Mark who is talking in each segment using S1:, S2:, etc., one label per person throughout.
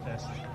S1: test.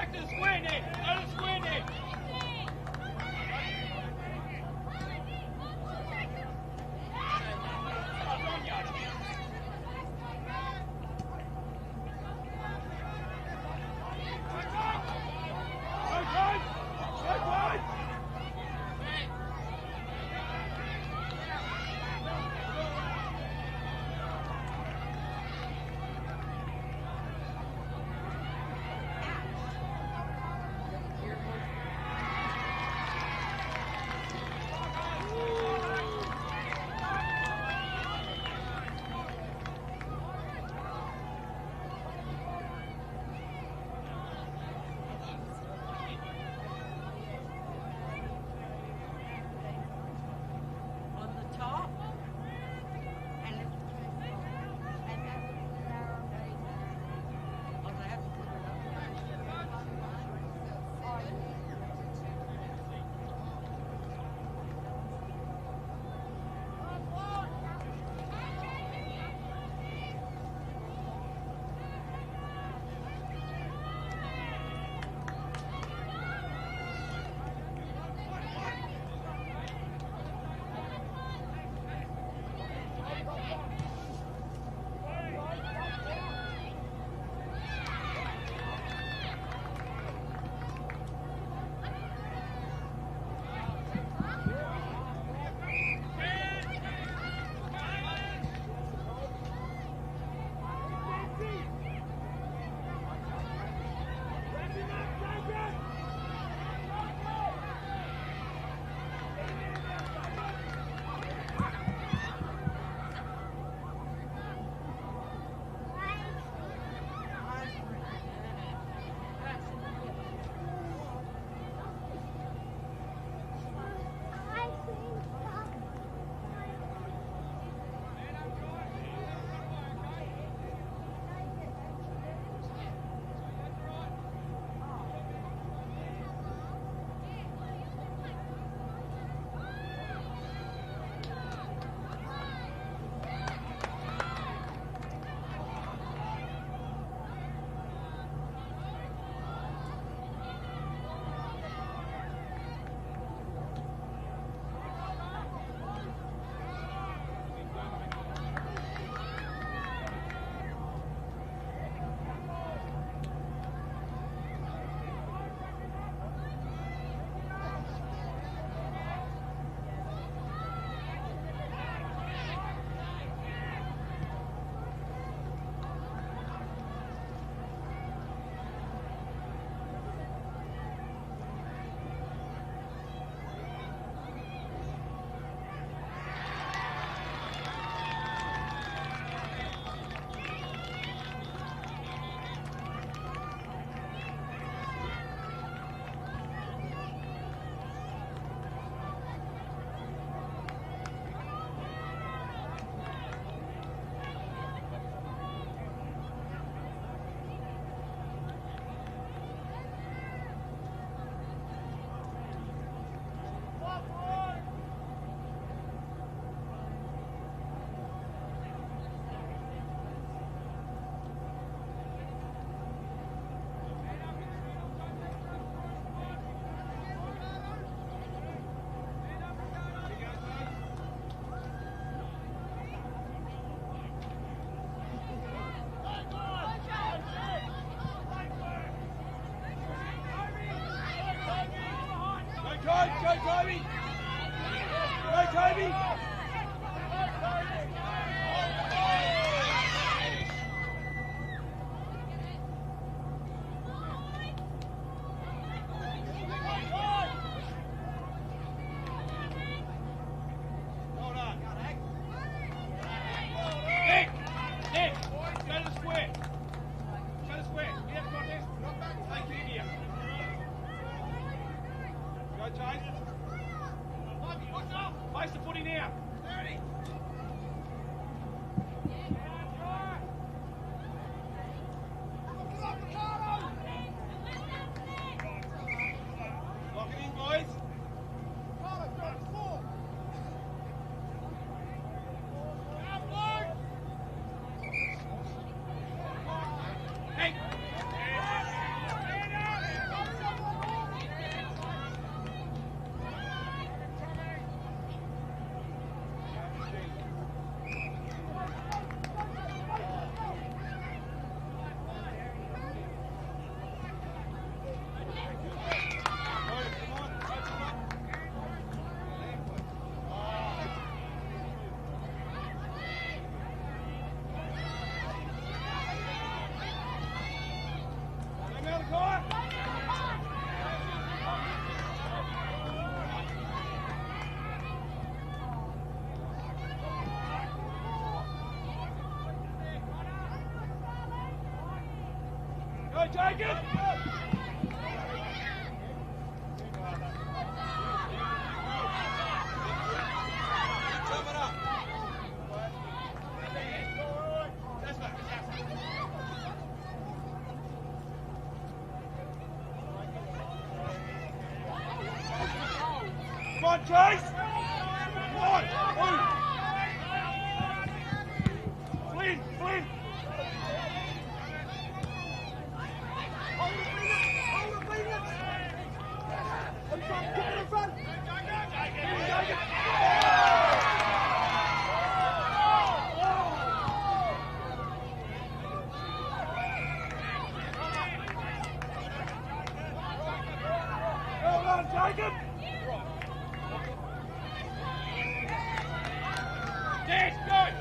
S1: Back to the square, Nick. Go to the square, Nick. Place the footy now. Jacob! Come on, Chase! Come on! Move! Flynn! Flynn! Hold the Phoenix! In front! Get in front! Well done, Jacob! Yes, good!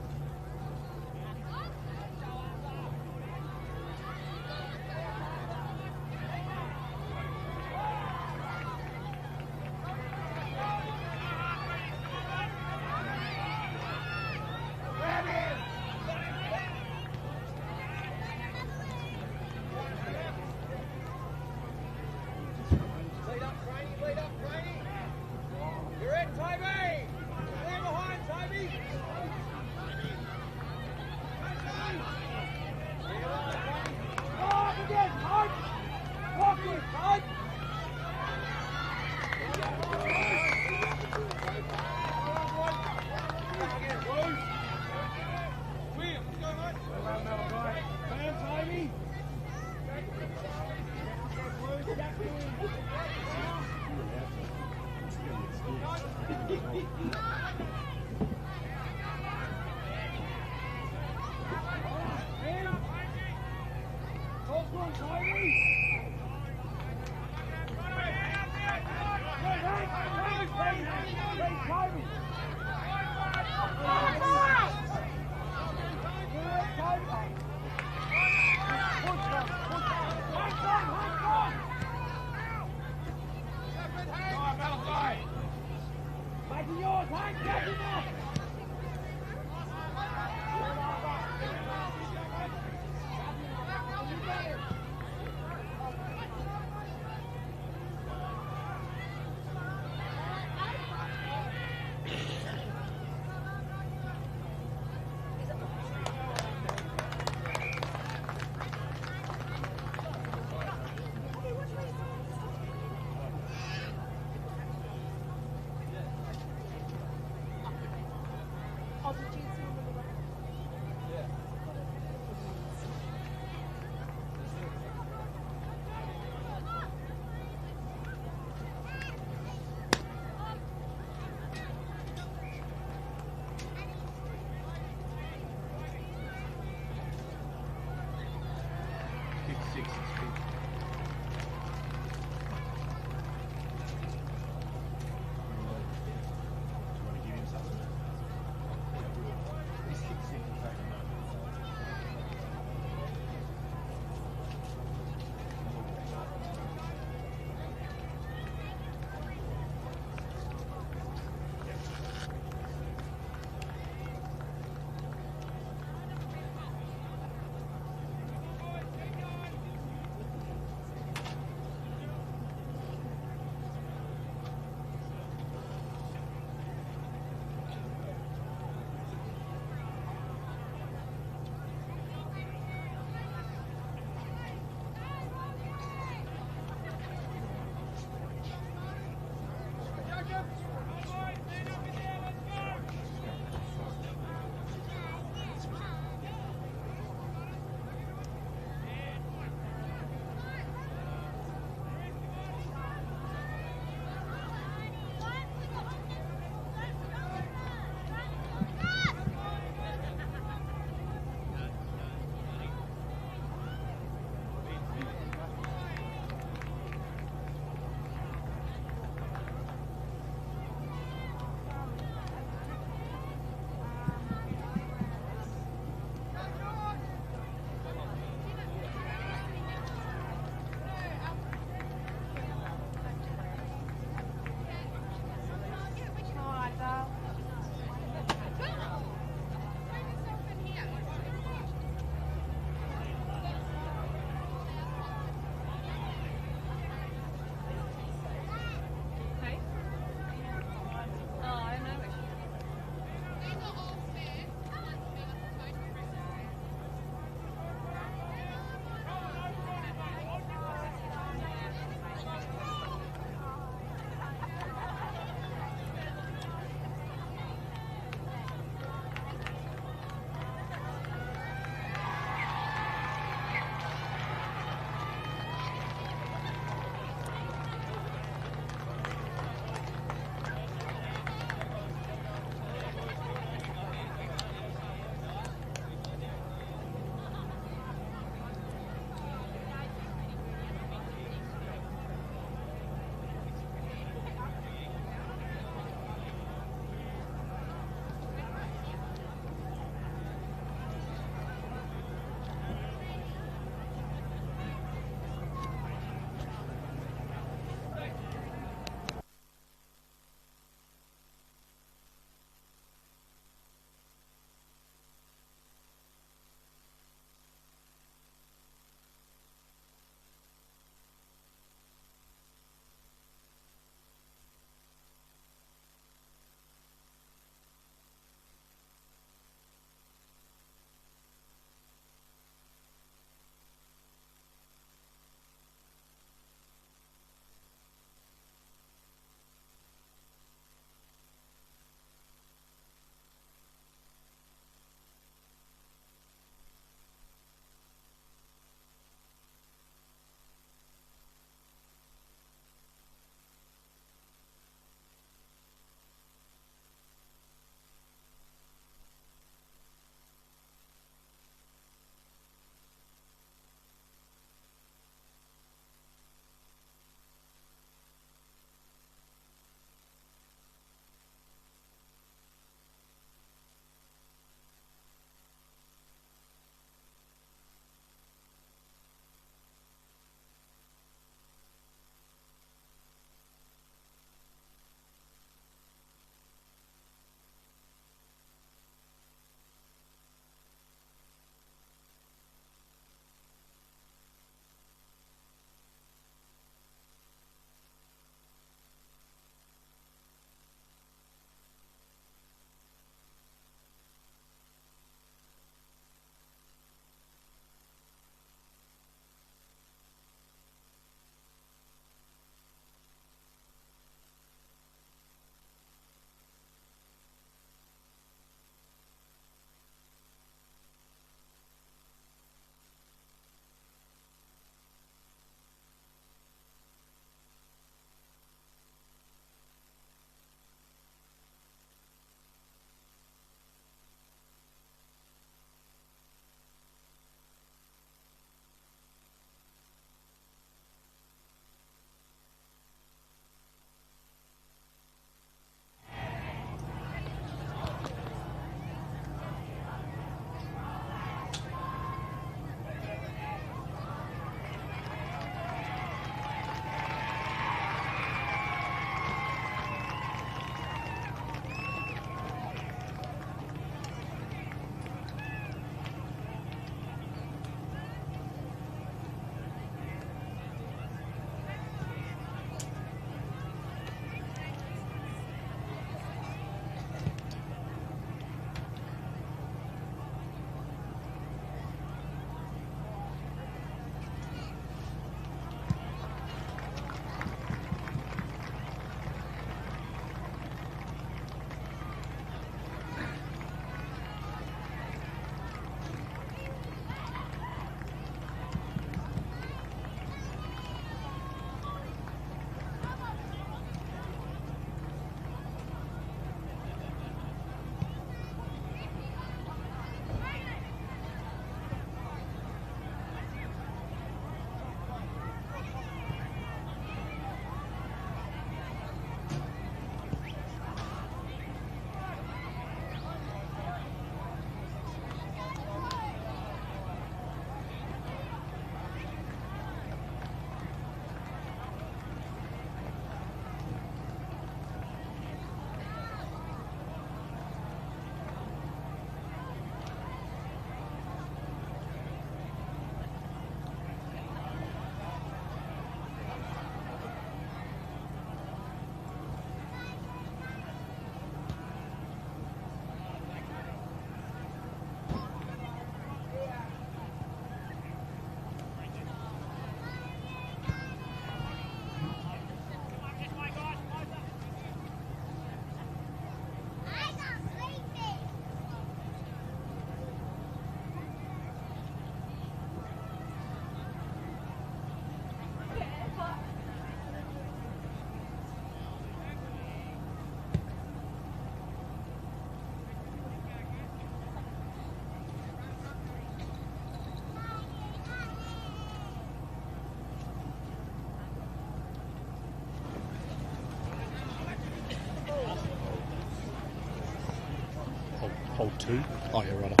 S2: 2.
S3: Oh, yeah, right.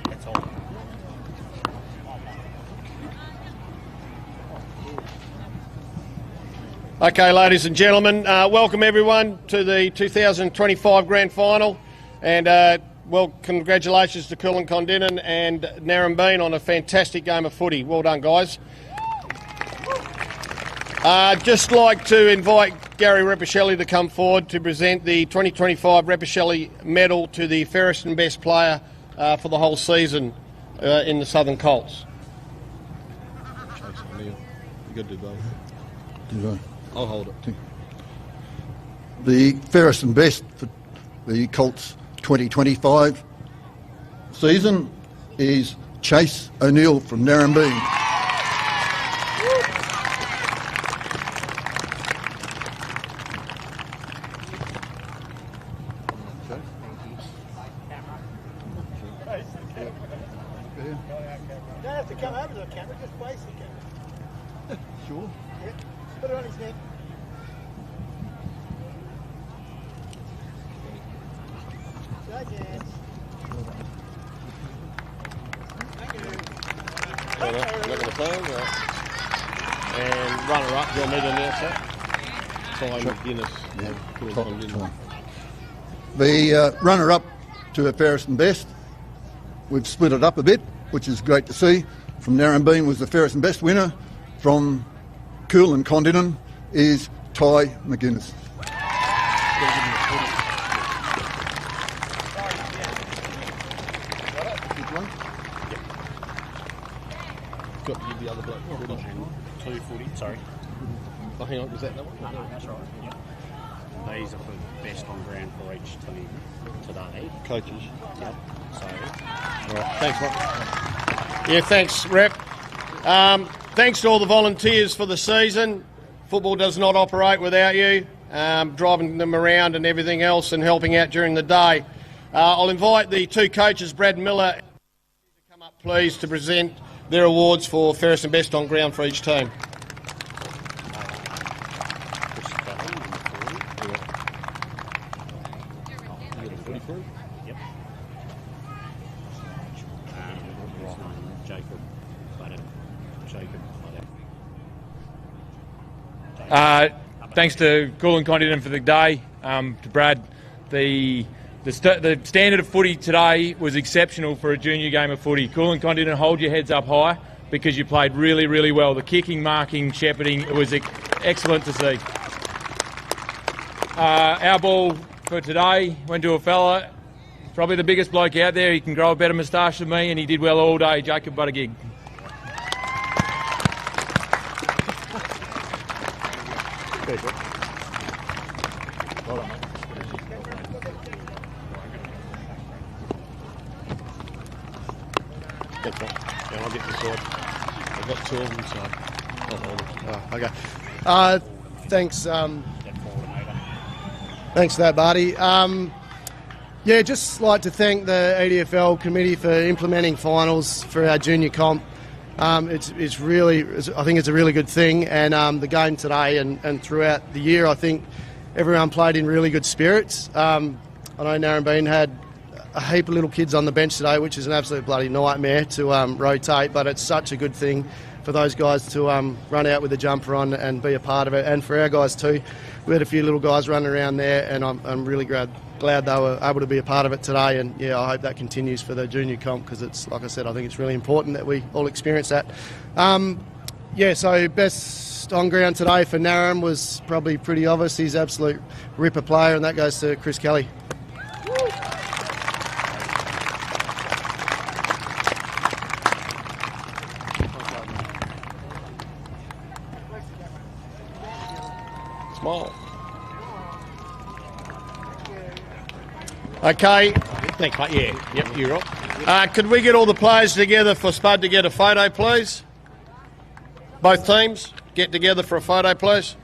S2: That's all.
S3: Okay, ladies and gentlemen, welcome everyone to the 2025 Grand Final, and well, congratulations to Coolin Condinin and Narrabeen on a fantastic game of footy. Well done, guys. Just like to invite Gary Repashelli to come forward to present the 2025 Repashelli Medal to the fairest and best player for the whole season in the Southern Colts.
S4: You got to do both.
S5: Do I?
S4: I'll hold it.
S5: The fairest and best for the Colts 2025 season is Chase O'Neill from Narrabeen.
S1: You don't have to come over to the camera, just face the camera.
S5: Sure.
S1: Yeah. Put it on his neck. Shake hands. Thank you.
S3: Look at the phone, and runner-up, do you want me to announce that? Ty McGuinness.
S5: Top time. The runner-up to the fairest and best, we've split it up a bit, which is great to see. From Narrabeen was the fairest and best winner. From Coolin Condinin is Ty McGuinness.
S4: Got to give the other bloke.
S2: 240, sorry.
S4: Oh, hang on, was that one?
S2: No, that's right. Yep. These are for best on ground for each team today.
S4: Coaches.
S2: Yep. So,
S3: All right, thanks, Rob. Yeah, thanks, Rep. Thanks to all the volunteers for the season. Football does not operate without you, driving them around and everything else and helping out during the day. I'll invite the two coaches, Brad Miller, to come up, please, to present their awards for fairest and best on ground for each team.
S2: yep. Jacob.
S6: Thanks to Coolin Condinin for the day. To Brad, the standard of footy today was exceptional for a junior game of footy. Coolin Condinin, hold your heads up high because you played really, really well. The kicking, marking, shepherding, it was excellent to see. Our ball for today went to a fella, probably the biggest bloke out there. He can grow a better moustache than me, and he did well all day. Jacob Buttigieg.
S3: Thanks, mate. Yeah, I'll get the sword. I've got two of them, so I'll hold it.
S7: Oh, okay. Thanks. Thanks for that, Barty. Yeah, just like to thank the EDFL committee for implementing finals for our junior comp. It's really, I think it's a really good thing, and the game today and throughout the year, I think everyone played in really good spirits. I know Narrabeen had a heap of little kids on the bench today, which is an absolute bloody nightmare to rotate, but it's such a good thing for those guys to run out with a jumper on and be a part of it, and for our guys too. We had a few little guys running around there, and I'm really glad they were able to be a part of it today, and yeah, I hope that continues for the junior comp, because it's, like I said, I think it's really important that we all experience that. Yeah, so best on ground today for Narram was probably pretty obvious. He's an absolute ripper player, and that goes to Chris Kelly.
S3: Smile. Okay.
S6: Thanks, mate. Yeah, yep, you're right.
S3: Could we get all the players together for Spud to get a photo, please? Both teams get together for a photo, please.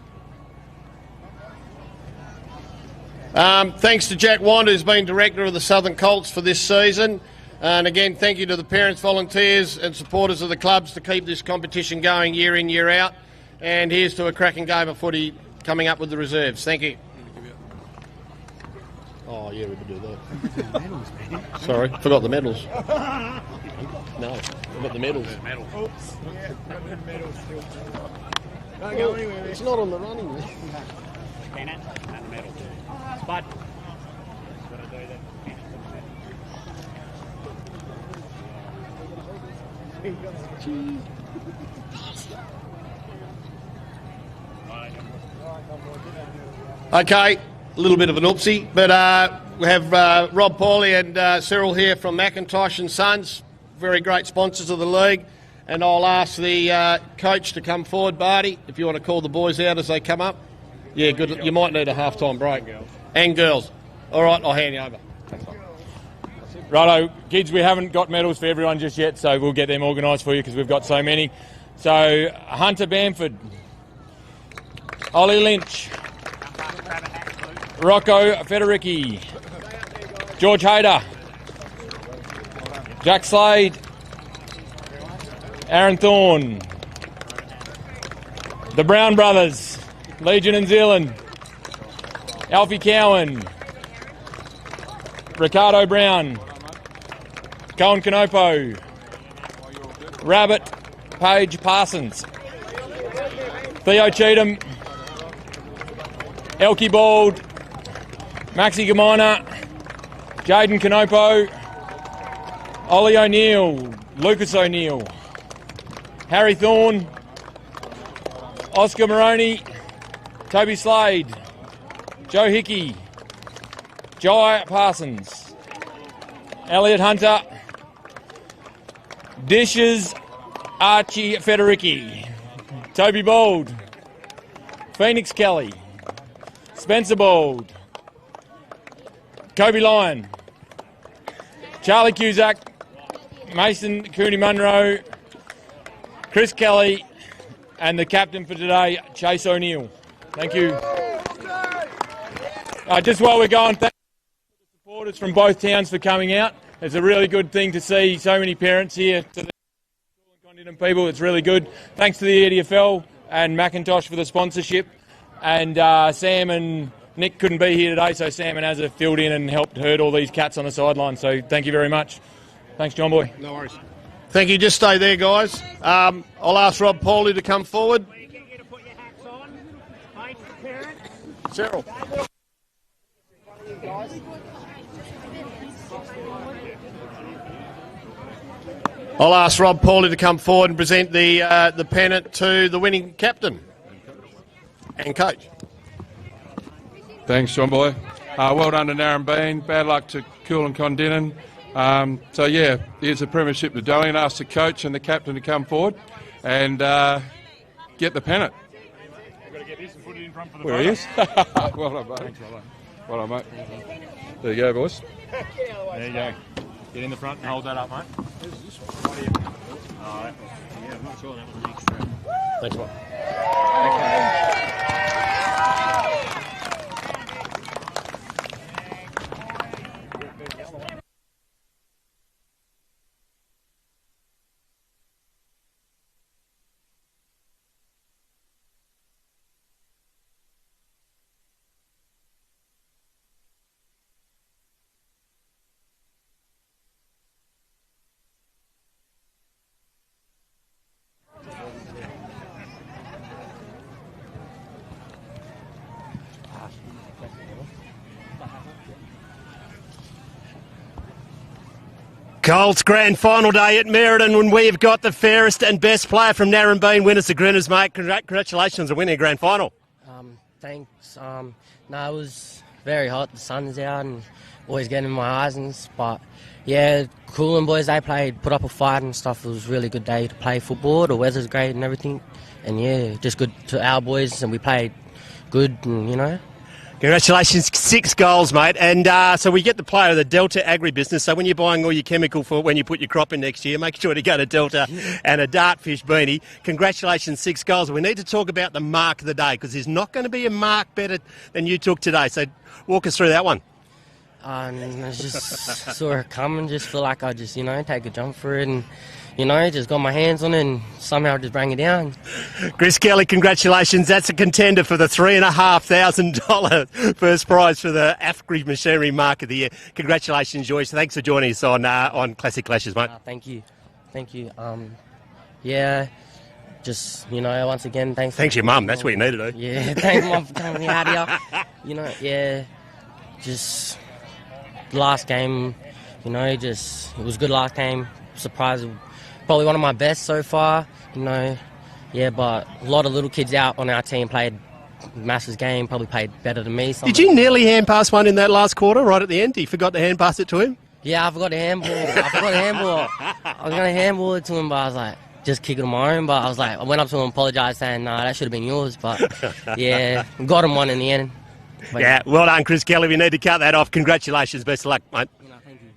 S3: Thanks to Jack Wand, who's been director of the Southern Colts for this season. And again, thank you to the parents, volunteers and supporters of the clubs to keep this competition going year in, year out. And here's to a cracking game of footy coming up with the reserves. Thank you. Oh, yeah, we could do that. Sorry, forgot the medals. No, forgot the medals.
S1: Oops. Yeah, got the medals still. Don't
S3: Well,
S1: go anywhere.
S3: it's not on the running list.
S2: Pennant and the medal. Spud. Gotta do that.
S3: Okay, a little bit of an oopsie, but we have Rob Pauly and Cyril here from Macintosh and Sons, very great sponsors of the league. And I'll ask the coach to come forward, Barty, if you want to call the boys out as they come up. Yeah, good. You might need a half-time break. And girls. All right, I'll hand you over.
S6: Righto, kids, we haven't got medals for everyone just yet, so we'll get them organised for you because we've got so many. So, Hunter Bamford, Ollie Lynch, Rocco Federici, George Hayter, Jack Slade, Aaron Thorne, the Brown Brothers, Legion and Zealand, Alfie Cowan, Ricardo Brown, Cohen Canopo, Rabbit, Page Parsons, Theo Cheatham, Elkie Bald, Maxi Gamina, Jaden Canopo, Ollie O'Neill, Lucas O'Neill, Harry Thorne, Oscar Moroney, Toby Slade, Joe Hickey, Jai Parsons, Elliot Hunter, Dishes, Archie Federici, Toby Bold, Phoenix Kelly, Spencer Bold, Kobe Lyon, Charlie Cusack, Mason Cooney Munro, Chris Kelly, and the captain for today, Chase O'Neill. Thank you. Just while we're going, thank you to the supporters from both towns for coming out. It's a really good thing to see so many parents here. To the Condon people, it's really good. Thanks to the EDFL and Macintosh for the sponsorship. And Sam and Nick couldn't be here today, so Sam and Azza filled in and helped herd all these cats on the sideline. So thank you very much. Thanks, John Boy.
S3: No worries. Thank you. Just stay there, guys. I'll ask Rob Pauly to come forward.
S1: You get you to put your hats on. Mate, parents.
S3: Cyril. I'll ask Rob Pauly to come forward and present the pennant to the winning captain and coach.
S8: Thanks, John Boy. Well done to Narran Bean. Bad luck to Coolin Condenan. So, yeah, here's a premiership to Dalian. Ask the coach and the captain to come forward and get the pennant.
S6: We've got to get this and put it in front for the
S8: Where he is. Well done, mate.
S6: Thanks, brother.
S8: Well done, mate. There you go, boys.
S6: There you go. Get in the front and hold that up, mate. Alright.
S2: Yeah, I'm not sure that was an extra.
S3: Thanks, mate.
S9: Colts grand final day at Merredin when we've got the fairest and best player from Narrabeen winners the Grinners, mate. Congratulations on winning a grand final.
S10: Thanks. No, it was very hot. The sun's out and always getting in my eyes but yeah, Coolin boys, they put up a fight and stuff. It was a really good day to play football. The weather's great and everything. And yeah, just good to our boys and we played good and, you know.
S9: Congratulations, 6 goals, mate. And so we get the player of the Delta agribusiness. So when you're buying all your chemical for when you put your crop in next year, make sure to go to Delta and a Dartfish beanie. Congratulations, 6 goals. We need to talk about the mark of the day because there's not going to be a mark better than you took today. So walk us through that one.
S10: And I just saw her coming, just feel like I just, take a jump for it and, just got my hands on it and somehow just bring it down.
S9: Chris Kelly, congratulations. That's a contender for the $3,500 first prize for the AFGRI Machinery Mark of the Year. Congratulations, Joyce. Thanks for joining us on Classic Clashes, mate.
S10: Thank you. Yeah, just, once again, thanks.
S9: Thanks your mum. That's what you need to do.
S10: Yeah, thanks mum for coming out here. Just the last game, it was good last game. Surprised, probably one of my best so far, but a lot of little kids out on our team played massive game, probably played better than me.
S9: Did you nearly hand pass one in that last quarter right at the end? You forgot to hand pass it to him?
S10: Yeah, I forgot to handball. I was going to handball it to him, but I was like, just kick it on my own. But I was like, I went up to him and apologised, saying, no, that should have been yours. But yeah, got him one in the end. But,
S9: yeah, well done, Chris Kelly. We need to cut that off. Congratulations. Best of luck, mate.
S10: thank you.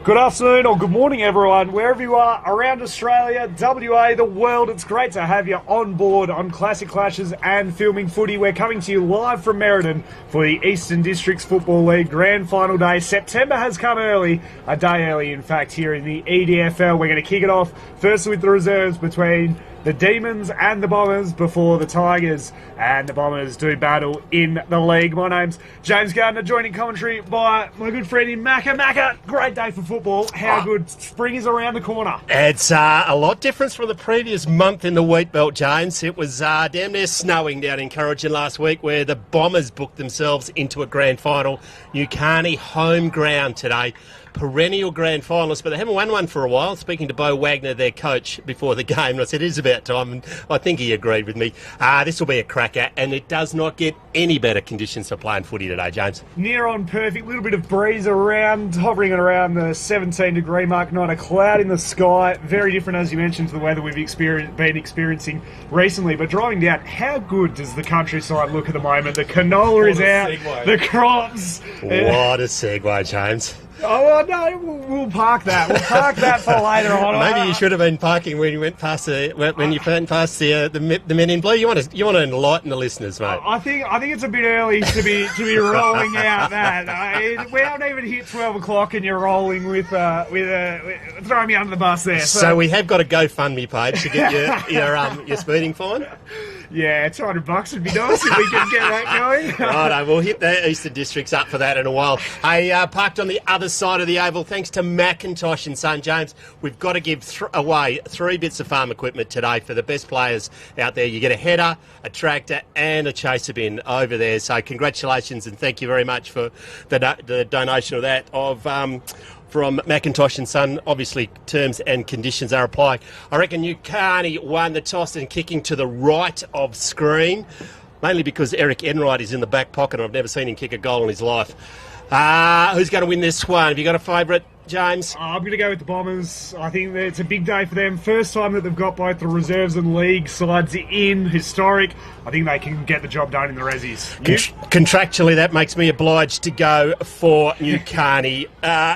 S11: Good afternoon or good morning, everyone, wherever you are around Australia, WA, the world. It's great to have you on board on Classic Clashes and Filming Footy. We're coming to you live from Merredin for the Eastern Districts Football League Grand Final Day. September has come early, a day early, in fact, here in the EDFL. We're going to kick it off first with the reserves between the Demons and the Bombers before the Tigers and the Bombers do battle in the league. My name's James Gardner, joining commentary by my good friend in Macca. Macca, great day for football. How good? Spring is around the corner.
S9: It's a lot different from the previous month in the wheat belt, James. It was damn near snowing down in Curragin last week, where the Bombers booked themselves into a grand final. Newcarney home ground today. Perennial grand finalists, but they haven't won one for a while. Speaking to Bo Wagner, their coach, before the game, I said, it is about time, and I think he agreed with me. This will be a cracker, and it does not get any better conditions for playing footy today, James.
S11: Near on perfect, little bit of breeze around, hovering at around the 17-degree mark, not a cloud in the sky. Very different, as you mentioned, to the weather we've been experiencing recently. But driving down, how good does the countryside look at the moment? The canola is out, the crops.
S9: What a segue, James.
S11: Oh, well, no, we'll park that. We'll park that for later on.
S9: Maybe you should have been parking when you went past the men in blue. You want to enlighten the listeners, mate.
S11: I think it's a bit early to be rolling out that. We haven't even hit 12 o'clock, and you're rolling with throwing me under the bus there.
S9: So we have got a GoFundMe page to get your speeding fine.
S11: Yeah, $200 would be nice if we could get that going.
S9: Righto, we'll hit the Eastern Districts up for that in a while. Hey, parked on the other side of the oval, thanks to Macintosh and Son. James, we've got to give away 3 bits of farm equipment today for the best players out there. You get a header, a tractor and a chaser bin over there. So congratulations and thank you very much for the donation of that from Macintosh and Son. Obviously, terms and conditions are applying. I reckon Newcarney won the toss and kicking to the right of screen, mainly because Eric Enright is in the back pocket and I've never seen him kick a goal in his life. Who's going to win this one? Have you got a favourite, James?
S11: I'm going to go with the Bombers. I think that it's a big day for them. First time that they've got both the reserves and league sides in. Historic. I think they can get the job done in the Rezzies.
S9: Contractually, that makes me obliged to go for Newcarney.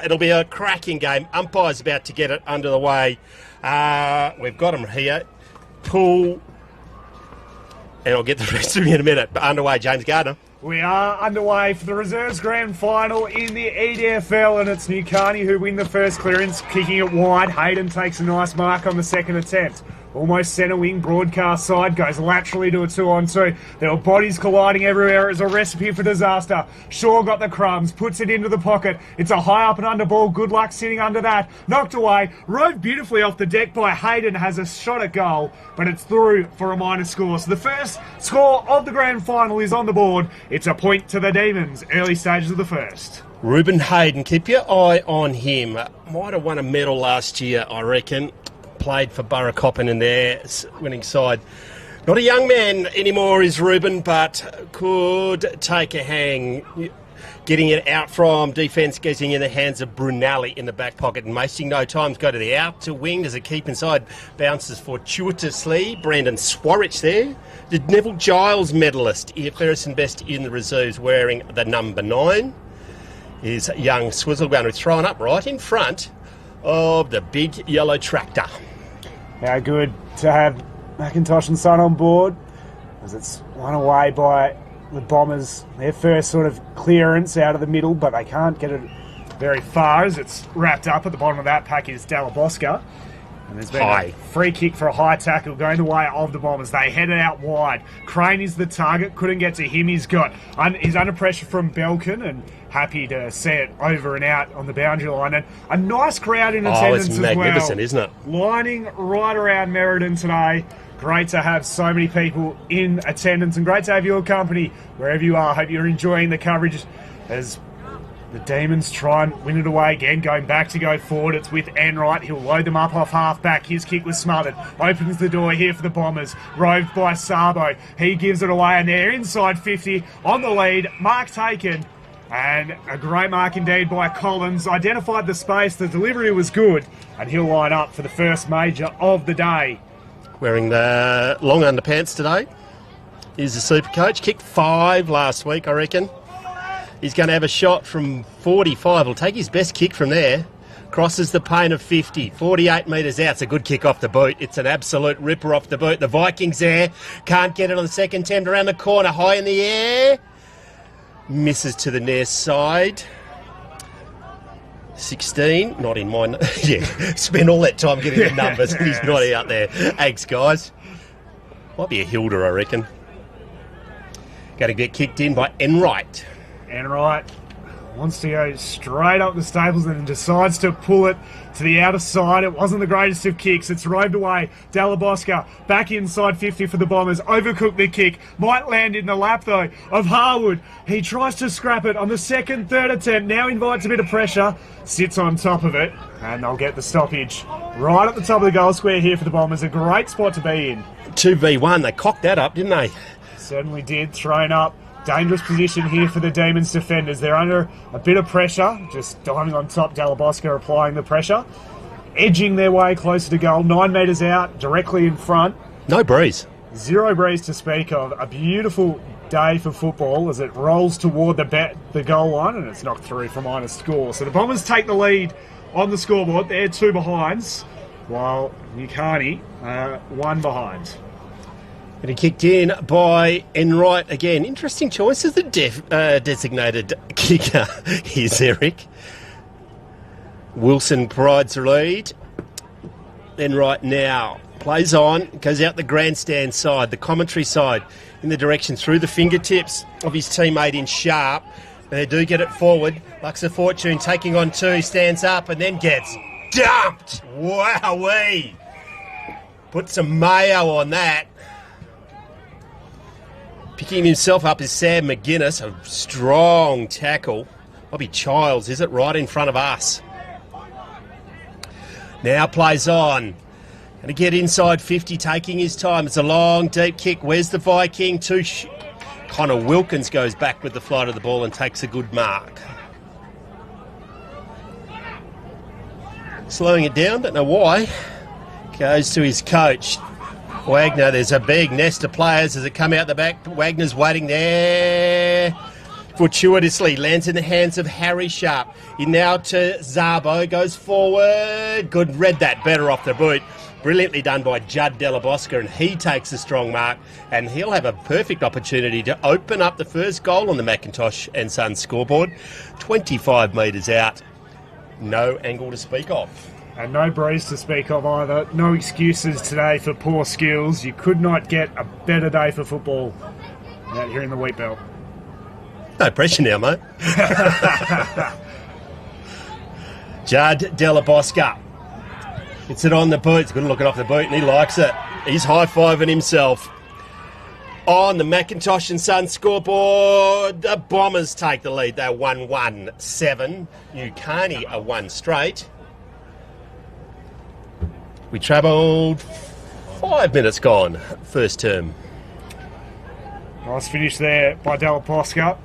S9: It'll be a cracking game. Umpire's about to get it under the way. We've got them here. Pull. And I'll get the rest of you in a minute. But underway, James Gardner.
S11: We are underway for the Reserves Grand Final in the EDFL, and it's Newcarney who win the first clearance, kicking it wide. Hayden takes a nice mark on the second attempt. Almost centre wing, broadcast side, goes laterally to a 2-on-2. There were bodies colliding everywhere. It was a recipe for disaster. Shaw got the crumbs, puts it into the pocket. It's a high up and under ball. Good luck sitting under that. Knocked away, rode beautifully off the deck by Hayden, has a shot at goal, but it's through for a minor score. So the first score of the grand final is on the board. It's a point to the Demons, early stages of the first.
S9: Ruben Hayden, keep your eye on him. Might have won a medal last year, I reckon. Played for Burracoppin in their winning side. Not a young man anymore is Ruben, but could take a hang. Getting it out from defence, getting in the hands of Brunelli in the back pocket and wasting no time to go to the outer wing. Does it keep inside? Bounces fortuitously. Brandon Swarich there. The Neville Giles medalist, Ferris and Best in the reserves, wearing the number 9. Is young Swizzle going to be thrown up right in front of the big yellow tractor.
S11: How good to have Macintosh and Son on board, as it's won away by the Bombers. Their first sort of clearance out of the middle, but they can't get it very far as it's wrapped up. At the bottom of that pack is Dalabosca. And there's been a free kick for a high tackle going the way of the Bombers. They head it out wide. Crane is the target. Couldn't get to him. He's under pressure from Belkin and happy to see it over and out on the boundary line. And a nice crowd in attendance as well.
S9: It's magnificent, isn't it?
S11: Lining right around Merredin today. Great to have so many people in attendance and great to have your company wherever you are. Hope you're enjoying the coverage as the Demons try and win it away again, going back to go forward. It's with Enright. He'll load them up off half-back. His kick was smothered. Opens the door here for the Bombers. Roved by Sabo. He gives it away, and they're inside 50 on the lead. Mark taken. And a great mark indeed by Collins. Identified the space. The delivery was good. And he'll line up for the first major of the day.
S9: Wearing the long underpants today. He's the super coach. Kicked 5 last week, I reckon. He's going to have a shot from 45. He'll take his best kick from there. Crosses the paint of 50. 48 metres out. It's a good kick off the boot. It's an absolute ripper off the boot. The Vikings there. Can't get it on the second attempt. Around the corner. High in the air. Misses to the near side. 16. Not in mine. Yeah. Spend all that time getting the numbers and he's not out there. Thanks, guys. Might be a Hilda, I reckon. Going to get kicked in by Enright.
S11: Enright wants to go straight up the staples and decides to pull it to the outer side. It wasn't the greatest of kicks. It's roved away. Dalabosca back inside 50 for the Bombers. Overcooked the kick. Might land in the lap, though, of Harwood. He tries to scrap it on the second, third attempt. Now invites a bit of pressure. Sits on top of it. And they'll get the stoppage right at the top of the goal square here for the Bombers. A great spot to be in.
S9: 2v1. They cocked that up, didn't they?
S11: Certainly did. Thrown up. Dangerous position here for the Demons defenders. They're under a bit of pressure. Just diving on top. Dalabosca applying the pressure. Edging their way closer to goal. 9 metres out. Directly in front.
S9: No breeze.
S11: Zero breeze to speak of. A beautiful day for football as it rolls toward the goal line and it's knocked through for minor score. So the Bombers take the lead on the scoreboard. They're 2 behinds while Newcarney 1 behind.
S9: Getting kicked in by Enright again. Interesting choice as the designated kicker. Here's Eric. Wilson prides the lead. Enright now plays on, goes out the grandstand side, the commentary side, in the direction through the fingertips of his teammate in Sharp. They do get it forward. Lux of Fortune taking on 2, stands up and then gets dumped. Wowee! Put some mayo on that. Picking himself up is Sam McGuinness, a strong tackle. Bobby Childs, is it? Right in front of us. Now plays on. Going to get inside 50, taking his time. It's a long, deep kick. Where's the Viking? Connor Wilkins goes back with the flight of the ball and takes a good mark. Slowing it down, don't know why. Goes to his coach. Wagner, there's a big nest of players as it come out the back. Wagner's waiting there. Fortuitously lands in the hands of Harry Sharp. He now to Zabo, goes forward. Good, read that better off the boot. Brilliantly done by Judd Dalabosca, and he takes a strong mark, and he'll have a perfect opportunity to open up the first goal on the McIntosh and Sons scoreboard. 25 metres out. No angle to speak of.
S11: And no breeze to speak of either. No excuses today for poor skills. You could not get a better day for football out here in the wheat belt.
S9: No pressure now, mate. Judd Dalabosca. It's it on the boot. He's good to look it off the boot and he likes it. He's high-fiving himself. On the McIntosh and Sons scoreboard, the Bombers take the lead. They're 1-1-7. Newcarney are 1 straight. We travelled 5 minutes gone, first term.
S11: Nice finish there by Dalabosca.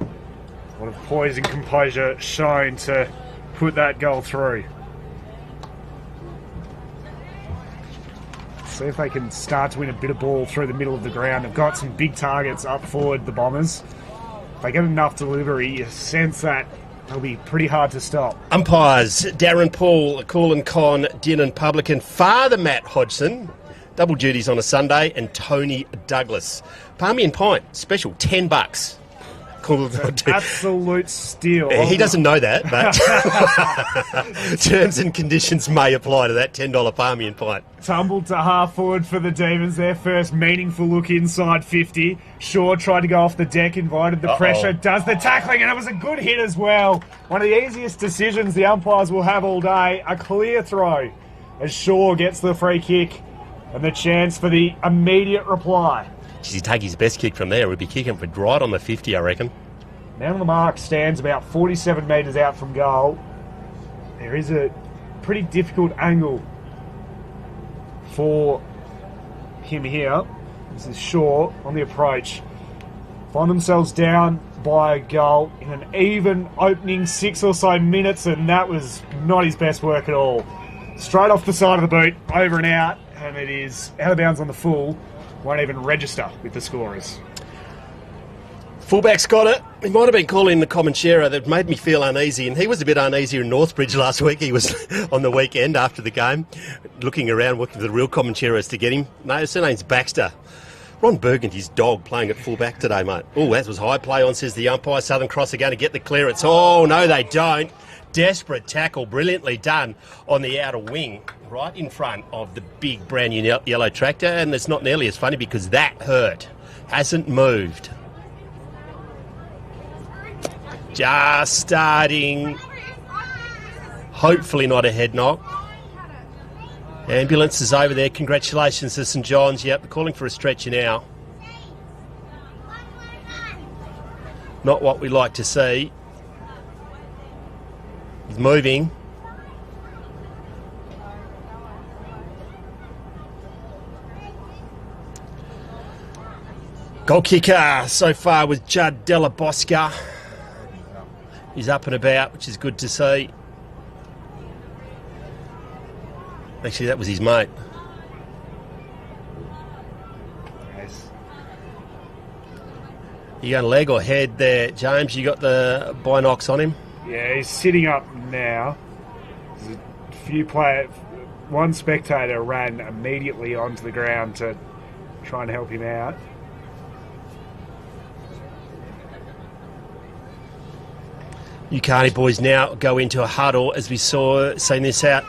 S11: A lot of poise and composure shown to put that goal through. See if they can start to win a bit of ball through the middle of the ground. They've got some big targets up forward, the Bombers. If they get enough delivery, you sense that it'll be pretty hard to stop.
S9: Umpires, Darren Paul, Coolin Con, Dinnan Publican, Father Matt Hodgson, double duties on a Sunday, and Tony Douglas. Palmy and Pint, special, $10.
S11: Absolute steal.
S9: He doesn't know that, but terms and conditions may apply to that $10 Palmy and Pint.
S11: Tumbled to half forward for the Demons. Their first meaningful look inside 50. Shaw tried to go off the deck, invited the pressure, does the tackling, and it was a good hit as well. One of the easiest decisions the umpires will have all day. A clear throw as Shaw gets the free kick and the chance for the immediate reply.
S9: Does he take his best kick from there? He'd be kicking for right on the 50, I reckon.
S11: Man on the mark stands about 47 metres out from goal. There is a pretty difficult angle for him here. This is Shaw on the approach. Find themselves down by a goal in an even opening 6 or so minutes, and that was not his best work at all. Straight off the side of the boot, over and out, and it is out of bounds on the full. Won't even register with the scorers.
S9: Fullback's got it. He might have been calling the Comanchero that made me feel uneasy, and he was a bit uneasy in Northbridge last week. He was on the weekend after the game, looking around, looking for the real Comancheros to get him. No, his surname's Baxter. Ron Burgundy's dog playing at fullback today, mate. Oh, that was high play on, says the umpire. Southern Cross are going to get the clearance. Oh, no, they don't. Desperate tackle, brilliantly done on the outer wing, right in front of the big brand new yellow tractor, and it's not nearly as funny because that hurt. Hasn't moved. Just starting. Hopefully not a head knock. Ambulance is over there. Congratulations to St John's. Yep, they're calling for a stretcher now. Not what we like to see. He's moving. Goal kicker so far was Judd Della Bosca. He's up and about, which is good to see. Actually, that was his mate.
S11: Yes.
S9: You going leg or head there, James? You got the binocs on him?
S11: Yeah, he's sitting up now. There's a few players. One spectator ran immediately onto the ground to try and help him out.
S9: Ucarni boys now go into a huddle as we seen this out.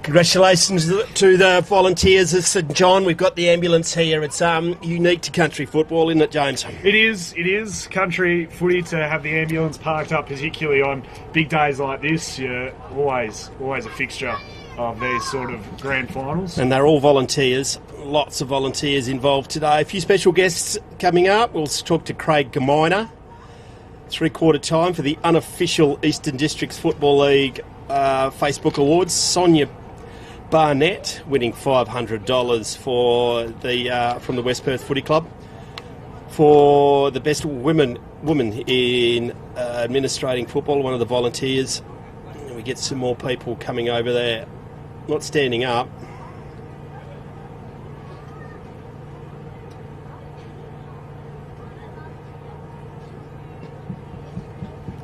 S9: Congratulations to the volunteers of St John. We've got the ambulance here. It's unique to country football, isn't it, James?
S11: It is country footy to have the ambulance parked up, particularly on big days like this. You're always a fixture of these sort of grand finals.
S9: And they're all volunteers. Lots of volunteers involved today. A few special guests coming up. We'll talk to Craig Gaminer. 3/4 time for the unofficial Eastern Districts Football League Facebook Awards. Sonia Barnett winning $500 for the from the West Perth Footy Club for the best woman in administrating football. One of the volunteers. And we get some more people coming over there, not standing up.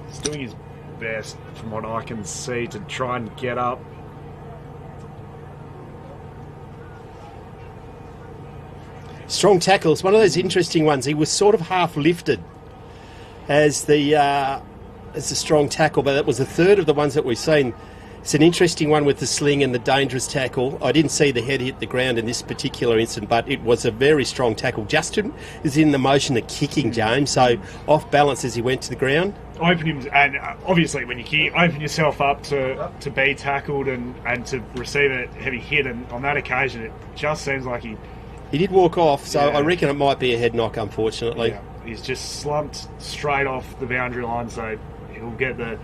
S11: He's doing his best, from what I can see, to try and get up.
S9: Strong tackles, one of those interesting ones. He was sort of half lifted as the strong tackle, but that was the third of the ones that we've seen. It's an interesting one with the sling and the dangerous tackle. I didn't see the head hit the ground in this particular incident, but it was a very strong tackle. Justin is in the motion of kicking, James, so off balance as he went to the ground.
S11: Open him, and obviously when you kick, open yourself up to be tackled and to receive a heavy hit, and on that occasion it just seems like he
S9: did walk off, so
S11: yeah.
S9: I reckon it might be a head knock, unfortunately.
S11: Yeah, he's just slumped straight off the boundary line, so he'll get the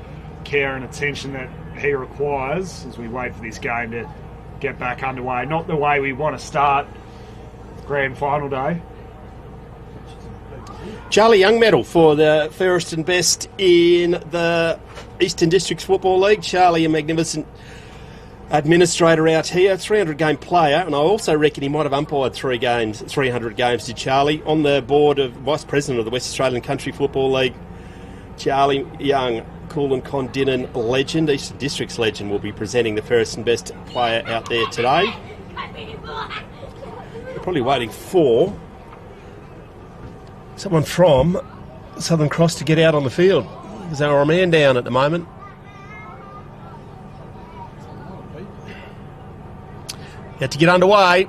S11: care and attention that he requires as we wait for this game to get back underway. Not the way we want to start grand final day.
S9: Charlie Young medal for the fairest and best in the Eastern Districts Football League. Charlie, a magnificent administrator out here, 300-game player, and I also reckon he might have umpired 300 games, did Charlie, on the board of Vice President of the West Australian Country Football League. Charlie Young, Coolin Condinan legend, Eastern Districts legend, will be presenting the fairest and best player out there today. We're probably waiting for someone from Southern Cross to get out on the field. There's our man down at the moment. You have to get underway.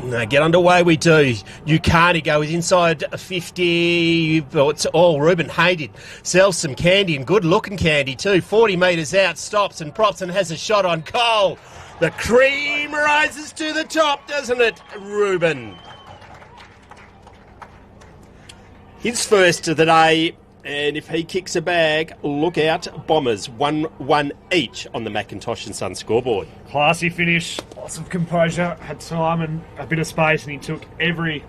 S9: No, get underway we do. You can't go with inside 50. It's all Ruben Hayden. Sells some candy, and good looking candy too. 40 metres out, stops and props and has a shot on goal. The cream rises to the top, doesn't it, Ruben? His first of the day. And if he kicks a bag, look out, Bombers 1-1 each on the Macintosh and Son scoreboard.
S11: Classy finish, lots of composure, had time and a bit of space, and he took every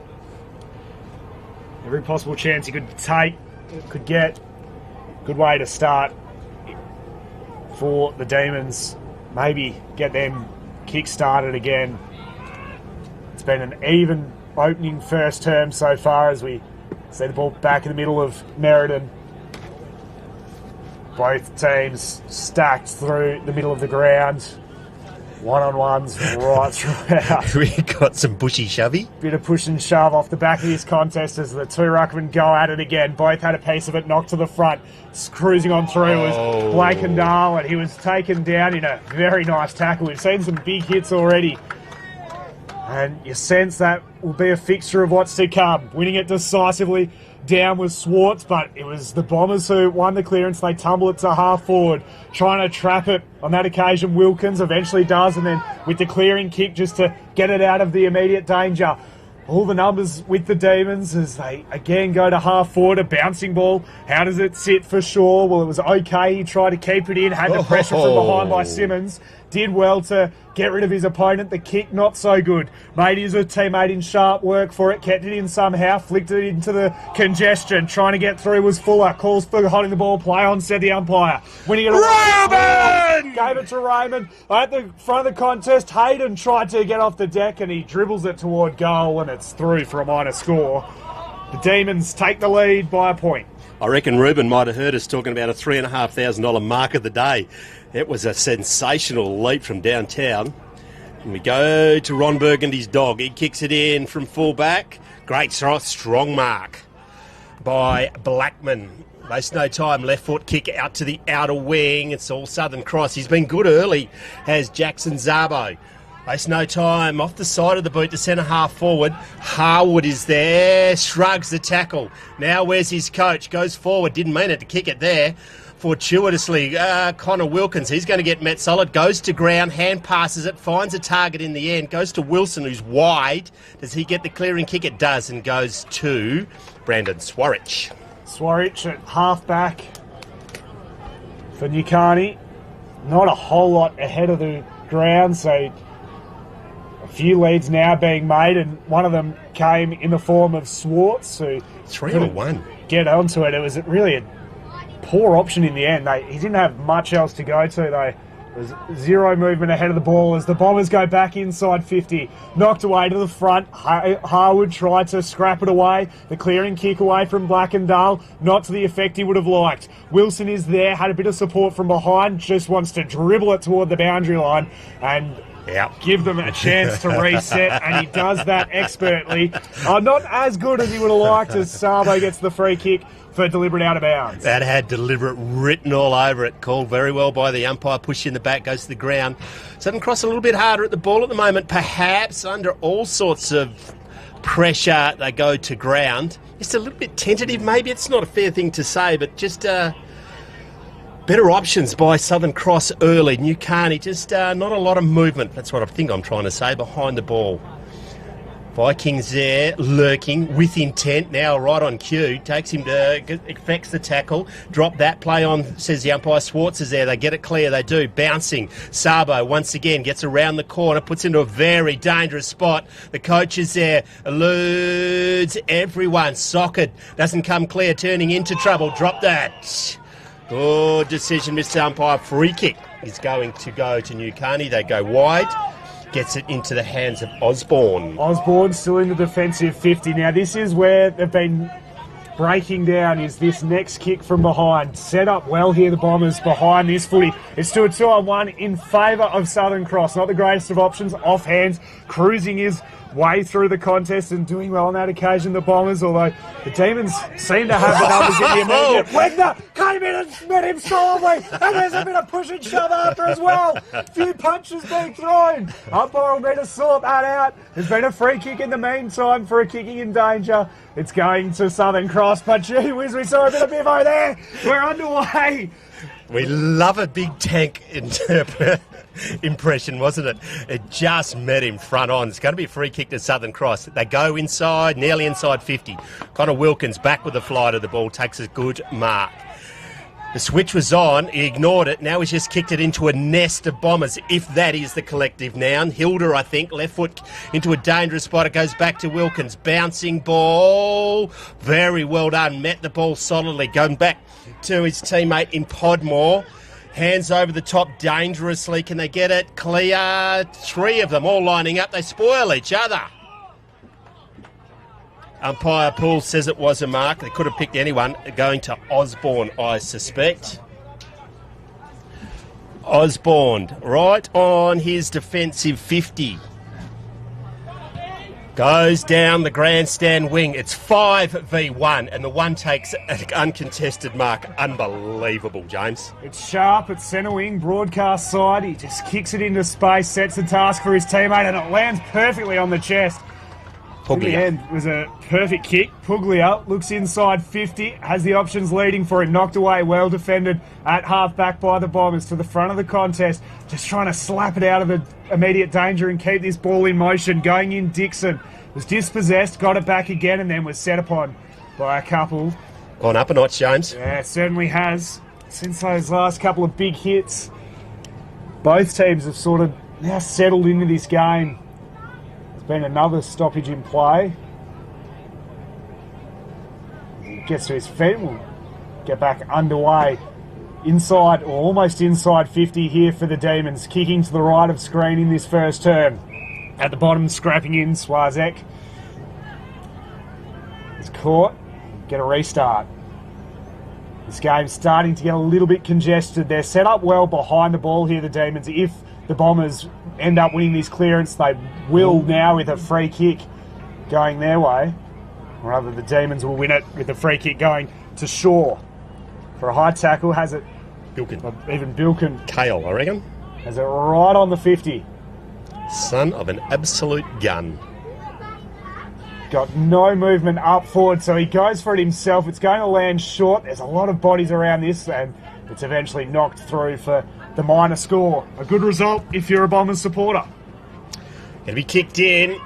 S11: possible chance he could get. Good way to start for the Demons. Maybe get them kick-started again. It's been an even opening first term so far as we see the ball back in the middle of Meriden. Both teams stacked through the middle of the ground. One-on-ones right throughout.
S9: We got some bushy shovey.
S11: Bit of push and shove off the back of this contest as the two ruckmen go at it again. Both had a piece of it knocked to the front. Cruising on through was Blake and Dahl, and he was taken down in a very nice tackle. We've seen some big hits already. And you sense that will be a fixture of what's to come. Winning it decisively down was Swartz, but it was the Bombers who won the clearance. They tumble it to half forward, trying to trap it. On that occasion, Wilkins eventually does, and then with the clearing kick just to get it out of the immediate danger. All the numbers with the Demons as they again go to half forward, a bouncing ball. How does it sit for Shaw? Well, it was okay. He tried to keep it in, had the pressure from behind by Simmons. Did well to get rid of his opponent. The kick, not so good. Made his teammate in sharp work for it. Kept it in somehow. Flicked it into the congestion. Trying to get through was Fuller. Calls for holding the ball. Play on, said the umpire. Winning it
S9: Raymond!
S11: Gave it to Raymond. At the front of the contest, Hayden tried to get off the deck and he dribbles it toward goal and it's through for a minor score. The Demons take the lead by a point.
S9: I reckon Ruben might have heard us talking about a $3,500 mark of the day. It was a sensational leap from downtown. And we go to Ron Burgundy's dog. He kicks it in from full-back. Great strong mark by Blackman. Waste no time. Left foot kick out to the outer wing. It's all Southern Cross. He's been good early, has Jackson Zabo. Waste no time. Off the side of the boot to centre half forward. Harwood is there. Shrugs the tackle. Now where's his coach? Goes forward. Didn't mean it to kick it there. Fortuitously, Connor Wilkins, he's going to get met solid, goes to ground, hand passes it, finds a target in the end, goes to Wilson, who's wide. Does he get the clearing kick? It does, and goes to Brandon Swarich.
S11: Swarich at half-back for Newcarney. Not a whole lot ahead of the ground, so a few leads now being made, and one of them came in the form of Swartz, who
S9: 3-on-1.
S11: Get onto it. It was really a poor option in the end. He didn't have much else to go to. There was zero movement ahead of the ball as the Bombers go back inside 50. Knocked away to the front. Harwood tried to scrap it away. The clearing kick away from Black and Dahl, not to the effect he would have liked. Wilson is there, had a bit of support from behind, just wants to dribble it toward the boundary line and give them a chance to reset, and he does that expertly. Not as good as he would have liked as Sabo gets the free kick for deliberate out of bounds.
S9: That had deliberate written all over it. Called very well by the umpire. Push in the back, goes to the ground. Southern Cross a little bit harder at the ball at the moment, perhaps under all sorts of pressure. They go to ground. Just a little bit tentative, maybe. It's not a fair thing to say, but just better options by Southern Cross early. Newcarney, just not a lot of movement. That's what I think I'm trying to say behind the ball. Vikings there, lurking, with intent, now right on cue. Takes him to, affects the tackle. Drop that, play on, says the umpire. Swartz is there, they get it clear, they do. Bouncing, Sabo once again gets around the corner, puts into a very dangerous spot. The coach is there, eludes everyone. Socket doesn't come clear, turning into trouble. Drop that. Good decision, Mr. Umpire. Free kick is going to go to Newcarney. They go wide. Gets it into the hands of Osborne.
S11: Osborne still in the defensive 50. Now, this is where they've been breaking down, is this next kick from behind. Set up well here, the Bombers, behind this footy. It's to a 2-on-1 in favour of Southern Cross. Not the greatest of options. Off hands, cruising his way through the contest and doing well on that occasion, the Bombers, although the Demons seem to have the numbers in the immediate. Wegner came in and met him solidly, and there's a bit of push and shove after as well. A few punches being thrown. Umpire will need to sort that out. There's been a free kick in the meantime for a kicking in danger. It's going to Southern Cross, but gee whiz, we saw a bit of Bivo there. We're underway.
S9: We love a big tank impression, wasn't it? It just met him front on. It's going to be a free kick to Southern Cross. They go inside, nearly inside 50. Connor Wilkins back with the flight of the ball, takes a good mark. The switch was on, he ignored it, now he's just kicked it into a nest of Bombers, if that is the collective noun. Hilda, I think, left foot into a dangerous spot. It goes back to Wilkins. Bouncing ball. Very well done. Met the ball solidly. Going back to his teammate in Podmore. Hands over the top dangerously. Can they get it? Clear. Three of them all lining up. They spoil each other. Umpire Poole says it was a mark. They could have picked anyone. Going to Osborne, I suspect. Osborne, right on his defensive 50. Goes down the grandstand wing. It's 5v1, and the one takes an uncontested mark. Unbelievable, James.
S11: It's Sharp at centre wing, broadcast side. He just kicks it into space, sets the task for his teammate, and it lands perfectly on the chest. In the end, it was a perfect kick. Puglia looks inside 50, has the options leading for him. Knocked away, well defended at half back by the Bombers to the front of the contest. Just trying to slap it out of the immediate danger and keep this ball in motion. Going in, Dixon was dispossessed, got it back again, and then was set upon by a couple.
S9: Gone up a notch, James.
S11: Yeah, it certainly has. Since those last couple of big hits, both teams have sort of now settled into this game. Been another stoppage in play. He gets to his feet. We'll get back underway. Inside, or almost inside 50 here for the Demons. Kicking to the right of screen in this first term. At the bottom, scrapping in, Swazek. He's caught. Get a restart. This game's starting to get a little bit congested. They're set up well behind the ball here, the Demons. If the Bombers end up winning this clearance, they will now with a free kick going their way. Or rather, the Demons will win it with a free kick going to Shaw. For a high tackle, has it...
S9: Bilkin.
S11: Even Bilkin.
S9: Kale, I reckon.
S11: Has it right on the 50.
S9: Son of an absolute gun.
S11: Got no movement up forward, so he goes for it himself. It's going to land short. There's a lot of bodies around this, and it's eventually knocked through for the minor score. A good result if you're a Bombers supporter.
S9: Going to be kicked in.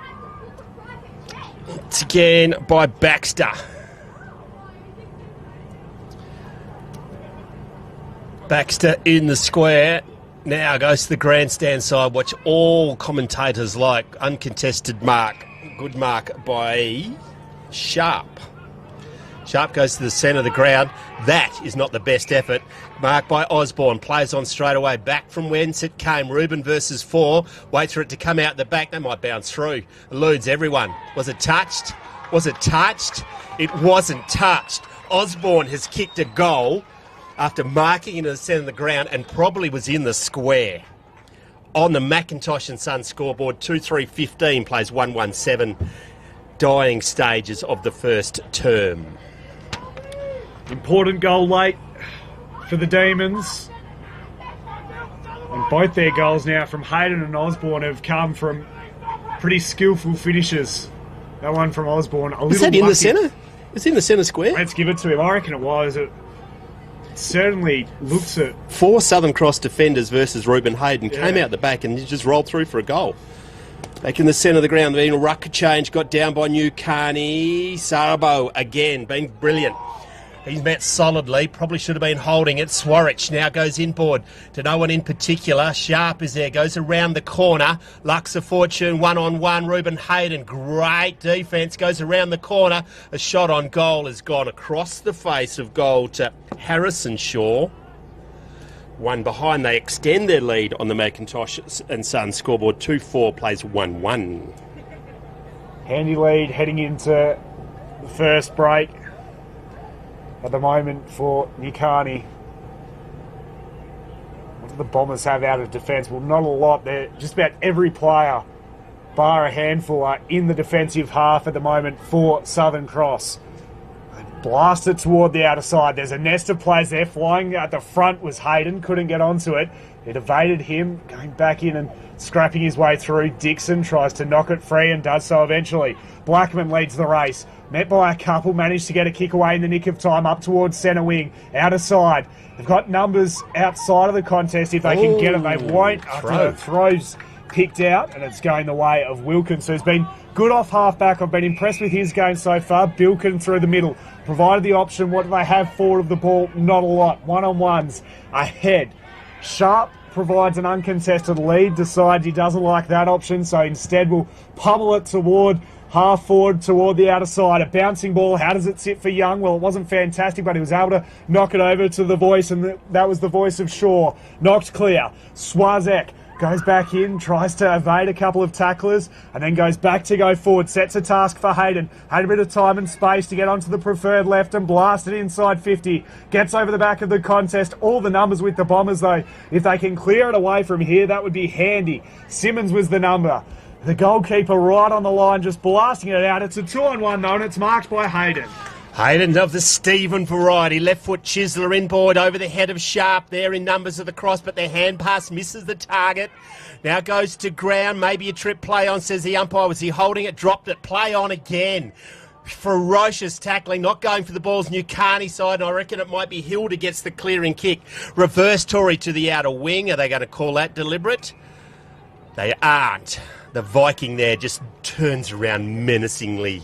S9: It's again by Baxter. Baxter in the square. Now goes to the grandstand side, which all commentators like. Uncontested mark. Good mark by Sharp. Sharp goes to the centre of the ground. That is not the best effort. Marked by Osborne. Plays on straight away. Back from whence it came. Ruben versus 4. Waits for it to come out the back. They might bounce through. Eludes everyone. Was it touched? Was it touched? It wasn't touched. Osborne has kicked a goal after marking into the centre of the ground and probably was in the square. On the McIntosh and Sons scoreboard, 2-3-15 plays 1-1-7. Dying stages of the first term.
S11: Important goal late for the Demons. And both their goals now from Hayden and Osborne have come from pretty skillful finishes. That one from Osborne, a little
S9: Is that in
S11: lucky.
S9: the centre? It's in the centre square?
S11: Let's give it to him. I reckon it was. It certainly looks at...
S9: 4 Southern Cross defenders versus Ruben Hayden. Came out the back and just rolled through for a goal. Back in the centre of the ground, been a ruck change, got down by New Carney. Sarabo again, been brilliant. He's met solidly, probably should have been holding it. Swarich now goes inboard to no one in particular. Sharp is there, goes around the corner. Lux of Fortune, 1-on-1. Ruben Hayden, great defence, goes around the corner. A shot on goal has gone across the face of goal to Harrison Shaw. One behind, they extend their lead on the McIntosh and Sons scoreboard. 2-4 plays 1-1.
S11: Handy lead heading into the first break at the moment for Nikani. What do the Bombers have out of defence? Well, not a lot. They're just about every player, bar a handful, are in the defensive half at the moment for Southern Cross. Blast it toward the outer side. There's a nest of players there. Flying at the front was Hayden. Couldn't get onto it. It evaded him. Going back in and scrapping his way through. Dixon tries to knock it free and does so eventually. Blackman leads the race. Met by a couple. Managed to get a kick away in the nick of time. Up towards centre wing. Outer side. They've got numbers outside of the contest. If they can get it, they won't. After the throws picked out. And it's going the way of Wilkins, who's been good off half-back. I've been impressed with his game so far. Bilkin through the middle. Provided the option. What do they have forward of the ball? Not a lot. One-on-ones ahead. Sharp provides an uncontested lead. Decides he doesn't like that option, so instead will pummel it toward half forward toward the outer side. A bouncing ball. How does it sit for Young? Well, it wasn't fantastic, but he was able to knock it over to the voice, and that was the voice of Shaw. Knocked clear. Swazek goes back in, tries to evade a couple of tacklers, and then goes back to go forward. Sets a task for Hayden. Had a bit of time and space to get onto the preferred left and blast it inside 50. Gets over the back of the contest. All the numbers with the Bombers, though. If they can clear it away from here, that would be handy. Simmons was the number. The goalkeeper right on the line, just blasting it out. It's a 2-on-1, though, and it's marked by Hayden.
S9: Hayden of the Stephen variety. Left foot chiseler inboard over the head of Sharp there in numbers of the cross, but their hand pass misses the target. Now goes to ground. Maybe a trip play on, says the umpire. Was he holding it? Dropped it. Play on again. Ferocious tackling, not going for the ball's New Carney side, and I reckon it might be Hilda gets the clearing kick. Reverse Tory to the outer wing. Are they going to call that deliberate? They aren't. The Viking there just turns around menacingly.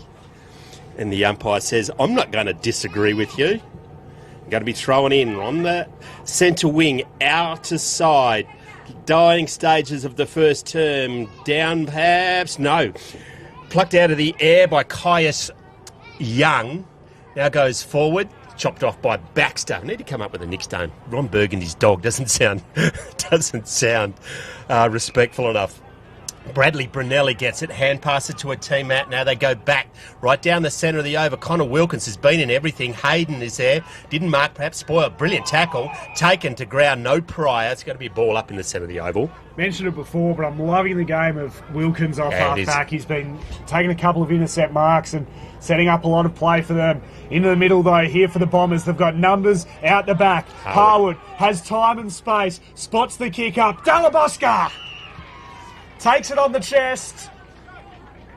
S9: And the umpire says, I'm not going to disagree with you. I'm going to be throwing in on the centre wing, outer side. Dying stages of the first term. Down perhaps? No. Plucked out of the air by Caius Young. Now goes forward. Chopped off by Baxter. I need to come up with a nickname. Ron Burgundy's dog doesn't sound respectful enough. Bradley Brunelli gets it, hand pass it to a teammate. Now they go back right down the centre of the over. Connor Wilkins has been in everything. Hayden is there. Didn't mark, perhaps spoiled. Brilliant tackle. Taken to ground, no prior. It's going to be a ball up in the centre of the oval.
S11: Mentioned it before, but I'm loving the game of Wilkins off half-back. He's been taking a couple of intercept marks and setting up a lot of play for them. Into the middle, though, here for the Bombers. They've got numbers out the back. Harwood has time and space. Spots the kick up. Dalabosca takes it on the chest.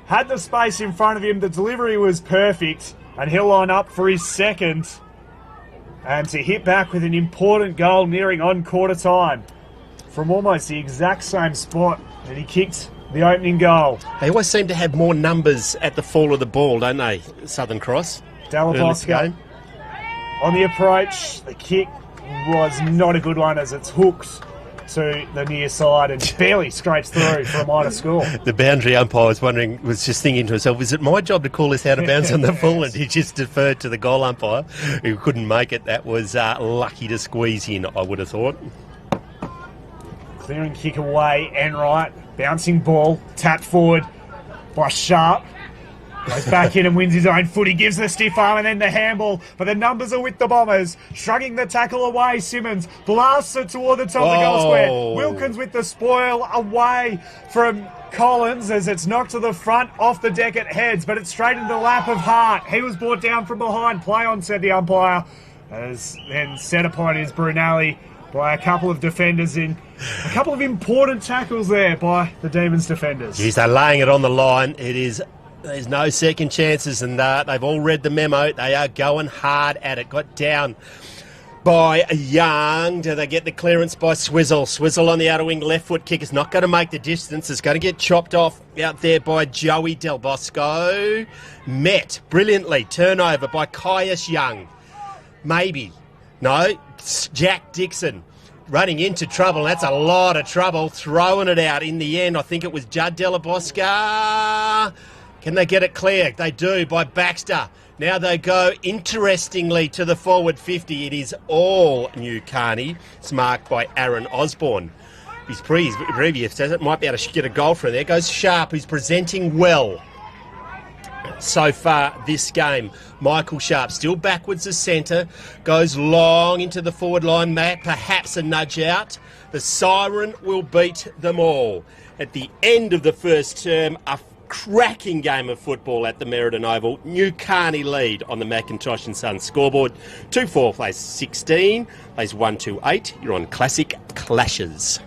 S11: Had the space in front of him. The delivery was perfect. And he'll line up for his second. And to hit back with an important goal nearing on quarter time. From almost the exact same spot that he kicked the opening goal.
S9: They always seem to have more numbers at the fall of the ball, don't they, Southern Cross?
S11: Dalabosca on the approach. The kick was not a good one as it's hooked to the near side and barely scrapes through for a minor score.
S9: The boundary umpire was just thinking to himself, is it my job to call this out of bounds on the full? And he just deferred to the goal umpire who couldn't make it. That was lucky to squeeze in, I would have thought.
S11: Clearing kick away, Enright. Bouncing ball, tapped forward by Sharp. Goes back in and wins his own foot. He gives the stiff arm and then the handball. But the numbers are with the Bombers. Shrugging the tackle away, Simmons blasts it toward the top of the goal square. Wilkins with the spoil away from Collins as it's knocked to the front off the deck at heads. But it's straight into the lap of Hart. He was brought down from behind. Play on, said the umpire. As then set upon is Brunelli by a couple of defenders in. A couple of important tackles there by the Demons defenders.
S9: Jeez, they're laying it on the line. There's no second chances, and they've all read the memo. They are going hard at it. Got down by Young. Do they get the clearance by Swizzle? Swizzle on the outer wing, left foot kick is not going to make the distance. It's going to get chopped off out there by Joey Del Bosco. Met brilliantly. Turnover by Caius Young. Maybe. No, Jack Dixon. Running into trouble. That's a lot of trouble. Throwing it out in the end. I think it was Judd Delabosca. Can they get it clear? They do by Baxter. Now they go, interestingly, to the forward 50. It is all New Carney. It's marked by Aaron Osborne. His previous says it might be able to get a goal from there. Goes Sharp, who's presenting well so far this game. Michael Sharp still backwards as centre, goes long into the forward line. Perhaps a nudge out. The siren will beat them all. At the end of the first term, a cracking game of football at the Merredin Oval. New Carney lead on the Macintosh and Sons scoreboard. 2-4 plays 16, plays 1-2-8. You're on Classic Clashes.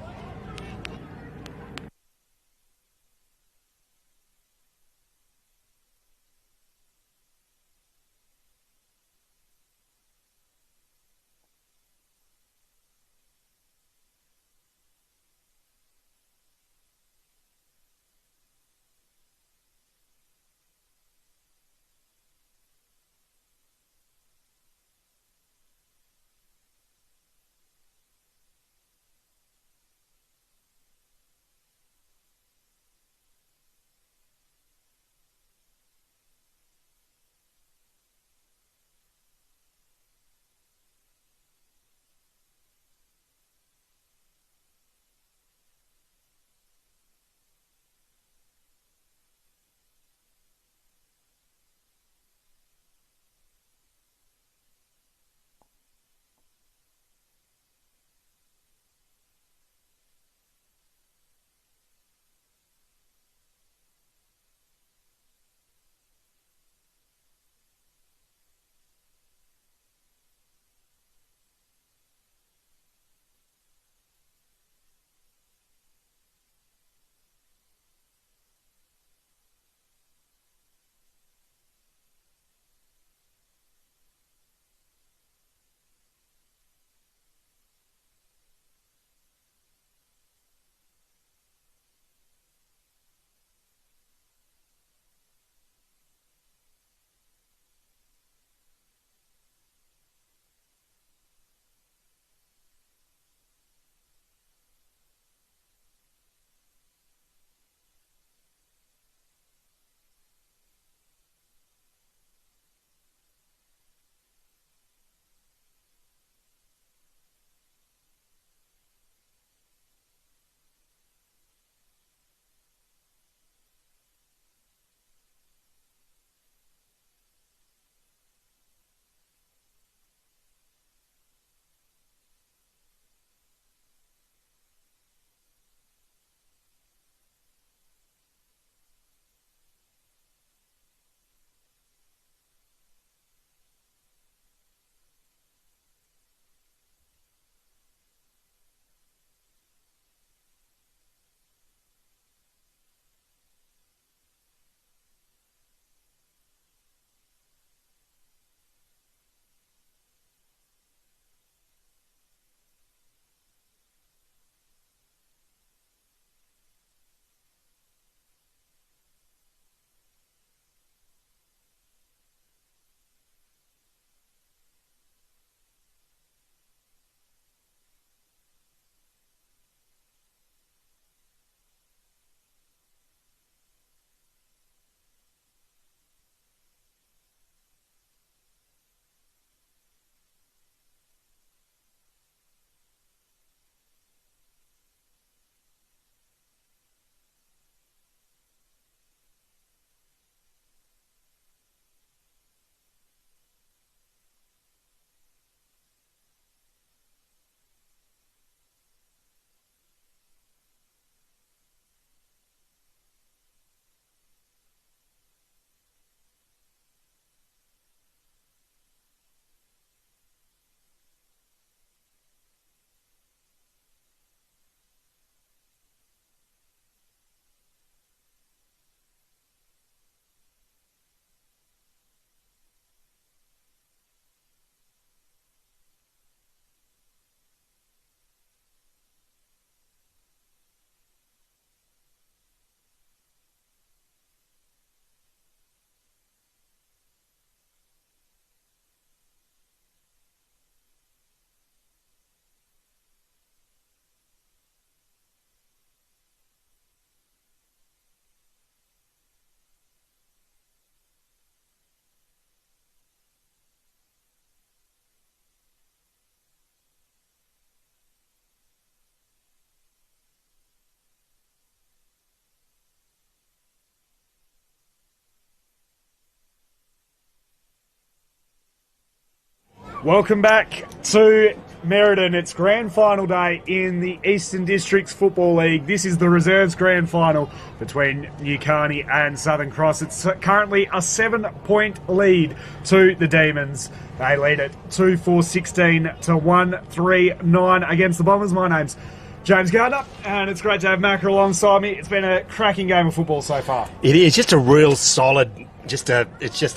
S11: Welcome back to Merredin. It's grand final day in the Eastern Districts Football League. This is the reserves grand final between New Carney and Southern Cross. It's currently a 7-point lead to the Demons. They lead it 2-4-16 to 1-3-9 against the Bombers. My name's James Gardner, and it's great to have Macca alongside me. It's been a cracking game of football so far.
S9: It is just a real solid, it's just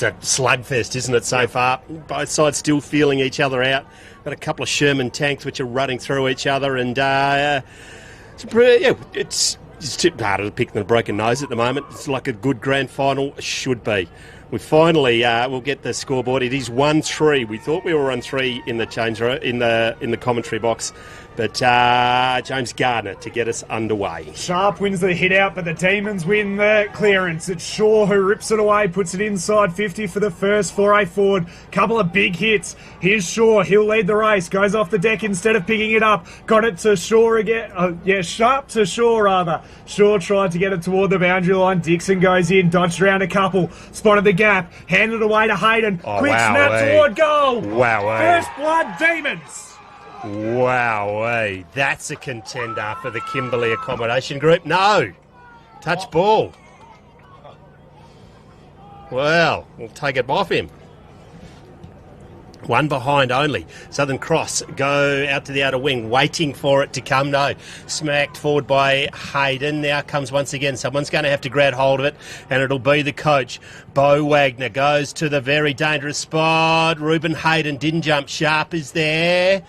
S9: a slugfest, isn't it, so far? Both sides still feeling each other out. Got a couple of Sherman tanks which are running through each other, and it's too harder to pick than a broken nose at the moment. It's like a good grand final should be. We finally will get the scoreboard. It is 1-3. We thought we were 1-3 in the change room, in the commentary box, but James Gardner to get us underway.
S11: Sharp wins the hit out, but the Demons win the clearance. It's Shaw who rips it away, puts it inside 50 for the first foray forward. Couple of big hits. Here's Shaw. He'll lead the race. Goes off the deck instead of picking it up. Got it to Shaw again. Sharp to Shaw rather. Shaw tried to get it toward the boundary line. Dixon goes in, dodged around a couple, spotted the gap, handed it away to Hayden. Quick snap toward goal. First blood Demons.
S9: Wow, that's a contender for the Kimberley Accommodation Group. No, touch ball. Well, we'll take it off him. One behind only. Southern Cross go out to the outer wing, waiting for it to come. No, smacked forward by Hayden. Now comes once again. Someone's going to have to grab hold of it, and it'll be the coach. Bo Wagner goes to the very dangerous spot. Reuben Hayden didn't jump. Sharp is there.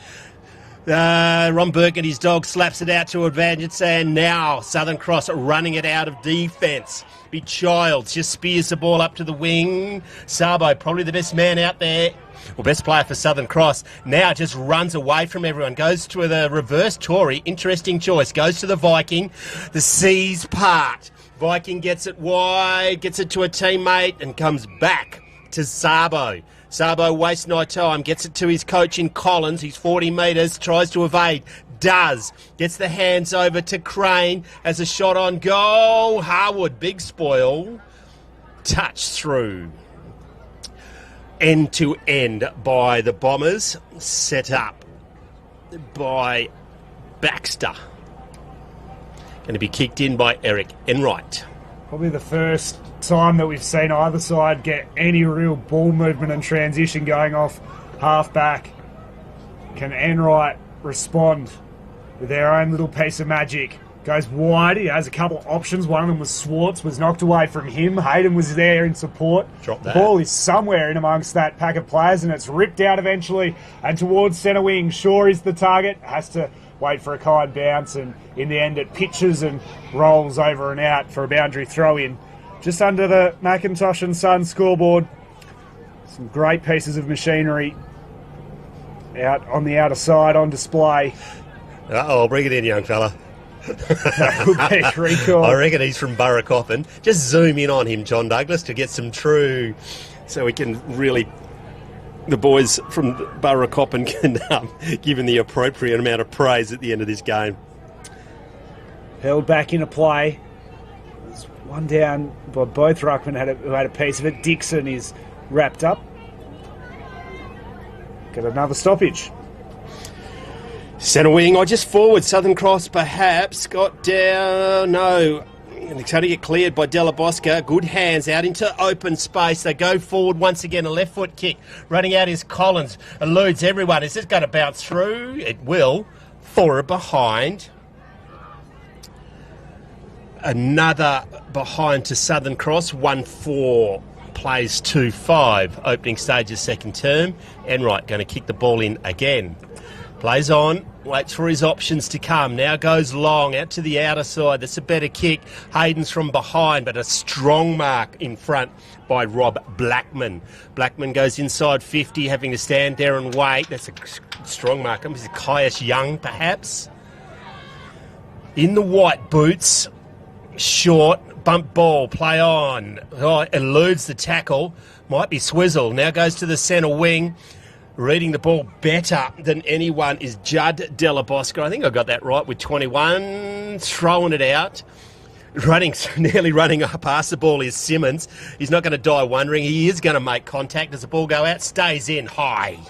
S9: Ron Burke and his dog slaps it out to advantage, and now Southern Cross running it out of defence. Big Childs just spears the ball up to the wing. Sabo, probably the best man out there. Well, best player for Southern Cross, now just runs away from everyone. Goes to the reverse Tory. Interesting choice. Goes to the Viking. The seas part. Viking gets it wide, gets it to a teammate, and comes back to Sabo. Sabo wastes no time, gets it to his coach in Collins. He's 40 metres, tries to evade. Does. Gets the hands over to Crane as a shot on goal. Harwood, big spoil. Touch through. End to end by the Bombers. Set up by Baxter. Going to be kicked in by Eric Enright.
S11: Probably the first time that we've seen either side get any real ball movement and transition going off half back. Can Enright respond with their own little piece of magic? Goes wide. He has a couple of options. One of them was Swartz, was knocked away from him. Hayden was there in support.
S9: Drop that.
S11: The ball is somewhere in amongst that pack of players, and it's ripped out eventually and towards centre wing. Shaw is the target. Has to wait for a kind bounce, and in the end it pitches and rolls over and out for a boundary throw-in. Just under the McIntosh and Sons scoreboard. Some great pieces of machinery out on the outer side on display.
S9: Uh-oh, bring it in, young fella.
S11: That will be recalled.
S9: I reckon he's from Burracoppin. Just zoom in on him, John Douglas, to get some true, so we can really, the boys from Burracoppin can give him the appropriate amount of praise at the end of this game.
S11: Held back into play. There's one down by both ruckmen who had a piece of it. Dixon is wrapped up. Got another stoppage.
S9: Centre wing, or just forward. Southern Cross perhaps got down. No. It's going to get cleared by Della Bosca. Good hands out into open space. They go forward once again. A left foot kick. Running out is Collins. Eludes everyone. Is this going to bounce through? It will. Forward behind. Another behind to Southern Cross. 1-4. Plays 2-5. Opening stages second term. Enright going to kick the ball in again. Plays on, waits for his options to come. Now goes long, out to the outer side. That's a better kick. Hayden's from behind, but a strong mark in front by Rob Blackman. Blackman goes inside 50, having to stand there and wait. That's a strong mark. Is it Caius Young, perhaps? In the white boots, short, bump ball, play on. Oh, eludes the tackle. Might be Swizzle. Now goes to the centre wing. Reading the ball better than anyone is Judd Della Bosca. I think I got that right with 21. Throwing it out. Nearly running past the ball is Simmons. He's not going to die wondering. He is going to make contact. Does the ball go out? Stays in high.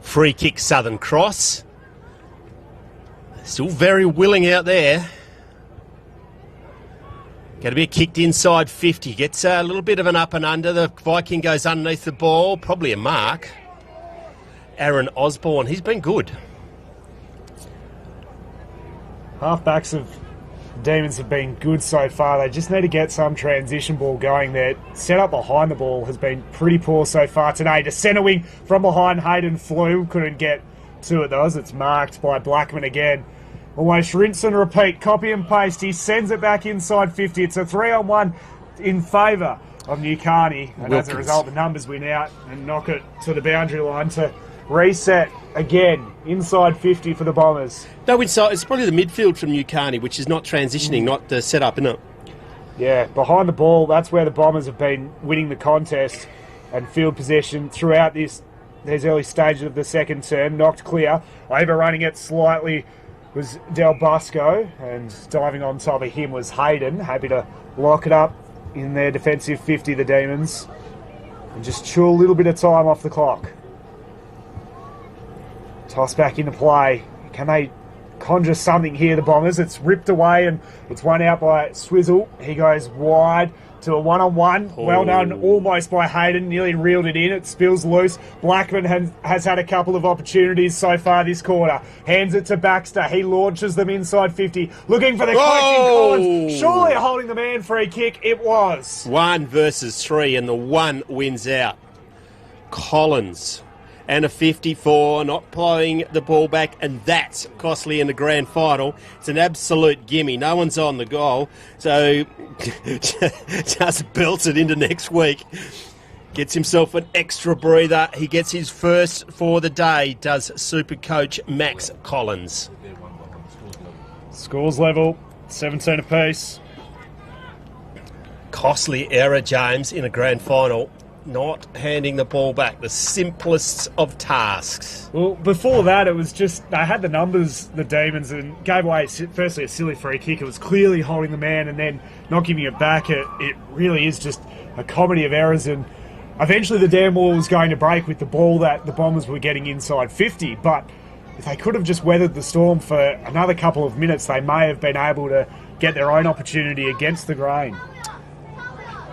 S9: Free kick, Southern Cross. Still very willing out there. Going to be kicked inside 50. Gets a little bit of an up and under. The Viking goes underneath the ball. Probably a mark. Aaron Osborne, he's been good.
S11: Halfbacks of Demons have been good so far. They just need to get some transition ball going. Their setup behind the ball has been pretty poor so far today. To centre wing from behind, Hayden flew. Couldn't get to it though, as it's marked by Blackman again. Almost rinse and repeat, copy and paste. He sends it back inside 50. It's a 3-on-1 in favour of New Carney. And
S9: Wilkins.
S11: as a result, the numbers win out and knock it to the boundary line to reset again inside 50 for the Bombers.
S9: No, it's probably the midfield from New Carney, which is not transitioning, not the setup, isn't it?
S11: Yeah, behind the ball, that's where the Bombers have been winning the contest and field possession throughout these early stages of the second term. Knocked clear, overrunning it slightly was Del Busco, and diving on top of him was Hayden. Happy to lock it up in their defensive 50, the Demons, and just chew a little bit of time off the clock. Toss back into play. Can they conjure something here, the Bombers? It's ripped away and it's won out by Swizzle. He goes wide to a one-on-one. Well done, almost by Hayden. Nearly reeled it in. It spills loose. Blackman has had a couple of opportunities so far this quarter. Hands it to Baxter. He launches them inside 50. Looking for the coaching Collins. Surely a holding the man free kick. It was.
S9: 1 versus 3, and the 1 wins out. Collins. And a 54, not playing the ball back, and that's costly in the grand final. It's an absolute gimme. No one's on the goal, so just belts it into next week. Gets himself an extra breather. He gets his first for the day, does Super Coach Max Collins.
S11: Scores level, 17 apiece.
S9: Costly error, James, in a grand final. Not handing the ball back, the simplest of tasks.
S11: Well, before that, it was just, they had the numbers, the Demons, and gave away, firstly, a silly free kick. It was clearly holding the man and then not giving it back. It really is just a comedy of errors, and eventually the damn wall was going to break with the ball that the Bombers were getting inside 50, but if they could have just weathered the storm for another couple of minutes, they may have been able to get their own opportunity against the grain.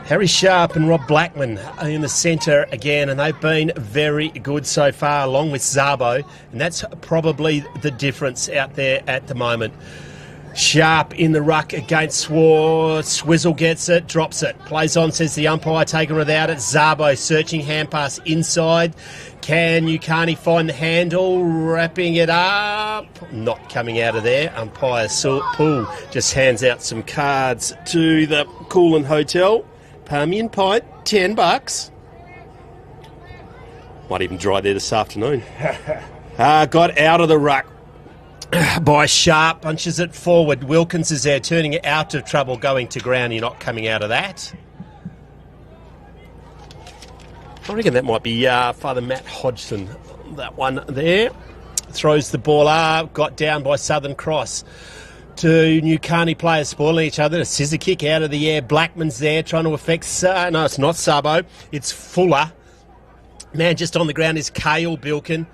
S9: Harry Sharp and Rob Blackman are in the centre again, and they've been very good so far, along with Zabo, and that's probably the difference out there at the moment. Sharp in the ruck against Swizzle gets it, drops it, plays on, says the umpire, taken without it. Zabo searching, hand pass inside. Can Ukani find the handle, wrapping it up? Not coming out of there. Umpire Poole just hands out some cards to the Coolin Hotel. Palmian Pint, $10. Might even dry there this afternoon. Got out of the ruck by Sharp, punches it forward. Wilkins is there, turning it out of trouble, going to ground. You're not coming out of that. I reckon that might be Father Matt Hodgson, that one there. Throws the ball up, got down by Southern Cross. Two New Carney players spoiling each other. A scissor kick out of the air. Blackman's there trying to affect... no, it's not Sabo. It's Fuller. Man, just on the ground is Cale Bilkin.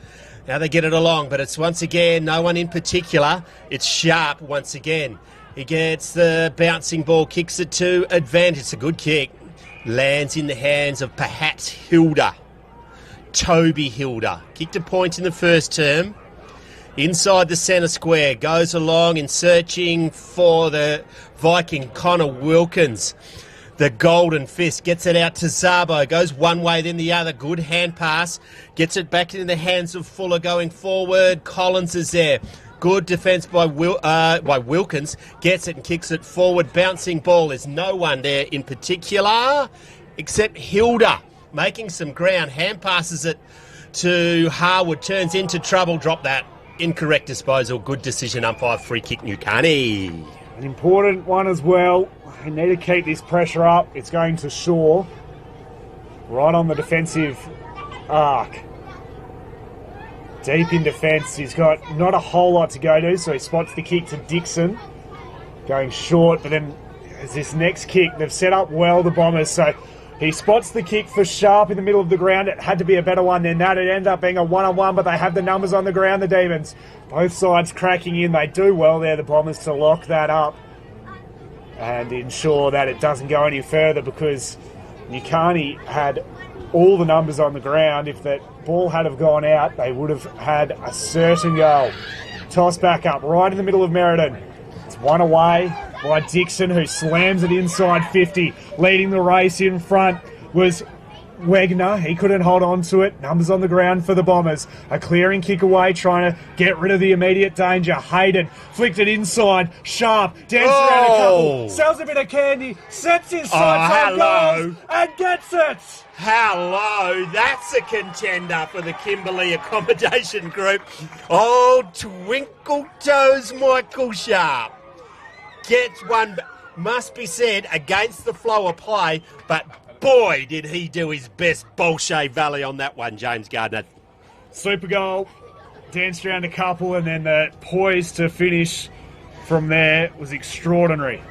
S9: Now they get it along, but it's once again no one in particular. It's Sharp once again. He gets the bouncing ball, kicks it to advantage. It's a good kick. Lands in the hands of perhaps Hilda. Toby Hilda. Kicked a point in the first term. Inside the centre square, goes along and searching for the Viking, Connor Wilkins. The golden fist gets it out to Zabo, goes one way then the other, good hand pass, gets it back in the hands of Fuller going forward. Collins is there, good defence by Wilkins, gets it and kicks it forward. Bouncing ball, there's no one there in particular except Hilda, making some ground, hand passes it to Harwood, turns into trouble, drop that. Incorrect disposal, good decision, umpire, free kick, New Carney.
S11: An important one as well. They need to keep this pressure up. It's going to Shaw. Right on the defensive arc. Deep in defence. He's got not a whole lot to go to, so he spots the kick to Dixon. Going short, but then as this next kick, they've set up well, the Bombers, so He spots the kick for Sharp in the middle of the ground. It had to be a better one than that. It ended up being a one-on-one, but they have the numbers on the ground, the Demons. Both sides cracking in. They do well there, the Bombers, to lock that up and ensure that it doesn't go any further, because Newcarney had all the numbers on the ground. If that ball had have gone out, they would have had a certain goal. Toss back up right in the middle of Meriden. It's one away by Dixon, who slams it inside 50. Leading the race in front was Wegner. He couldn't hold on to it. Numbers on the ground for the Bombers. A clearing kick away, trying to get rid of the immediate danger. Hayden flicked it inside. Sharp dances around a couple, sells a bit of candy, sets his sights on goals and gets it.
S9: Hello, that's a contender for the Kimberley Accommodation Group. Oh, Twinkle Toes Michael Sharp gets one, must be said, against the flow of play, but boy, did he do his best Bolshoi Valley on that one, James Gardner.
S11: Super goal. Danced around a couple, and then the poise to finish from there was extraordinary.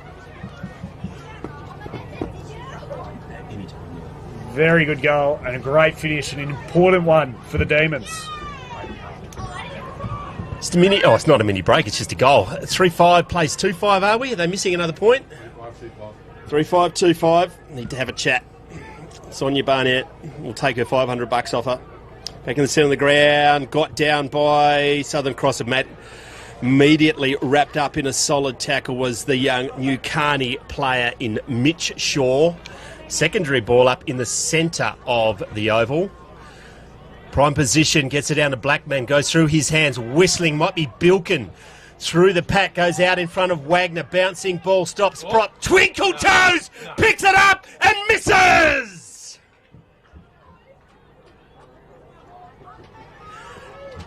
S11: Very good goal and a great finish, and an important one for the Demons.
S9: It's a mini. Oh, it's not a mini break. It's just a goal. 3-5 plays 2-5. Are we? Are they missing another point? 3-5, 2-5. Need to have a chat. Sonia Barnett will take her $500 off her. Back in the centre of the ground, got down by Southern Cross. Immediately wrapped up in a solid tackle was the young Newcarney player in Mitch Shaw. Secondary ball up in the centre of the oval. Prime position, gets it down to Blackman, goes through his hands, whistling, might be Bilkin. Through the pack, goes out in front of Wagner, bouncing ball, stops, prop, Twinkle Toes, picks it up and misses!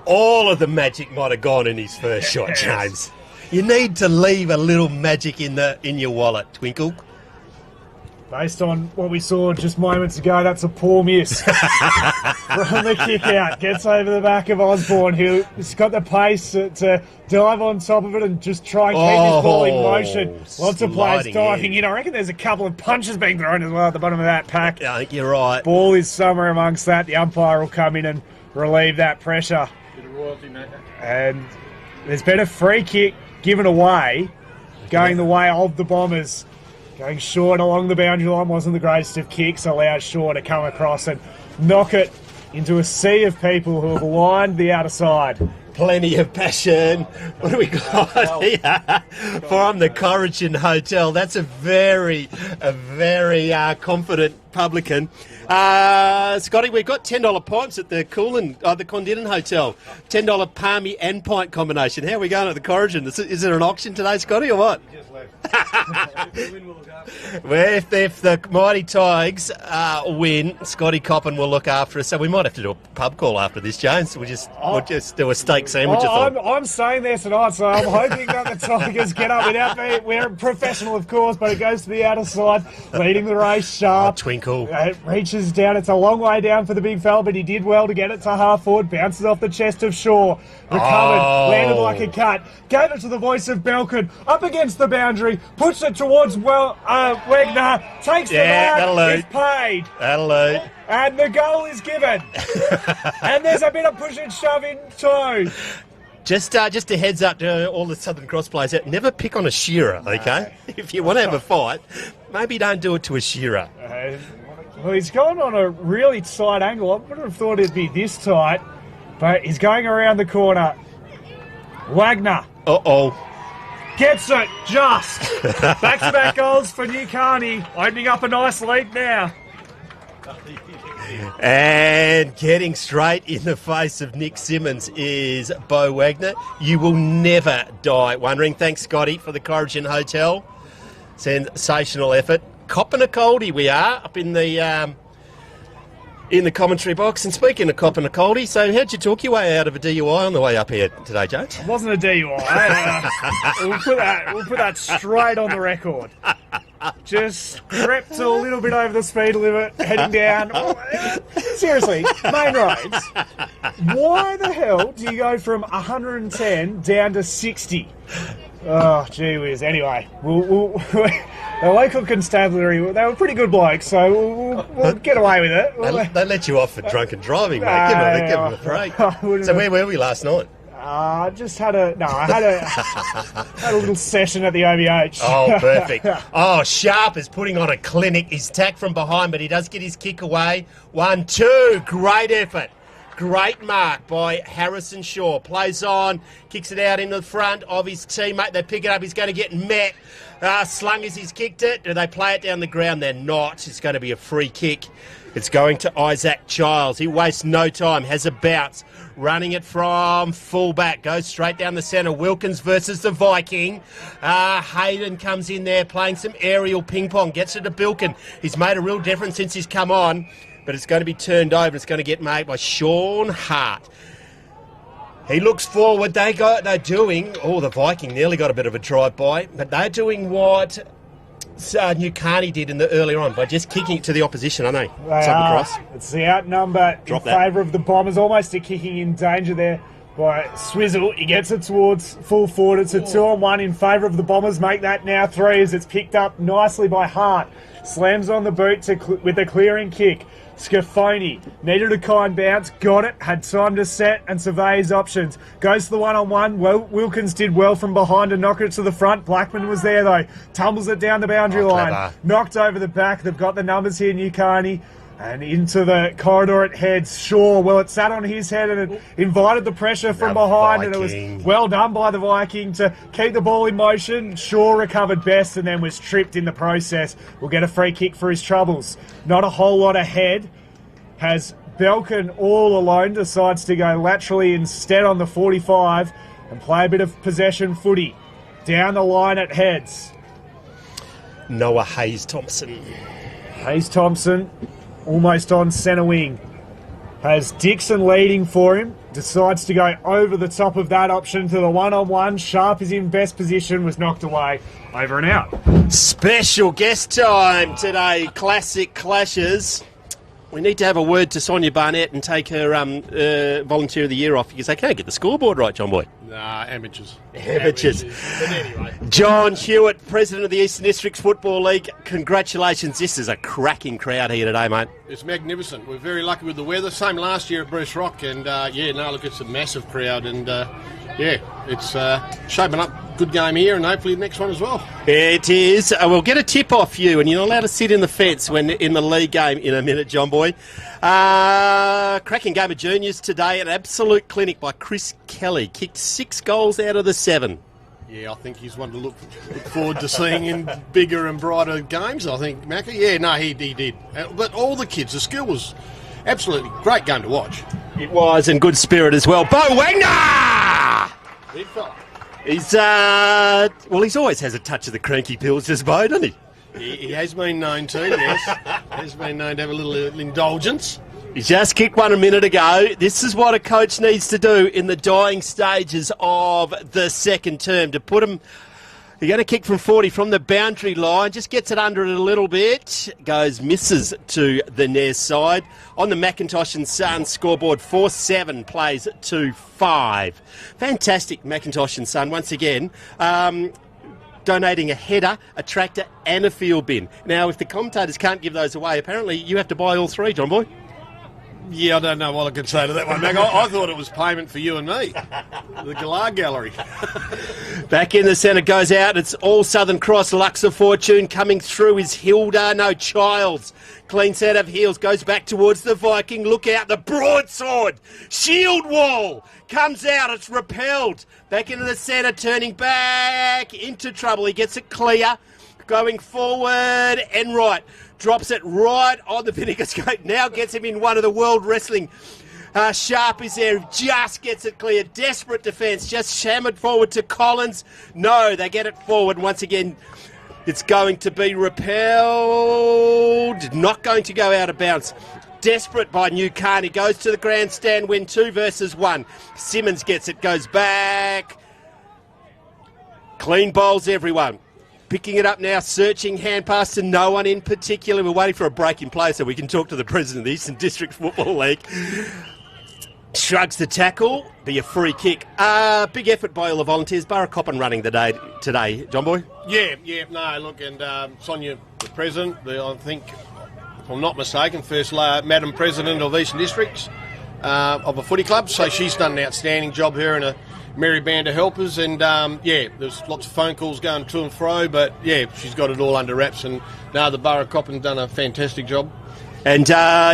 S9: All of the magic might have gone in his first shot, James. You need to leave a little magic in your wallet, Twinkle.
S11: Based on what we saw just moments ago, that's a poor miss. From the kick out, gets over the back of Osborne, who's got the pace to dive on top of it and just try and keep his ball in motion. Lots of players diving in. I reckon there's a couple of punches being thrown as well at the bottom of that pack.
S9: Yeah, I think you're right.
S11: Ball is somewhere amongst that. The umpire will come in and relieve that pressure.
S6: Bit of royalty, mate.
S11: And there's been a free kick given away, going the way of the Bombers. Going short along the boundary line, wasn't the greatest of kicks, allowed Shaw to come across and knock it into a sea of people who have lined the outer side.
S9: Plenty of passion. What do we got here? From the Corrigan Hotel. That's a very confident publican. Scotty, we've got $10 pints at the the Condinin Hotel. $10 palmy and pint combination. How are we going at the Corrigan? Is there an auction today, Scotty, or what?
S12: Just left.
S9: Well, if the Mighty Tigers win, Scotty Coppin will look after us. So we might have to do a pub call after this, James. We'll just do a steak sandwich.
S11: I'm staying there tonight, so I'm hoping that the Tigers get up without me. We're professional, of course, but it goes to the outer side, leading the race Sharp.
S9: Twinkle.
S11: It reaches down. It's a long way down for the big fella, but he did well to get it to half forward. Bounces off the chest of Shaw. Recovered, landed like a cut. Gave it to the voice of Belkin. Up against the boundary. Puts it towards Wagner. Takes the mark. Is paid.
S9: That'll do.
S11: And the goal is given. And there's a bit of push and shove in too.
S9: Just a heads up to all the Southern Cross players out. Never pick on a shearer, okay? If you want to have a fight, maybe don't do it to a shearer.
S11: Well, he's gone on a really tight angle. I wouldn't have thought it'd be this tight, but he's going around the corner. Wagner.
S9: Uh-oh.
S11: Gets it, just. Back-to-back goals for Newcarney, opening up a nice lead now.
S9: And getting straight in the face of Nick Simmons is Bo Wagner. You will never die wondering. Thanks, Scotty, for the Corrigan Hotel. Sensational effort. Copping a coldie we are up in the commentary box. And speaking of copping a coldie, so how'd you talk your way out of a DUI on the way up here today, James?
S11: It wasn't a DUI. We'll put that straight on the record. Just crept a little bit over the speed limit, heading down. Seriously, main roads. Why the hell do you go from 110 down to 60? Oh, gee whiz. Anyway, the local constabulary, they were pretty good blokes, so we'll get away with it.
S9: They let you off for drunken driving, mate. Give them a break. So where were we last night?
S11: I had a little session at the OBH.
S9: Oh, perfect. Oh, Sharp is putting on a clinic. He's tacked from behind, but he does get his kick away. 1-2. Great effort. Great mark by Harrison Shaw. Plays on, kicks it out into the front of his teammate. They pick it up. He's going to get met. Slung as he's kicked it. Do they play it down the ground? They're not. It's going to be a free kick. It's going to Isaac Childs. He wastes no time. Has a bounce. Running it from fullback. Goes straight down the centre. Wilkins versus the Viking. Hayden comes in there playing some aerial ping pong. Gets it to Bilkin. He's made a real difference since he's come on. But it's going to be turned over. It's going to get made by Sean Hart. He looks forward. They're doing... Oh, the Viking nearly got a bit of a drive-by. But they're doing what New Carney did earlier on by just kicking it to the opposition, aren't they? Across.
S11: It's the outnumber in favour of the Bombers. Almost a kicking in danger there by Swizzle. He gets it towards full forward. It's a 2-on-1 in favour of the Bombers. Make that now 3 as it's picked up nicely by Hart. Slams on the boot with a clearing kick. Scafoni needed a kind bounce, got it, had time to set and survey his options. Goes to the 1-on-1. Wilkins did well from behind to knock it to the front. Blackman was there though. Tumbles it down the boundary line.
S9: Clever.
S11: Knocked over the back. They've got the numbers here, New Carney. And into the corridor it heads. Shaw, well, it sat on his head and it invited the pressure from behind. And it was well done by the Viking to keep the ball in motion. Shaw recovered best and then was tripped in the process. We'll get a free kick for his troubles. Not a whole lot ahead. Has Belkin all alone. Decides to go laterally instead on the 45 and play a bit of possession footy. Down the line it heads.
S9: Noah Hayes-Thompson.
S11: Hayes-Thompson. Almost on centre wing. Has Dixon leading for him. Decides to go over the top of that option to the 1-on-1. Sharp is in best position. Was knocked away. Over and out.
S9: Special guest time today. Classic clashes. We need to have a word to Sonia Barnett and take her Volunteer of the Year off because they can't get the scoreboard right, John Boy.
S3: Nah, amateurs.
S9: Amateurs.
S3: But anyway.
S9: John Hewitt, President of the Eastern Districts Football League. Congratulations. This is a cracking crowd here today, mate.
S3: It's magnificent. We're very lucky with the weather. Same last year at Bruce Rock. And, look, it's a massive crowd. And, it's shaping up. Good game here and hopefully the next one as well.
S9: It is. We'll get a tip off you and you're not allowed to sit in the fence when in the league game in a minute, John Boy. Cracking game of juniors today. An absolute clinic by Chris Kelly. Kicked 6 goals out of the 7.
S3: Yeah, I think he's one to look forward to seeing in bigger and brighter games, I think, Macca. Yeah, no, he did. But all the kids, the skill was absolutely great game to watch.
S9: It was, and good spirit as well. Bo Wagner!
S3: Big fella.
S9: He's, he's always has a touch of the cranky pills, does Bo, doesn't he?
S3: He has been known to, yes. Has been known to have a little indulgence.
S9: He just kicked one a minute ago. This is what a coach needs to do in the dying stages of the second term. To put him, you're going to kick from 40 from the boundary line. Just gets it under it a little bit. Misses to the near side. On the McIntosh and Son scoreboard, 4-7 plays 2-5. Fantastic, McIntosh and Son, once again. Donating a header, a tractor and a field bin. Now, if the commentators can't give those away, apparently you have to buy all 3, John Boy.
S3: Yeah, I don't know what I can say to that one, Mac. I thought it was payment for you and me. The Galar Gallery.
S9: Back in the centre, goes out. It's all Southern Cross. Lux of Fortune coming through is Hilda. No, Childs. Clean set of heels. Goes back towards the Viking. Look out. The broadsword. Shield wall. Comes out. It's repelled. Back into the centre. Turning back into trouble. He gets it clear. Going forward and right. Drops it right on the vinegar scope. Now gets him in one of the World Wrestling. Sharp is there. Just gets it clear. Desperate defence. Just hammered forward to Collins. No, they get it forward. Once again, it's going to be repelled. Not going to go out of bounds. Desperate by New Carney. Goes to the grandstand. Win 2 versus 1. Simmons gets it. Goes back. Clean bowls, everyone. Picking it up now, searching, hand pass to no one in particular. We're waiting for a break in play so we can talk to the president of the Eastern District Football League. Shrugs the tackle, be a free kick. Big effort by all the volunteers. Borough Coppin running the day today, John Boy.
S3: Yeah, no, look, and Sonia, the president, I think, if I'm not mistaken, first Madam President of Eastern Districts of a footy club, so she's done an outstanding job, her and a merry band of helpers, and there's lots of phone calls going to and fro, but she's got it all under wraps, and now the Borough Coppin done a fantastic job.
S9: And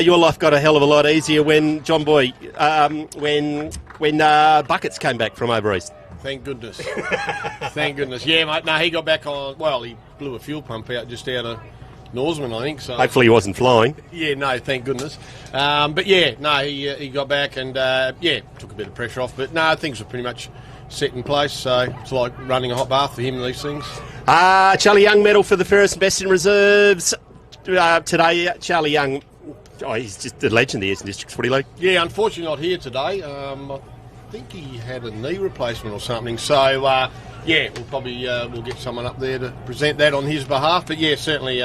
S9: your life got a hell of a lot easier when, John Boy, when Buckets came back from over east.
S3: Thank goodness. Thank goodness. Yeah, mate, no, he got back on, well, he blew a fuel pump out just out of Norseman, I think. So
S9: hopefully he wasn't flying.
S3: Yeah, no, thank goodness. But yeah, no, he got back and, took a bit of pressure off. But no, things were pretty much set in place, so it's like running a hot bath for him, these things.
S9: Charlie Young medal for the fairest and best in reserves. Today, Charlie Young, he's just a legend of the Eastern Districts Footy League.
S3: Yeah, unfortunately not here today. I think he had a knee replacement or something. So, we'll probably we'll get someone up there to present that on his behalf. But yeah, certainly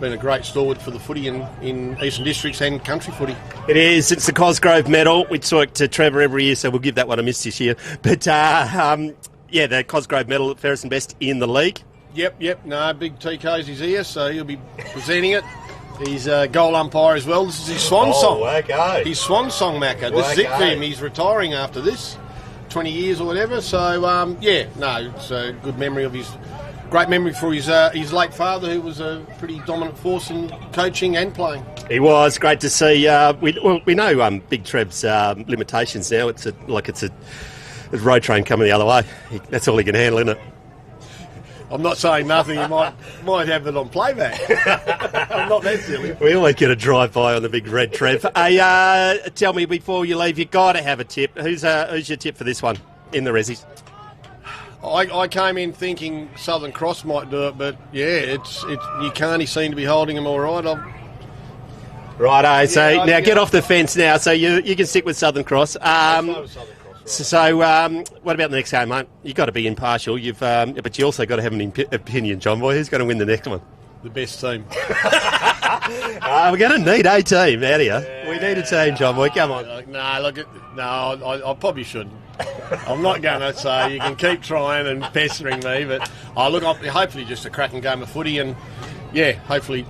S3: been a great stalwart for the footy in Eastern Districts and country footy.
S9: It is. It's the Cosgrove medal. We talk to Trevor every year, so we'll give that one a miss this year. But, the Cosgrove medal, fairest and best in the league.
S3: Yep. No, big TK's his here, so he'll be presenting it. He's a goal umpire as well. This is his swan song.
S9: Okay.
S3: His swan song, Macca. This is it for him. He's retiring after this, 20 years or whatever. So, it's a good memory of great memory for his late father, who was a pretty dominant force in coaching and playing.
S9: He was. Great to see. We know Big Trev's limitations now. It's a road train coming the other way. That's all he can handle, isn't it?
S3: I'm not saying nothing. You might have it on playback. I'm not that silly.
S9: We always get a drive-by on the big red Trev. Hey, tell me before you leave, you've got to have a tip. Who's your tip for this one in the Rezzies?
S3: I came in thinking Southern Cross might do it, but it's Ucarni seem to be holding them all right.
S9: Righto, so get off the fence now, so you can stick with Southern Cross. So, what about the next game, mate? You've got to be impartial. But you also got to have an opinion, John Boy. Who's going to win the next one?
S3: The best team.
S9: We're going to need a team out here. Yeah. We need a team, John Boy. Come on.
S3: I probably shouldn't. I'm not going to say. You can keep trying and pestering me, but hopefully just a cracking game of footy, and hopefully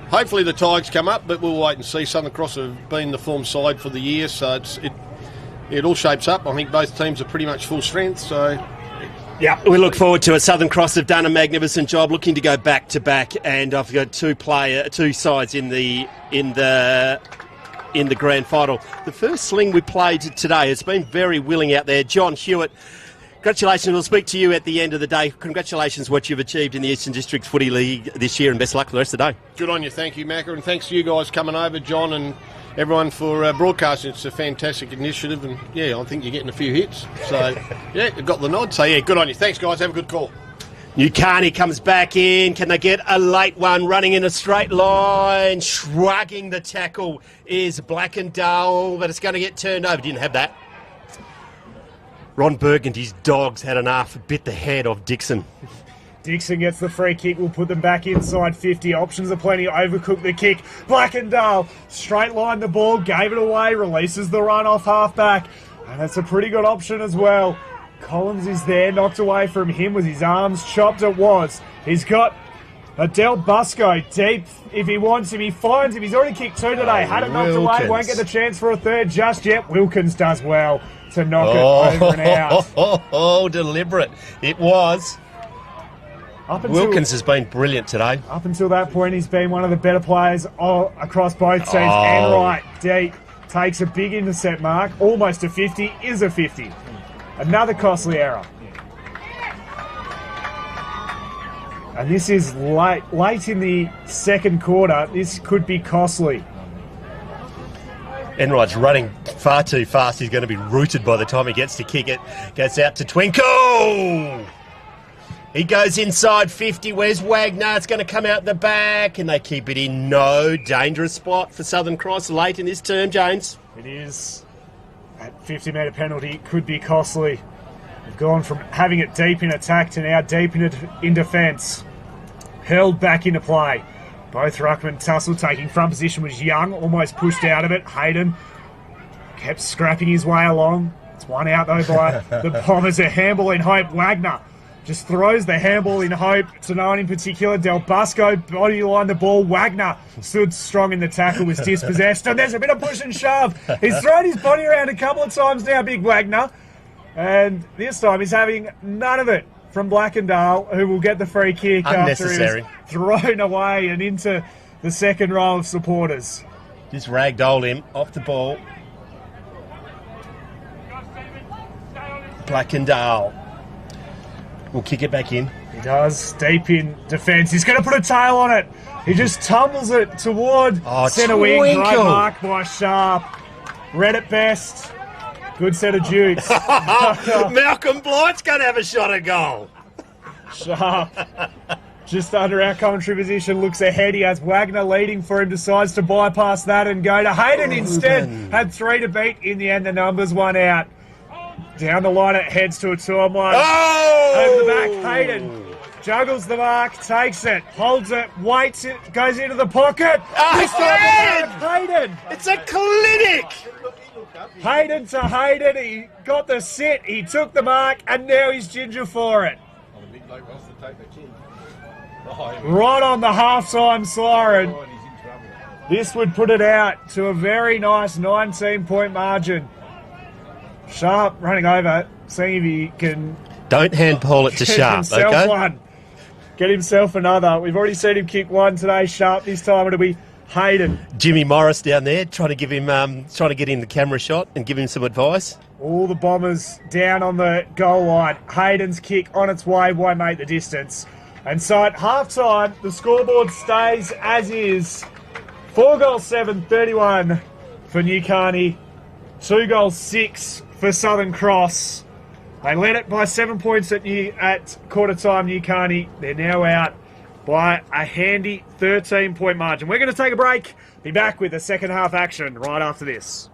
S3: the Tigers come up. But we'll wait and see. Southern Cross have been the form side for the year, so it all shapes up. I think both teams are pretty much full strength, so...
S9: Yeah, we look forward to it. Southern Cross have done a magnificent job looking to go back to back, and I've got two sides in the grand final. The first sling we played today has been very willing out there. John Hewitt, congratulations. We'll speak to you at the end of the day. Congratulations what you've achieved in the Eastern Districts Footy League this year, and best luck for the rest of the day.
S3: Good on you. Thank you, Macca, and thanks to you guys coming over, John, and everyone for broadcasting. It's a fantastic initiative, and I think you're getting a few hits. So, you've got the nod. So, good on you. Thanks, guys. Have a good call.
S9: Ucarni comes back in. Can they get a late one? Running in a straight line. Shrugging the tackle is Black and Dull, but it's going to get turned over. Didn't have that. Ron Burgundy's dogs had enough. Bit the head of Dixon.
S11: Dixon gets the free kick, will put them back inside 50. Options are plenty, overcook the kick. Black and Dull straight line the ball, gave it away, releases the run off halfback. And that's a pretty good option as well. Collins is there, knocked away from him with his arms chopped. It was. He's got Adele Busco deep if he wants him. He finds him. He's already kicked two today. Had it knocked away, won't get the chance for a third just yet. Wilkins does well to knock it over and out.
S9: Deliberate. It was. Wilkins has been brilliant today.
S11: Up until that point, he's been one of the better players across both teams. And right, deep. Takes a big intercept mark. Almost a 50. Is a 50. Another costly error. And this is late in the second quarter. This could be costly.
S9: Enright's running far too fast. He's going to be rooted by the time he gets to kick it. Gets out to Twinkle. He goes inside 50. Where's Wagner? It's going to come out the back. And they keep it in. No dangerous spot for Southern Cross late in this term, James.
S11: It is. That 50-metre penalty could be costly. They've gone from having it deep in attack to now deep in defence. Hurled back into play. Both ruckman tussle taking front position was Young. Almost pushed out of it. Hayden kept scrapping his way along. It's one out though by the Bombers. A handball in hope. Wagner just throws the handball in hope to no one in particular. Del Busco bodylined the ball. Wagner stood strong in the tackle, was dispossessed, and there's a bit of push and shove. He's thrown his body around a couple of times now, big Wagner, and this time he's having none of it from Blackendale, who will get the free kick after he was thrown away and into the second row of supporters.
S9: Just ragdolled him off the ball. Blackendale will kick it back in.
S11: He does, deep in defence. He's going to put a tail on it. He just tumbles it toward centre wing. Great mark by Sharp. Read it best. Good set of dukes.
S9: Malcolm Blight's going to have a shot at goal.
S11: Sharp, just under our commentary position, looks ahead. He has Wagner leading for him, decides to bypass that and go to Hayden instead. Had 3 to beat. In the end, the numbers one out. Down the line, it heads to a 2-on-1. Over the back, Hayden juggles the mark, takes it, holds it, waits it, goes into the pocket. Hayden!
S9: It's a clinic!
S11: Hayden to Hayden, he got the sit, he took the mark, and now he's ginger for it. Right on the half-time siren. This would put it out to a very nice 19-point margin. Sharp running over, seeing if he can...
S9: Don't handball it to Sharp, okay?
S11: Get himself another. We've already seen him kick one today. Sharp this time it'll be Hayden.
S9: Jimmy Morris down there trying to give him, trying to get in the camera shot and give him some advice.
S11: All the Bombers down on the goal line. Hayden's kick on its way won't make the distance. And so at half-time, the scoreboard stays as is. 4 goals 7, 31 for New Carney. 2 goals 6 for Southern Cross. They led it by 7 points at quarter time, New Carney. They're now out by a handy 13-point margin. We're going to take a break. Be back with the second half action right after this.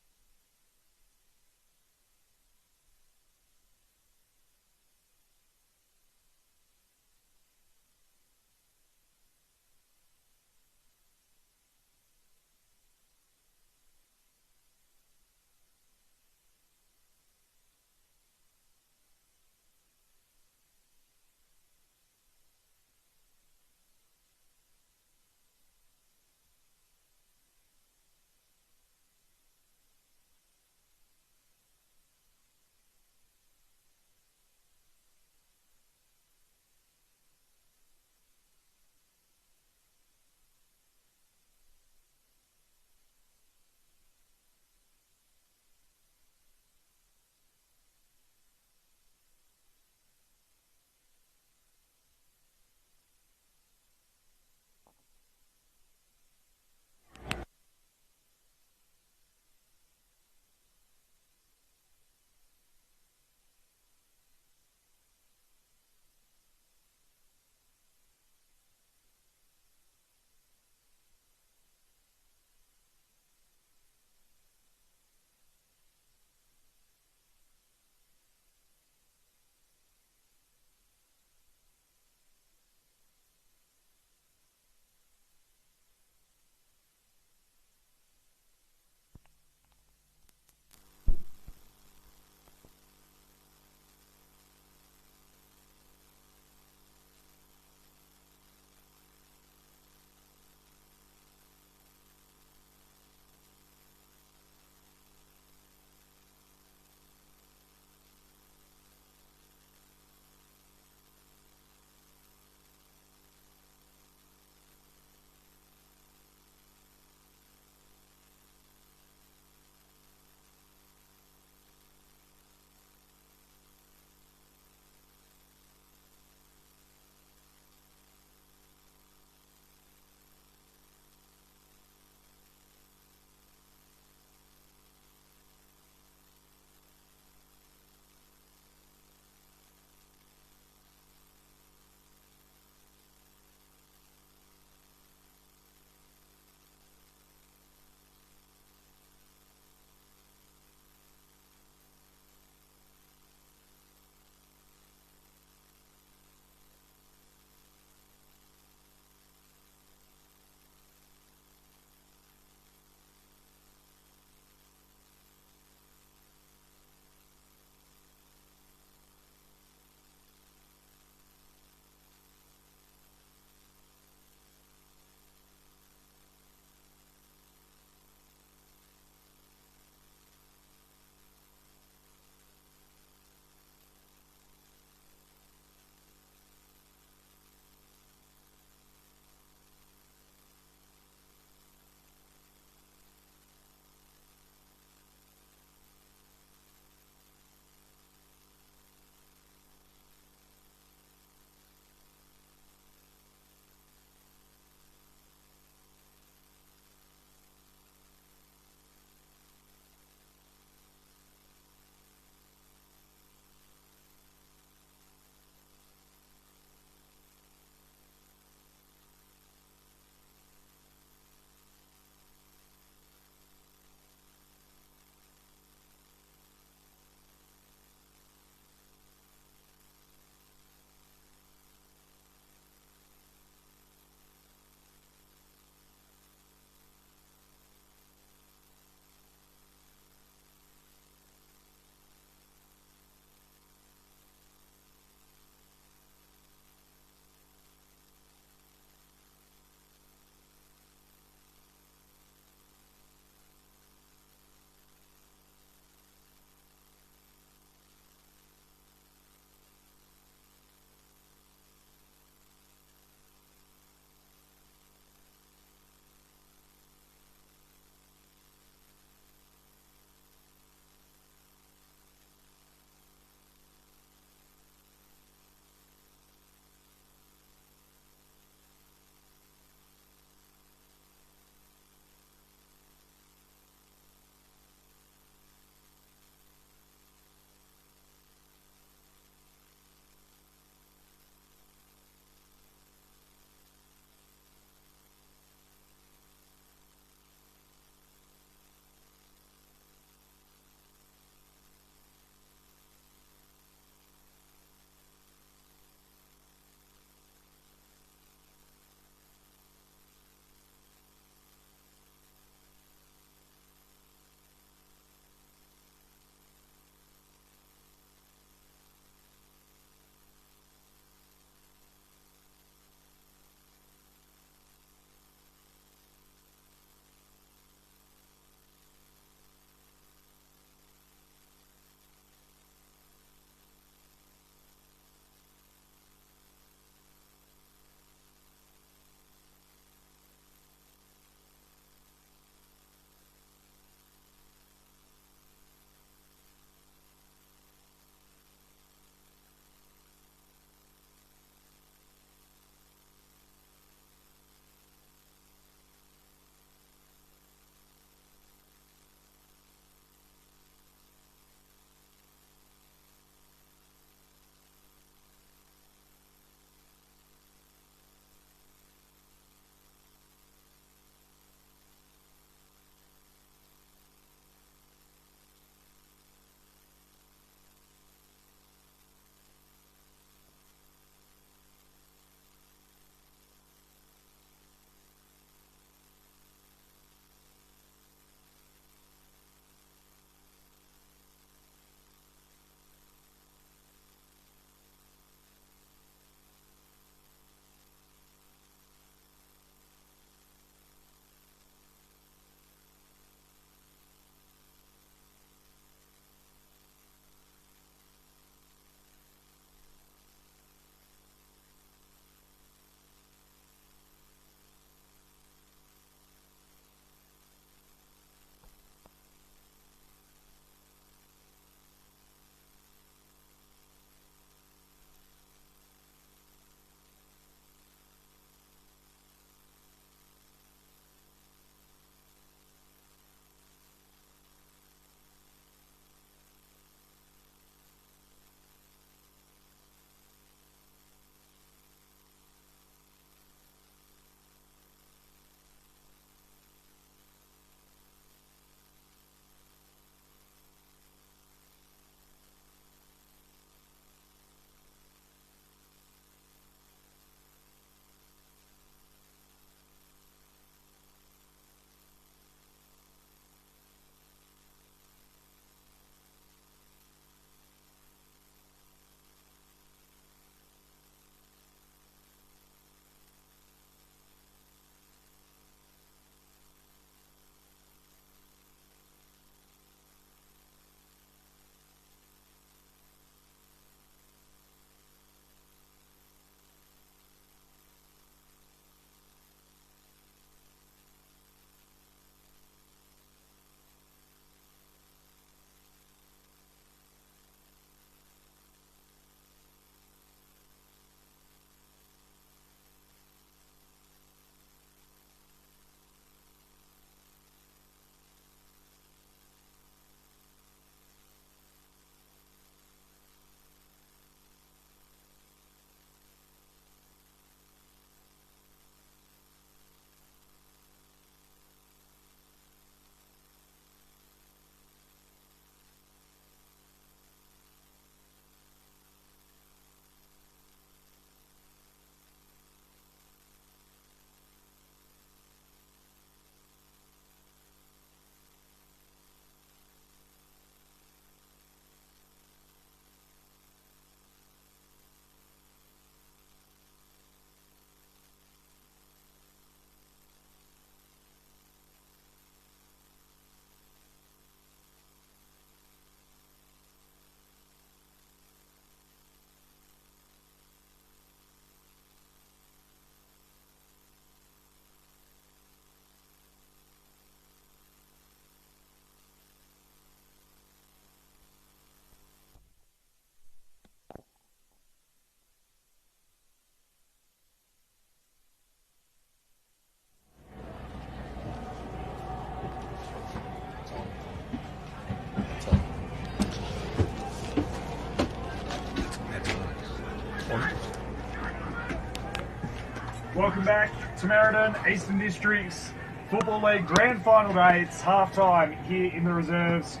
S11: back to Merredin, Eastern Districts Football League Grand Final Day. It's half-time here in the reserves.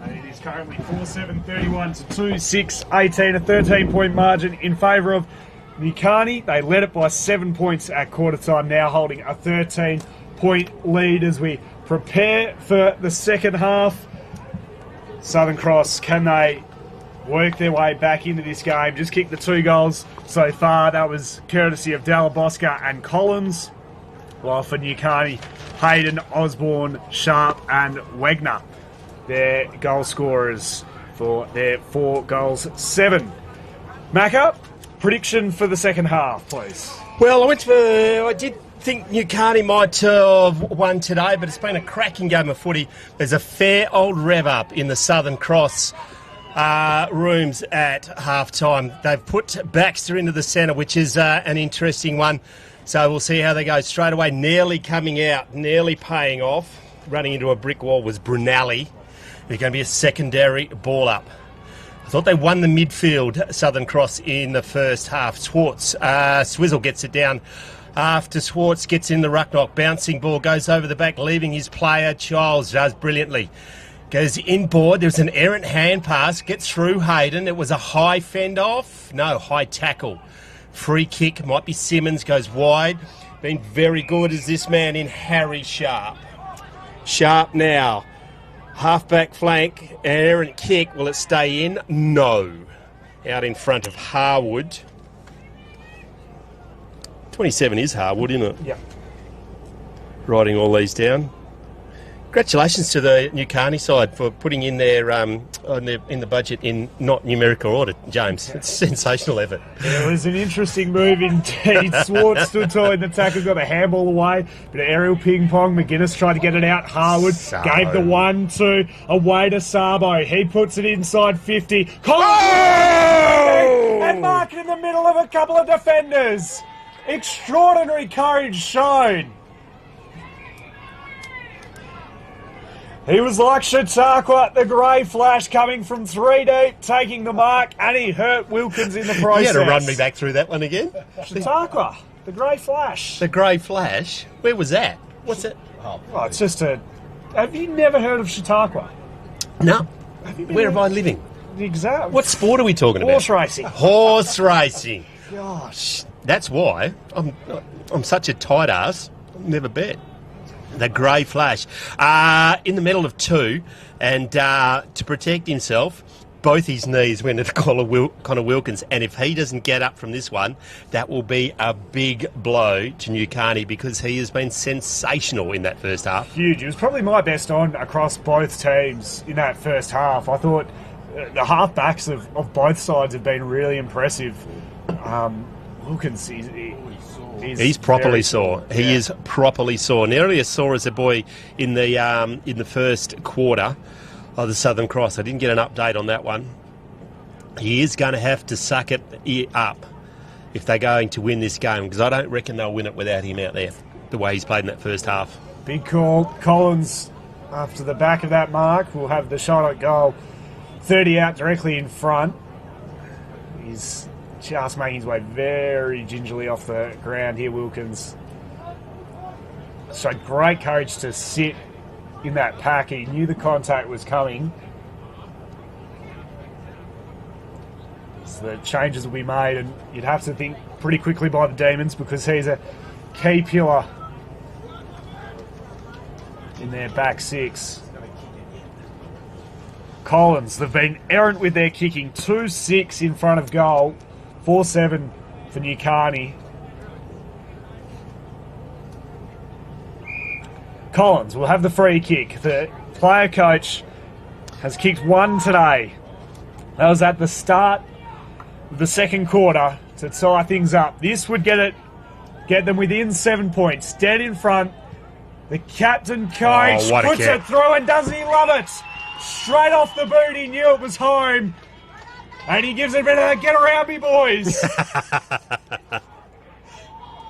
S11: And it is currently 4-7, 31 to 2-6, 18, a 13-point margin in favour of New Carney. They led it by 7 points at quarter time, now holding a 13-point lead as we prepare for the second half. Southern Cross, can they work their way back into this game? Just kicked the 2 goals so far. That was courtesy of Dalabosca and Collins. While for New Carney, Hayden, Osborne, Sharp and Wegner, their goal scorers for their 4 goals, 7. Macca, prediction for the second half, please.
S9: Well, I did think New Carney might have won today, but it's been a cracking game of footy. There's a fair old rev up in the Southern Cross rooms at half-time. They've put Baxter into the centre, which is an interesting one. So we'll see how they go. Straight away, nearly coming out, nearly paying off. Running into a brick wall was Brunelli. There's going to be a secondary ball up. I thought they won the midfield, Southern Cross, in the first half. Swizzle gets it down after Schwartz gets in the ruck knock. Bouncing ball goes over the back, leaving his player. Childs does brilliantly. Goes inboard. There's an errant hand pass. Gets through Hayden. It was a high fend off. No, high tackle. Free kick. Might be Simmons. Goes wide. Been very good as this man in Harry Sharp. Sharp now. Half-back flank, errant kick. Will it stay in? No. Out in front of Harwood. 27 is Harwood, isn't it?
S11: Yeah.
S9: Writing all these down. Congratulations to the New Carney side for putting in their in the budget in not numerical order, James. It's a sensational effort.
S11: It was an interesting move indeed. Swartz stood tall in the tackle, got the handball away. Bit of aerial ping-pong. McGuinness tried to get it out. Harwood gave the 1-2 away to Sabo. He puts it inside 50. Collins! Oh! And Mark in the middle of a couple of defenders. Extraordinary courage shown. He was like Chautauqua, the grey flash coming from 3 deep, taking the mark, and he hurt Wilkins in the process.
S9: You had to run me back through that one again.
S11: Chautauqua, the grey flash.
S9: The grey flash? Where was that? What's it?
S11: Oh, it's just a... Have you never heard of Chautauqua?
S9: No. Where am I living?
S11: Exactly.
S9: What sport are we talking about?
S11: Horse racing.
S9: Horse racing.
S11: Gosh.
S9: That's why I'm such a tight ass. I'll never bet. The grey flash. In the middle of 2, and to protect himself, both his knees went at Connor Wilkins, and if he doesn't get up from this one, that will be a big blow to New Carney because he has been sensational in that first half.
S11: Huge. It was probably my best on across both teams in that first half. I thought the half-backs of both sides have been really impressive. Wilkins, he's
S9: properly sore. He is properly sore. Nearly as sore as a boy in the first quarter of the Southern Cross. I didn't get an update on that one. He is going to have to suck it up if they're going to win this game, because I don't reckon they'll win it without him out there, the way he's played in that first half.
S11: Big call. Collins, after the back of that mark, will have the shot at goal. 30 out directly in front. He's just making his way very gingerly off the ground here, Wilkins. Showed great courage to sit in that pack. He knew the contact was coming. So the changes will be made, and you'd have to think pretty quickly by the Demons because he's a key pillar in their back six. Collins, they've been errant with their kicking. 2-6 in front of goal. 4-7 for New Carney. Collins will have the free kick. The player coach has kicked one today. That was at the start of the second quarter to tie things up. This would get them within 7 points. Dead in front. The captain coach puts it through, and doesn't he love it? Straight off the boot, he knew it was home. And he gives it a bit of a get around me, boys.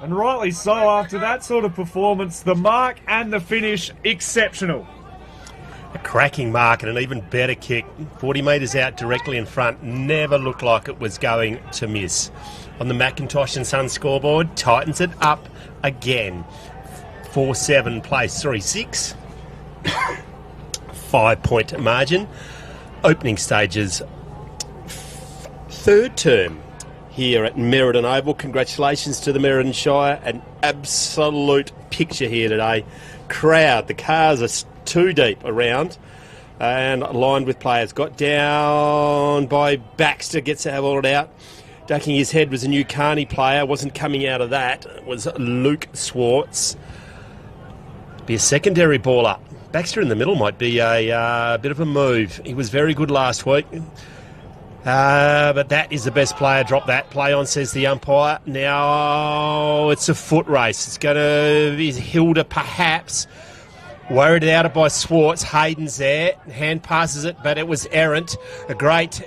S11: And rightly so, after that sort of performance, the mark and the finish, exceptional.
S9: A cracking mark and an even better kick. 40 metres out directly in front. Never looked like it was going to miss. On the Macintosh and Sons scoreboard, tightens it up again. 4-7 place. 3-6. 5-point margin. Opening stages. Third term here at Merredin Oval. Congratulations to the Merredin Shire. An absolute picture here today. Crowd. The cars are too deep around and lined with players. Got down by Baxter, gets to have all it out. Ducking his head was a new Carney player. Wasn't coming out of that. It was Luke Swartz. Be a secondary baller. Baxter in the middle might be a bit of a move. He was very good last week. But that is the best player. Drop that. Play on, says the umpire. Now it's a foot race. It's going to be Hilda perhaps. Worried out by Swartz. Hayden's there. Hand passes it, but it was errant. A great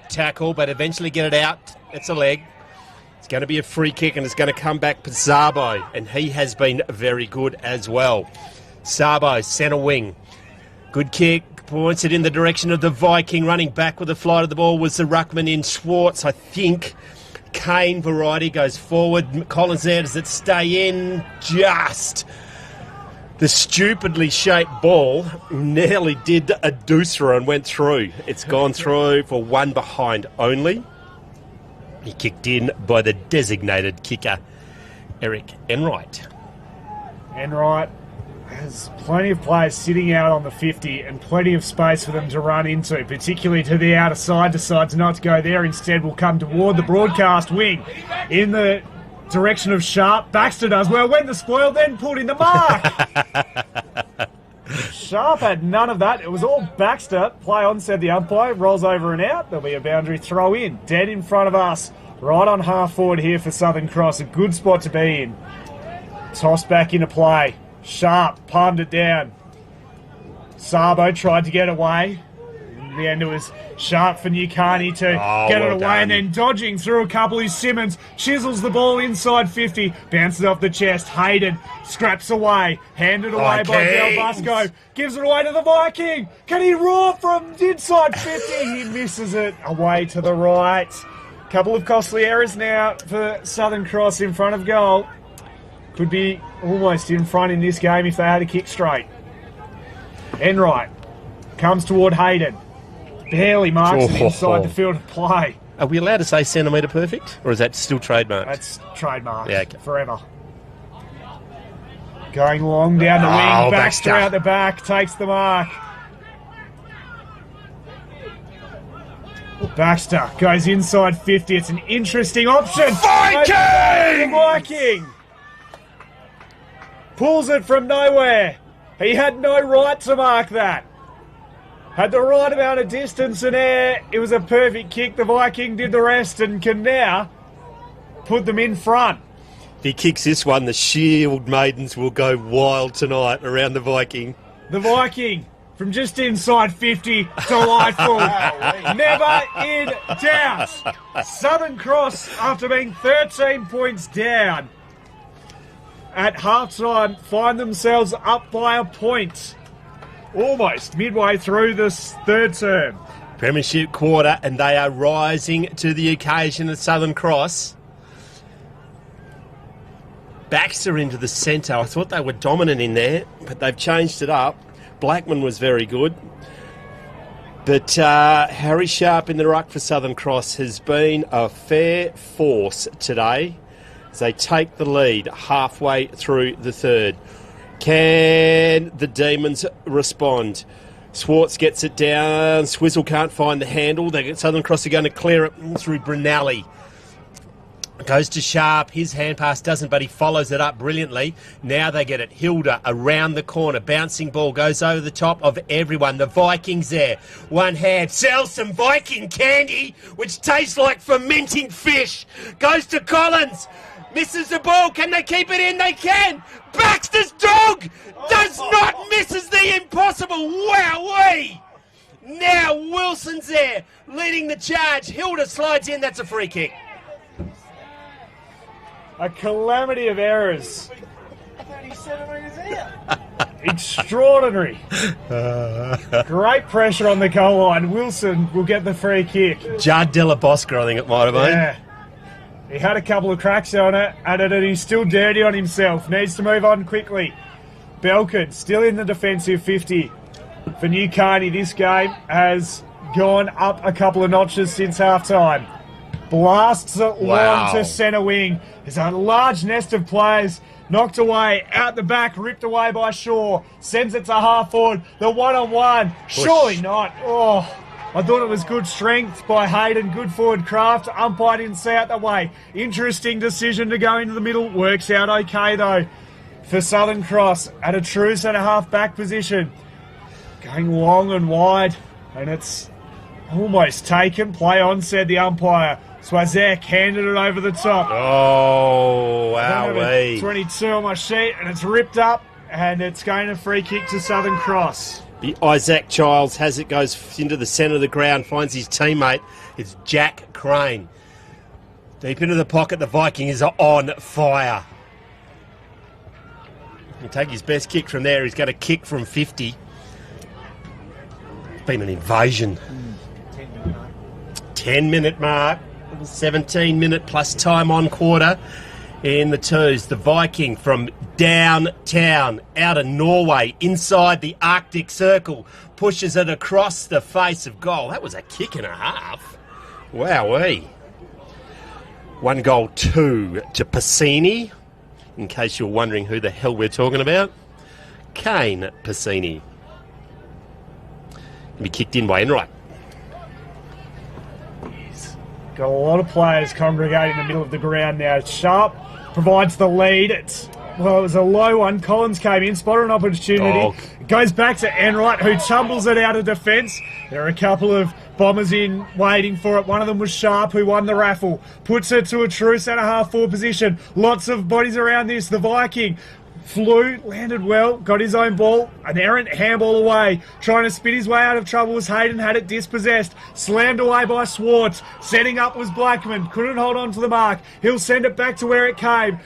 S9: tackle, but eventually get it out. It's a leg. It's going to be a free kick, and it's going to come back to Zabo, and he has been very good as well. Zabo, centre wing. Good kick. Points it in the direction of the Viking. Running back with the flight of the ball was the ruckman in Swartz, I think. Kane variety goes forward. Collins there. Does it stay in? Just. The stupidly shaped ball nearly did a deucer and went through. It's gone through for one behind only. He kicked in by the designated kicker, Eric Enright.
S11: Enright has plenty of players sitting out on the 50 and plenty of space for them to run into, particularly to the outer side. Decides not to go there. Instead will come toward the broadcast wing in the direction of Sharp. Baxter does well. Went the spoil, then pulled in the mark. Sharp had none of that. It was all Baxter. Play on, said the umpire. Rolls over and out. There'll be a boundary throw in. Dead in front of us. Right on half forward here for Southern Cross. A good spot to be in. Tossed back into play. Sharp palmed it down. Sabo tried to get away. In the end, it was Sharp for Newcarney to get it away, and then dodging through a couple is Simmons. Chisels the ball inside 50. Bounces off the chest. Hayden scraps away. Handed away by Del Busco. Gives it away to the Viking. Can he roar from inside 50? He misses it away to the right. Couple of costly errors now for Southern Cross in front of goal. Could be almost in front in this game if they had a kick straight. Enright comes toward Hayden. Barely marks it inside the field of play.
S9: Are we allowed to say centimetre perfect? Or is that still trademarked?
S11: That's trademarked.
S9: Yeah, okay.
S11: Forever. Going long down the wing. Baxter out the back. Takes the mark. Baxter goes inside 50. It's an interesting option.
S9: Viking!
S11: Viking! Pulls it from nowhere. He had no right to mark that. Had the right amount of distance and air. It was a perfect kick. The Viking did the rest and can now put them in front.
S9: If he kicks this one, the Shield Maidens will go wild tonight around the Viking.
S11: The Viking from just inside 50. Delightful. Never in doubt. Southern Cross, after being 13 points down at halftime, find themselves up by a point. Almost midway through this third term.
S9: Premiership quarter, and they are rising to the occasion at Southern Cross. Baxter into the centre. I thought they were dominant in there, but they've changed it up. Blackman was very good. But Harry Sharp in the ruck for Southern Cross has been a fair force today as they take the lead halfway through the third. Can the Demons respond? Swartz gets it down. Swizzle can't find the handle. Southern Cross are going to clear it through Brunelli. Goes to Sharp. His hand pass doesn't, but he follows it up brilliantly. Now they get it. Hilda around the corner. Bouncing ball goes over the top of everyone. The Vikings there. One hand. Sells some Viking candy, which tastes like fermenting fish. Goes to Collins. Misses the ball. Can they keep it in? They can. Baxter's dog does not misses the impossible. Wowee! Now Wilson's there leading the charge. Hilda slides in. That's a free kick.
S11: A calamity of errors
S1: 30 centimetres out.
S11: Extraordinary. Great pressure on the goal line. Wilson will get the free kick.
S9: Judd De La Bosca, I think it might have been.
S11: Yeah. He had a couple of cracks on it, and he's still dirty on himself. Needs to move on quickly. Belkin still in the defensive 50 for New Carney. This game has gone up a couple of notches since half-time. Blasts it long to centre wing. There's a large nest of players knocked away, out the back, ripped away by Shaw. Sends it to half forward. The one-on-one. Surely not. Oh, I thought it was good strength by Hayden. Good forward craft. Umpire didn't see out the way. Interesting decision to go into the middle. Works out okay, though, for Southern Cross at a true centre-half back position. Going long and wide, and it's almost taken. Play on, said the umpire. Swazek handed it over the top.
S9: Oh, wowee.
S11: 22 on my sheet, and it's ripped up, and it's going to free kick to Southern Cross.
S9: The Isaac Childs has it, goes into the centre of the ground, finds his teammate. It's Jack Crane. Deep into the pocket, the Viking is on fire. He'll take his best kick from there. He's got a kick from 50. It's been an invasion. 10-minute mark. 17-minute plus time on quarter in the twos. The Viking from downtown, out of Norway, inside the Arctic Circle, pushes it across the face of goal. That was a kick and a half. Wowee. 1-2 to Piscini. In case you're wondering who the hell we're talking about, Kane Piscini. Can be kicked in by Enright.
S11: Got a lot of players congregating in the middle of the ground now. Sharp provides the lead. It was a low one. Collins came in, spotted an opportunity. Goes back to Enright, who tumbles it out of defence. There are a couple of Bombers in waiting for it. One of them was Sharp, who won the raffle. Puts it to a true centre-half forward position. Lots of bodies around this. The Viking flew, landed well, got his own ball, an errant handball away. Trying to spit his way out of trouble was Hayden, had it dispossessed. Slammed away by Swartz. Setting up was Blackman. Couldn't hold on to the mark. He'll send it back to where it came.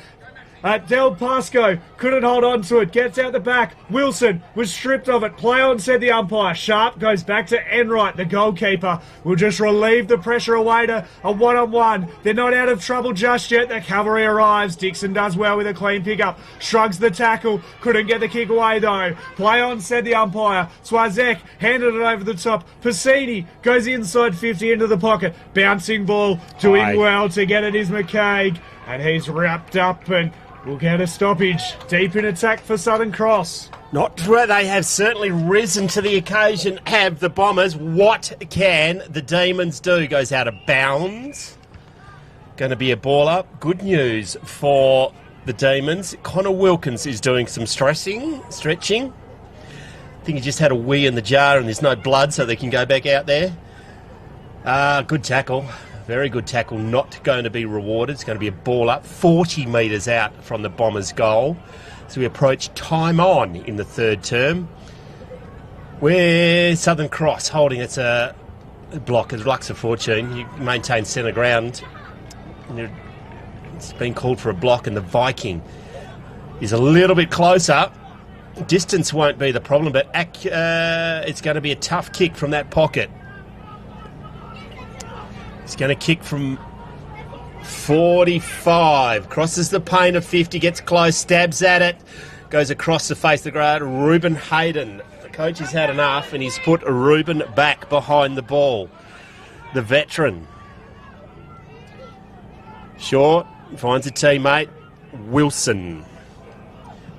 S11: Del Pasco couldn't hold on to it. Gets out the back. Wilson was stripped of it. Play on, said the umpire. Sharp goes back to Enright. The goalkeeper will just relieve the pressure away to a one-on-one. They're not out of trouble just yet. The cavalry arrives. Dixon does well with a clean pickup. Shrugs the tackle. Couldn't get the kick away, though. Play on, said the umpire. Swazek handed it over the top. Piscini goes inside 50 into the pocket. Bouncing ball. Doing well to get it is McCaig. And he's wrapped up and we'll get a stoppage. Deep in attack for Southern Cross.
S9: Not where they have certainly risen to the occasion, have the Bombers. What can the Demons do? Goes out of bounds. Going to be a ball up. Good news for the Demons. Connor Wilkins is doing some stretching. I think he just had a wee in the jar and there's no blood, so they can go back out there. Good tackle. Very good tackle, not going to be rewarded. It's going to be a ball up, 40 metres out from the Bombers' goal. So we approach time on in the third term. Where Southern Cross holding its block as luck's a fortune. You maintain centre ground. It's been called for a block, and the Viking is a little bit closer. Distance won't be the problem, but it's going to be a tough kick from that pocket. He's going to kick from 45. Crosses the paint of 50, gets close, stabs at it, goes across the face of the ground. Reuben Hayden. The coach has had enough, and he's put Reuben back behind the ball. The veteran. Short, finds a teammate. Wilson.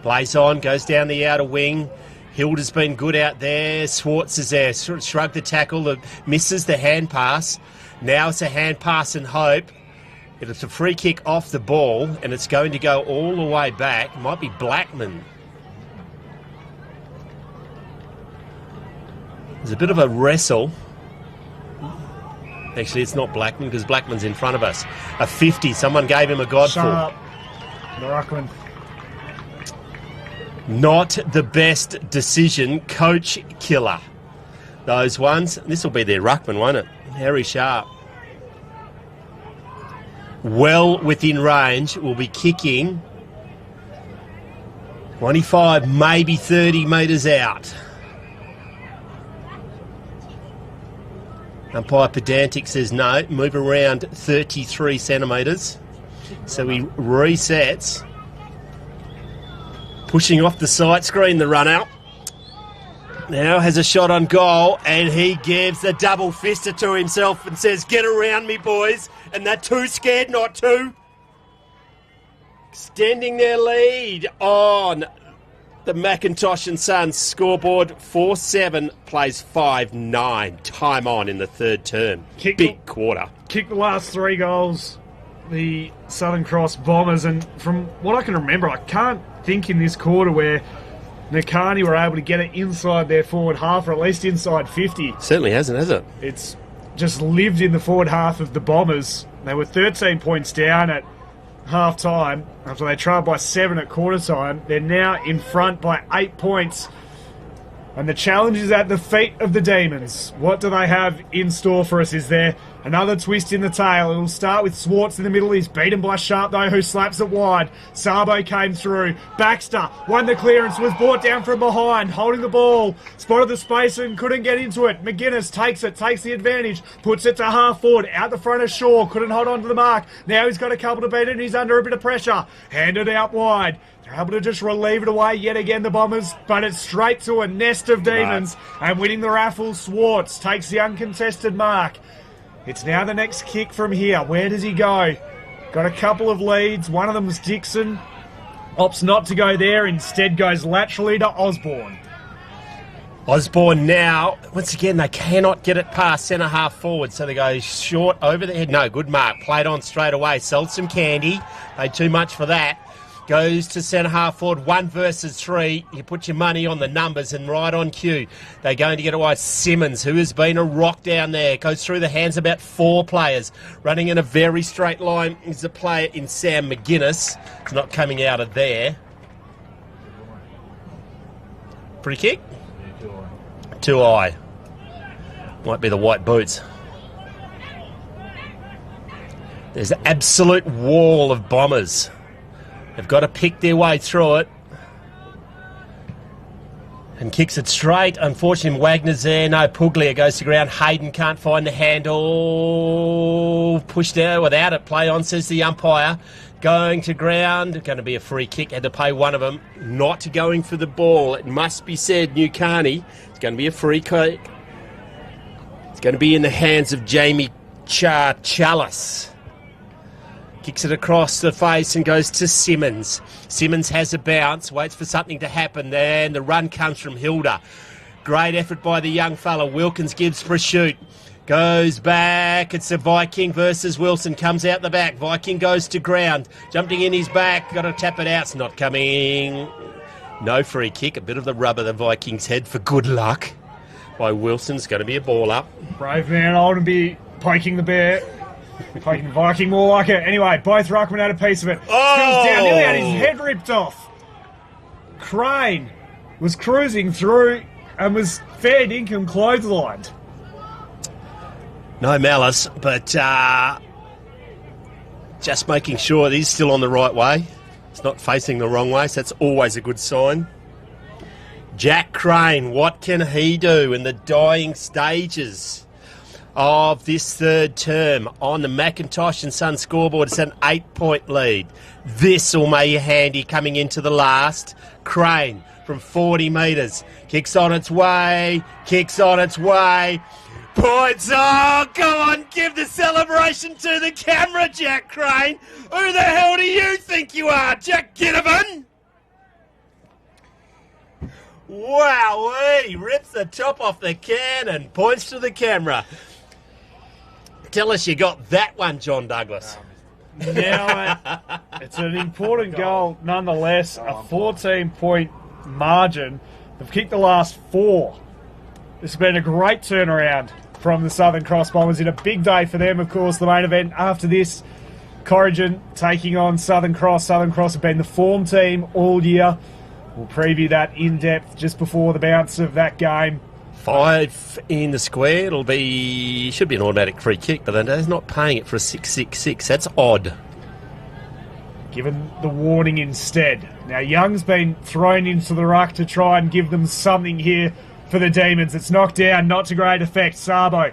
S9: Plays on, goes down the outer wing. Hilda's been good out there. Swartz is there. Shrugged the tackle, misses the hand pass. Now it's a hand pass and hope. It's a free kick off the ball, and it's going to go all the way back. It might be Blackman. There's a bit of a wrestle. Actually, it's not Blackman because Blackman's in front of us. A 50. Someone gave him a godful.
S11: Sharp. The ruckman.
S9: Not the best decision. Coach killer. Those ones. This will be their ruckman, won't it? Harry Sharp. Well within range. Will be kicking. 25, maybe 30 metres out. Umpire Pedantic says no, move around 33 centimetres. So he resets. Pushing off the sight screen, the run out. Now has a shot on goal, and he gives a double fister to himself and says, get around me, boys. And they're too scared not to. Extending their lead on the McIntosh and Sons scoreboard. 4-7 plays 5-9. Time on in the third term. Big quarter.
S11: Kicked the last 3 goals, the Southern Cross Bombers, and from what I can remember, I can't think in this quarter where Nakani were able to get it inside their forward half, or at least inside 50.
S9: Certainly hasn't, has it?
S11: It's just lived in the forward half of the Bombers. They were 13 points down at half time after they trailed by 7 at quarter time. They're now in front by 8 points. And the challenge is at the feet of the Demons. What do they have in store for us? Is there another twist in the tail? It'll start with Swartz in the middle. He's beaten by Sharp, though, who slaps it wide. Sabo came through. Baxter won the clearance, was brought down from behind, holding the ball. Spotted the space and couldn't get into it. McGuinness takes it, takes the advantage, puts it to half forward, out the front of Shaw. Couldn't hold on to the mark. Now he's got a couple to beat it, and he's under a bit of pressure. Handed out wide. They're able to just relieve it away yet again, the Bombers, but it's straight to a nest of Demons. And winning the raffle, Swartz takes the uncontested mark. It's now the next kick from here. Where does he go? Got a couple of leads. One of them was Dixon. Opts not to go there. Instead goes laterally to Osborne.
S9: Osborne now, once again, they cannot get it past centre half forward, so they go short over the head. No, good mark. Played on straight away. Sold some candy. Paid too much for that. Goes to centre half forward, 1 versus 3. You put your money on the numbers, and right on cue, they're going to get away. Simmons, who has been a rock down there, goes through the hands of about 4 players. Running in a very straight line is a player in Sam McGuinness. It's not coming out of there. Free kick? Too high. Might be the white boots. There's an absolute wall of Bombers. They've got to pick their way through it. And kicks it straight. Unfortunately, Wagner's there. No, Puglia goes to ground. Hayden can't find the handle. Pushed out without it. Play on, says the umpire. Going to ground. Going to be a free kick. Had to pay one of them. Not going for the ball. It must be said, New Carney. It's going to be a free kick. It's going to be in the hands of Jamie Chalice. Kicks it across the face and goes to Simmons. Simmons has a bounce, waits for something to happen there, and the run comes from Hilda. Great effort by the young fella. Wilkins gives for a shoot. Goes back. It's a Viking versus Wilson. Comes out the back. Viking goes to ground. Jumping in his back. Got to tap it out. It's not coming. No free kick. A bit of the rub of the Vikings' head for good luck by Wilson. It's going to be a ball up.
S11: Brave man Oldenby poking the bear. Poking Viking, more like it. Anyway, both ruckmen had a piece of it. Spills down, nearly had his head ripped off. Crane was cruising through and was fair dinkum clotheslined.
S9: No malice, but just making sure that he's still on the right way. It's not facing the wrong way, so that's always a good sign. Jack Crane, what can he do in the dying stages of this third term on the McIntosh and Son scoreboard? It's an 8-point lead. This will make you handy coming into the last. Crane from 40 metres. Kicks on its way. Kicks on its way. Points. Oh, go on. Give the celebration to the camera, Jack Crane. Who the hell do you think you are, Jack Ginnivan? Wow, he rips the top off the can and points to the camera. Tell us you got that one, John Douglas.
S11: Now, it's an important goal nonetheless. A 14-point margin. They've kicked the last 4. This has been a great turnaround from the Southern Cross Bombers. In a big day for them, of course, the main event after this. Corrigan taking on Southern Cross. Southern Cross have been the form team all year. We'll preview that in depth just before the bounce of that game.
S9: 5 in the square. Should be an automatic free kick, but they're not paying it for a 6-6-6. That's odd.
S11: given the warning instead. Now, Young's been thrown into the ruck to try and give them something here for the Demons. It's knocked down, not to great effect. Sabo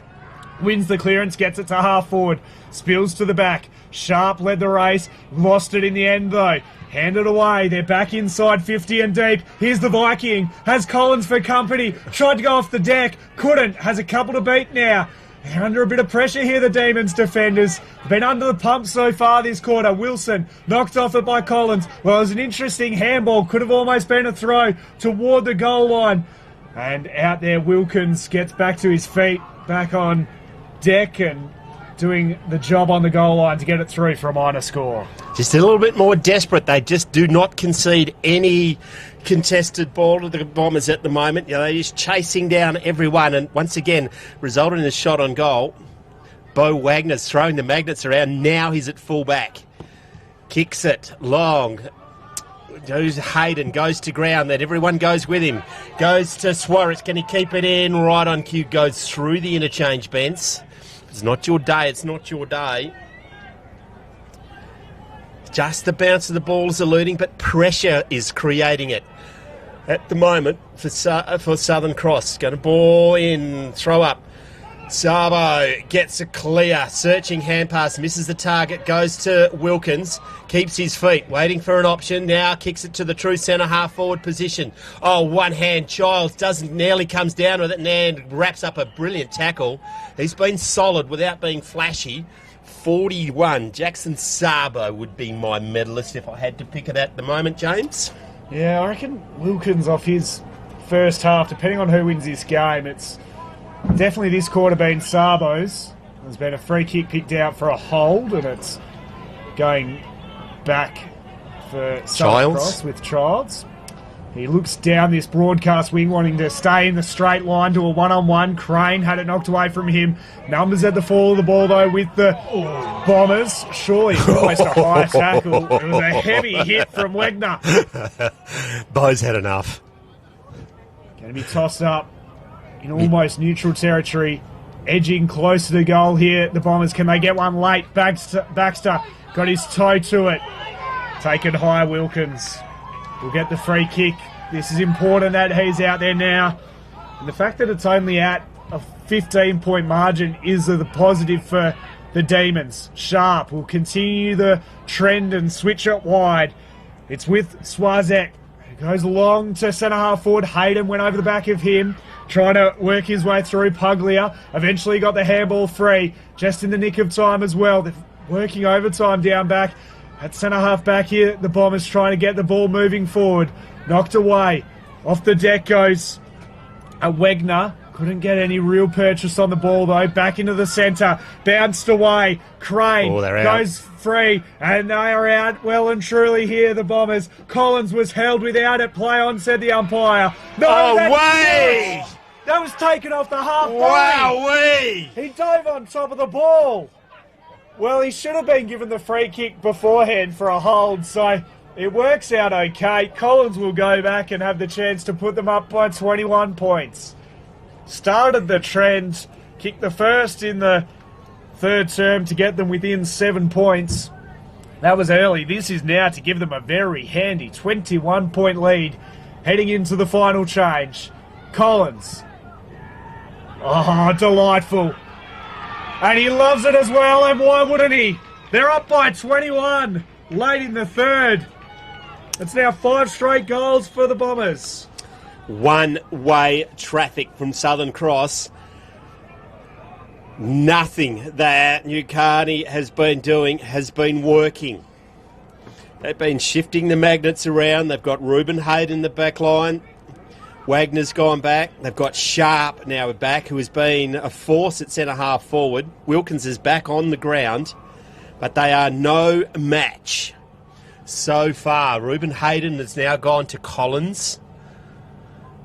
S11: wins the clearance, gets it to half forward, spills to the back. Sharp led the race, lost it in the end though. Handed away, they're back inside 50 and deep. Here's the Viking, has Collins for company, tried to go off the deck, couldn't, has a couple to beat now. They're under a bit of pressure here, the Demons defenders. Been under the pump so far this quarter. Wilson knocked off it by Collins. Well, it was an interesting handball. Could have almost been a throw toward the goal line. And out there, Wilkins gets back to his feet, back on deck and doing the job on the goal line to get it through for a minor score.
S9: Just a little bit more desperate. They just do not concede any contested ball to the Bombers at the moment. You know, they're just chasing down everyone, and once again resulted in a shot on goal. Bo Wagner's throwing the magnets around. Now he's at full back. Kicks it long. Goes Hayden, goes to ground, that everyone goes with him. Goes to Suarez, can he keep it in? Right on cue, goes through the interchange bench. It's not your day, it's not your day. Just the bounce of the ball is eluding, but pressure is creating it at the moment for Southern Cross. Going to ball in, throw up. Sabo gets a clear, searching hand pass, misses the target, goes to Wilkins, keeps his feet, waiting for an option, now kicks it to the true centre half forward position. Oh, one hand, Childs nearly comes down with it and wraps up a brilliant tackle. He's been solid without being flashy. 41, Jackson Sabo would be my medalist if I had to pick it at the moment, James.
S11: Yeah, I reckon Wilkins off his first half, depending on who wins this game, it's definitely this quarter been Sabo's. There's been a free kick picked out for a hold, and it's going back for Southern Cross with Childs. He looks down this broadcast wing, wanting to stay in the straight line to a one-on-one. Crane had it knocked away from him. Numbers at the fall of the ball, though, with the Bombers. Surely almost a high tackle. It was a heavy hit from Wagner.
S9: Bo's had enough.
S11: Going to be tossed up in almost neutral territory, edging closer to goal here. The Bombers, can they get one late? Baxter got his toe to it. Taken high, Wilkins will get the free kick. This is important that he's out there now. And the fact that it's only at a 15-point margin is the positive for the Demons. Sharp will continue the trend and switch it wide. It's with Swazek. He goes long to centre half forward. Hayden went over the back of him, trying to work his way through. Puglia eventually got the handball free, just in the nick of time as well. They're working overtime down back. At centre half back here, the Bombers trying to get the ball moving forward. Knocked away. Off the deck goes a Wagner. Couldn't get any real purchase on the ball though. Back into the centre. Bounced away. Crane goes free. And they are out well and truly here, the Bombers. Collins was held without it. Play on, said the umpire. No way! That was taken off the half line.
S9: Wow-wee!
S11: He dove on top of the ball. Well, he should have been given the free kick beforehand for a hold, so it works out okay. Collins will go back and have the chance to put them up by 21 points. Started the trend, kicked the first in the third term to get them within 7 points. That was early. This is now to give them a very handy 21-point lead heading into the final change. Collins. Oh, delightful. And he loves it as well, and why wouldn't he? They're up by 21, late in the third. It's now 5 straight goals for the Bombers.
S9: One-way traffic from Southern Cross. Nothing that Newcarney has been doing has been working. They've been shifting the magnets around. They've got Ruben Hayden in the back line. Wagner's gone back. They've got Sharp now back, who has been a force at centre half forward. Wilkins is back on the ground, but they are no match so far. Ruben Hayden has now gone to Collins.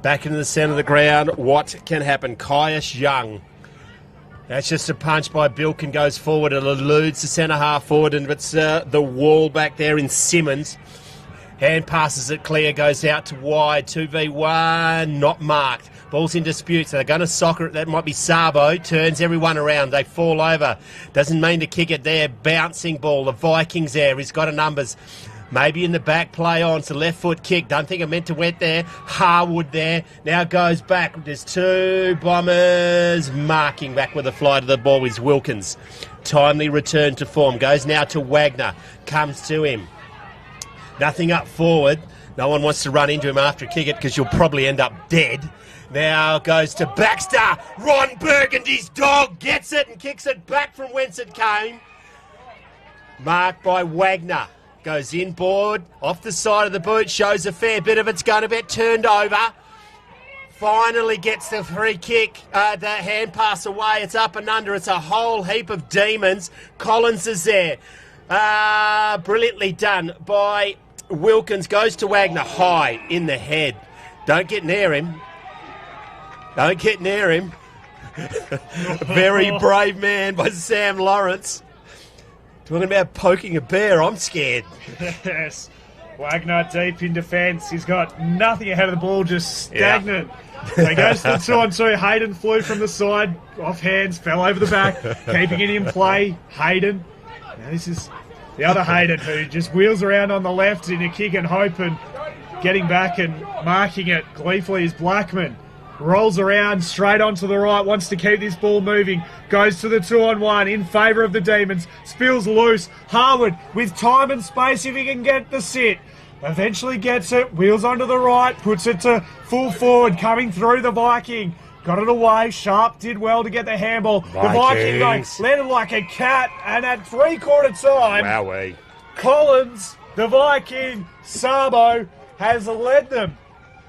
S9: Back into the centre of the ground. What can happen? Caius Young. That's just a punch by Bilkin, goes forward. It eludes the centre half forward, and it's the wall back there in Simmons. Hand passes it clear, goes out to wide, 2v1, not marked. Ball's in dispute, so they're going to soccer it. That might be Sabo. Turns everyone around. They fall over. Doesn't mean to kick it there. Bouncing ball. The Vikings there. He's got a numbers. Maybe in the back, play on. It's a left foot kick. Don't think it meant to went there. Harwood there. Now goes back. There's two Bombers marking back with a fly to the ball is Wilkins. Timely return to form. Goes now to Wagner. Comes to him. Nothing up forward. No one wants to run into him after a kick it because you'll probably end up dead. Now goes to Baxter. Ron Burgundy's dog gets it and kicks it back from whence it came. Marked by Wagner. Goes inboard, off the side of the boot, shows a fair bit of it's going to get turned over. Finally gets the free kick, the hand pass away. It's up and under. It's a whole heap of demons. Collins is there. Brilliantly done by Wilkins. Goes to Wagner, high in the head. Don't get near him. Don't get near him. Very brave man by Sam Lawrence. Talking about poking a bear, I'm scared.
S11: Yes. Wagner deep in defence. He's got nothing ahead of the ball, just stagnant. Yeah. So he goes to the 2-on-2. Hayden flew from the side, off hands, fell over the back, keeping it in play. Hayden. Now this is the other Hayden who just wheels around on the left in a kick and hope, and getting back and marking it gleefully is Blackman. Rolls around straight onto the right, wants to keep this ball moving, goes to the 2-on-1 in favour of the Demons, spills loose. Harwood with time and space if he can get the sit. Eventually gets it, wheels onto the right, puts it to full forward, coming through the Viking. Got it away, Sharp did well to get the handball. The Viking though landed like a cat, and at 3/4 time,
S9: Wowee.
S11: Collins, the Viking, Sabo, has led them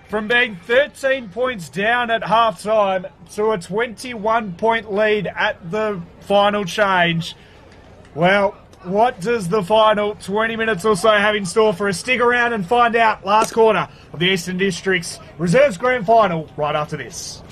S11: from being 13 points down at half-time to a 21-point lead at the final change. Well, what does the final 20 minutes or so have in store for us? Stick around and find out. Last quarter of the Eastern District's Reserves Grand Final right after this.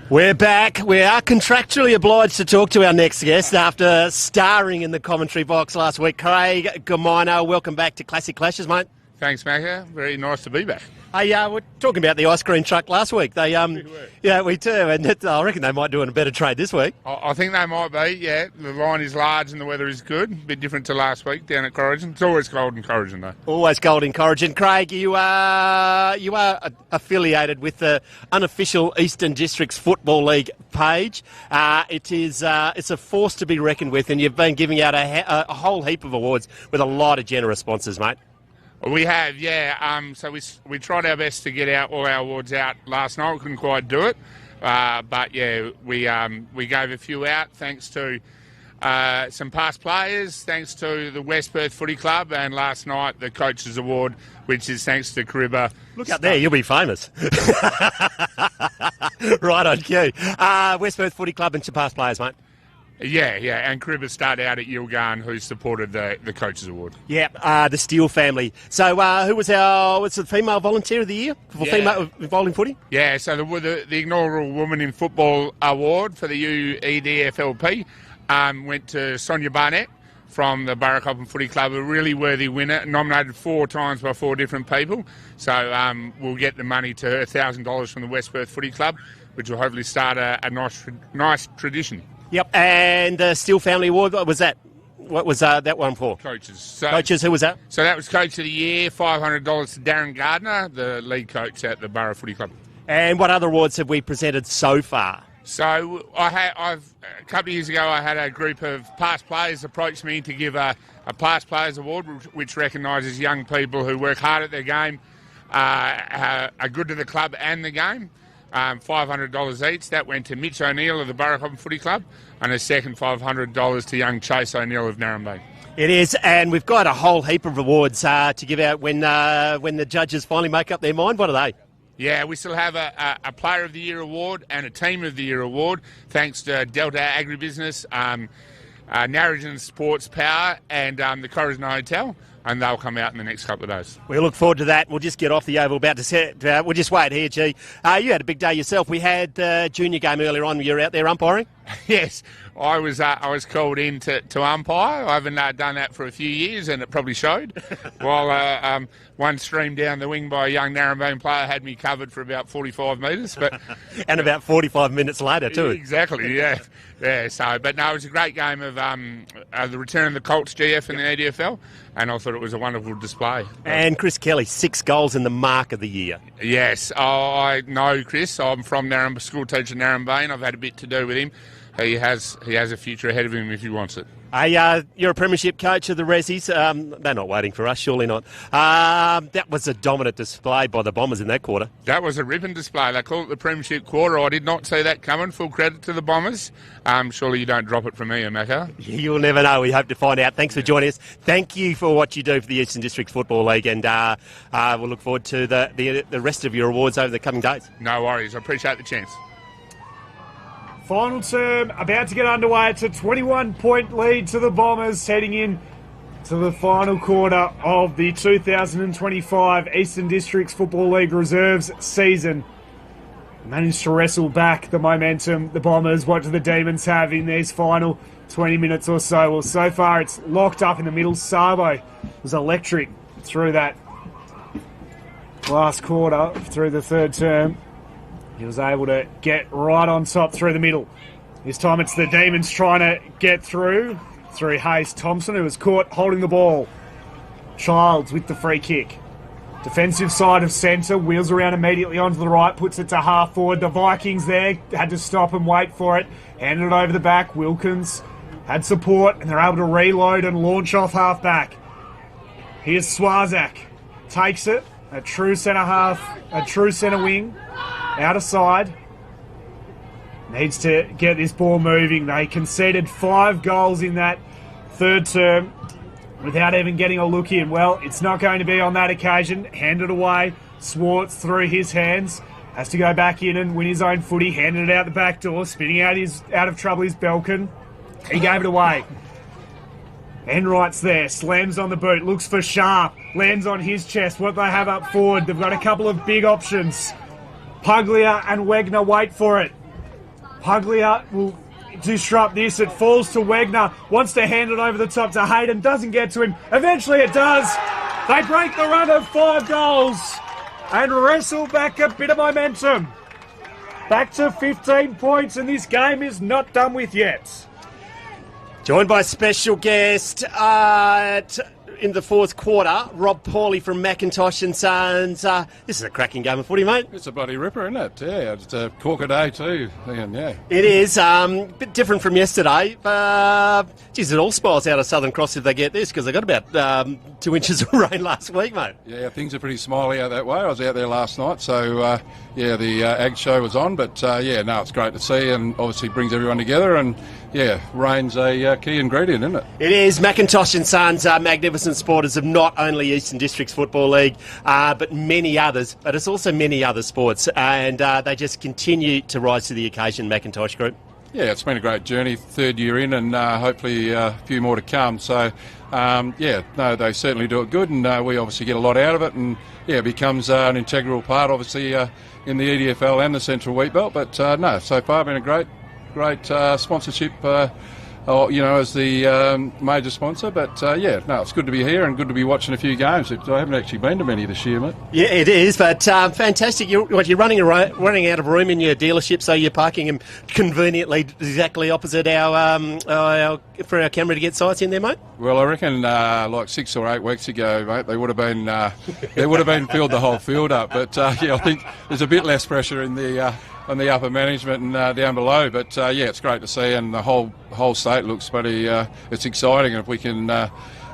S9: We're back. We are contractually obliged to talk to our next guest after starring in the commentary box last week. Craig Gomino, welcome back to Classic Clashes, mate.
S12: Thanks, Macca. Very nice to be back.
S9: Hey, we're talking about the ice cream truck last week. They, yeah, we do, and I reckon they might do a better trade this week.
S12: I think they might be, yeah. The line is large and the weather is good. A bit different to last week down at Corrigan. It's always cold in Corrigan, though.
S9: Always cold in Corrigan. Craig, you are affiliated with the unofficial Eastern Districts Football League page. It's a force to be reckoned with, and you've been giving out a whole heap of awards with a lot of generous sponsors, mate.
S12: We have, yeah. So we tried our best to get all our awards out last night. We couldn't quite do it, but yeah, we gave a few out thanks to some past players, thanks to the West Perth Footy Club, and last night the Coaches Award, which is thanks to Caribba.
S9: Look out there, you'll be famous. Right on cue. West Perth Footy Club and some past players, mate.
S12: Yeah, and Cribber started out at Yilgarn, who supported the Coaches Award.
S9: Yep, the Steele family. So who was the female volunteer of the year for female involved in footy?
S12: Yeah, so the inaugural Woman in Football Award for the UEDFLP went to Sonia Barnett from the Burracoppin Footy Club, a really worthy winner, nominated 4 times by 4 different people. So we'll get the money to her, $1,000 from the West Perth Footy Club, which will hopefully start a nice tradition.
S9: Yep, and the Steele Family Award, what was that? What was that one for?
S12: Coaches.
S9: Coaches, who was that?
S12: So that was Coach of the Year, $500 to Darren Gardner, the lead coach at the Borough Footy Club.
S9: And what other awards have we presented so far?
S12: So a couple of years ago, I had a group of past players approach me to give a past players award, which recognises young people who work hard at their game, are good to the club and the game. $500 each. That went to Mitch O'Neill of the Burracoppin Footy Club, and a second $500 to young Chase O'Neill of Narrabeen.
S9: It is, and we've got a whole heap of awards to give out when the judges finally make up their mind. What are they?
S12: Yeah, we still have a Player of the Year award and a Team of the Year award, thanks to Delta Agribusiness, Narrogin Sports Power, and the Corisna Hotel. And they'll come out in the next couple of days.
S9: We look forward to that. We'll just get off the oval about to set. We'll just wait here, G. You had a big day yourself. We had the junior game earlier on. You were out there umpiring?
S12: Yes, I was called in to umpire. I haven't done that for a few years, and it probably showed. While one stream down the wing by a young Narrabeen player had me covered for about 45 metres.
S9: And about 45 minutes later, too.
S12: Exactly, yeah. So, but no, it was a great game of the return of the Colts GF in the ADFL, and I thought it was a wonderful display.
S9: And Chris Kelly, 6 goals in the mark of the year.
S12: Yes, I know Chris. I'm from Narrabeen, school teacher Narrabeen. I've had a bit to do with him. He has a future ahead of him if he wants it.
S9: You're a premiership coach of the Rezzies. They're not waiting for us, surely not. That was a dominant display by the Bombers in that quarter.
S12: That was a ribbon display. They call it the premiership quarter. I did not see that coming. Full credit to the Bombers. Surely you don't drop it from me, Macca.
S9: You'll never know. We hope to find out. Thanks for joining us. Thank you for what you do for the Eastern Districts Football League, and we'll look forward to the rest of your awards over the coming days.
S12: No worries. I appreciate the chance.
S11: Final term about to get underway. It's a 21-point lead to the Bombers heading in to the final quarter of the 2025 Eastern Districts Football League Reserves season. Managed to wrestle back the momentum. The Bombers, what do the Demons have in these final 20 minutes or so? Well, so far it's locked up in the middle. Sabo was electric through that last quarter, through the third term. He was able to get right on top through the middle. This time it's the Demons trying to get through Hayes Thompson, who was caught holding the ball. Childs with the free kick. Defensive side of centre, wheels around immediately onto the right, puts it to half forward. The Vikings there had to stop and wait for it. Handed it over the back. Wilkins had support, and they're able to reload and launch off half back. Here's Swazak. Takes it. A true centre half, a true centre wing. Out of side. Needs to get this ball moving. They conceded 5 goals in that third term without even getting a look in. Well, it's not going to be on that occasion. Handed away. Swartz through his hands. Has to go back in and win his own footy. Handed it out the back door. Spinning out of trouble is Belkin. He gave it away. Enright's there. Slams on the boot. Looks for Sharp. Lands on his chest. What they have up forward. They've got a couple of big options. Puglia and Wegner wait for it. Puglia will disrupt this. It falls to Wegner. Wants to hand it over the top to Hayden. Doesn't get to him. Eventually it does. They break the run of 5 goals and wrestle back a bit of momentum. Back to 15 points, and this game is not done with yet.
S9: Joined by special guest in the fourth quarter, Rob Pawley from McIntosh and Sons. This is a cracking game of footy, mate.
S8: It's a bloody ripper, isn't it? Yeah, it's a corker day too. Yeah.
S9: It is. A bit different from yesterday. Geez, it all spiles out of Southern Cross if they get this, because they got about 2 inches of rain last week, mate.
S8: Yeah, things are pretty smiley out that way. I was out there last night, so the Ag Show was on. But it's great to see, and obviously brings everyone together. And rain's a key ingredient, isn't it?
S9: It is. McIntosh and Sons are magnificent supporters of not only Eastern Districts Football League, but many others. But it's also many other sports, and they just continue to rise to the occasion, McIntosh Group.
S8: Yeah, it's been a great journey, third year in, and hopefully a few more to come. So, they certainly do it good, and we obviously get a lot out of it, and it becomes an integral part, obviously, in the EDFL and the Central Wheat Belt. But so far been a great sponsorship. As the major sponsor. But, it's good to be here and good to be watching a few games. I haven't actually been to many this year, mate.
S9: Yeah, it is, but fantastic. You're running out of room in your dealership, so you're parking them conveniently exactly opposite for our camera to get sights in there, mate?
S8: Well, I reckon like 6 or 8 weeks ago, mate, they would have been filled the whole field up. But, I think there's a bit less pressure in the on the upper management and down below. But it's great to see, and the whole state looks pretty. It's exciting, and if we can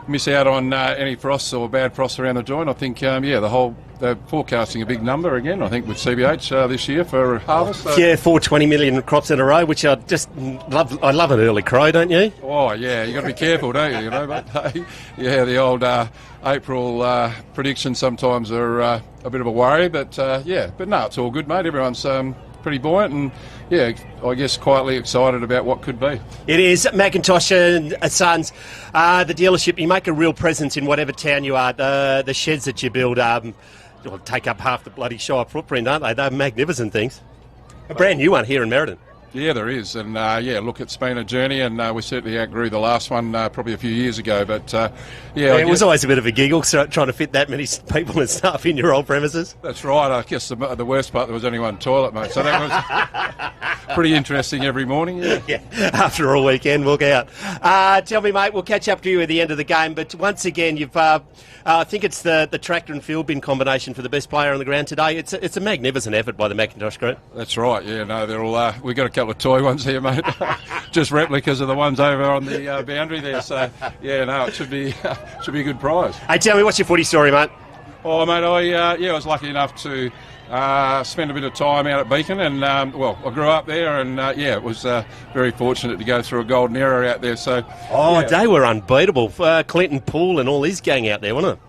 S8: miss out on any frosts or bad frosts around the joint, I think they're forecasting a big number again. I think with CBH this year for harvest. So.
S9: Yeah, 420 million crops in a row, which I just love. I love an early crow, don't you?
S8: Oh yeah, you got to be careful, don't you? You know, but the old April predictions sometimes are a bit of a worry, but no, it's all good, mate. Everyone's pretty buoyant and, I guess quietly excited about what could be.
S9: It is. McIntosh and Sons, the dealership, you make a real presence in whatever town you are. The sheds that you build take up half the bloody Shire footprint, aren't they? They're magnificent things. A brand new one here in Merredin.
S8: Yeah, there is, and look, it's been a journey, and we certainly outgrew the last one probably a few years ago. But
S9: it was always a bit of a giggle trying to fit that many people and stuff in your old premises.
S8: That's right. I guess the worst part, there was only one toilet, mate. So that was pretty interesting every morning. Yeah.
S9: After a weekend, walk out. Tell me, mate, we'll catch up to you at the end of the game. But once again, you've. I think it's the tractor and field bin combination for the best player on the ground today. It's a magnificent effort by the McIntosh group.
S8: That's right. Yeah, no, they're all. We got a couple of toy ones here, mate. Just replicas of the ones over on the boundary there. So it should be a good prize.
S9: Hey, tell me, what's your footy story, mate?
S8: Oh, mate, I was lucky enough to spend a bit of time out at Beacon, and I grew up there, and it was very fortunate to go through a golden era out there. So
S9: they were unbeatable. Clinton Poole and all his gang out there, wasn't it?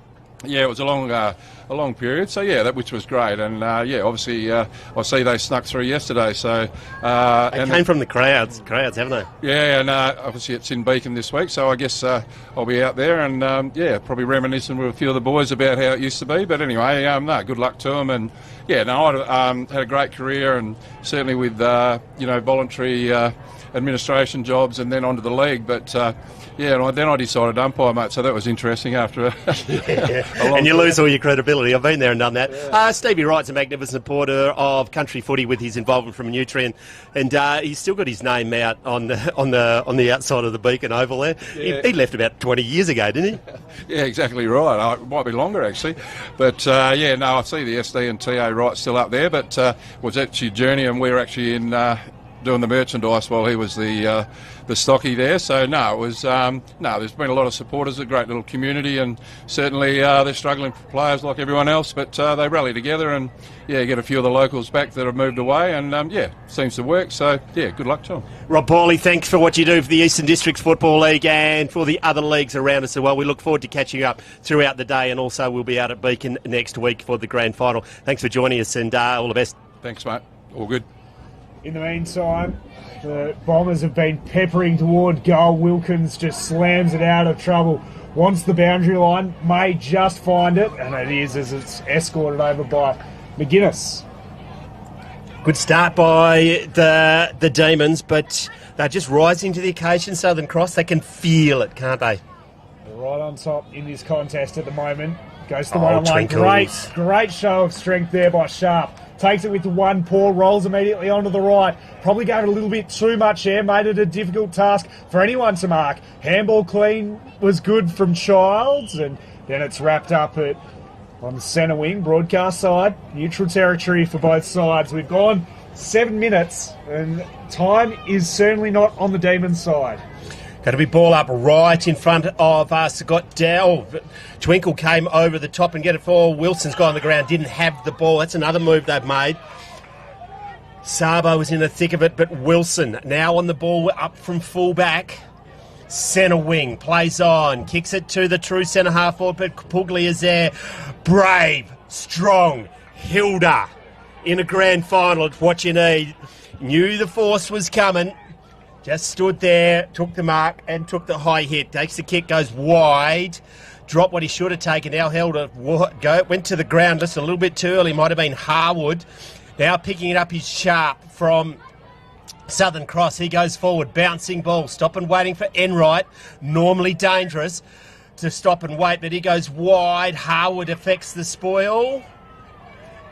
S8: Yeah, it was a long period. So which was great, and obviously I see they snuck through yesterday. So
S9: they came from the crowds, haven't they?
S8: Yeah, and obviously it's in Beacon this week, so I guess I'll be out there and probably reminiscing with a few of the boys about how it used to be. But anyway, good luck to them, and I had a great career, and certainly with voluntary administration jobs, and then onto the league, but. And then I decided to umpire, mate, so that was interesting after
S9: and you lose all your credibility. I've been there and done that. Yeah. Stevie Wright's a magnificent supporter of country footy with his involvement from Nutrien, and he's still got his name out on the outside of the Beacon Oval there. Yeah. He left about 20 years ago, didn't he?
S8: Yeah, exactly right. It might be longer, actually. But, I see the SD and TA Wright still up there, but was actually Journey, and we were actually in... doing the merchandise while he was the stocky there. So it was there's been a lot of supporters, a great little community, and certainly they're struggling for players like everyone else, but they rally together and get a few of the locals back that have moved away, and seems to work. So good luck to them.
S9: Rob Pauly, thanks for what you do for the Eastern Districts Football League and for the other leagues around us as well. We look forward to catching up throughout the day, and also we'll be out at Beacon next week for the grand final. Thanks for joining us, and all the best.
S8: Thanks, mate. All good.
S11: In the meantime, the Bombers have been peppering toward goal. Wilkins just slams it out of trouble. Wants the boundary line, may just find it, and it is as it's escorted over by McGuinness.
S9: Good start by the Demons, but they're just rising to the occasion. Southern Cross, they can feel it, can't they?
S11: They're right on top in this contest at the moment. Goes to the one line. Great show of strength there by Sharp. Takes it with the one paw, rolls immediately onto the right. Probably gave it a little bit too much air, made it a difficult task for anyone to mark. Handball clean was good from Childs, and then it's wrapped up on the centre wing, broadcast side. Neutral territory for both sides. We've gone 7 minutes, and time is certainly not on the Demons' side.
S9: Going to be ball up right in front of Scott Dow. Twinkle came over the top and get it for Wilson's guy on the ground. Didn't have the ball. That's another move they've made. Sabo was in the thick of it, but Wilson now on the ball up from full-back. Centre wing, plays on, kicks it to the true centre half forward, but Puglia is there. Brave, strong, Hilda in a grand final. It's what you need. Knew the force was coming. Just stood there, took the mark and took the high hit. Takes the kick, goes wide. Dropped what he should have taken. Now held it. Went to the ground just a little bit too early. Might have been Harwood. Now picking it up is Sharp from Southern Cross. He goes forward. Bouncing ball. Stop and waiting for Enright. Normally dangerous to stop and wait, but he goes wide. Harwood affects the spoil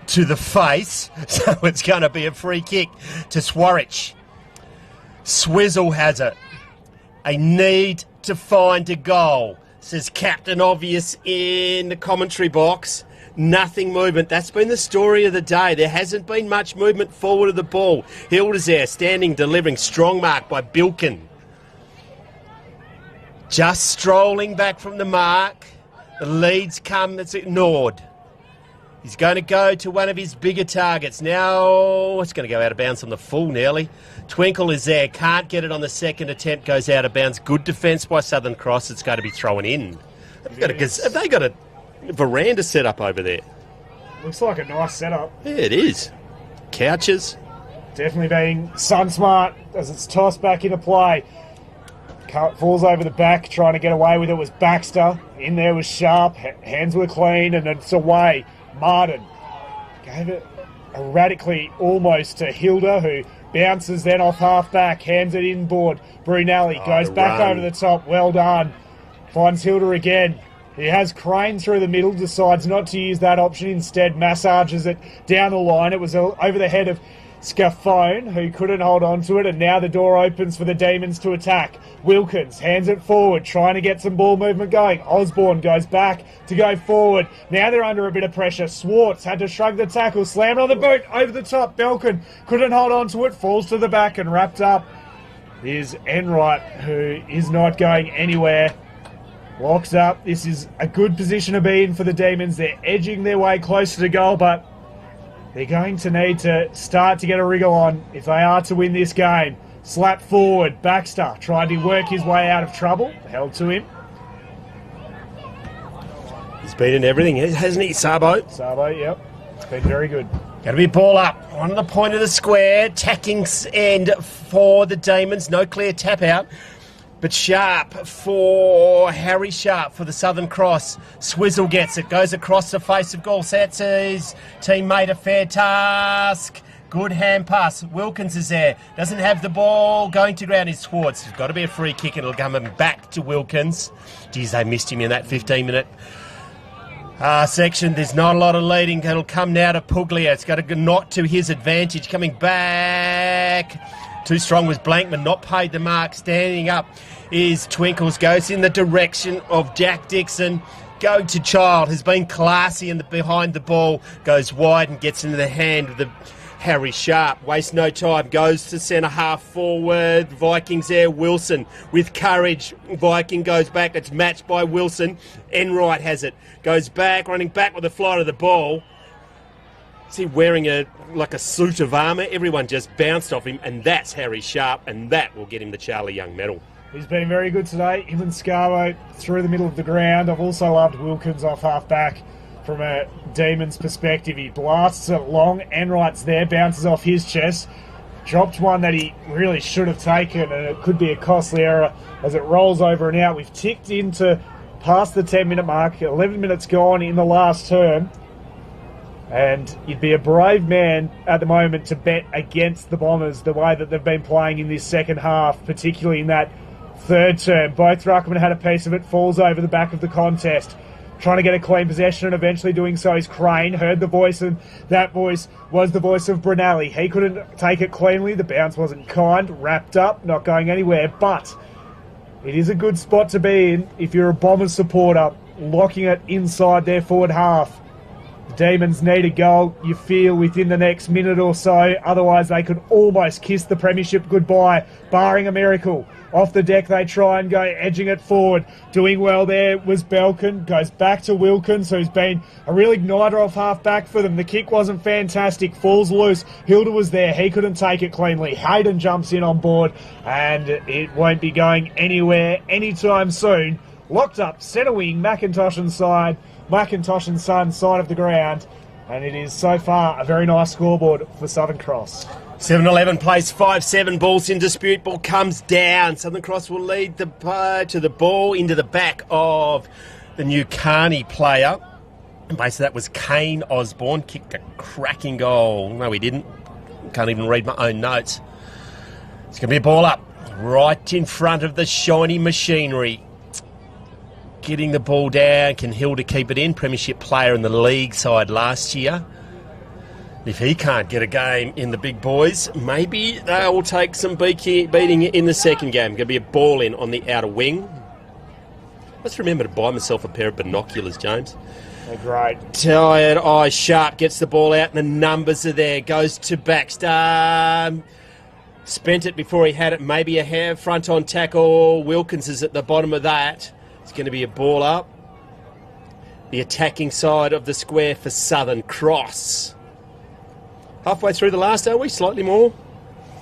S9: to the face. So it's going to be a free kick to Swarich. Swizzle has it. A need to find a goal, says Captain Obvious in the commentary box. Nothing movement. That's been the story of the day. There hasn't been much movement forward of the ball. Hilda's there, standing, delivering. Strong mark by Bilkin. Just strolling back from the mark. The leads come, it's ignored. He's going to go to one of his bigger targets. Now it's going to go out of bounds on the full nearly. Twinkle is there. Can't get it on the second attempt. Goes out of bounds. Good defence by Southern Cross. It's going to be thrown in. Have they got a veranda set up over there?
S11: Looks like a nice setup.
S9: Yeah, it is. Couches.
S11: Definitely being sun smart as it's tossed back into play. Falls over the back, trying to get away with it was Baxter. In there was Sharp. Hands were clean and it's away. Martin gave it erratically almost to Hilda, who bounces then off half-back, hands it inboard. Brunelli goes back over the top. Well done. Finds Hilda again. He has Crane through the middle, decides not to use that option. Instead, massages it down the line. It was over the head of Scafone, who couldn't hold on to it, and now the door opens for the Demons to attack. Wilkins hands it forward, trying to get some ball movement going. Osborne goes back to go forward. Now they're under a bit of pressure. Swartz had to shrug the tackle, slammed on the boot, over the top. Belkin couldn't hold on to it, falls to the back and wrapped up is Enright, who is not going anywhere. Locks up. This is a good position to be in for the Demons. They're edging their way closer to goal, but they're going to need to start to get a wriggle on if they are to win this game. Slap forward. Baxter tried to work his way out of trouble. Held to him.
S9: He's beaten everything, hasn't he, Sabo?
S11: Sabo, yep. It's been very good.
S9: Going to be ball up on the point of the square. Tacking end for the Demons. No clear tap out. But Sharp for Harry Sharp for the Southern Cross. Swizzle gets it. Goes across the face of goal. Sets his teammate a fair task. Good hand pass. Wilkins is there. Doesn't have the ball. Going to ground is Swartz. It's got to be a free kick and it'll come back to Wilkins. Geez, they missed him in that 15-minute section. There's not a lot of leading. It'll come now to Puglia. It's got to not to his advantage. Coming back. Too strong was Blankman, not paid the mark. Standing up is Twinkles, goes in the direction of Jack Dixon. Go to Child, has been classy in behind the ball, goes wide and gets into the hand of the Harry Sharp. Waste no time, goes to centre half forward. Vikings there, Wilson with courage. Viking goes back, it's matched by Wilson. Enright has it, goes back, running back with the flight of the ball. Is he wearing a suit of armour? Everyone just bounced off him, and that's Harry Sharp, and that will get him the Charlie Young medal.
S11: He's been very good today. Him and Scarbo through the middle of the ground. I've also loved Wilkins off half-back from a Demons perspective. He blasts it long. Enright's there, bounces off his chest. Dropped one that he really should have taken, and it could be a costly error as it rolls over and out. We've ticked into past the 10-minute mark. 11 minutes gone in the last term. And you'd be a brave man at the moment to bet against the Bombers the way that they've been playing in this second half, particularly in that third term. Both ruckmen had a piece of it, falls over the back of the contest. Trying to get a clean possession and eventually doing so is Crane. Heard the voice, and that voice was the voice of Brunelli. He couldn't take it cleanly. The bounce wasn't kind. Wrapped up, not going anywhere. But it is a good spot to be in if you're a Bombers supporter, locking it inside their forward half. Demons need a goal, you feel, within the next minute or so. Otherwise, they could almost kiss the premiership goodbye, barring a miracle. Off the deck, they try and go, edging it forward. Doing well there was Belkin. Goes back to Wilkins, who's been a real igniter off half-back for them. The kick wasn't fantastic. Falls loose. Hilda was there. He couldn't take it cleanly. Hayden jumps in on board, and it won't be going anywhere anytime soon. Locked up, centre wing, McIntosh and Son, side of the ground. And it is so far a very nice scoreboard for Southern Cross.
S9: 7-11 plays 5-7. Ball's in dispute. Ball comes down. Southern Cross will lead to the ball into the back of the New Carney player. And basically that was Kane Osborne. Kicked a cracking goal. No, he didn't. Can't even read my own notes. It's going to be a ball up right in front of the shiny machinery. Getting the ball down. Can Hilda keep it in? Premiership player in the league side last year. If he can't get a game in the big boys, maybe they will take some beating in the second game. Going to be a ball in on the outer wing. Let's remember to buy myself a pair of binoculars, James.
S11: They're great.
S9: Tired Eye Sharp gets the ball out and the numbers are there. Goes to Baxter. Spent it before he had it. Maybe a front on tackle. Wilkins is at the bottom of that. It's going to be a ball up. The attacking side of the square for Southern Cross. Halfway through the last, are we? Slightly more?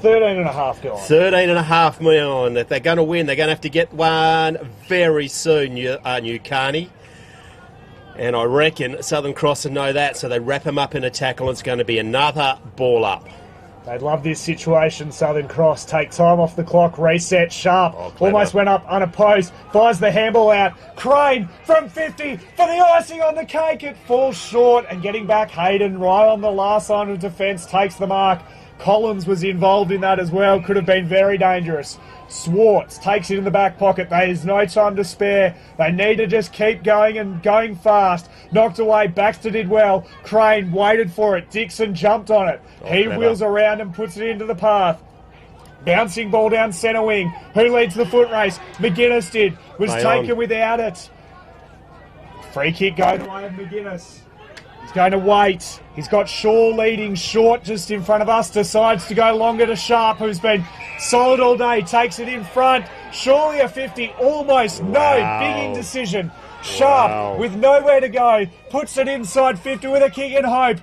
S11: 13.5 gone.
S9: 13.5 million. If they're going to win, they're going to have to get one very soon, New Carney. And I reckon Southern Cross will know that, so they wrap him up in a tackle and it's going to be another ball up.
S11: They'd love this situation. Southern Cross take time off the clock, reset Sharp. Almost went up unopposed. Fires the handball out. Crane from 50 for the icing on the cake. It falls short and getting back Hayden right on the last line of defence takes the mark. Collins was involved in that as well. Could have been very dangerous. Swartz takes it in the back pocket. There is no time to spare. They need to just keep going and going fast. Knocked away. Baxter did well. Crane waited for it. Dixon jumped on it. He wheels around and puts it into the path. Bouncing ball down centre wing. Who leads the foot race? McGuinness did. Was taken without it. Free kick going away of McGuinness. He's going to wait. He's got Shaw leading short just in front of us. Decides to go longer to Sharp, who's been solid all day. Takes it in front. Surely a 50. Almost. No. Big indecision. Sharp with nowhere to go. Puts it inside 50 with a kick and hope.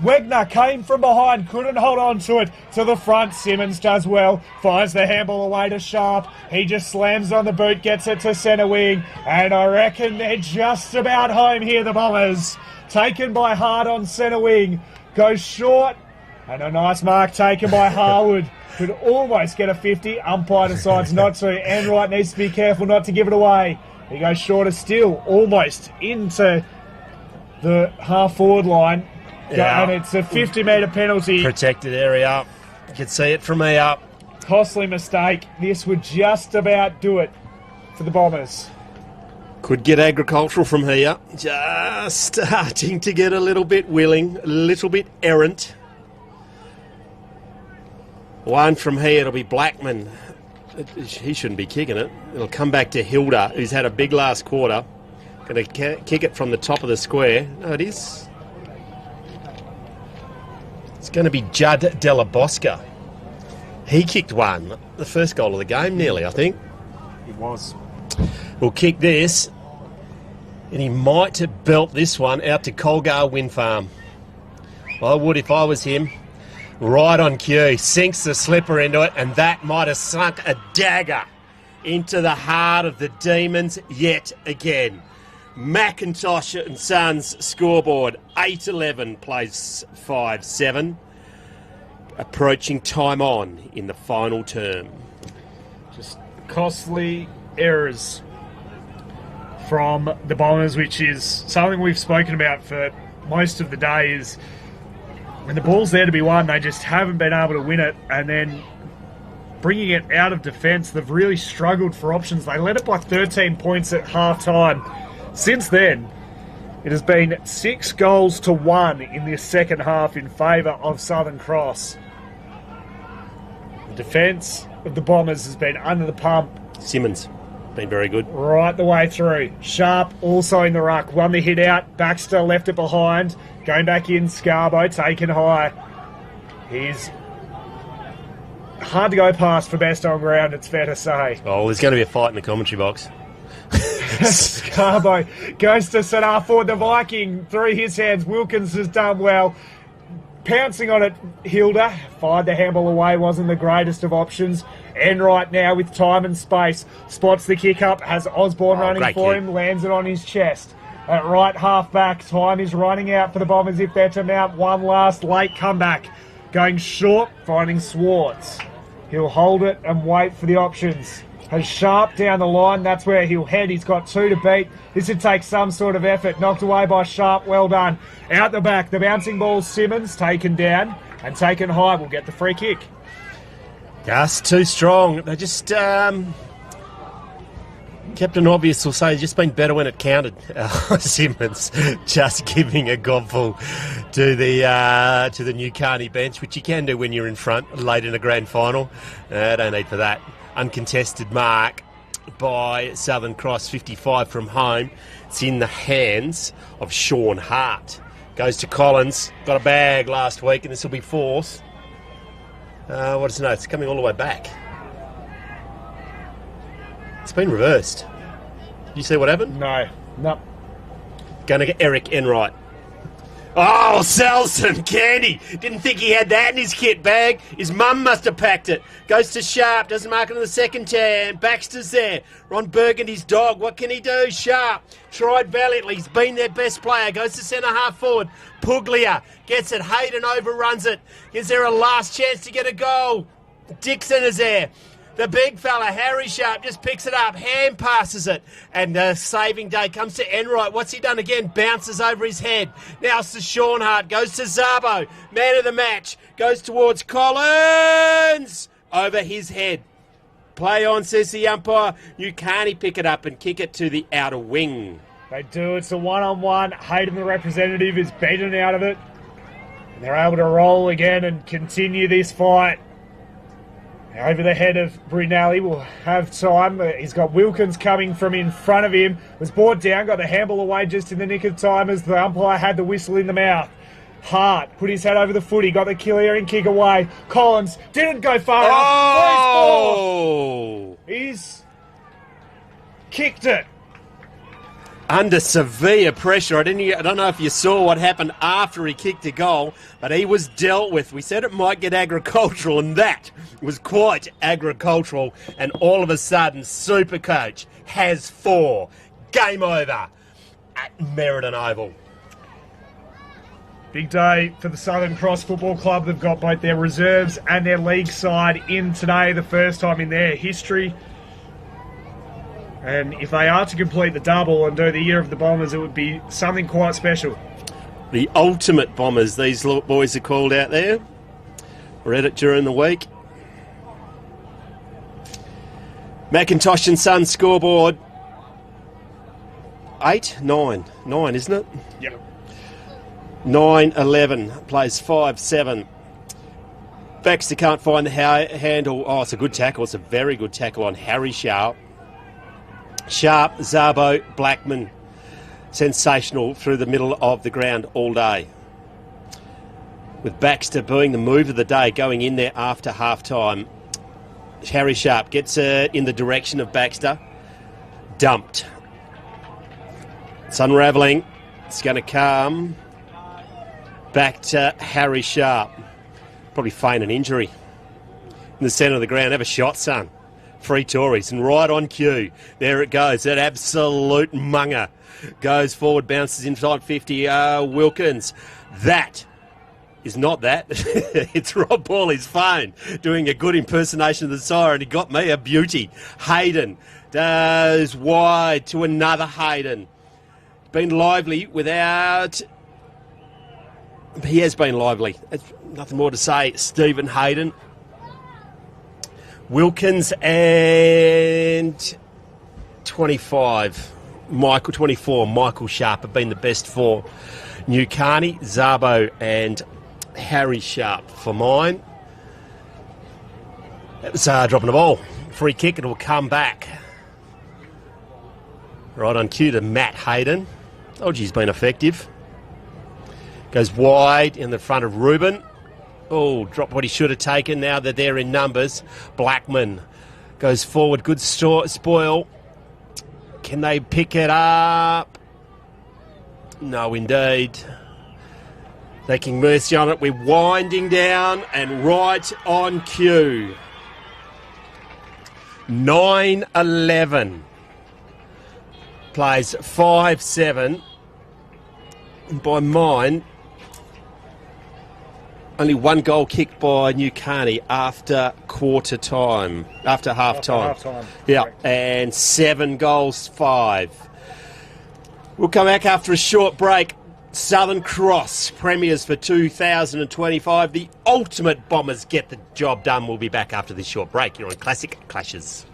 S11: Wegner came from behind, couldn't hold on to it to the front. Simmons does well, fires the handball away to Sharp. He just slams on the boot, gets it to centre wing, and I reckon they're just about home here, the Bombers. Taken by Hart on centre wing, goes short, and a nice mark taken by Harwood. Could almost get a 50, umpire decides not to. Enright needs to be careful not to give it away. He goes shorter still, almost into the half-forward line. Yeah. And it's a 50-metre penalty.
S9: Protected area. You can see it from here.
S11: Costly mistake. This would just about do it for the Bombers.
S9: Could get agricultural from here. Just starting to get a little bit willing, a little bit errant. One from here, it'll be Blackman. He shouldn't be kicking it. It'll come back to Hilda, who's had a big last quarter. Going to kick it from the top of the square. No, it is. It's going to be Judd Della Bosca. He kicked one. The first goal of the game, nearly, I think.
S11: It was.
S9: We'll kick this. And he might belt this one out to Colgar Wind Farm. I would if I was him. Right on cue. Sinks the slipper into it. And that might have sunk a dagger into the heart of the Demons yet again. McIntosh and Sons scoreboard 8-11 plays 5-7. Approaching time on in the final term.
S11: Just costly errors from the Bombers, which is something we've spoken about for most of the day, is when the ball's there to be won, they just haven't been able to win it, and then bringing it out of defence, they've really struggled for options. They led it by 13 points at half-time. Since then, it has been 6-1 in the second half in favour of Southern Cross. The defence of the Bombers has been under the pump.
S9: Simmons, been very good.
S11: Right the way through. Sharp also in the ruck. Won the hit out. Baxter left it behind. Going back in. Scarbo taken high. He's hard to go past for best on ground, it's fair to say.
S9: Oh, there's going to be a fight in the commentary box.
S11: Scarbo goes to Sanar for the Viking through his hands. Wilkins has done well. Pouncing on it, Hilda fired the handball away, wasn't the greatest of options. Enright now with time and space. Spots the kick up, has Osborne running for him, lands it on his chest. At right half back, time is running out for the Bombers if they're to mount one last late comeback. Going short, finding Swartz. He'll hold it and wait for the options. Has Sharp down the line. That's where he'll head. He's got 2 to beat. This would take some sort of effort. Knocked away by Sharp. Well done. Out the back. The bouncing ball, Simmons, taken down and taken high. Will get the free kick.
S9: Gus, too strong. They just... Captain Obvious will say just been better when it counted. Simmons just giving a gobful to the New Carney bench, which you can do when you're in front late in a grand final. Don't need for that. Uncontested mark by Southern Cross, 55 from home. It's in the hands of Sean Hart. Goes to Collins. Got a bag last week, and this will be fourth. What is it? No, it's coming all the way back. It's been reversed. Did you see what happened?
S11: No.
S9: Going to get Eric Enright. Oh, sells some candy. Didn't think he had that in his kit bag. His mum must have packed it. Goes to Sharp. Doesn't mark it on the second time. Baxter's there. Ron Burgundy's dog. What can he do? Sharp tried valiantly. He's been their best player. Goes to centre half forward. Puglia gets it. Hayden overruns it. Is there a last chance to get a goal? Dixon is there. The big fella, Harry Sharp, just picks it up, hand passes it, and the saving day comes to Enright. What's he done again? Bounces over his head. Now it's to Sean Hart, goes to Zabo, man of the match, goes towards Collins, over his head. Play on, says the umpire. You can't pick it up and kick it to the outer wing.
S11: They do. It's a one-on-one. Hayden, the representative, is beaten out of it. And they're able to roll again and continue this fight. Over the head of Brunelli, will have time. He's got Wilkins coming from in front of him. Was brought down, got the handball away just in the nick of time as the umpire had the whistle in the mouth. Hart put his head over the footy, got the clearing kick away. Collins didn't go far enough.
S9: Oh!
S11: He's kicked it.
S9: Under severe pressure. I don't know if you saw what happened after he kicked a goal, but he was dealt with. We said it might get agricultural, and that was quite agricultural. And all of a sudden, Supercoach has 4. Game over at Meriden Oval.
S11: Big day for the Southern Cross Football Club. They've got both their reserves and their league side in today, the first time in their history. And if they are to complete the double and do the Year of the Bombers, it would be something quite special.
S9: The ultimate Bombers, these little boys are called out there. Read it during the week. Macintosh and Sons scoreboard. 9, isn't it?
S11: Yep.
S9: 9-11, plays 5-7. Baxter can't find the handle. Oh, it's a good tackle. It's a very good tackle on Harry Sharp. Sharp, Zabo, Blackman, sensational through the middle of the ground all day. With Baxter being the move of the day, going in there after half-time. Harry Sharp gets in the direction of Baxter. Dumped. It's unravelling. It's going to come back to Harry Sharp. Probably feign an injury. In the centre of the ground, have a shot, son. Free Tories, and right on cue. There it goes. That absolute munger goes forward, bounces inside 50. Wilkins. That is not that. It's Rob Pauly's phone doing a good impersonation of the siren. He got me a beauty. Hayden does wide to another Hayden. Been lively without... He has been lively. There's nothing more to say. Stephen Hayden. Wilkins and 25, Michael 24, Michael Sharp have been the best for New Carney, Zabo and Harry Sharp for mine. That was dropping the ball. Free kick, it'll come back. Right on cue to Matt Hayden. Oh, he's been effective. Goes wide in the front of Ruben. Oh, dropped what he should have taken now that they're in numbers. Blackman goes forward. Good spoil. Can they pick it up? No, indeed. Taking mercy on it. We're winding down and right on cue. 9-11. Plays 5-7. And by mine... Only one goal kicked by New Carney after half time.
S11: half-time.
S9: Yeah,
S11: Correct.
S9: and 7 goals, 5. We'll come back after a short break. Southern Cross premiers for 2025. The ultimate Bombers get the job done. We'll be back after this short break. You're on Classic Clashes.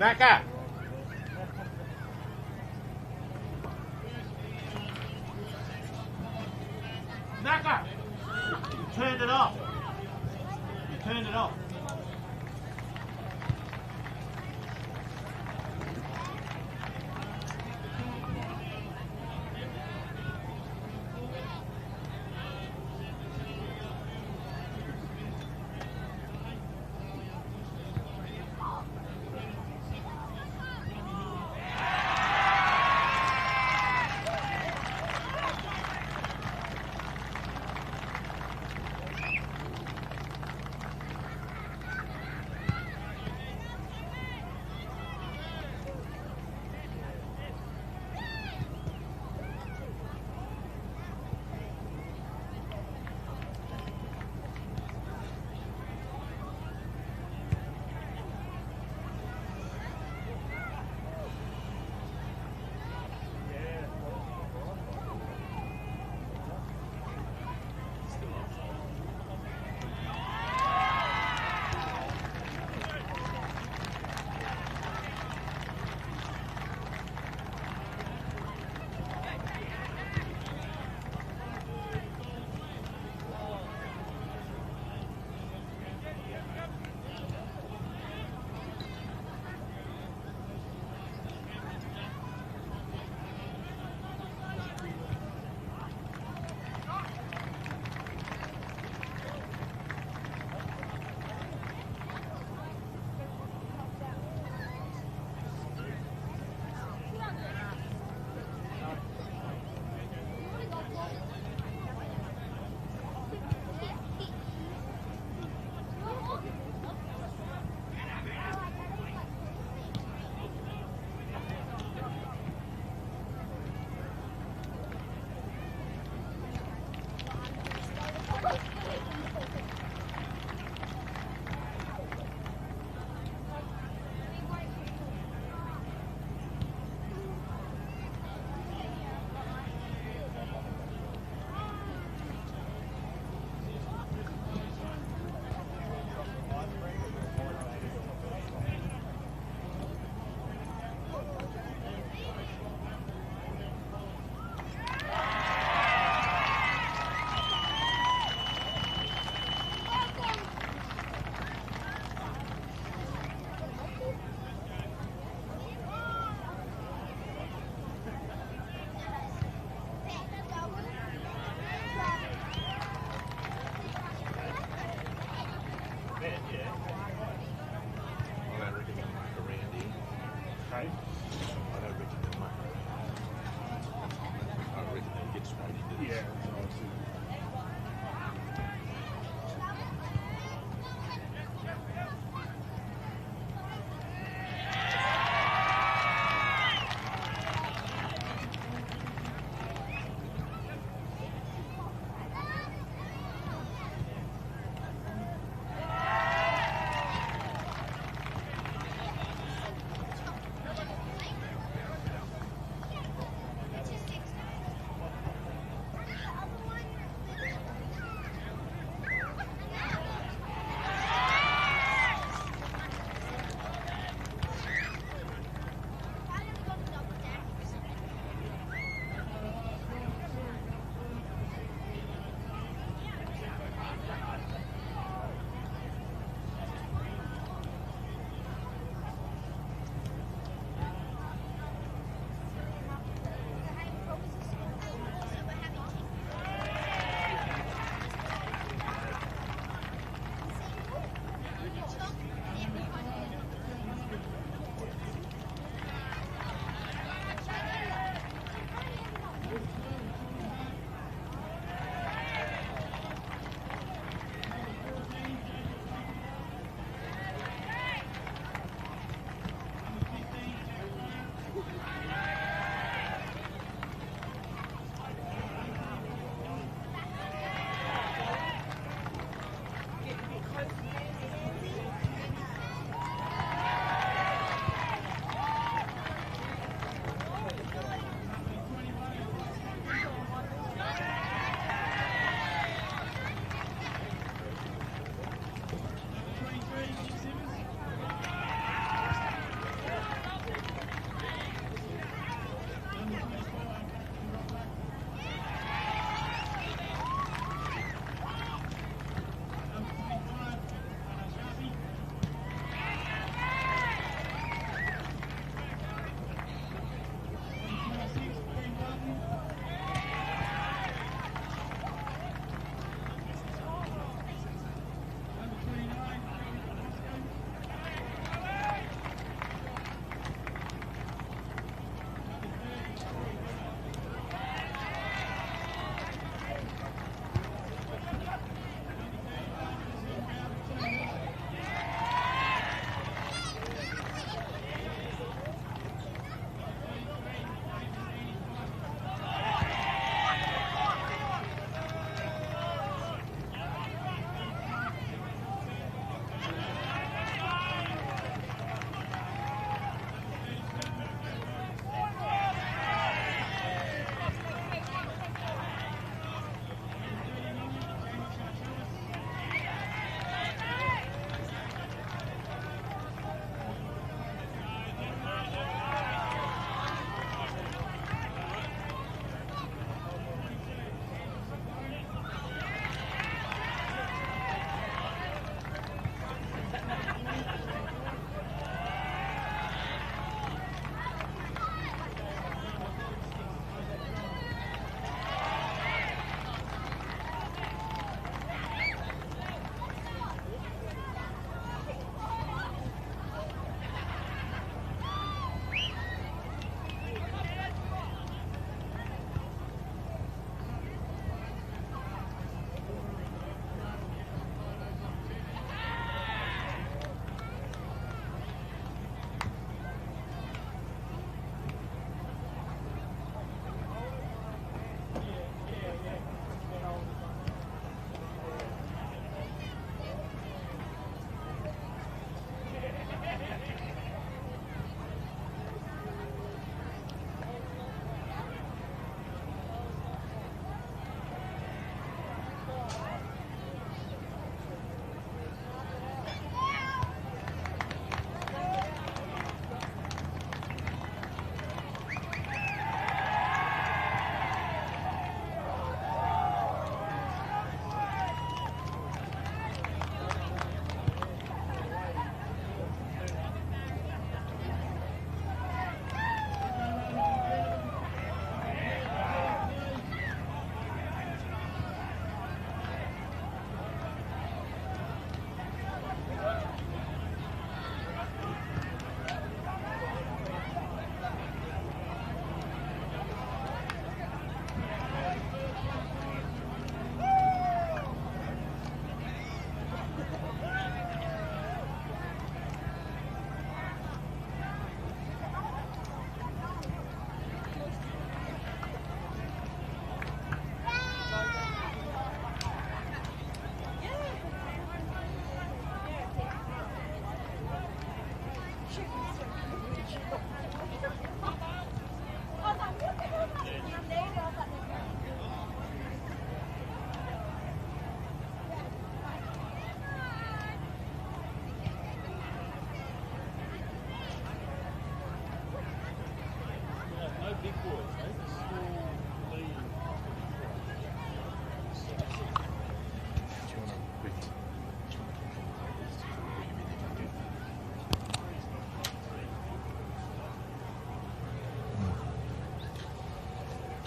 S1: Macca. Macca. You turned it off. You turned it off.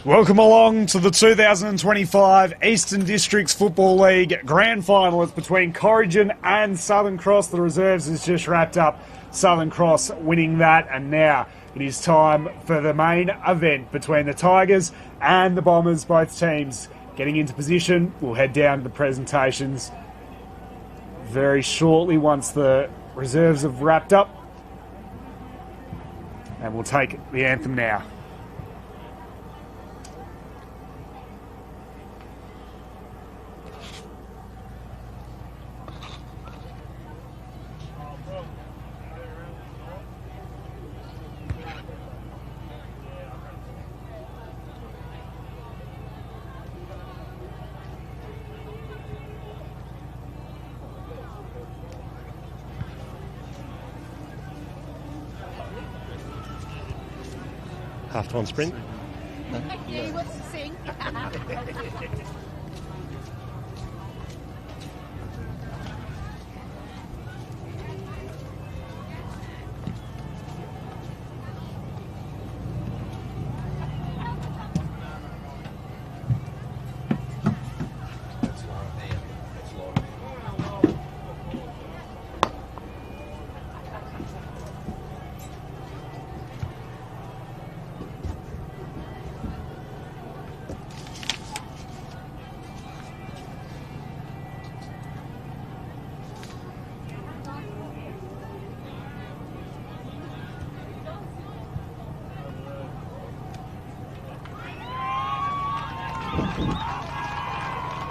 S11: Welcome along to the 2025 Eastern Districts Football League Grand Final. It's between Corrigan and Southern Cross. The reserves has just wrapped up. Southern Cross winning that, and now it is time for the main event between the Tigers and the Bombers. Both teams getting into position. We'll head down to the presentations very shortly once the reserves have wrapped up. And we'll take the anthem now.
S9: Half-time sprint.
S13: Yeah, he wants to sing.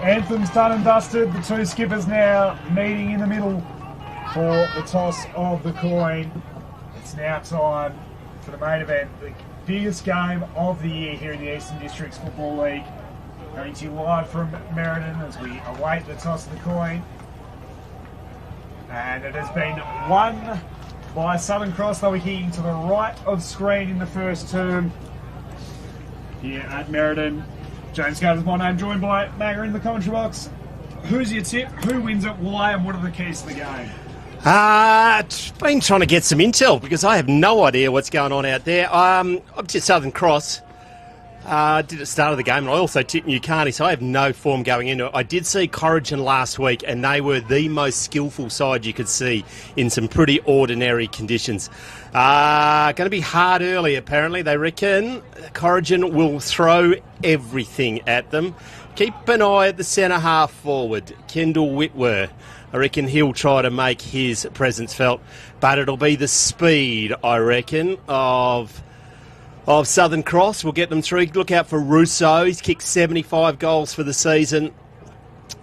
S11: Anthem's done and dusted. The two skippers now meeting in the middle for the toss of the coin. It's now time for the main event, the biggest game of the year here in the Eastern Districts Football League. Coming to you live from Meriden as we await the toss of the coin. And it has been won by Southern Cross. They'll be kicking to the right of screen in the first term here at Meriden. James Carter's my name, joined by Magger in the commentary box. Who's your tip? Who wins it? Why? And what are the keys to the game?
S9: Been trying to get some intel because I have no idea what's going on out there. I'm to Southern Cross. Did at the start of the game, and I also tipped New Carney, so I have no form going into it. I did see Corrigan last week, and they were the most skillful side you could see in some pretty ordinary conditions. Going to be hard early, apparently. They reckon Corrigan will throw everything at them. Keep an eye at the centre half forward, Kendall Whitwer. I reckon he'll try to make his presence felt, but it'll be the speed, I reckon, of Southern Cross. We'll get them through. Look out for Russo. He's kicked 75 goals for the season.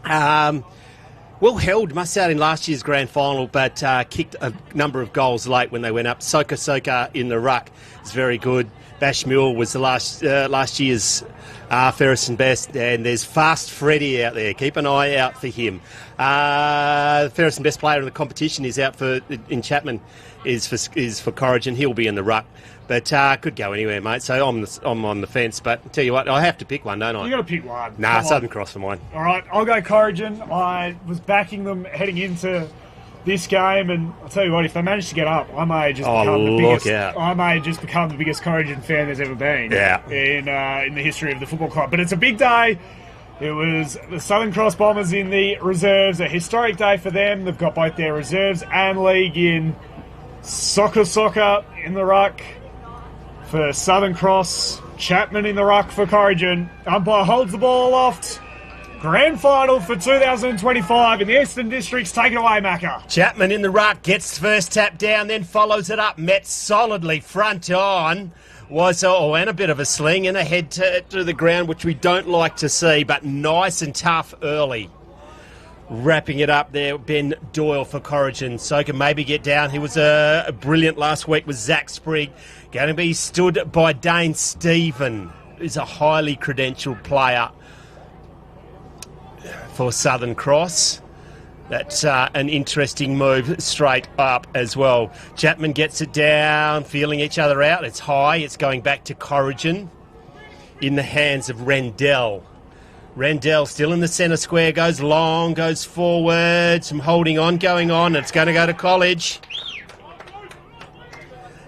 S9: Well held, must out in last year's grand final, but kicked a number of goals late when they went up. Soka in the ruck is very good. Bash Mule was the last year's fairest and best, and there's Fast Freddy out there. Keep an eye out for him. The fairest and best player in the competition is out in Chapman is for Corrigan. He'll be in the ruck. But could go anywhere, mate. So I'm on the fence. But tell you what, I have to pick one, don't I?
S11: You got to pick one.
S9: Nah, Southern Cross for mine.
S11: All right, I'll go Corrigan. I was backing them heading into this game, and I'll tell you what, if they manage to get up, I may just become the biggest. I may just become the biggest Corrigan fan there's ever been. In the history of the football club. But it's a big day. It was the Southern Cross Bombers in the reserves, a historic day for them. They've got both their reserves and league in. Soccer in the ruck for Southern Cross. Chapman in the ruck for Corrigan. Umpire holds the ball aloft. Grand final for 2025 in the Eastern Districts. Take it away, Macca.
S9: Chapman in the ruck, gets first tap down, then follows it up. Met solidly front on. And a bit of a sling and a head to the ground, which we don't like to see, but nice and tough early. Wrapping it up there, Ben Doyle for Corrigan. So can maybe get down. He was brilliant last week with Zach Sprigg. Going to be stood by Dane Stephen, who's a highly credentialed player for Southern Cross. That's an interesting move straight up as well. Chapman gets it down, feeling each other out. It's high. It's going back to Corrigan in the hands of Rendell. Rendell still in the centre square, goes long, goes forward, some holding on going on. It's going to go to College.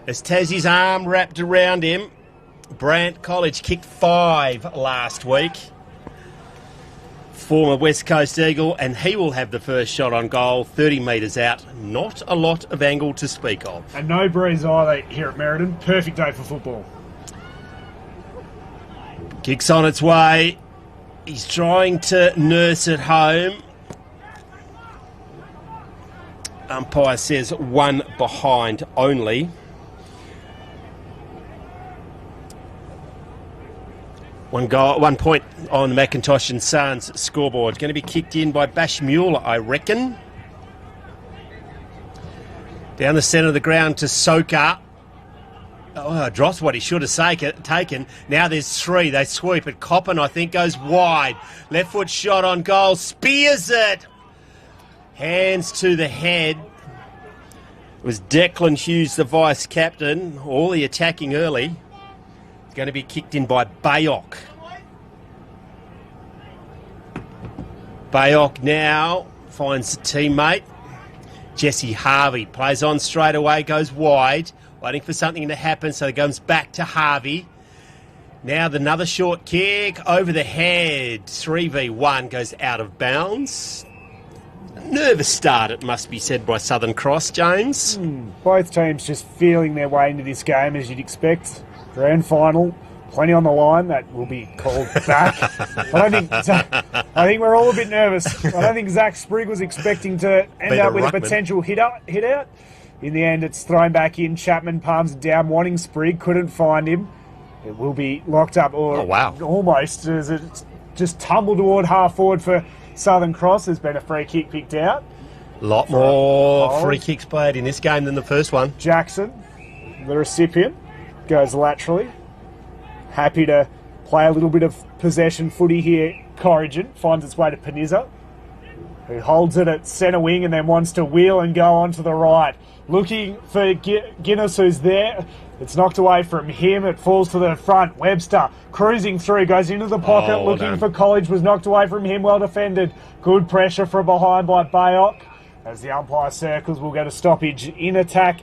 S9: As Tassie's arm wrapped around him, Brant College kicked 5 last week. Former West Coast Eagle, and he will have the first shot on goal, 30 metres out. Not a lot of angle to speak of.
S11: And no breeze either here at Meriden. Perfect day for football.
S9: Kick's on its way. He's trying to nurse it home. Umpire says 1 behind only. One point on the Macintosh and Sons scoreboard. It's going to be kicked in by Bashmule, I reckon. Down the centre of the ground to Soka. Oh, drops what he should have taken. Now there's 3. They sweep it. Coppin, I think, goes wide. Left foot shot on goal. Spears it. Hands to the head. It was Declan Hughes, the vice captain. All the attacking early. It's going to be kicked in by Bayok. Bayok now finds a teammate. Jesse Harvey plays on straight away, goes wide. Waiting for something to happen, so it comes back to Harvey. Now another short kick over the head. 3v1 goes out of bounds. Nervous start, it must be said by Southern Cross, James.
S11: Both teams just feeling their way into this game, as you'd expect. Grand final, plenty on the line. That will be called back. I think we're all a bit nervous. I don't think Zach Sprigg was expecting to end up with a potential hit out. In the end, it's thrown back in. Chapman palms it down, wanting Sprigg, couldn't find him. It will be locked up, almost, as it's just tumbled toward half forward for Southern Cross. There's been a free kick picked out.
S9: A lot more free kicks played in this game than the first one.
S11: Jackson, the recipient, goes laterally. Happy to play a little bit of possession footy here. Corrigan finds its way to Peniza, who holds it at centre wing and then wants to wheel and go onto the right. Looking for Guinness, who's there. It's knocked away from him. It falls to the front. Webster cruising through, goes into the pocket, looking for College, was knocked away from him. Well defended. Good pressure from behind by Bayok. As the umpire circles, we'll get a stoppage in attack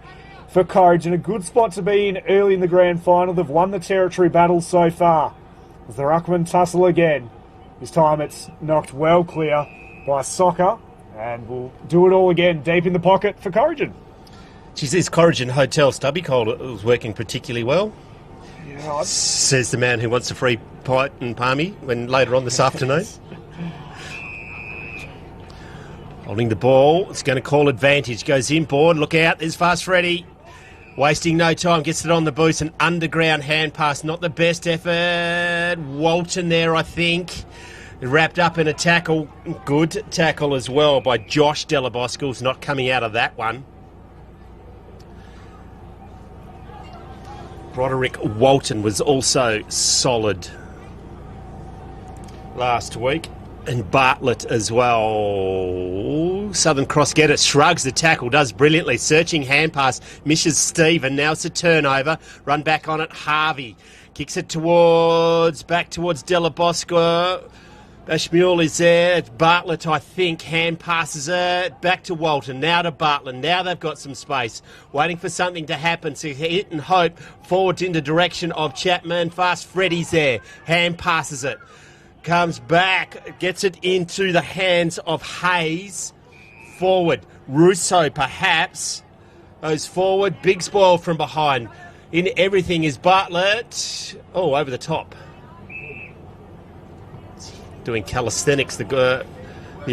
S11: for Courage, and a good spot to be in early in the grand final. They've won the territory battle so far. As the Ruckman tussle again. This time it's knocked well clear by Soccer, and we'll do it all again deep in the pocket for Corrigan.
S9: Geez, this Corrigan Hotel stubby cold was working particularly well.
S11: Yeah,
S9: says the man who wants a free pint and palmy when later on this afternoon. Holding the ball, it's going to call advantage. Goes inboard, look out, there's Fast Freddy. Wasting no time, gets it on the boost, an underground hand pass, not the best effort. Walton there, I think. Wrapped up in a tackle, good tackle as well by Josh Delaboscos, not coming out of that one. Broderick Walton was also solid last week. And Bartlett as well. Southern Cross get it, shrugs the tackle, does brilliantly. Searching hand pass, misses Stephen. Now it's a turnover. Run back on it, Harvey. Kicks it back towards Delabosco. Bashmule is there. It's Bartlett, I think. Hand passes it. Back to Walton. Now to Bartlett. Now they've got some space. Waiting for something to happen. So hit and hope. Forward in the direction of Chapman. Fast Freddy's there. Hand passes it. Comes back. Gets it into the hands of Hayes. Forward. Russo perhaps. Goes forward. Big spoil from behind. In everything is Bartlett. Oh, over the top. Doing calisthenics, the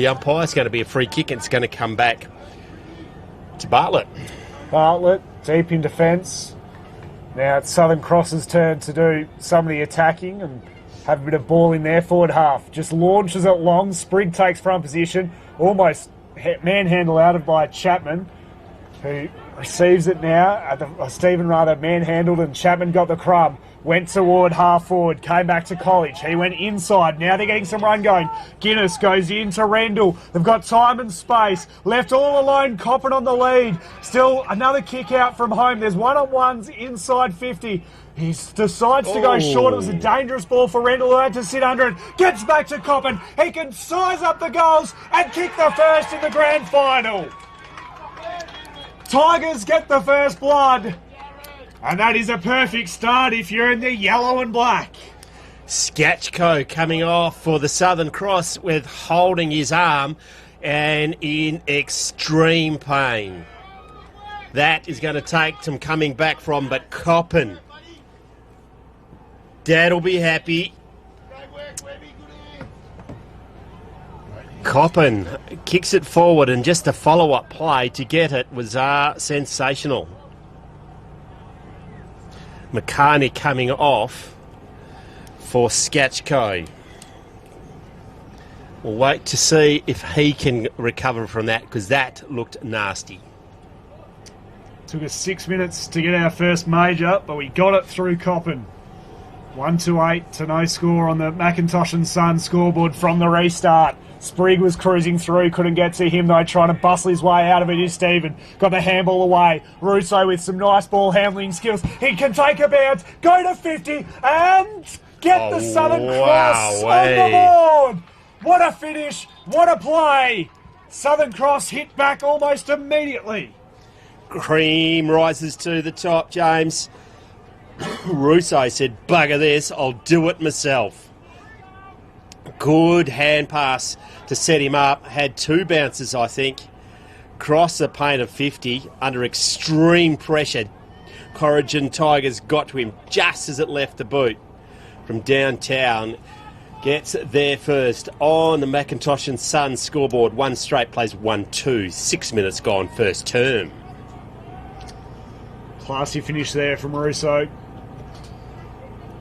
S9: umpire. It's going to be a free kick and it's going to come back to Bartlett.
S11: Bartlett, deep in defence. Now it's Southern Cross's turn to do some of the attacking and have a bit of ball in their forward half. Just launches it long. Sprigg takes front position. Almost manhandled out of by Chapman, who receives it now. Stephen manhandled, and Chapman got the crumb. Went toward half forward, came back to College. He went inside. Now they're getting some run going. Guinness goes into Rendell. They've got time and space. Left all alone, Coppin on the lead. Still another kick out from home. There's one-on-ones inside 50. He decides to go short. It was a dangerous ball for Rendell, who had to sit under it. Gets back to Coppin. He can size up the goals and kick the first in the grand final. Tigers get the first blood. And that is a perfect start if you're in the yellow and black.
S9: Skachko coming off for the Southern Cross with holding his arm and in extreme pain. That is going to take some coming back from, but Coppin, Dad'll be happy. Coppin kicks it forward, and just a follow-up play to get it was sensational. McCartney coming off for Skachko. We'll wait to see if he can recover from that, because that looked nasty.
S11: Took us 6 minutes to get our first major, but we got it through Coppin. 1-8 to no score on the Macintosh and Son scoreboard from the restart. Sprigg was cruising through, couldn't get to him though, trying to bustle his way out of it is Stephen. Got the handball away. Russo with some nice ball handling skills. He can take a bounce, go to 50 and get the Southern Cross on the board. What a finish, what a play. Southern Cross hit back almost immediately.
S9: Cream rises to the top, James. Russo said, bugger this, I'll do it myself. Good hand pass to set him up. Had 2 bounces, I think. Crossed the paint of 50 under extreme pressure. Corrigan Tigers got to him just as it left the boot from downtown. Gets there first on the Macintosh and Son scoreboard. 1 straight, plays 1-2. 6 minutes gone, first term.
S11: Classy finish there from Russo.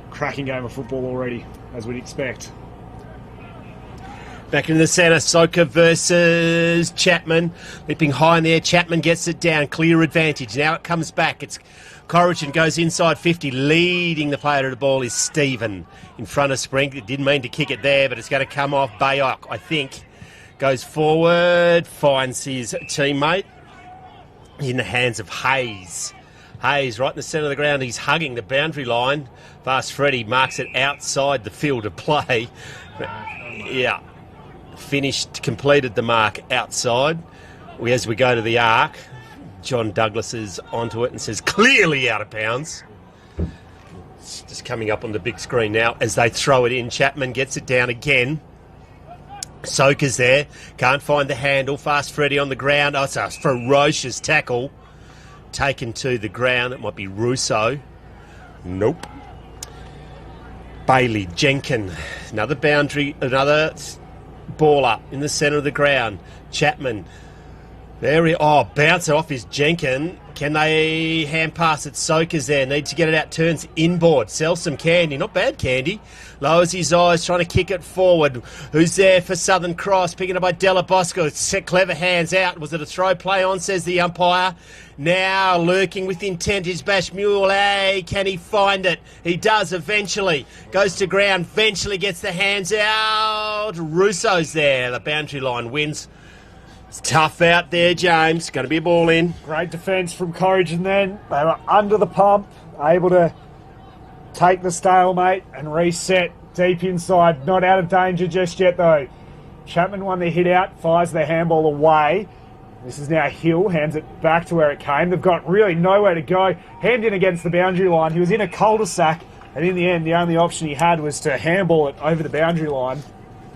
S11: Cracking game of football already, as we'd expect.
S9: Back into the centre, Soka versus Chapman. Leaping high in there, Chapman gets it down, clear advantage. Now it comes back, it's Corrigan goes inside 50, leading the player to the ball is Stephen. In front of Spring, it didn't mean to kick it there, but it's going to come off Bayok, I think. Goes forward, finds his teammate in the hands of Hayes. Hayes right in the centre of the ground, he's hugging the boundary line. Fast Freddy marks it outside the field of play. Yeah. Finished, completed the mark outside. As we go to the arc, John Douglas is onto it and says clearly out of bounds. It's just coming up on the big screen now as they throw it in. Chapman gets it down again. Soka's there, can't find the handle. Fast Freddy on the ground. Oh, it's a ferocious tackle. Taken to the ground. It might be Russo. Nope. Bailey, Jenkin, another boundary, another ball up in the centre of the ground. Chapman, bounce off is Jenkin. Can they hand pass it? Soka's there, need to get it out, turns inboard, sells some Candy, not bad Candy. Lowers his eyes, trying to kick it forward. Who's there for Southern Cross? Picking up by Della Bosco. Clever hands out. Was it a throw play on, says the umpire. Now lurking with intent is Bashmule. Hey, can he find it? He does eventually. Goes to ground, eventually gets the hands out. Russo's there. The boundary line wins. It's tough out there, James. Going to be a ball in.
S11: Great defence from Corrigan then. They were under the pump, able to take the stalemate and reset deep inside. Not out of danger just yet, though. Chapman won the hit out, fires the handball away. This is now Hill, hands it back to where it came. They've got really nowhere to go. Hand in against the boundary line. He was in a cul-de-sac, and in the end, the only option he had was to handball it over the boundary line.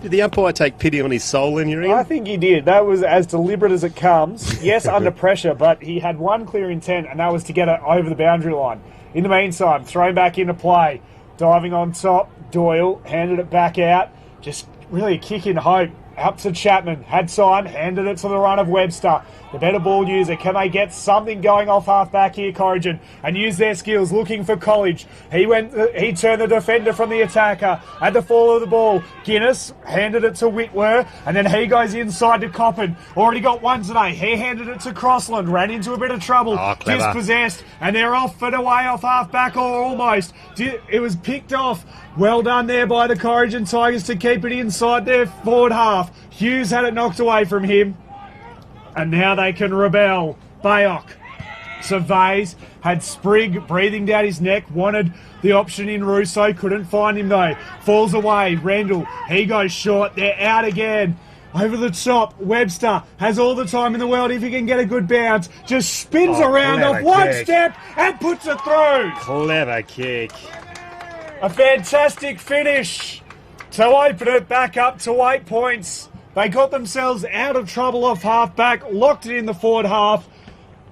S9: Did the umpire take pity on his soul in your ear?
S11: I think he did. That was as deliberate as it comes. Yes, under pressure, but he had one clear intent, and that was to get it over the boundary line. In the meantime, thrown back into play. Diving on top, Doyle handed it back out. Just really a kick in hope. Up to Chapman, had time, handed it to the run of Webster. The better ball user, can they get something going off half-back here, Corrigan, and use their skills, looking for College. He turned the defender from the attacker at the fall of the ball. Guinness handed it to Whitwer, and then he goes inside to Coppin. Already got one today. He handed it to Crossland, ran into a bit of trouble, dispossessed, and they're off and away off half-back or almost. It was picked off. Well done there by the Corrigan Tigers to keep it inside their forward half. Hughes had it knocked away from him. And now they can rebel. Bayok surveys, had Sprigg breathing down his neck, wanted the option in Russo, couldn't find him though. Falls away, Randall, he goes short, they're out again. Over the top, Webster has all the time in the world if he can get a good bounce. Just spins around off one step and puts it through.
S9: Clever kick.
S11: A fantastic finish to open it back up to 8 points. They got themselves out of trouble off half-back, locked it in the forward half,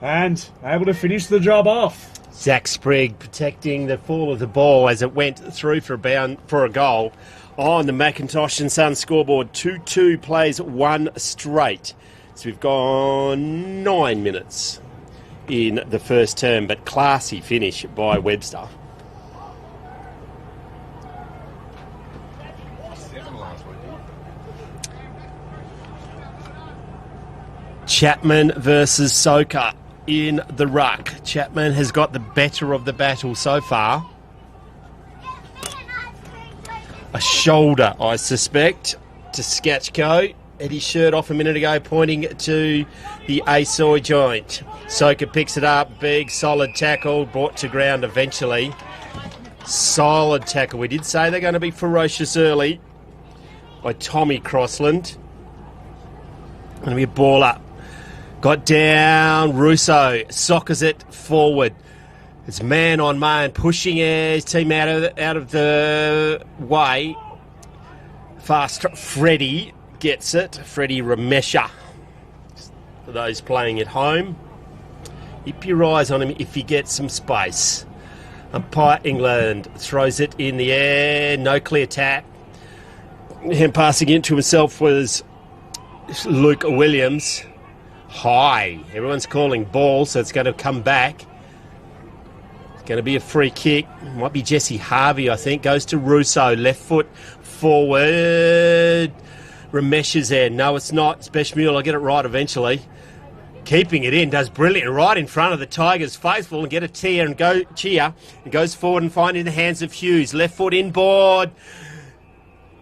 S11: and able to finish the job off.
S9: Zach Sprigg protecting the fall of the ball as it went through for a goal on the Macintosh and Sons scoreboard. 2-2 plays one straight. So we've gone 9 minutes in the first term, but classy finish by Webster. Chapman versus Soka in the ruck. Chapman has got the better of the battle so far. A shoulder, I suspect, to Skatchko. Had his shirt off a minute ago, pointing to the ASOI joint. Soka picks it up. Big, solid tackle, brought to ground eventually. Solid tackle. We did say they're going to be ferocious early by Tommy Crossland. Going to be a ball up. Got down, Russo soccers it forward. It's man on man, pushing his team out of the way. Fast Freddie gets it. Freddie Ramesha. For those playing at home, keep your eyes on him if he gets some space. Umpire England throws it in the air. No clear tap. Him passing it to himself was Luke Williams. High. Everyone's calling ball, so it's going to come back. It's going to be a free kick. Might be Jesse Harvey, I think. Goes to Russo. Left foot forward. Ramesh is there. No, it's not. It's Beshmule. I'll get it right eventually. Keeping it in. Does brilliant. Right in front of the Tigers faithful and get a cheer and go cheer. And goes forward and find it in the hands of Hughes. Left foot inboard.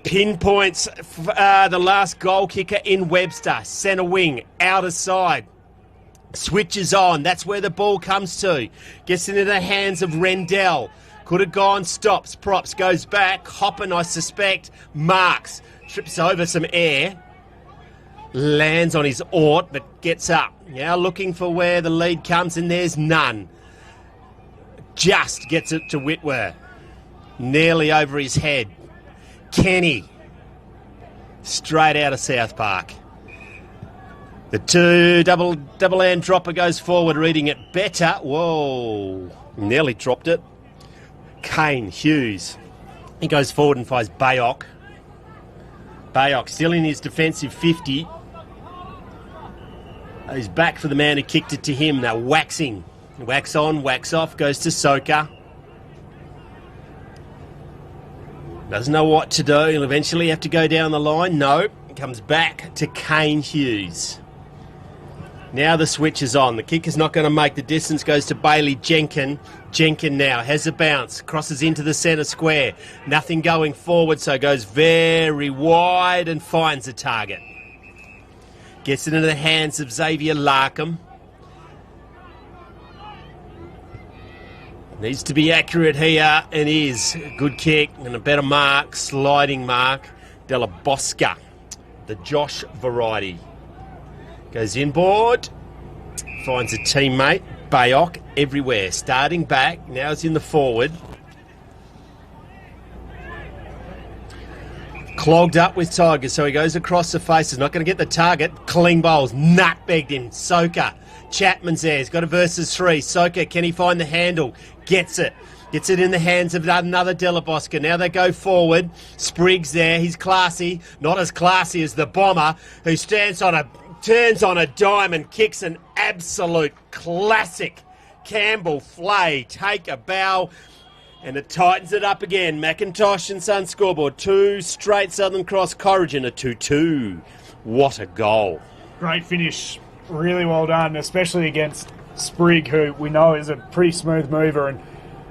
S9: Pinpoints the last goal kicker in Webster. Centre wing, outer side. Switches on. That's where the ball comes to. Gets into the hands of Rendell. Could have gone, stops, props, goes back. Hoppin, I suspect, marks. Trips over some air. Lands on his ort, but gets up. Now looking for where the lead comes, and there's none. Just gets it to Whitwer. Nearly over his head. Kenny, straight out of South Park. The two double hand dropper goes forward, reading it better. Whoa, nearly dropped it. Kane Hughes, he goes forward and finds Bayok. Bayok still in his defensive 50. He's back for the man who kicked it to him. They're waxing. Wax on, wax off, goes to Soka. Doesn't know what to do. He'll eventually have to go down the line. No. Comes back to Kane Hughes. Now the switch is on. The kick is not going to make the distance. Goes to Bailey Jenkin. Jenkin now has a bounce. Crosses into the centre square. Nothing going forward, so goes very wide and finds a target. Gets it into the hands of Xavier Larkham. Needs to be accurate here, and is. Good kick and a better mark, sliding mark. Della Bosca, the Josh variety. Goes inboard, finds a teammate. Bayok everywhere, starting back, now it's in the forward. Clogged up with Tigers, so he goes across the face, is not going to get the target. Clean bowls, nutbagged him. Soka, Chapman's there, he's got a versus 3. Soka, can he find the handle? Gets it. Gets it in the hands of another Della Bosca. Now they go forward. Spriggs there, he's classy. Not as classy as the bomber, who turns on a dime and kicks an absolute classic. Campbell Flay, take a bow. And it tightens it up again. Macintosh and Sons scoreboard. 2 straight Southern Cross Corrigan, a 2-2. What a goal.
S11: Great finish. Really well done, especially against Sprigg, who we know is a pretty smooth mover and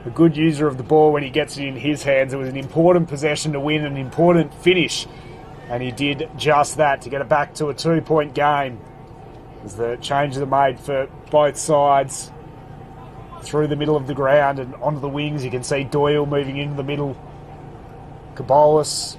S11: a good user of the ball when he gets it in his hands. It was an important possession to win, an important finish. And he did just that to get it back to a 2-point game. As the changes are made for both sides. Through the middle of the ground and onto the wings, you can see Doyle moving into the middle. Cabolas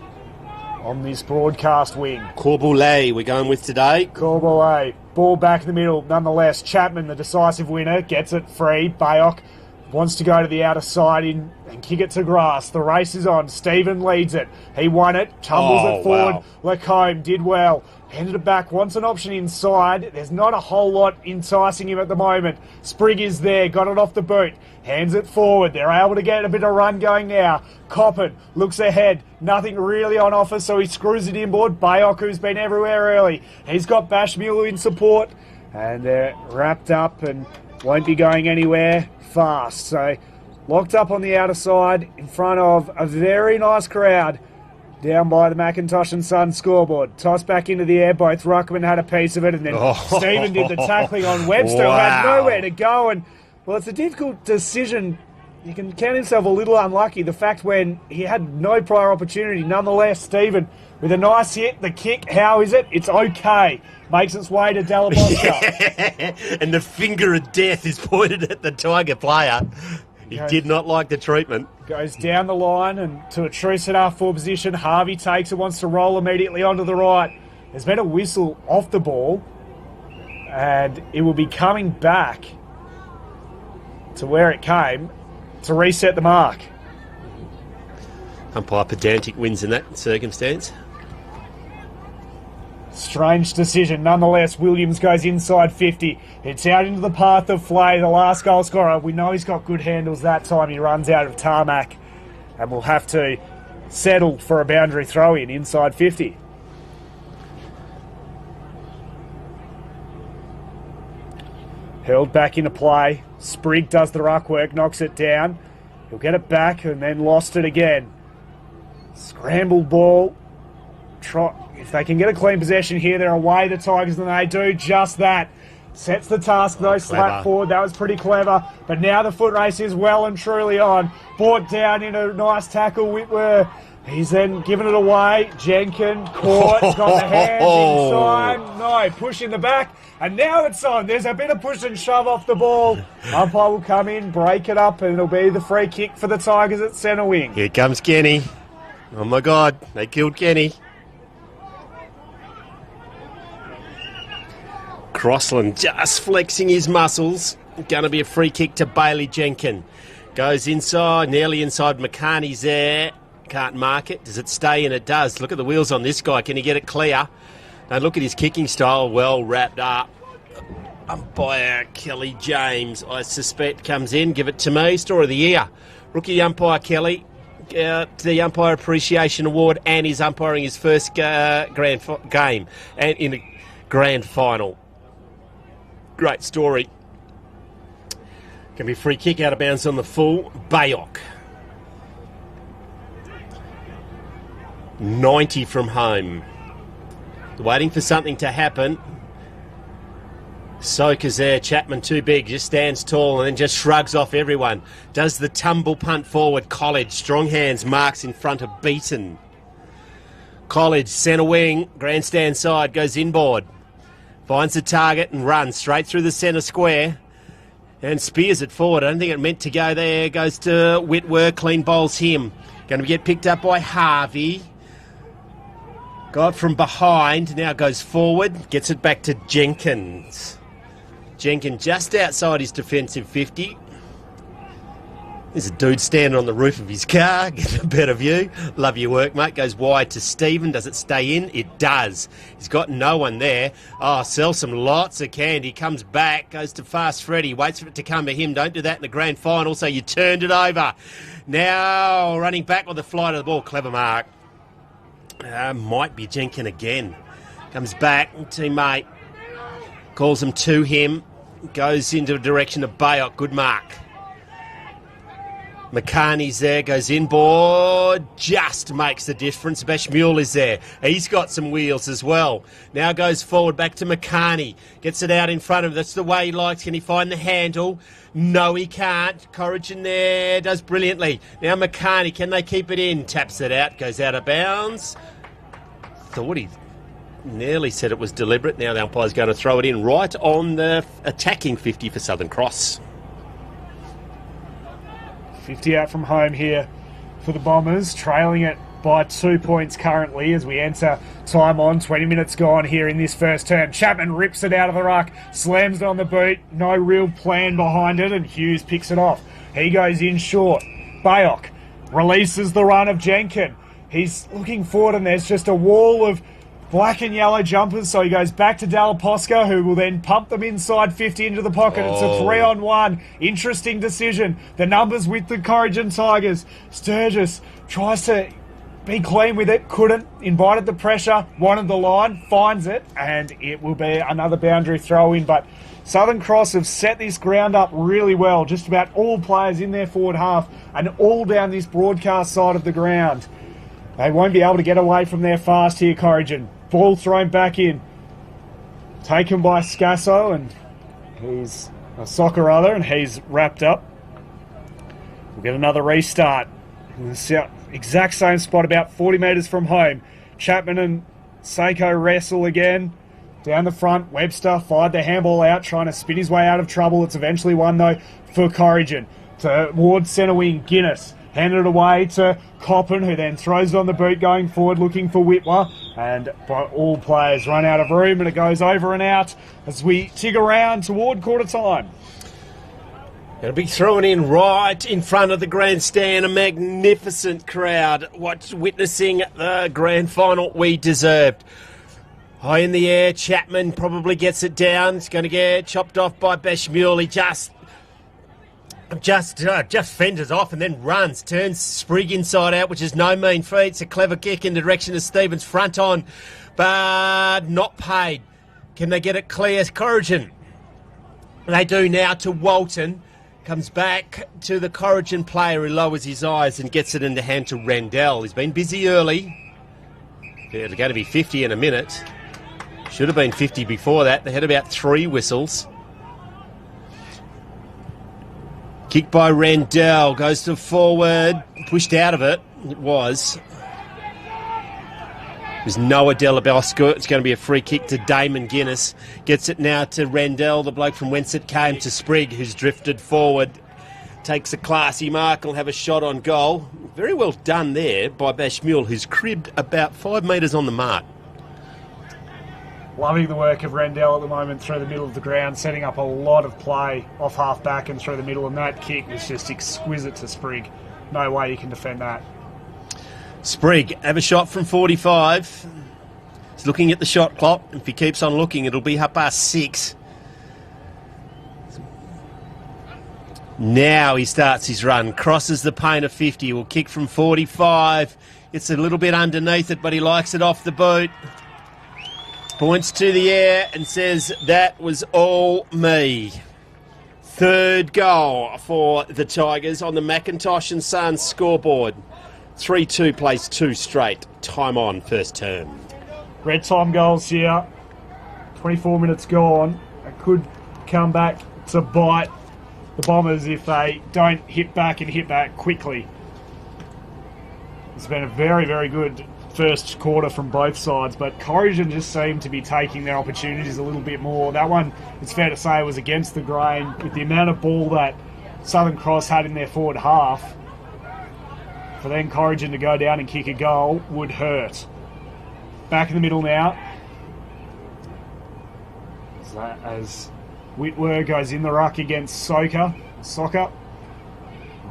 S11: on this broadcast wing.
S9: Corboulay we're going with today.
S11: Corboulay. Ball back in the middle. Nonetheless, Chapman, the decisive winner, gets it free. Bayok wants to go to the outer side in and kick it to grass. The race is on. Stephen leads it. He won it. Tumbles it forward.
S9: Wow.
S11: Lacombe did well. Handed it back. Wants an option inside. There's not a whole lot enticing him at the moment. Sprigg is there. Got it off the boot. Hands it forward. They're able to get a bit of run going now. Coppin looks ahead. Nothing really on offer, so he screws it inboard. Bayok, who's been everywhere early. He's got Bashmule in support. And they're wrapped up and won't be going anywhere fast. So locked up on the outer side in front of a very nice crowd down by the McIntosh and Son scoreboard. Toss back into the air. Both Ruckman had a piece of it, and then Stephen did the tackling on Webster, who had nowhere to go. And well, it's a difficult decision. You can count himself a little unlucky. The fact when he had no prior opportunity, nonetheless, Stephen with a nice hit, the kick, how is it? It's okay. Makes its way to Delaboska.
S9: And the finger of death is pointed at the Tiger player. He did not like the treatment.
S11: Goes down the line and to a true set half forward position. Harvey takes it, wants to roll immediately onto the right. There's been a whistle off the ball, and it will be coming back to where it came to reset the mark.
S9: Umpire pedantic wins in that circumstance.
S11: Strange decision. Nonetheless, Williams goes inside 50. It's out into the path of Flay, the last goal scorer. We know he's got good handles that time. He runs out of tarmac and will have to settle for a boundary throw-in inside 50. Held back into play. Sprigg does the ruck work, knocks it down. He'll get it back and then lost it again. Scrambled ball. If they can get a clean possession here, they're away the Tigers, and they do just that. Sets the task, though, slap forward. That was pretty clever. But now the foot race is well and truly on. Brought down in a nice tackle. Whitwer. He's then given it away. Jenkins caught. Got the hands inside. No, push in the back. And now it's on. There's a bit of push and shove off the ball. Umpire will come in, break it up, and it'll be the free kick for the Tigers at centre wing.
S9: Here comes Kenny. Oh, my God. They killed Kenny. Crossland just flexing his muscles. Going to be a free kick to Bailey Jenkins. Goes inside, nearly inside. McCartney's there. Can't mark it. Does it stay in? It does. Look at the wheels on this guy. Can he get it clear? Now look at his kicking style. Well wrapped up. Umpire Kelly James, I suspect, comes in. Give it to me. Story of the year. Rookie umpire Kelly. The Umpire Appreciation Award, and he's umpiring his first game and in the grand final. Great story. Can be a free kick out of bounds on the full. Bayok. 90 from home. Waiting for something to happen. Soka's there. Chapman too big. Just stands tall and then just shrugs off everyone. Does the tumble punt forward. College. Strong hands. Marks in front of Beaton. College. Centre wing. Grandstand side. Goes inboard. Finds the target and runs straight through the centre square and spears it forward. I don't think it meant to go there. Goes to Whitwer, clean bowls him. Going to get picked up by Harvey. Got from behind, now goes forward, gets it back to Jenkins. Jenkins just outside his defensive 50. There's a dude standing on the roof of his car. Get a better view. Love your work, mate. Goes wide to Stephen. Does it stay in? It does. He's got no one there. Oh, sell some lots of candy. Comes back. Goes to Fast Freddy. Waits for it to come to him. Don't do that in the grand final, so you turned it over. Now running back with the flight of the ball. Clever mark. Might be Jenkins again. Comes back. Teammate calls him to him. Goes into the direction of Bayok. Good mark. McCartney's there, goes inboard, just makes the difference. Bashmule is there. He's got some wheels as well. Now goes forward back to McCartney. Gets it out in front of him. That's the way he likes. Can he find the handle? No, he can't. Corrigan there, does brilliantly. Now McCartney, can they keep it in? Taps it out, goes out of bounds. Thought he nearly said it was deliberate. Now the umpire's going to throw it in right on the attacking 50 for Southern Cross.
S11: 50 out from home here for the Bombers, trailing it by 2 points currently as we enter time on. 20 minutes gone here in this first term. Chapman rips it out of the ruck, slams it on the boot. No real plan behind it, and Hughes picks it off. He goes in short. Bayok releases the run of Jenkin. He's looking forward, and there's just a wall of black and yellow jumpers, so he goes back to Dalaposca, who will then pump them inside 50 into the pocket. It's a 3-on-1. Interesting decision. The numbers with the Corrigan Tigers. Sturgis tries to be clean with it, couldn't. Invited the pressure, wanted the line, finds it, and it will be another boundary throw-in. But Southern Cross have set this ground up really well. Just about all players in their forward half and all down this broadcast side of the ground. They won't be able to get away from their fast here, Corrigan. Ball thrown back in. Taken by Scasso, and he's a soccer other, and he's wrapped up. We'll get another restart. In the exact same spot, about 40 metres from home. Chapman and Seiko wrestle again. Down the front, Webster fired the handball out, trying to spin his way out of trouble. It's eventually won, though, for Corrigan. Towards centre wing, Guinness. Handed it away to Coppin, who then throws it on the boot going forward, looking for Whitwer. And all players run out of room, and it goes over and out as we tig around toward quarter time.
S9: It'll be thrown in right in front of the grandstand. A magnificent crowd witnessing the grand final we deserved. High in the air, Chapman probably gets it down. It's going to get chopped off by Bashmule. He just fenders off and then runs, turns Sprigg inside out, which is no mean feat. It's a clever kick in the direction of Stevens, front on, but not paid. Can they get it clear? Corrigan. They do now to Walton. Comes back to the Corrigan player who lowers his eyes and gets it in the hand to Rendell. He's been busy early. They're going to be 50 in a minute. Should have been 50 before that. They had about 3 whistles. Kick by Rendell, goes to forward, pushed out of it. It was. There's Noah Delabosco. It's going to be a free kick to Damon Guinness. Gets it now to Rendell, the bloke from whence it came, to Sprigg, who's drifted forward. Takes a classy mark, will have a shot on goal. Very well done there by Bashmule, who's cribbed about 5 metres on the mark.
S11: Loving the work of Rendell at the moment through the middle of the ground, setting up a lot of play off half-back and through the middle, and that kick was just exquisite to Sprigg. No way you can defend that.
S9: Sprigg, have a shot from 45. He's looking at the shot clock. If he keeps on looking, it'll be 6:30. Now he starts his run, crosses the paint of 50, will kick from 45. It's a little bit underneath it, but he likes it off the boot. Points to the air and says, that was all me. Third goal for the Tigers on the McIntosh and Sons scoreboard. 3-2 plays 2 straight. Time on, first term.
S11: Red time goals here. 24 minutes gone. It could come back to bite the Bombers if they don't hit back and hit back quickly. It's been a very, very good first quarter from both sides, but Corrigan just seemed to be taking their opportunities a little bit more. That one, it's fair to say, was against the grain with the amount of ball that Southern Cross had in their forward half. For then Corrigan to go down and kick a goal would hurt. Back in the middle now. As Whitwer goes in the ruck against Soccer.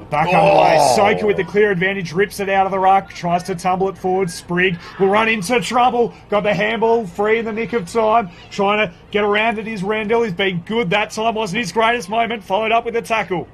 S11: Back underway. Soka with the clear advantage, rips it out of the ruck, tries to tumble it forward. Sprigg will run into trouble. Got the handball free in the nick of time. Trying to get around it is Rendell. He's been good that time. Wasn't his greatest moment. Followed up with a tackle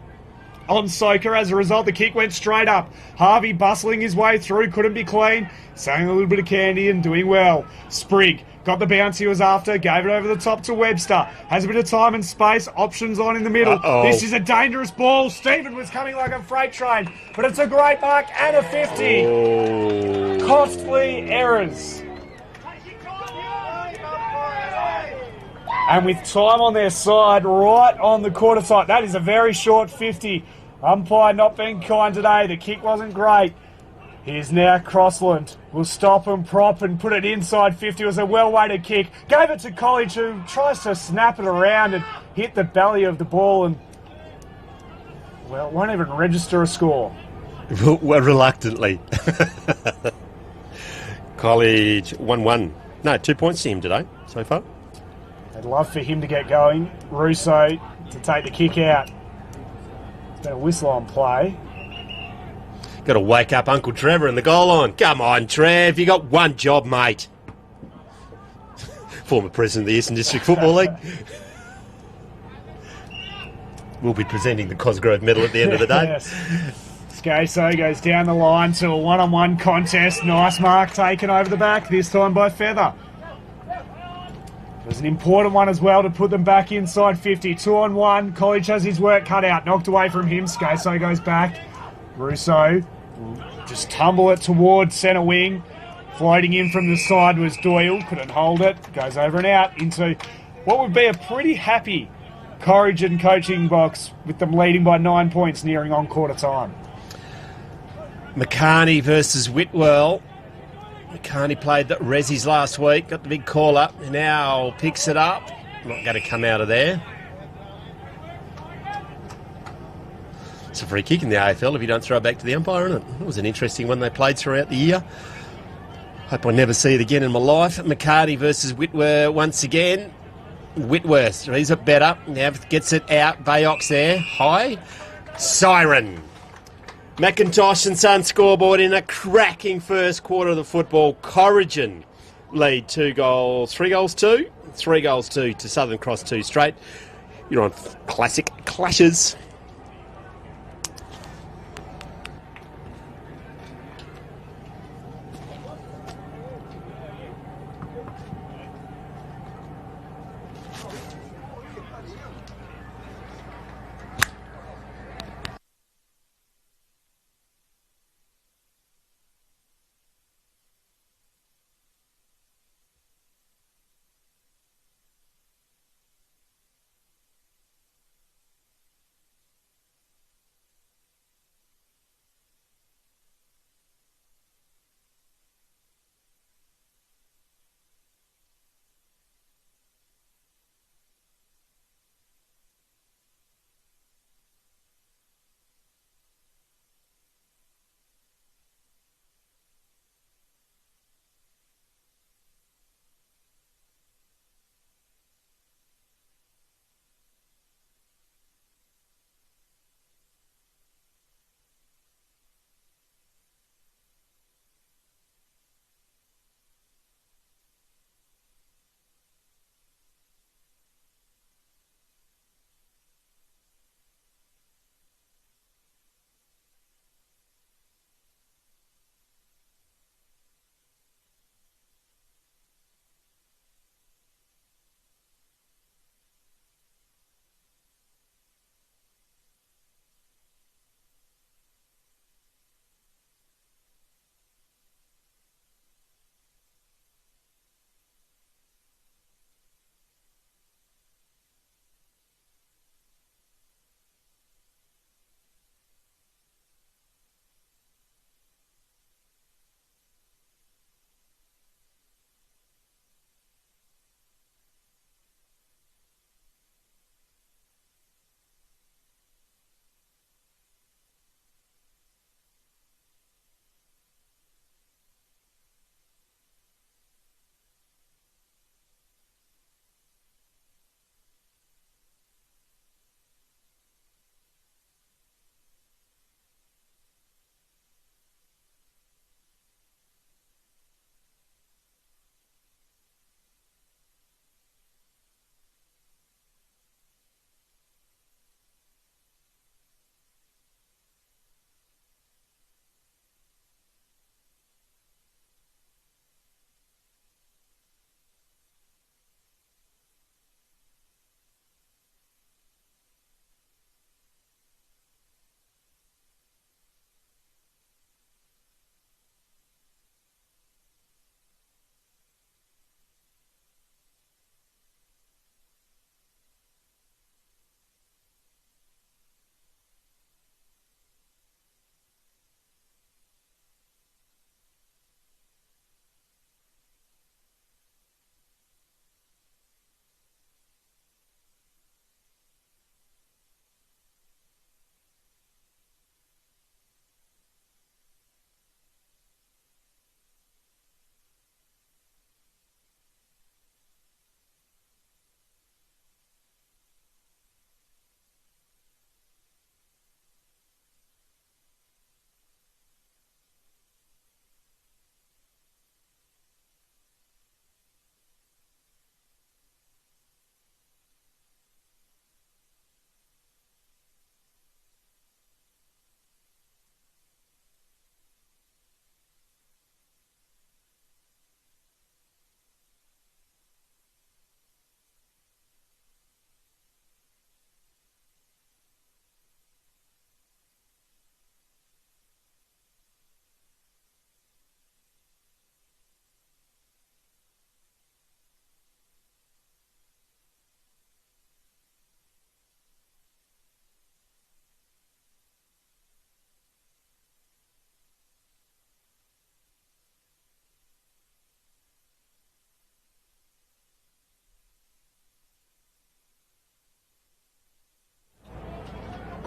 S11: on Soka. As a result, the kick went straight up. Harvey bustling his way through. Couldn't be clean. Saying a little bit of candy and doing well. Sprigg got the bounce he was after, gave it over the top to Webster. Has a bit of time and space, options on in the middle. This is a dangerous ball. Stephen was coming like a freight train, but it's a great mark and a 50. Costly errors. And with time on their side, right on the quarter side, that is a very short 50. Umpire not being kind today. The kick wasn't great. Here's now Crossland. Will stop and prop and put it inside 50. It was a well-weighted kick. Gave it to College, who tries to snap it around and hit the belly of the ball and, well, won't even register a score.
S9: Well, reluctantly. College 1-1. No, 2 points to him today so far.
S11: I'd love for him to get going. Russo to take the kick out. It's been a whistle on play.
S9: Got to wake up Uncle Trevor in the goal line. Come on, Trev, you got one job, mate. Former president of the Eastern District Football League. We'll be presenting the Cosgrove Medal at the end of the day.
S11: Yes. Scaso goes down the line to a one-on-one contest. Nice mark taken over the back, this time by Feather. It was an important one as well to put them back inside 50. 2-on-1. College has his work cut out. Knocked away from him. Scaso goes back. Russo just tumble it towards centre wing. Floating in from the side was Doyle. Couldn't hold it. Goes over and out into what would be a pretty happy Corrigan coaching box with them leading by 9 points nearing on quarter time.
S9: McCartney versus Whitwell. McCartney played the Rezzies last week, got the big call up, and now picks it up. Not going to come out of there. It's a free kick in the AFL if you don't throw it back to the umpire, isn't it? It was an interesting one they played throughout the year. Hope I never see it again in my life. McCartney versus Whitworth once again. Whitworth, he's it better. Now gets it out. Bayox there. High. Siren. McIntosh and Son scoreboard in a cracking first quarter of the football. Corrigan lead 3 goals to Southern Cross 2 straight. You're on classic clashes.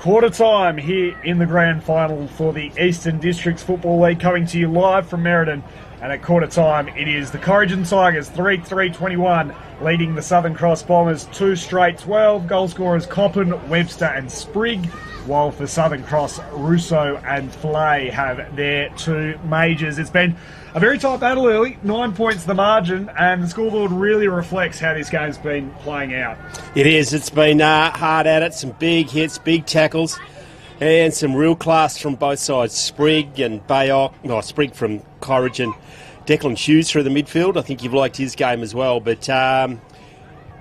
S11: Quarter time here in the grand final for the Eastern Districts Football League, coming to you live from Merredin. And at quarter time, it is the Corrigan Tigers 3-3-21 leading the Southern Cross Bombers 2 straight 12. Goal scorers Coppin, Webster and Sprigg, while for Southern Cross, Russo and Flay have their 2 majors. It's been a very tight battle early, 9 points the margin, and the scoreboard really reflects how this game's been playing out.
S9: It is. It's been hard at it. Some big hits, big tackles, and some real class from both sides. Sprigg and Bayok. No, Sprigg from Corrigan. Declan Hughes through the midfield. I think you've liked his game as well. But,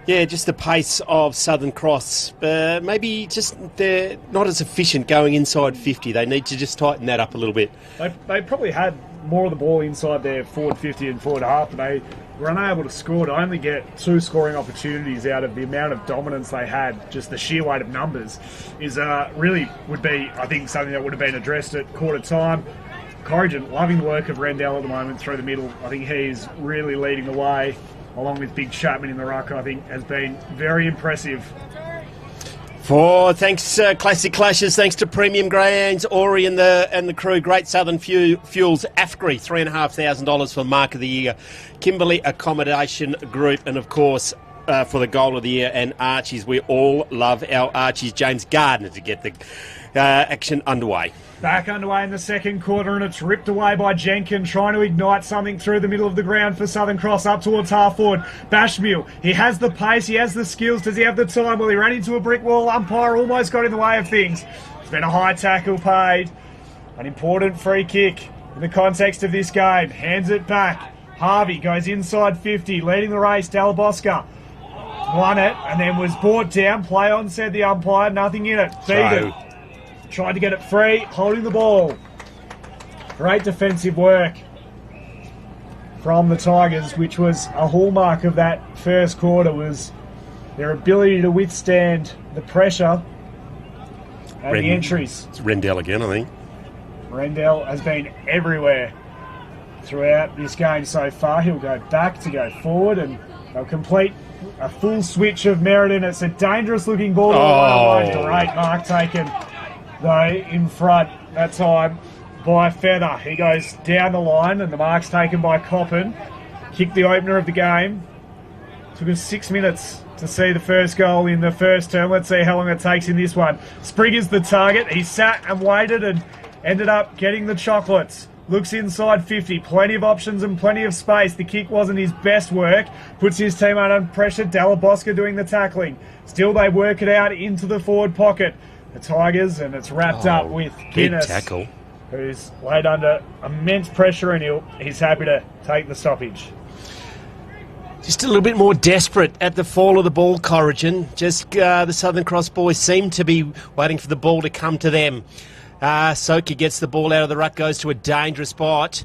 S9: just the pace of Southern Cross. Maybe just they're not as efficient going inside 50. They need to just tighten that up a little bit.
S11: They probably had more of the ball inside their forward 50 and forward half, but they were unable to score, to only get 2 scoring opportunities out of the amount of dominance they had. Just the sheer weight of numbers is really would be, I think, something that would have been addressed at quarter time. Corrigan loving the work of Rendell at the moment through the middle. I think he's really leading the way, along with Big Chapman in the ruck. I think has been very impressive.
S9: Thanks Classic Clashes, thanks to Premium Grains, Ori and the crew, Great Southern Fuels, AFGRI, $3,500 for Mark of the Year, Kimberley Accommodation Group, and of course for the Goal of the Year, and Archies. We all love our Archies. James Gardner to get the action underway.
S11: Back underway in the second quarter, and it's ripped away by Jenkins, trying to ignite something through the middle of the ground for Southern Cross, up towards half forward. Bashmill, he has the pace, he has the skills, does he have the time? Well, he ran into a brick wall, umpire almost got in the way of things. It's been a high tackle paid, an important free kick in the context of this game. Hands it back, Harvey goes inside 50, leading the race. Dalaboska won it and then was brought down. Play on, said the umpire, nothing in it. Began tried to get it free, holding the ball. Great defensive work from the Tigers, which was a hallmark of that first quarter, was their ability to withstand the pressure and the entries.
S9: It's Rendell again, I think.
S11: Rendell has been everywhere throughout this game so far. He'll go back to go forward, and they'll complete a full switch of Merredin. It's a dangerous looking ball. Great mark taken though in front that time by Feather. He goes down the line, and the mark's taken by Coppin. Kicked the opener of the game. Took us 6 minutes to see the first goal in the first term. Let's see how long it takes in this one. Sprigg is the target. He sat and waited and ended up getting the chocolates. Looks inside 50. Plenty of options and plenty of space. The kick wasn't his best work. Puts his team under pressure. Dalaboska doing the tackling. Still they work it out into the forward pocket. The Tigers, and it's wrapped up with Guinness,
S9: tackle,
S11: who's laid under immense pressure, and he's happy to take the stoppage.
S9: Just a little bit more desperate at the fall of the ball, Corrigan. Just the Southern Cross boys seem to be waiting for the ball to come to them. Soka gets the ball out of the ruck, goes to a dangerous spot.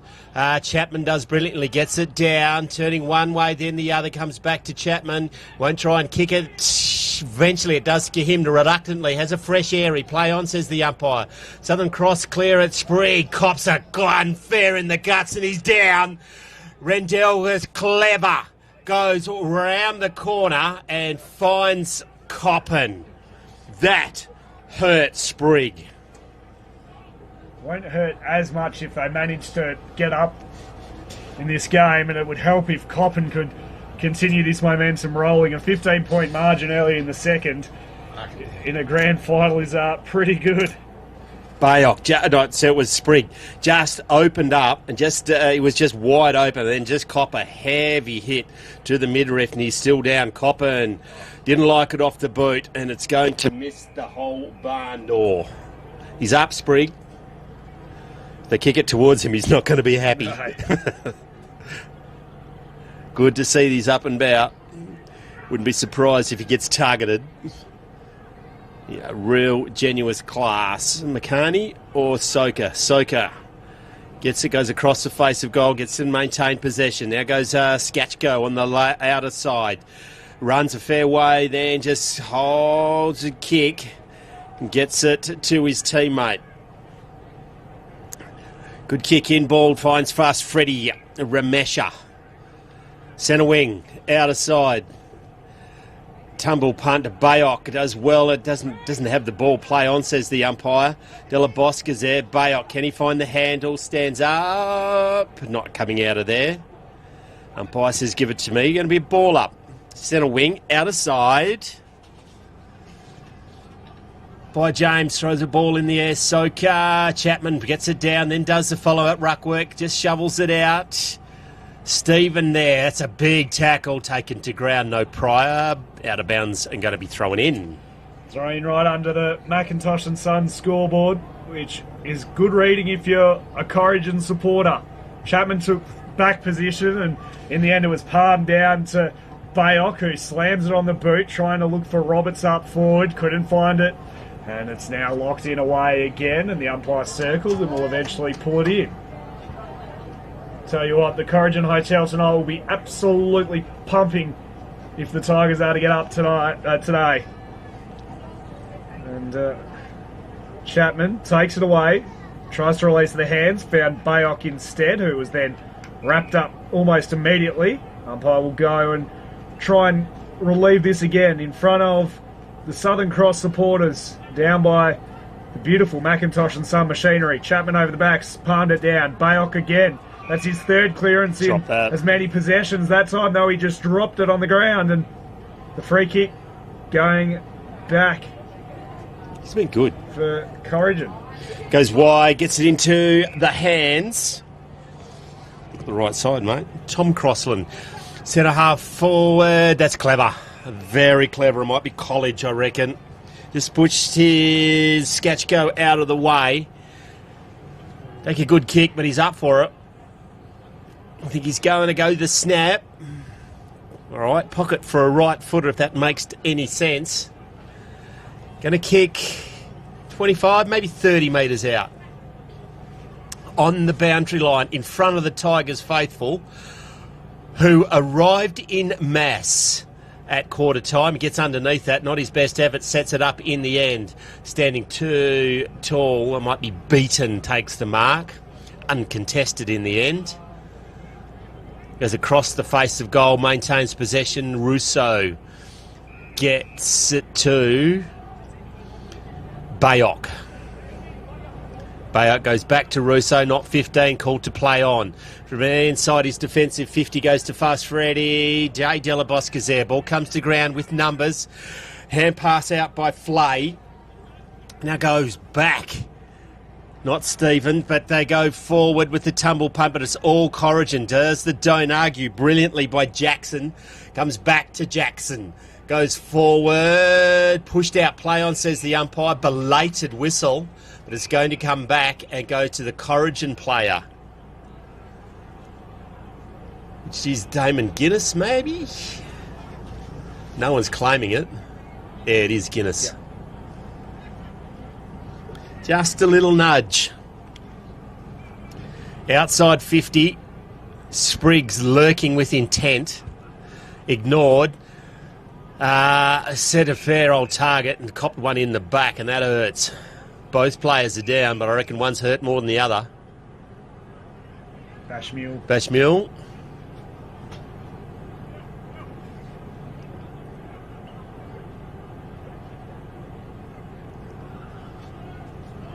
S9: Chapman does brilliantly, gets it down, turning one way, then the other, comes back to Chapman. Won't try and kick it. Eventually it does get him to reluctantly. Has a fresh airy. Play on, says the umpire. Southern Cross clear at Sprigg. Cops a gun fair in the guts, and he's down. Rendell is clever. Goes round the corner and finds Coppin. That hurt Sprigg.
S11: Won't hurt as much if they manage to get up in this game, and it would help if Coppin could continue this momentum rolling. A 15-point margin early in the second in a grand final is pretty good.
S9: Bayok, so it was Sprigg, just opened up and it was just wide open, and then just cop a heavy hit to the midriff, and he's still down. Coppin didn't like it off the boot, and it's going to miss the whole barn door. He's up, Sprigg. If they kick it towards him, he's not going to be happy. No. Good to see these up and about. Wouldn't be surprised if he gets targeted. Yeah, real genuine class. McCarney or Soka? Soka gets it, goes across the face of goal, gets in maintained possession. Now goes Skatchko on the outer side. Runs a fair way, then just holds a kick and gets it to his teammate. Good kick in, ball finds fast Freddie Ramesha. Centre wing, outer side. tumble punt to Bayok does well. It doesn't have the ball. Play on, says the umpire. Della Bosca's there. Bayok, can he find the handle? Stands up. Not coming out of there. Umpire says, give it to me. Going to be a ball up. Centre wing, outer side. By James, throws the ball in the air. Soka. Chapman gets it down, then does the follow-up ruck work. Just shovels it out. Stephen there. That's a big tackle taken to ground. No prior. Out of bounds and going to be thrown in.
S11: Thrown right under the Macintosh and Sons scoreboard, which is good reading if you're a Corrigan supporter. Chapman took back position, and in the end it was palmed down to Bayok, who slams it on the boot, trying to look for Roberts up forward. Couldn't find it. And it's now locked in away again, and the umpire circles and will eventually pull it in. Tell you what, the Corrigan Hotel tonight will be absolutely pumping if the Tigers are to get up today. And Chapman takes it away, tries to release the hands, found Bayok instead, who was then wrapped up almost immediately. Umpire will go and try and relieve this again in front of the Southern Cross supporters, down by the beautiful Macintosh and Son machinery. Chapman over the backs, palmed it down. Bayok again. That's his third clearance in as many possessions. That time, though, he just dropped it on the ground, and the free kick going back.
S9: He's been good.
S11: For Corrigan.
S9: Goes wide, gets it into the hands. The right side, mate. Tom Crossland. Centre half forward. That's clever. Very clever. It might be college, I reckon. Just pushed his Skachko out of the way. Take a good kick, but he's up for it. I think he's going to go the snap. All right, pocket for a right footer, if that makes any sense. Going to kick 25, maybe 30 metres out. On the boundary line, in front of the Tigers faithful, who arrived in mass at quarter time. He gets underneath that, not his best effort, sets it up in the end. Standing too tall, it might be beaten, takes the mark. Uncontested in the end. Goes across the face of goal, maintains possession. Russo gets it to Bayok. Bayok goes back to Russo, not 15, called to play on. From inside his defensive 50 goes to Fast Freddy. Jay Delabosca's there. Ball comes to ground with numbers. Hand pass out by Flay. Now goes back. Not Stephen, but they go forward with the tumble punt, but it's all Corrigan. Does the don't argue brilliantly by Jackson. Comes back to Jackson. Goes forward. Pushed out play on, says the umpire. Belated whistle. But it's going to come back and go to the Corrigan player. Which is Damon Guinness, maybe? No one's claiming it. Yeah, it is Guinness. Yeah. Just a little nudge. Outside 50. Spriggs lurking with intent. Ignored. Set a fair old target and copped one in the back, and that hurts. Both players are down, but I reckon one's hurt more than the other. Bashmule.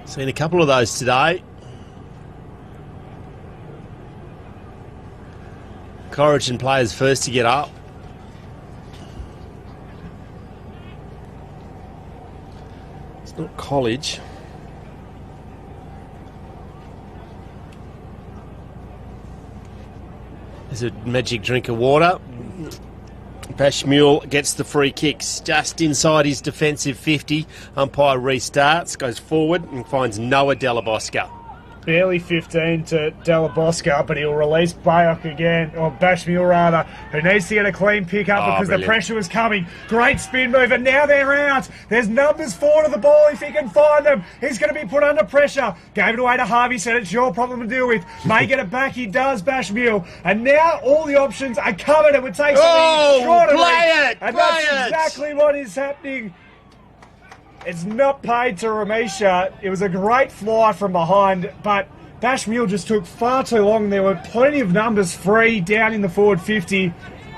S9: Seen a couple of those today. Corrigan players first to get up. It's not college. There's a magic drink of water. Bashmule gets the free kicks just inside his defensive 50. Umpire restarts, goes forward and finds Noah Delabosca.
S11: Barely 15 to Delabosca, but he'll release Bayok again, or Bashmule rather, who needs to get a clean pick up because brilliant. The pressure was coming. Great spin move, and now they're out. There's numbers 4 to the ball if he can find them. He's going to be put under pressure. Gave it away to Harvey, said it's your problem to deal with. May get it back, he does, Bashmule. And now all the options are covered. It would take something extraordinary.
S9: Play it!
S11: And
S9: play
S11: that's exactly what is happening. It's not paid to Ramisha. It was a great fly from behind, but Bashmule just took far too long. There were plenty of numbers free down in the forward 50.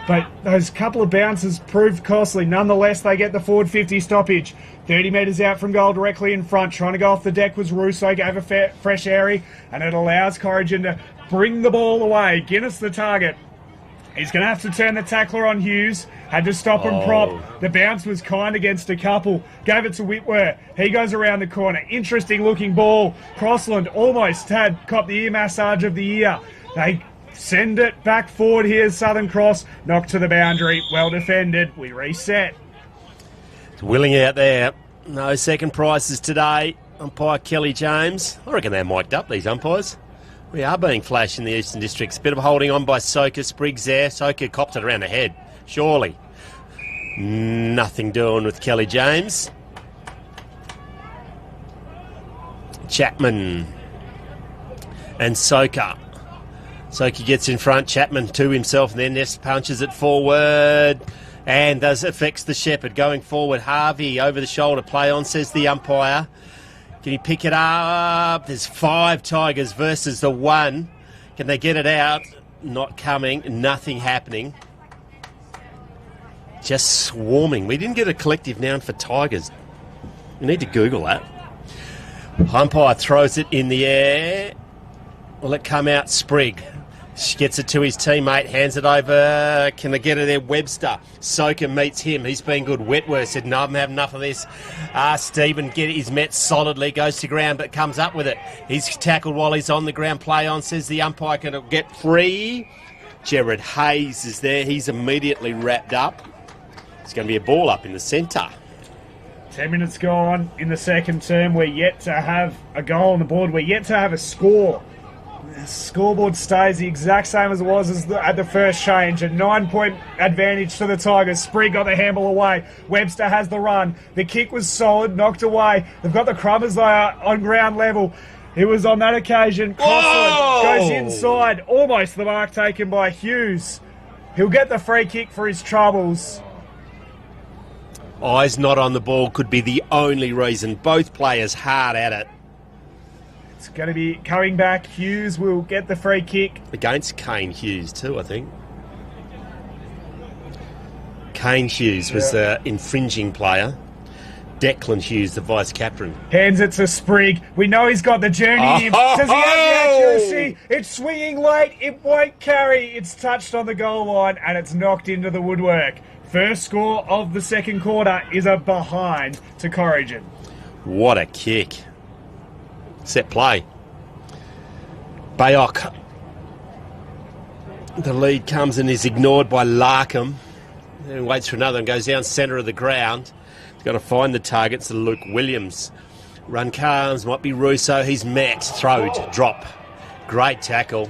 S11: but those couple of bounces proved costly. Nonetheless, they get the forward 50 stoppage. 30 metres out from goal, directly in front. Trying to go off the deck was Russo, gave a fresh airy, and it allows Corrigan to bring the ball away. Guinness the target. He's going to have to turn the tackler on Hughes. Had to stop and prop. The bounce was kind against a couple. Gave it to Whitwer. He goes around the corner. Interesting looking ball. Crossland almost had copped the ear massage of the year. They send it back forward here. Southern Cross knocked to the boundary. Well defended. We reset.
S9: It's Willing out there. No second prizes today. Umpire Kelly James. I reckon they're mic'd up, these umpires. We are being flashed in the Eastern Districts. Bit of holding on by Soka. Spriggs there. Soka copped it around the head. Surely. Nothing doing with Kelly James. Chapman and Soka. Soka gets in front. Chapman to himself and then Ness punches it forward. And does affects the Shepherd going forward. Harvey over the shoulder play on, says the umpire. Can he pick it up? There's 5 Tigers versus the 1. Can they get it out? Not coming. Nothing happening. Just swarming. We didn't get a collective noun for Tigers. We need to Google that. Umpire throws it in the air. Will it come out? Sprigg. She gets it to his teammate, hands it over. Can they get it there? Webster. Soka meets him. He's been good. Wetworth said, no, I'm having enough of this. Stephen is met solidly, goes to ground, but comes up with it. He's tackled while he's on the ground. Play on, says the umpire. Can it get free? Jared Hayes is there. He's immediately wrapped up. It's going to be a ball up in the centre.
S11: 10 minutes gone in the second term. We're yet to have a goal on the board. We're yet to have a score. The scoreboard stays the exact same as it was at the first change. A 9-point advantage to the Tigers. Sprigg got the handball away. Webster has the run. The kick was solid, knocked away. They've got the Crummers there on ground level. It was on that occasion. Crossland goes inside. Almost the mark taken by Hughes. He'll get the free kick for his troubles.
S9: Eyes not on the ball could be the only reason. Both players hard at it.
S11: It's going to be coming back. Hughes will get the free kick.
S9: Against Kane Hughes too, I think. Kane Hughes was the infringing player. Declan Hughes, the vice-captain.
S11: Hands it to Sprigg. We know he's got the journey in. Does he have the accuracy? It's swinging late. It won't carry. It's touched on the goal line and it's knocked into the woodwork. First score of the second quarter is a behind to Corrigan.
S9: What a kick. Set play. Bayok. The lead comes and is ignored by Larkham. Then waits for another and goes down centre of the ground. He's got to find the targets. Luke Williams. Run comes, might be Russo. He's met. Throw to drop. Great tackle.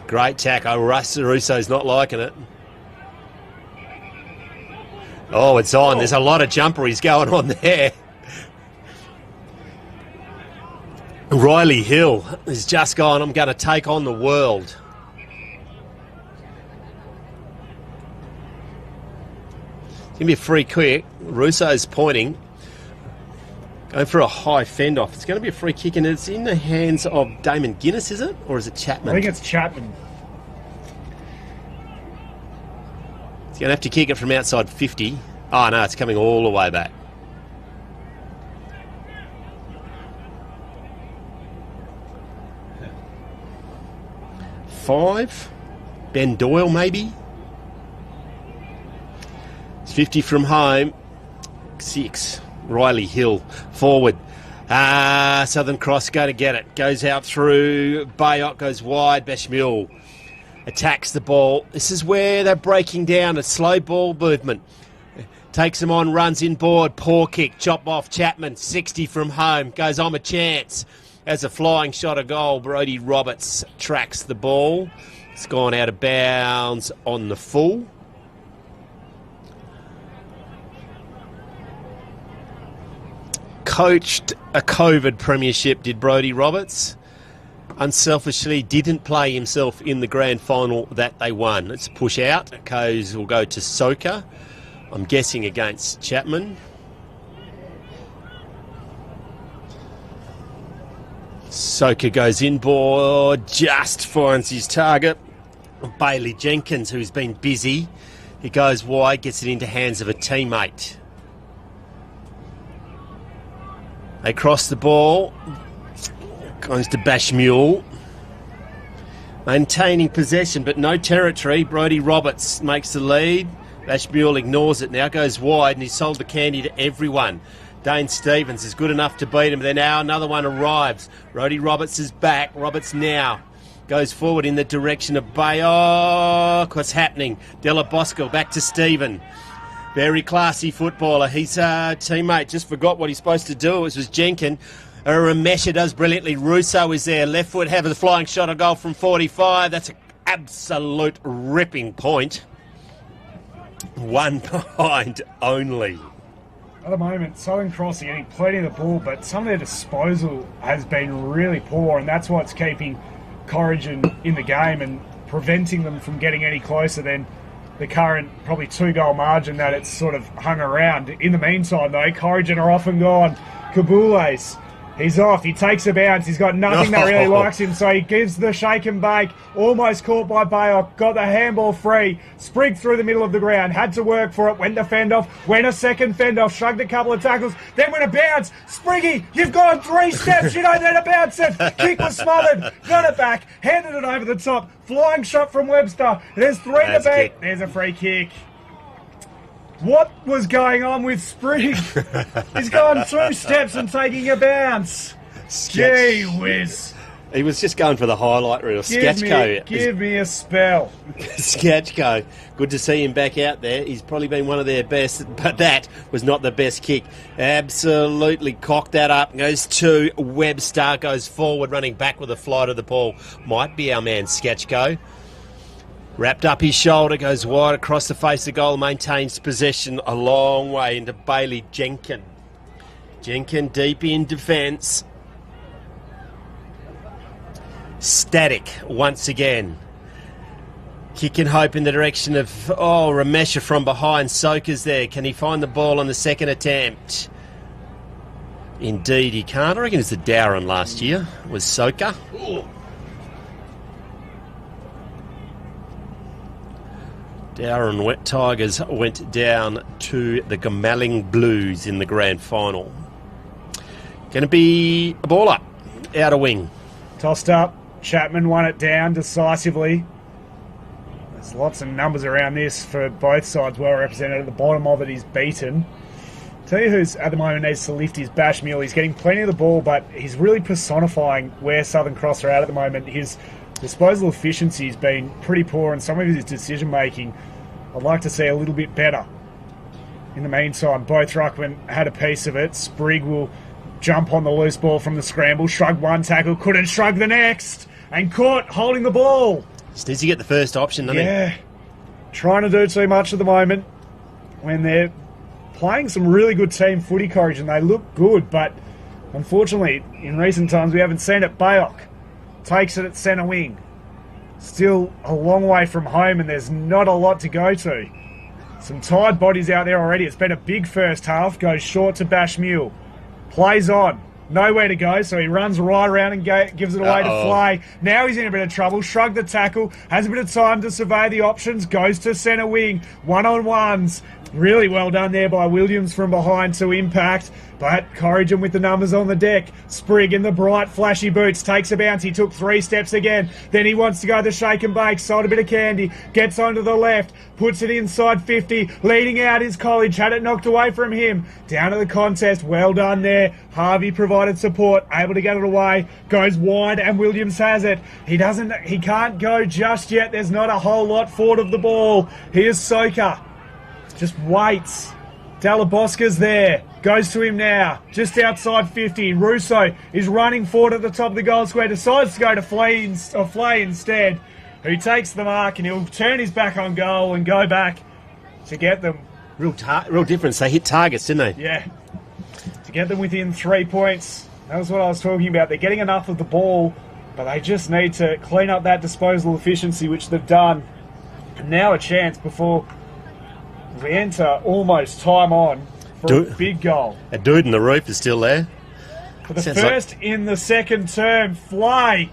S9: Great tackle. Russo's not liking it. Oh, it's on. There's a lot of jumperies going on there. Riley Hill has just gone, I'm going to take on the world. It's going to be a free kick. Russo's pointing. Going for a high fend off. It's going to be a free kick and it's in the hands of Damon Guinness, is it? Or is it Chapman?
S11: I think it's Chapman.
S9: He's going to have to kick it from outside 50. Oh, no, it's coming all the way back. Ben Doyle, maybe. It's 50 from home. 6. Riley Hill forward. Southern Cross going to get it. Goes out through. Bayok goes wide. Bashmul attacks the ball. This is where they're breaking down. A slow ball movement. Takes him on, runs inboard. Poor kick. Chop off Chapman. 60 from home. Goes on a chance. As a flying shot of goal, Brodie Roberts tracks the ball. It's gone out of bounds on the full. Coached a COVID premiership, did Brodie Roberts. Unselfishly didn't play himself in the grand final that they won. Let's push out. Coes will go to Soka. I'm guessing against Chapman. Soka goes inboard, just finds his target. Bailey Jenkins, who's been busy. He goes wide, gets it into hands of a teammate. They cross the ball. Goes to Bashmule. Maintaining possession, but no territory. Brodie Roberts makes the lead. Bashmule ignores it now, goes wide, and he's sold the candy to everyone. Dane Stevens is good enough to beat him. Then now another one arrives. Brodie Roberts is back. Roberts now goes forward in the direction of Bayok. What's happening? Della Bosco back to Stephen. Very classy footballer. His teammate just forgot what he's supposed to do. It was Jenkin. Ramesha does brilliantly. Russo is there. Left foot, have a flying shot, a goal from 45. That's an absolute ripping point. One behind only.
S11: At the moment, Southern Cross are getting plenty of the ball, but some of their disposal has been really poor, and that's what's keeping Corrigan in the game and preventing them from getting any closer than the current probably 2-goal margin that it's sort of hung around. In the meantime, though, Corrigan are off and gone. Kabules, he's off. He takes a bounce. He's got nothing that really likes him, so he gives the shake and bake. Almost caught by Bayok. Got the handball free. Sprigged through the middle of the ground. Had to work for it. Went to fend off. Went a second fend off. Shrugged a couple of tackles. Then went a bounce. Spriggy, you've gone 3 steps. You don't need a bounce it. Kick was smothered. Got it back. Handed it over the top. Flying shot from Webster. There's 3 to beat. There's a free kick. What was going on with Sprigg? He's gone 2 steps and taking a bounce. Gee whiz.
S9: He was just going for the highlight reel. Sketchko.
S11: Give me a spell.
S9: Sketchko. Good to see him back out there. He's probably been one of their best, but that was not the best kick. Absolutely cocked that up. Goes to Webster. Goes forward, running back with a flight of the ball. Might be our man Sketchko. Wrapped up his shoulder, goes wide across the face of goal, maintains possession a long way into Bailey Jenkin. Jenkin deep in defence. Static once again. Kick and hope in the direction of, Ramesha from behind. Soka's there. Can he find the ball on the second attempt? Indeed he can't. I reckon it's the Dowran last year was Soka. Dowran Wet Tigers went down to the Gamelling Blues in the grand final. Going to be a ball up, out of wing.
S11: Tossed up. Chapman won it down decisively. There's lots of numbers around this for both sides well represented. At the bottom of it, he's beaten. Tell you who's at the moment needs to lift his Bashmule. He's getting plenty of the ball, but he's really personifying where Southern Cross are at the moment. His disposal efficiency has been pretty poor, and some of his decision-making I'd like to see a little bit better. In the meantime, both ruckmen had a piece of it. Sprigg will jump on the loose ball from the scramble. Shrugged one tackle, couldn't shrug the next. And caught holding the ball.
S9: Just needs to get the first option, doesn't he?
S11: Yeah. Trying to do too much at the moment when they're playing some really good team footy coverage and they look good, but unfortunately, in recent times, we haven't seen it. Bayok takes it at centre wing. Still a long way from home and there's not a lot to go to. Some tired bodies out there already. It's been a big first half. Goes short to Bashmule. Plays on. Nowhere to go, so he runs right around and gives it away to Flay. Now he's in a bit of trouble. Shrugged the tackle. Has a bit of time to survey the options. Goes to centre wing. One-on-ones. Really well done there by Williams from behind to impact. But Corrigan with the numbers on the deck. Sprigg in the bright, flashy boots. Takes a bounce. He took 3 steps again. Then he wants to go the shake and bake. Sold a bit of candy. Gets onto the left. Puts it inside 50. Leading out is College. Had it knocked away from him. Down to the contest. Well done there. Harvey provided support. Able to get it away. Goes wide and Williams has it. He can't go just yet. There's not a whole lot forward of the ball. Here's Soka. Just waits. Dalabosca's there. Goes to him now. Just outside 50. Russo is running forward at the top of the goal square. Decides to go to Flay instead. Who takes the mark and he'll turn his back on goal and go back to get them.
S9: Real difference. They hit targets, didn't they?
S11: Yeah. To get them within 3 points. That was what I was talking about. They're getting enough of the ball, but they just need to clean up that disposal efficiency, which they've done. And now a chance before we enter almost time on for a big goal.
S9: A dude in the roof is still there.
S11: For the first in the second term, Flay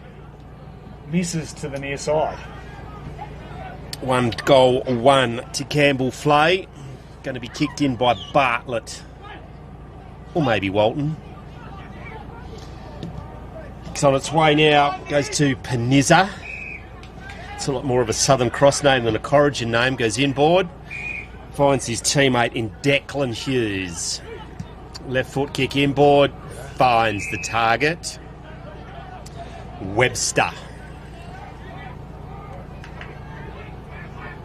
S11: misses to the near side.
S9: 1 goal, 1 to Campbell Flay. Going to be kicked in by Bartlett. Or maybe Walton. It's on its way now. Goes to Panizza. It's a lot more of a Southern Cross name than a Corrigan name. Goes inboard. Finds his teammate in Declan Hughes. Left foot kick inboard. Finds the target. Webster.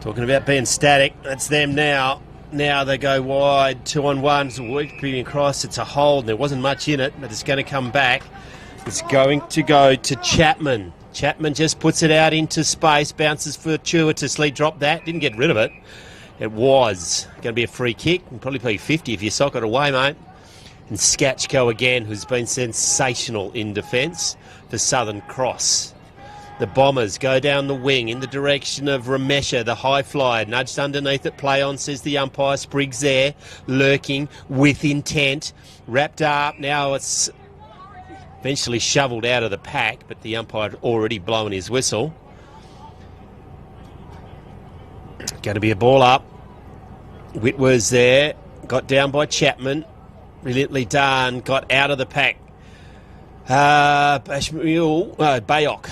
S9: Talking about being static. That's them now. Now they go wide. 2-on-1. It's a weak beating across. It's a hold. There wasn't much in it, but it's going to come back. It's going to go to Chapman. Chapman just puts it out into space. Bounces fortuitously. Dropped that. Didn't get rid of it. It was going to be a free kick. You'd probably play 50 if you sock it away, mate. And Skatchko again, who's been sensational in defence for Southern Cross. The Bombers go down the wing in the direction of Ramesha, the high flyer. Nudged underneath it, play on, says the umpire. Spriggs there, lurking with intent. Wrapped up, now it's eventually shovelled out of the pack, but the umpire had already blown his whistle. Going to be a ball up. Whitworth's there, got down by Chapman. Brilliantly done, got out of the pack. Bayok.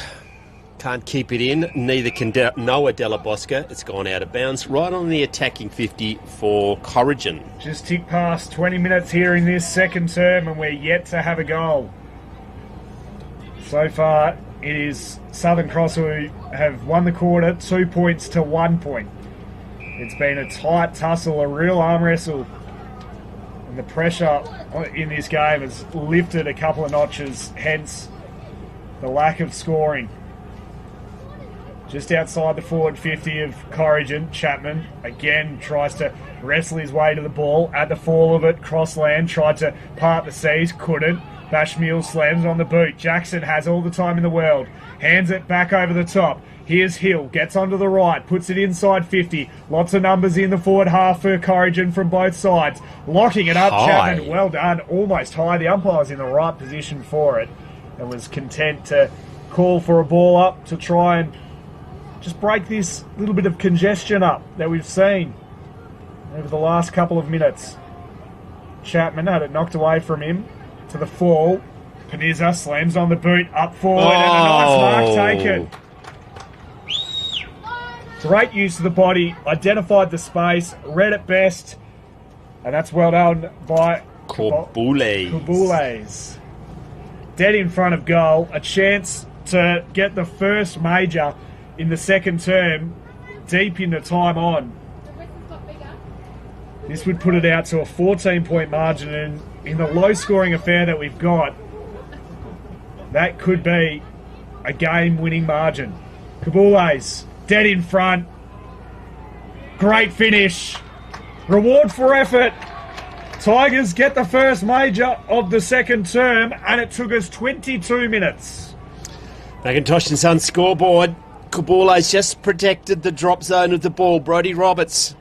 S9: Can't keep it in, neither can Noah Della Bosca. It's gone out of bounds, right on the attacking 50 for Corrigan.
S11: Just tick past 20 minutes here in this second term and we're yet to have a goal. So far, it is Southern Cross who have won the quarter, 2 points to 1 point. It's been a tight tussle, a real arm wrestle. And the pressure in this game has lifted a couple of notches, hence the lack of scoring. Just outside the forward 50 of Corrigan, Chapman again tries to wrestle his way to the ball. At the fall of it, Crossland tried to part the seas, couldn't. Bashmiel slams on the boot. Jackson has all the time in the world. Hands it back over the top. Here's Hill, gets onto the right, puts it inside 50. Lots of numbers in the forward half for Corrigan from both sides. Locking it up,
S9: High.
S11: Chapman, well done, almost high. The umpire was in the right position for it and was content to call for a ball up to try and just break this little bit of congestion up that we've seen over the last couple of minutes. Chapman had it knocked away from him to the fall. Panizza slams on the boot, up forward, and a nice mark taken. Great use of the body, identified the space, read it best, and that's well done by Kabules. Dead in front of goal, a chance to get the first major in the second term, deep into time on. This would put it out to a 14-point margin, and in the low-scoring affair that we've got, that could be a game-winning margin. Kabules, dead in front. Great finish. Reward for effort. Tigers get the first major of the second term, and it took us 22 minutes.
S9: Macintosh and Sons scoreboard. Kabules just protected the drop zone of the ball. Brodie Roberts,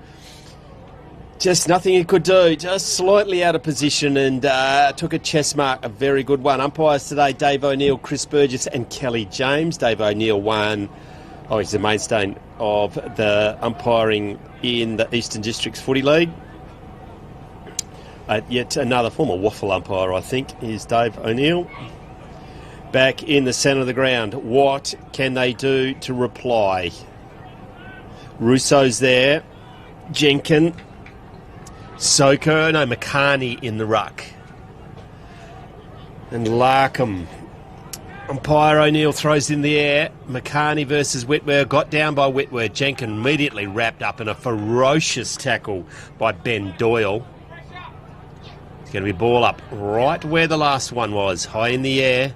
S9: just nothing he could do. Just slightly out of position and took a chest mark, a very good one. Umpires today, Dave O'Neill, Chris Burgess and Kelly James. Dave O'Neill he's the mainstay of the umpiring in the Eastern Districts Footy League. Yet another former waffle umpire, I think, is Dave O'Neill. Back in the centre of the ground. What can they do to reply? Russo's there. Jenkin. McCarney in the ruck. And Larkham. Umpire O'Neill throws in the air. McCarney versus Whitworth. Got down by Whitworth. Jenkin immediately wrapped up in a ferocious tackle by Ben Doyle. It's going to be ball up right where the last one was. High in the air.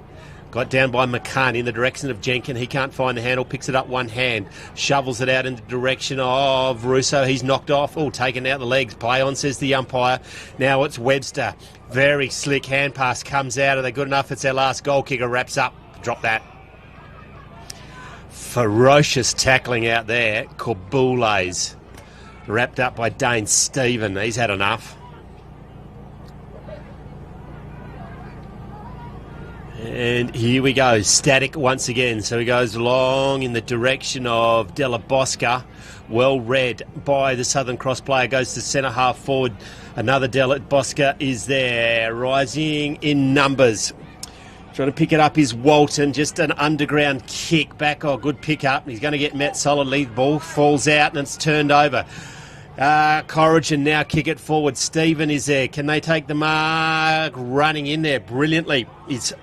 S9: Got down by McCarney in the direction of Jenkin. He can't find the handle. Picks it up one hand. Shovels it out in the direction of Russo. He's knocked off. Oh, taken out the legs. Play on, says the umpire. Now it's Webster. Very slick hand pass comes out. Are they good enough? It's their last goal kicker. Wraps up. Drop that. Ferocious tackling out there. Kabules. Wrapped up by Dane Stephen. He's had enough. And here we go, static once again. So he goes long in the direction of Della Bosca. Well read by the Southern Cross player. Goes to centre half forward. Another Della Bosca is there, rising in numbers. Trying to pick it up is Walton. Just an underground kick back. Oh, good pick up. He's going to get met solidly. The ball falls out and it's turned over. Corrigan now kick it forward. Stephen is there. Can they take the mark? Running in there brilliantly. It's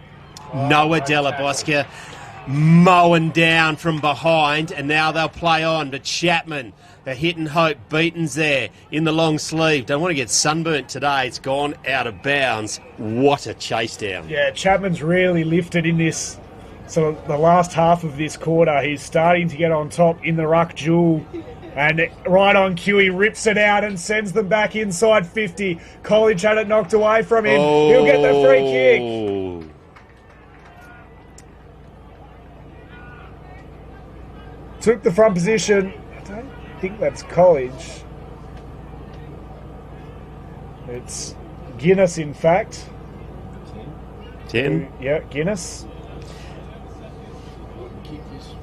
S9: Noah Della Bosca mowing down from behind, and now they'll play on to Chapman. The hit and hope. Beaton's there in the long sleeve. Don't want to get sunburnt today. It's gone out of bounds. What a chase down.
S11: Yeah, Chapman's really lifted in this. So the last half of this quarter, he's starting to get on top in the ruck duel. And right on cue, he rips it out and sends them back inside 50. College had it knocked away from him. He'll get the free kick. Took the front position. I don't think that's College. It's Guinness, in fact.
S9: 10.
S11: Yeah, Guinness.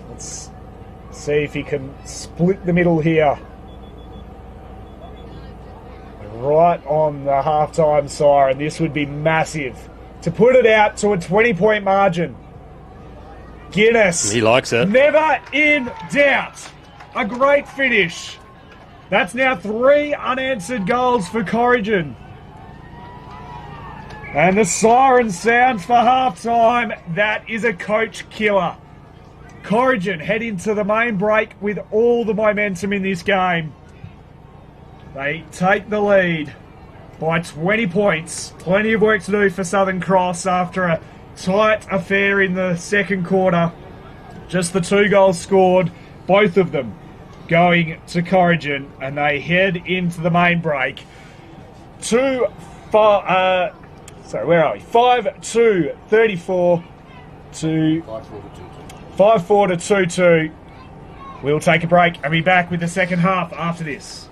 S11: Let's see if he can split the middle here. Right on the halftime siren. This would be massive. To put it out to a 20-point margin. Guinness.
S9: He likes it.
S11: Never in doubt. A great finish. That's now 3 unanswered goals for Corrigan. And the siren sounds for half-time. That is a coach killer. Corrigan head into the main break with all the momentum in this game. They take the lead by 20 points. Plenty of work to do for Southern Cross after a tight affair in the second quarter. Just the 2 goals scored, both of them going to Corrigan, and they head into the main break. 5-2, 34 to 5-4 to 2-2. We'll take a break and be back with the second half after this.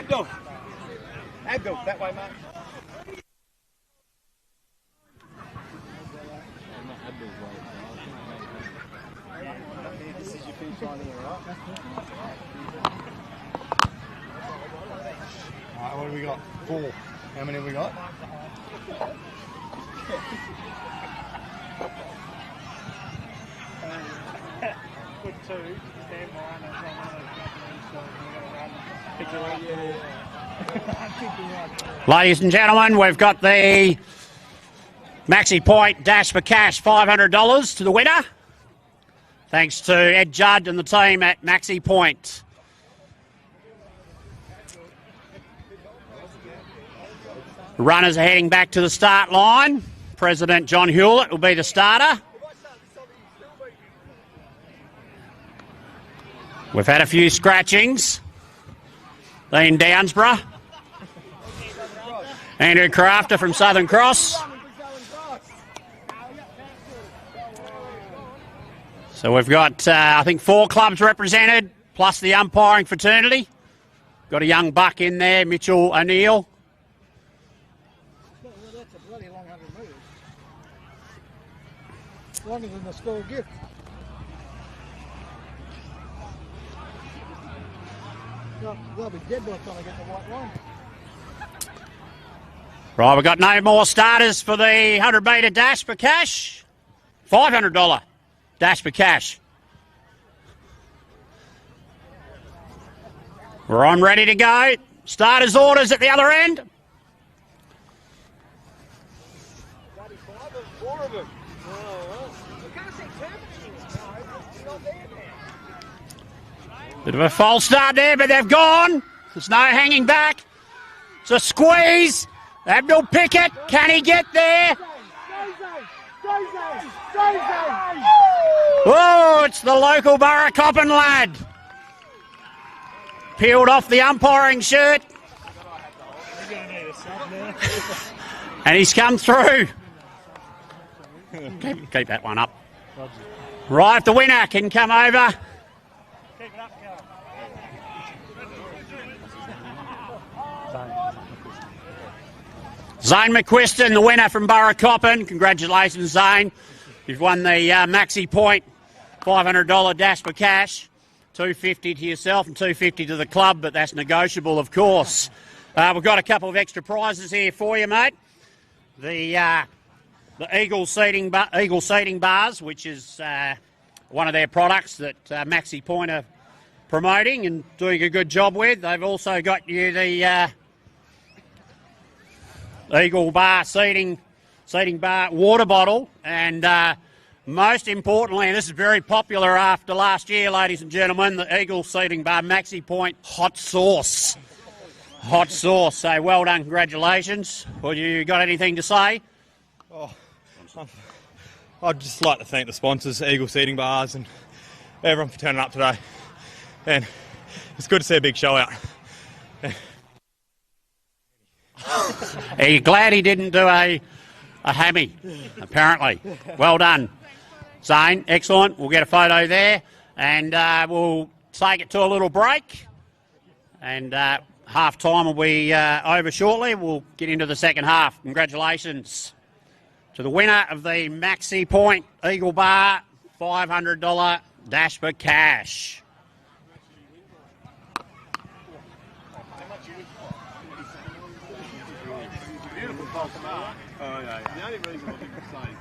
S1: Abdul. Abdul, that way, mate. This is your finish line here, right? Alright, what have we got? 4. How many have we got?
S14: Put 2, stand behind us on one of those companies, so we're going to run.
S2: Ladies and gentlemen, we've got the Maxi Point Dash for Cash $500 to the winner. Thanks to Ed Judd and the team at Maxi Point. Runners are heading back to the start line. President John Hewlett will be the starter. We've had a few scratchings. Dean Downsborough. Andrew Crafter from Southern Cross. So we've got, I think, 4 clubs represented, plus the umpiring fraternity. Got a young buck in there, Mitchell O'Neill.
S1: Well, that's a bloody long 100 metres. Longer than the school gift. They'll be dead by the time I get the white line.
S2: Right, we've got no more starters for the 100 metre dash for cash. $500 dash for cash. We're on ready to go. Starters orders at the other end. Bit of a false start there, but they've gone. There's no hanging back. It's a squeeze. Abdul Pickett, can he get there? Oh, it's the local Borough Coppin lad. Peeled off the umpiring shirt. And he's come through. Keep that one up. Right, the winner can come over. Zane McQuiston, the winner from Borough Coppin. Congratulations, Zane. You've won the Maxi Point $500 dash for cash. $250 to yourself and $250 to the club, but that's negotiable, of course. We've got a couple of extra prizes here for you, mate. The Eagle seating bars, which is one of their products that Maxi Point are promoting and doing a good job with. They've also got you the Eagle bar seating bar water bottle, and most importantly, and this is very popular after last year, ladies and gentlemen, the Eagle seating bar Maxi Point hot sauce. Hot sauce. So well done, congratulations. Well, you got anything to say?
S15: Oh, I'd just like to thank the sponsors, Eagle Seating Bars, and everyone for turning up today. And it's good to see a big show out.
S2: Are you glad he didn't do a hammy, apparently? Well done, Zane. Excellent. We'll get a photo there, and we'll take it to a little break. And half time will be over shortly. We'll get into the second half. Congratulations to the winner of the Maxi Point Eagle Bar $500 dash for cash.
S4: Oh, yeah. The only reason I think the same.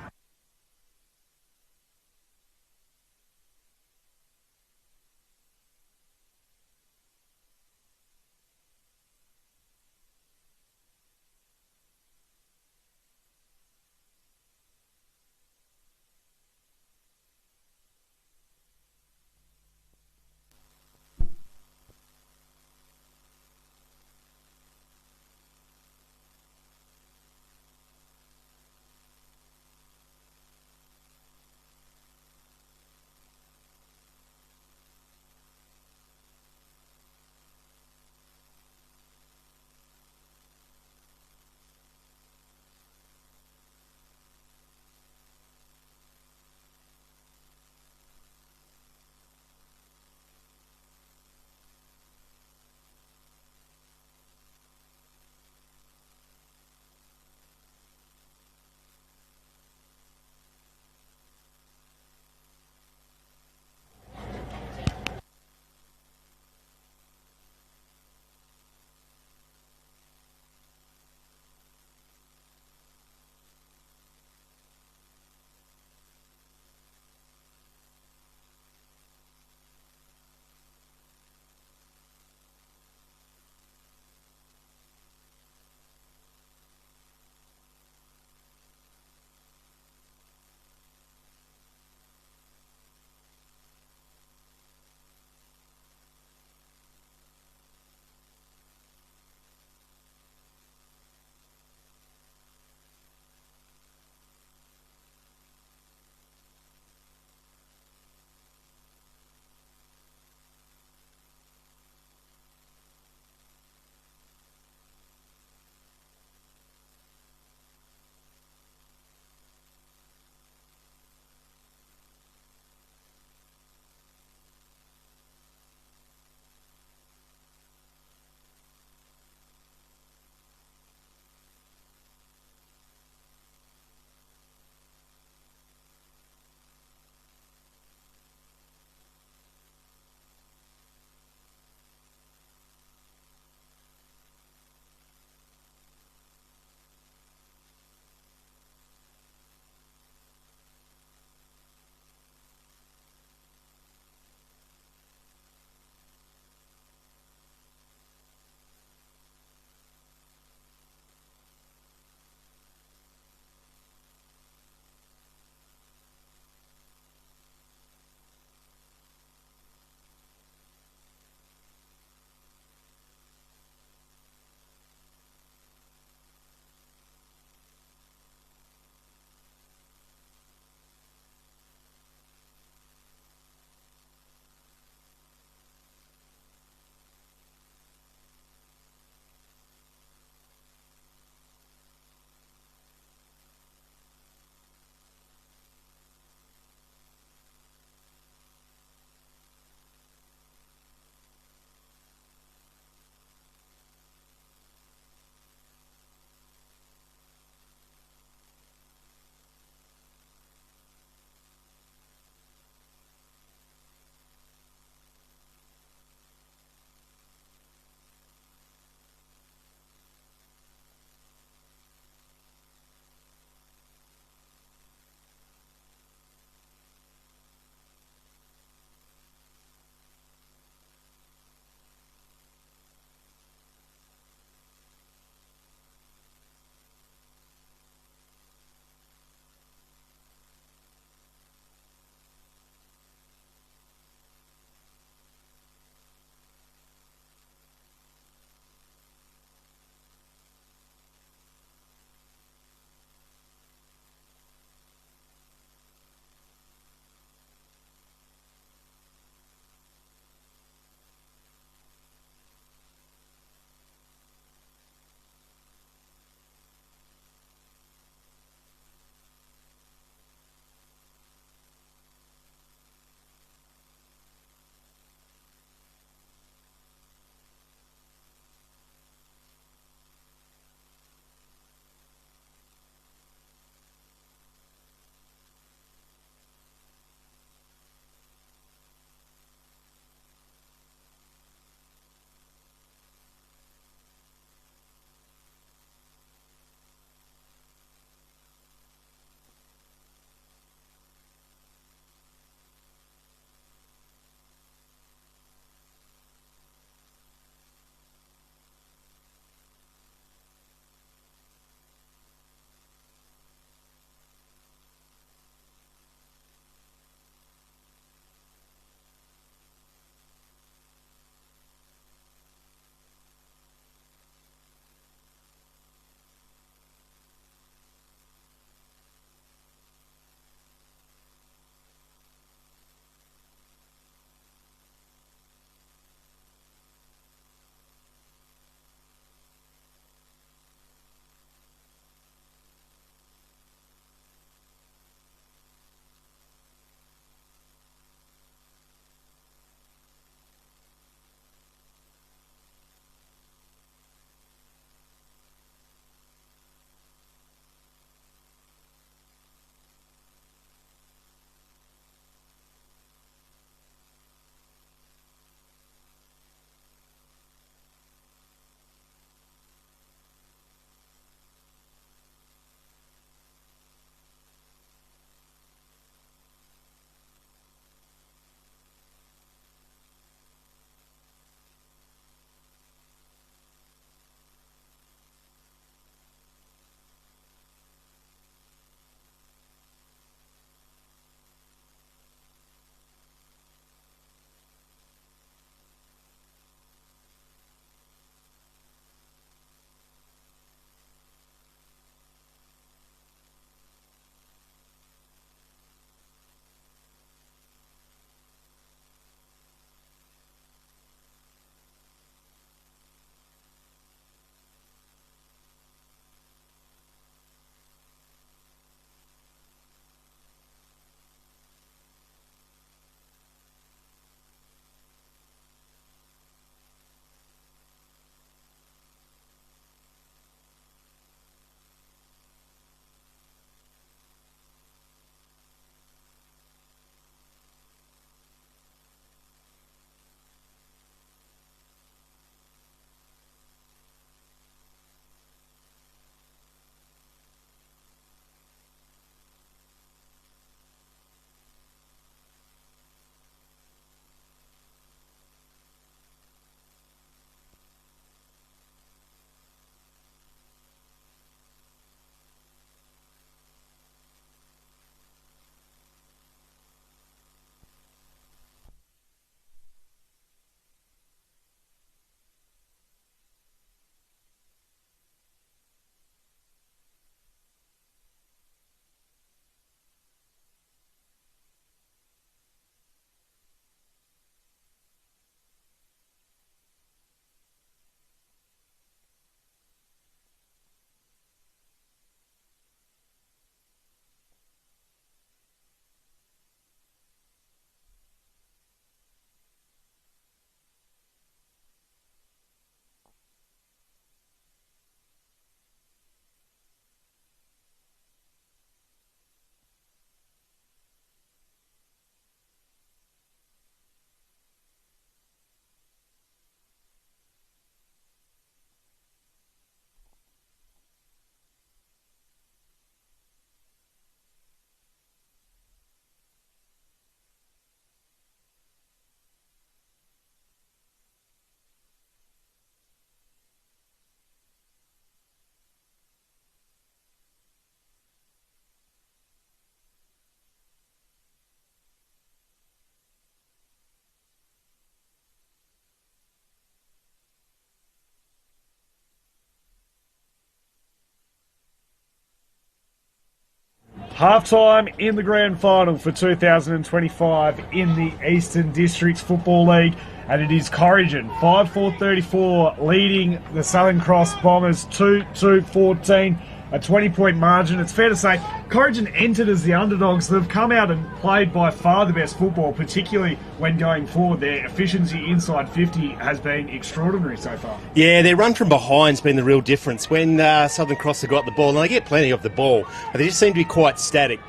S11: Half-time in the grand final for 2025 in the Eastern Districts Football League. And it is Corrigan, 5-4-34, leading the Southern Cross Bombers 2-2-14, a 20-point margin. It's fair to say Corrigan entered as the underdogs. They've come out and played by far the best football, particularly when going forward. Their efficiency inside 50 has been extraordinary so far.
S9: Yeah, their run from behind's been the real difference. When Southern Cross have got the ball, and they get plenty of the ball, but they just seem to be quite static.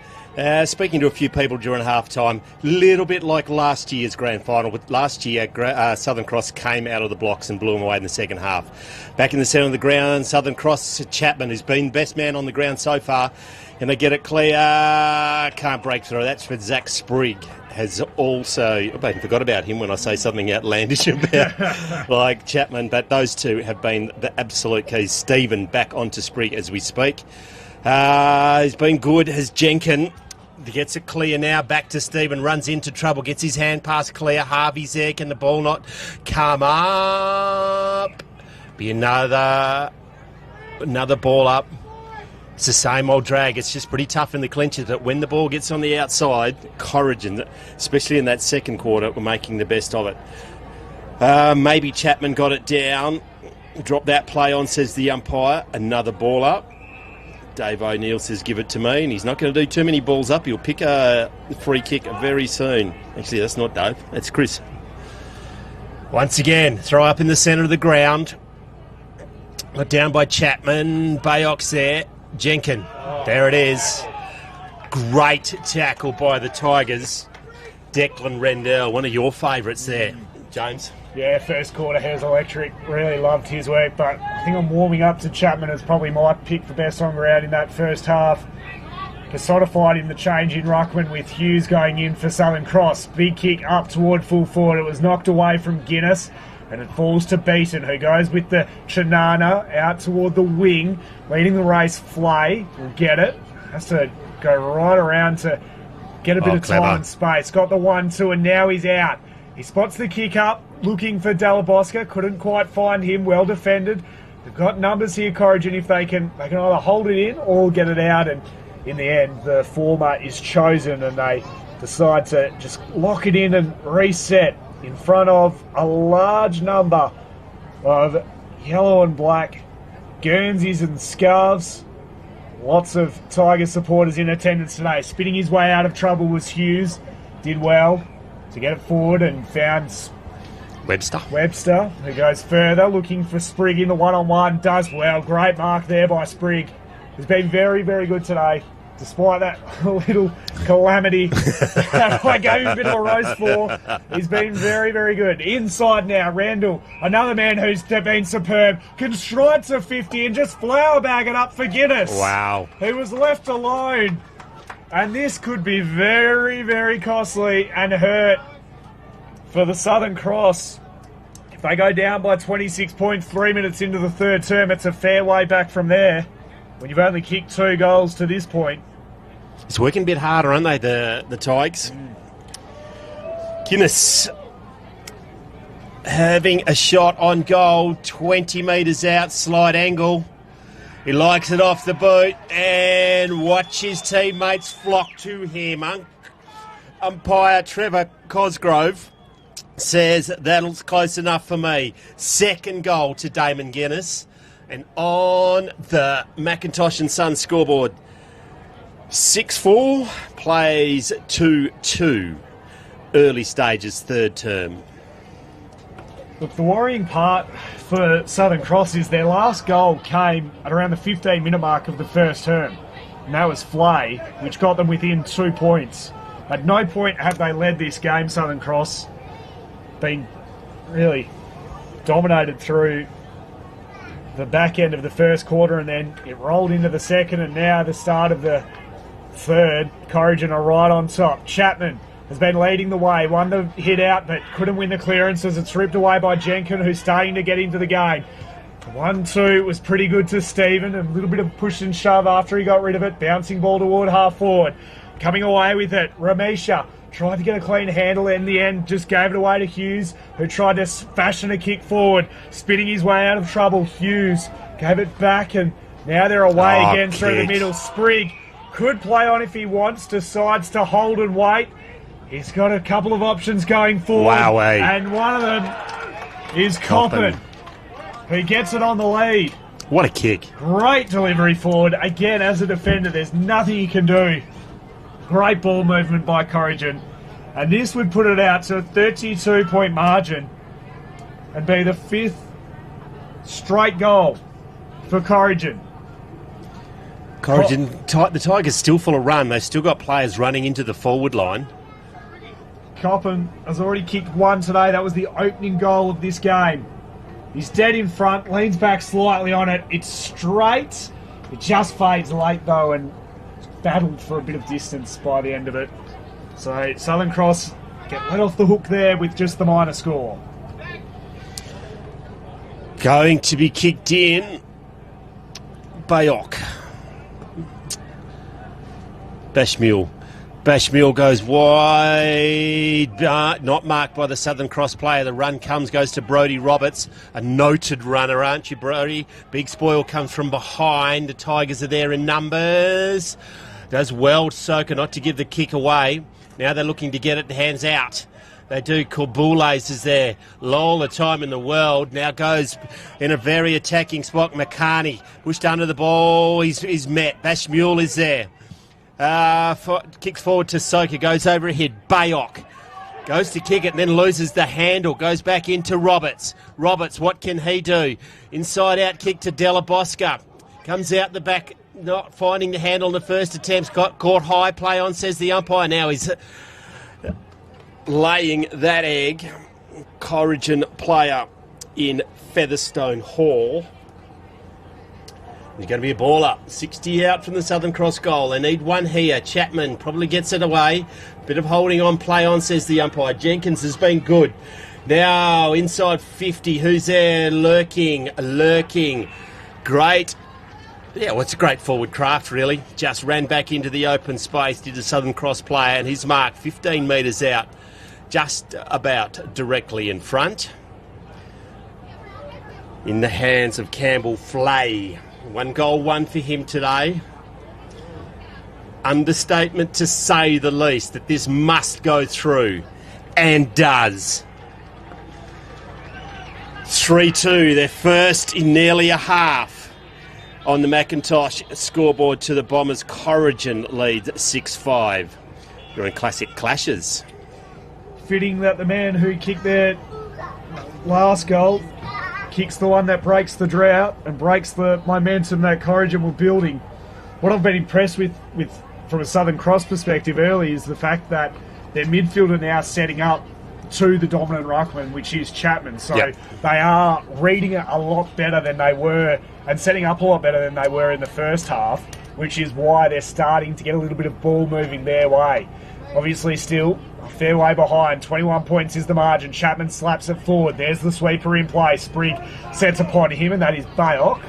S9: Speaking to a few people during half-time, little bit like last year's grand final, but last year Southern Cross came out of the blocks and blew them away in the second half. Back in the centre of the ground, Southern Cross, Chapman, who's been best man on the ground so far, and they get it clear, can't break through. That's for Zach Sprigg. Has also, I even forgot about him when I say something outlandish about like Chapman, but those two have been the absolute keys. Stephen back onto Sprigg as we speak. He's been good as Jenkin. Gets it clear now, back to Stephen, runs into trouble, gets his hand pass clear. Harvey's there, can the ball not come up? Be another ball up. It's the same old drag. It's just pretty tough in the clinches, but when the ball gets on the outside, Corrigan, especially in that second quarter, were making the best of it. Maybe Chapman got it down. Drop that play on, says the umpire. Another ball up. Dave O'Neill says, give it to me, and he's not going to do too many balls up. He'll pick a free kick very soon. Actually, that's not Dave. That's Chris. Once again, throw up in the centre of the ground. Got down by Chapman. Bayox there. Jenkin. There it is. Great tackle by the Tigers. Declan Rendell, one of your favourites there, James.
S11: Yeah, first quarter, Hares Electric. Really loved his work, but I think I'm warming up to Chapman as probably my pick for best on ground in that first half. Personified in the change in ruckman with Hughes going in for Southern Cross. Big kick up toward full forward. It was knocked away from Guinness, and it falls to Beaton, who goes with the Chinana out toward the wing. Leading the race, Flay will get it. Has to go right around to get a bit of time and space. Got the 1-2, and now he's out. He spots the kick up, looking for Dalabosca. Couldn't quite find him. Well defended. They've got numbers here, Corrigan, if they can either hold it in or get it out. And in the end, the former is chosen, and they decide to just lock it in and reset in front of a large number of yellow and black Guernseys and scarves. Lots of Tiger supporters in attendance today. Spinning his way out of trouble was Hughes. Did well to get it forward and found Webster, who goes further, looking for Sprigg in the one-on-one. Does well. Great mark there by Sprigg. Has been very, very good today, despite that little calamity that I gave him a bit of a roast for. He's been very, very good. Inside now, Randall, another man who's been superb, can stride to 50 and just flower bag it up for Guinness.
S9: Wow.
S11: Who was left alone. And this could be very, very costly and hurt for the Southern Cross. If they go down by 26 points 3 minutes into the third term, it's a fair way back from there when you've only kicked 2 goals to this point.
S9: It's working a bit harder, aren't they, the Tigers? Guinness having a shot on goal, 20 metres out, slight angle. He likes it off the boot and watch his teammates flock to him. Umpire Trevor Cosgrove says that's close enough for me. Second goal to Damon Guinness. And on the Macintosh and Sons scoreboard, 6-4, plays 2-2. Early stages, third term.
S11: Look, the worrying part for Southern Cross is their last goal came at around the 15-minute mark of the first term. And that was Flay, which got them within 2 points. At no point have they led this game, Southern Cross. Been really dominated through the back end of the first quarter, and then it rolled into the second, and now the start of the third. Corrigan are right on top. Chapman has been leading the way, won the hit out, but couldn't win the clearance as it's ripped away by Jenkin, who's starting to get into the game. 1-2 was pretty good to Stephen, a little bit of push and shove after he got rid of it. Bouncing ball toward half forward. Coming away with it, Ramesha tried to get a clean handle, in the end just gave it away to Hughes, who tried to fashion a kick forward, spinning his way out of trouble. Hughes gave it back, and now they're away again through the middle. Sprigg Could play on if he wants, decides to hold and wait. He's got a couple of options going forward.
S9: Wowee.
S11: And one of them is Coppin, who gets it on the lead.
S9: What a kick.
S11: Great delivery forward. Again, as a defender, there's nothing he can do. Great ball movement by Corrigan. And this would put it out to a 32-point margin and be the 5th straight goal for Corrigan.
S9: Corrigan, the Tigers still full of run. They've still got players running into the forward line.
S11: Coppin has already kicked one today. That was the opening goal of this game. He's dead in front, leans back slightly on it. It's straight. It just fades late, though, and battled for a bit of distance by the end of it. So Southern Cross get let off the hook there with just the minor score.
S9: Going to be kicked in. Bayok. Bashmule. Bashmule goes wide, not marked by the Southern Cross player. The run goes to Brodie Roberts, a noted runner, aren't you, Brodie? Big spoil comes from behind. The Tigers are there in numbers. Does well, Soka, not to give the kick away. Now they're looking to get it hands out. They do. Corbules is there. All the time in the world. Now goes in a very attacking spot. McCarney pushed under the ball. He's met. Bashmule is there. Kicks forward to Soka, goes overhead. Bayok goes to kick it and then loses the handle. Goes back into Roberts. Roberts, what can he do? Inside out kick to Della Bosca. Comes out the back, not finding the handle in the first attempt. Caught high, play on, says the umpire. Now he's laying that egg. Corrigan player in Featherstone Hall. There's going to be a ball up. 60 out from the Southern Cross goal. They need one here. Chapman probably gets it away. Bit of holding on, play on, says the umpire. Jenkins has been good. Now inside 50. Who's there? Lurking. Great. Yeah, well, it's a great forward craft, really. Just ran back into the open space, did a Southern Cross player, and he's marked 15 metres out, just about directly in front. In the hands of Campbell Flay. 1 goal, 1 for him today. Understatement to say the least that this must go through, and does. 3-2, their first in nearly a half on the Macintosh scoreboard to the Bombers. Corrigan leads 6-5. You're in classic clashes.
S11: Fitting that the man who kicked their last goal kicks the one that breaks the drought and breaks the momentum that Corrigan were building. What I've been impressed with from a Southern Cross perspective early is the fact that their midfield are now setting up to the dominant ruckman, which is Chapman. So they are reading it a lot better than they were and setting up a lot better than they were in the first half, which is why they're starting to get a little bit of ball moving their way. Obviously still a fair way behind. 21 points is the margin. Chapman slaps it forward. There's the sweeper in play. Sprigg sets upon him, and that is Bayok.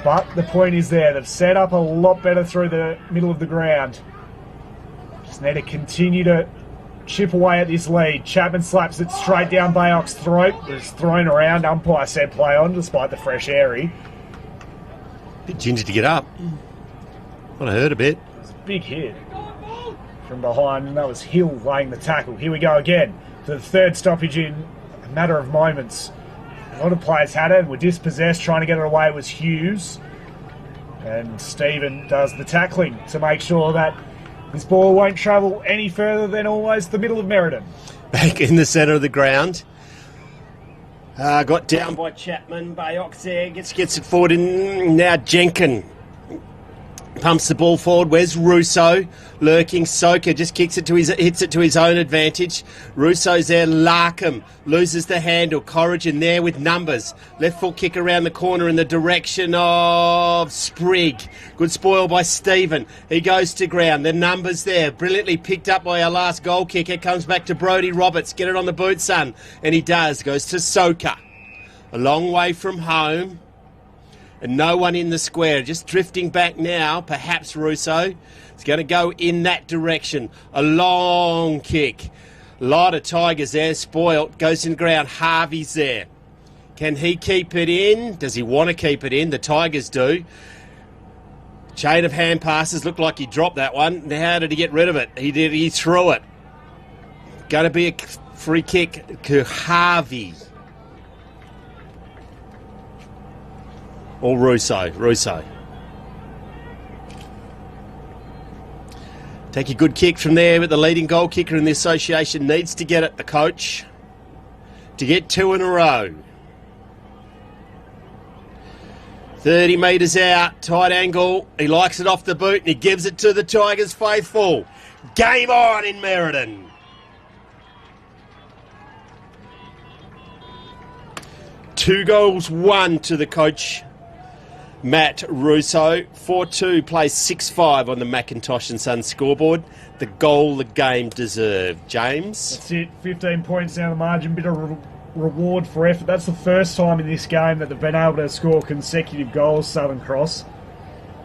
S11: But the point is there. They've set up a lot better through the middle of the ground. Just need to continue to chip away at this lead. Chapman slaps it straight down Bayok's throat. It's thrown around. Umpire said play on, despite the fresh airy.
S9: Bit ginger to get up. What I heard a bit.
S11: It's a big hit from behind, and that was Hill laying the tackle. Here we go again for the third stoppage in a matter of moments. A lot of players had it and were dispossessed. Trying to get it away was Hughes, and Stephen does the tackling to make sure that this ball won't travel any further than almost the middle of Meriden.
S9: Back in the centre of the ground. Got down by Chapman. Bayok there gets it forward, and now Jenkins pumps the ball forward. Where's Russo? Lurking. Soka just hits it to his own advantage. Russo's there. Larkham loses the handle. Corrigan there with numbers. Left foot kick around the corner in the direction of Sprigg. Good spoil by Stephen. He goes to ground. The numbers there. Brilliantly picked up by our last goal kicker. Comes back to Brodie Roberts. Get it on the boot, son. And he does. Goes to Soka. A long way from home. And no one in the square. Just drifting back now. Perhaps Russo. It's going to go in that direction. A long kick. A lot of Tigers there. Spoilt. Goes in the ground. Harvey's there. Can he keep it in? Does he want to keep it in? The Tigers do. Chain of hand passes. Looked like he dropped that one. Now how did he get rid of it? He did. He threw it. Going to be a free kick to Harvey. Or Russo. Take a good kick from there, but the leading goal kicker in the association needs to get it, the coach, to get 2 in a row. 30 metres out, tight angle. He likes it off the boot and he gives it to the Tigers faithful. Game on in Merredin. Two goals, 1 to the coach, Matt Russo. 4-2 plays 6-5 on the Macintosh and Sons scoreboard. The goal the game deserved. James?
S11: That's it. 15 points down the margin. Bit of reward for effort. That's the first time in this game that they've been able to score consecutive goals, Southern Cross.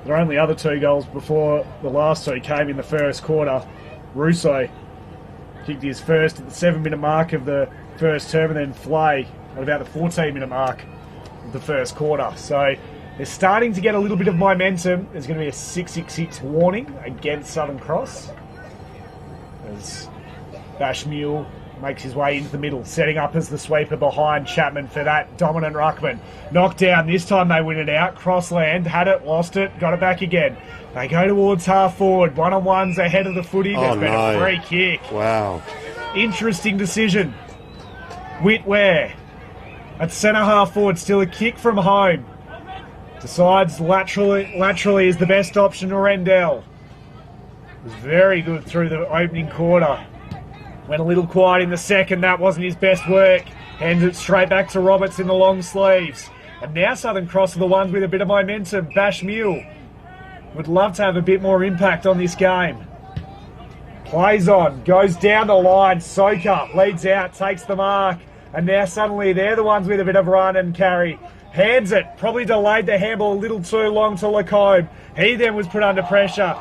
S11: Their only other 2 goals before the last 2 came in the first quarter. Russo kicked his first at the 7-minute mark of the first term, and then Flay at about the 14-minute mark of the first quarter. So they're starting to get a little bit of momentum. There's going to be a 666 warning against Southern Cross as Bash Mule makes his way into the middle, setting up as the sweeper behind Chapman for that dominant ruckman. Knocked down, this time they win it out. Crossland, had it, lost it, got it back again. They go towards half forward, one-on-ones ahead of the footy. There's been a free kick.
S9: Wow.
S11: Interesting decision. Whitware at centre half forward, still a kick from home. Decides laterally is the best option to Rendell. Was very good through the opening quarter. Went a little quiet in the second. That wasn't his best work. Hands it straight back to Roberts in the long sleeves. And now Southern Cross are the ones with a bit of momentum. Bash Mule would love to have a bit more impact on this game. Plays on. Goes down the line. Soka leads out. Takes the mark. And now suddenly they're the ones with a bit of run and carry. Hands it. Probably delayed the handball a little too long to Lacombe. He then was put under pressure.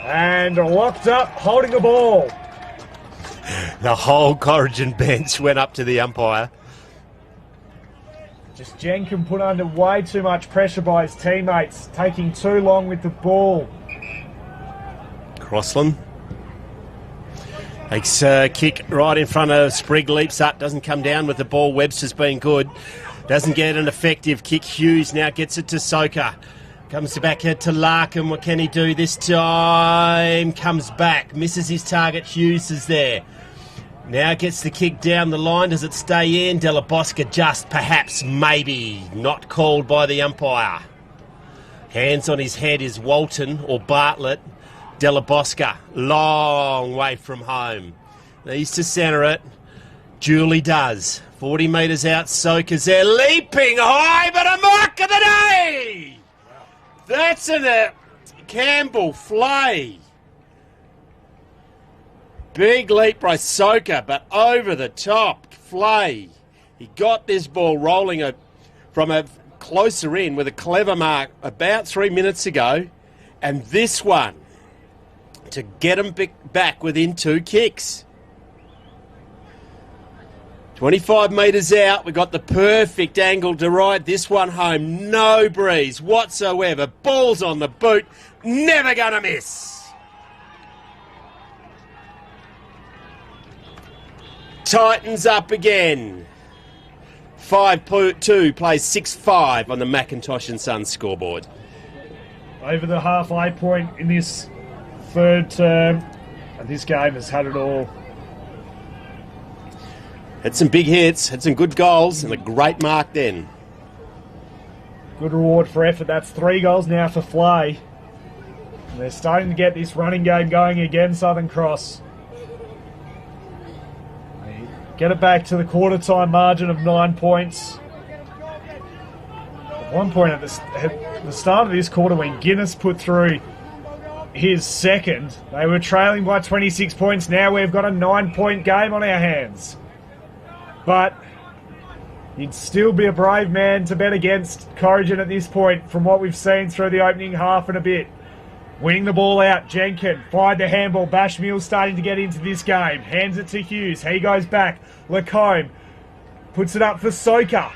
S11: And locked up, holding the ball.
S9: The whole Corrigan bench went up to the umpire.
S11: Just Jenkin put under way too much pressure by his teammates, taking too long with the ball.
S9: Crossland takes a kick right in front of Sprigg, leaps up, doesn't come down with the ball. Webster's been good. Doesn't get an effective kick. Hughes now gets it to Soka. Comes back to Larkin. What can he do this time? Comes back. Misses his target. Hughes is there. Now gets the kick down the line. Does it stay in? Della Bosca just, perhaps, maybe. Not called by the umpire. Hands on his head is Walton or Bartlett. Della Bosca, long way from home. Needs to centre it. Julie does. 40 metres out. Soka's there. Leaping high, but a mark of the day! That's a Campbell Flay. Big leap by Soka, but over the top. Flay. He got this ball rolling from a closer in with a clever mark about 3 minutes ago. And this one to get him back within 2 kicks. 25 metres out, we got the perfect angle to ride this one home. No breeze whatsoever. Ball's on the boot. Never going to miss. Titans up again. 5-2 plays 6-5 on the Macintosh and Sons scoreboard.
S11: Over the halfway point in this third term, and this game has had it all.
S9: Had some big hits, had some good goals, and a great mark then.
S11: Good reward for effort. That's 3 goals now for Flay. And they're starting to get this running game going again, Southern Cross. They get it back to the quarter-time margin of 9 points. At one point at the start of this quarter, when Guinness put through his second, they were trailing by 26 points. Now we've got a 9-point game on our hands. But you'd still be a brave man to bet against Corrigan at this point from what we've seen through the opening half and a bit. Winning the ball out, Jenkin fired the handball. Bashmule starting to get into this game. Hands it to Hughes. He goes back. Lacombe puts it up for Soka.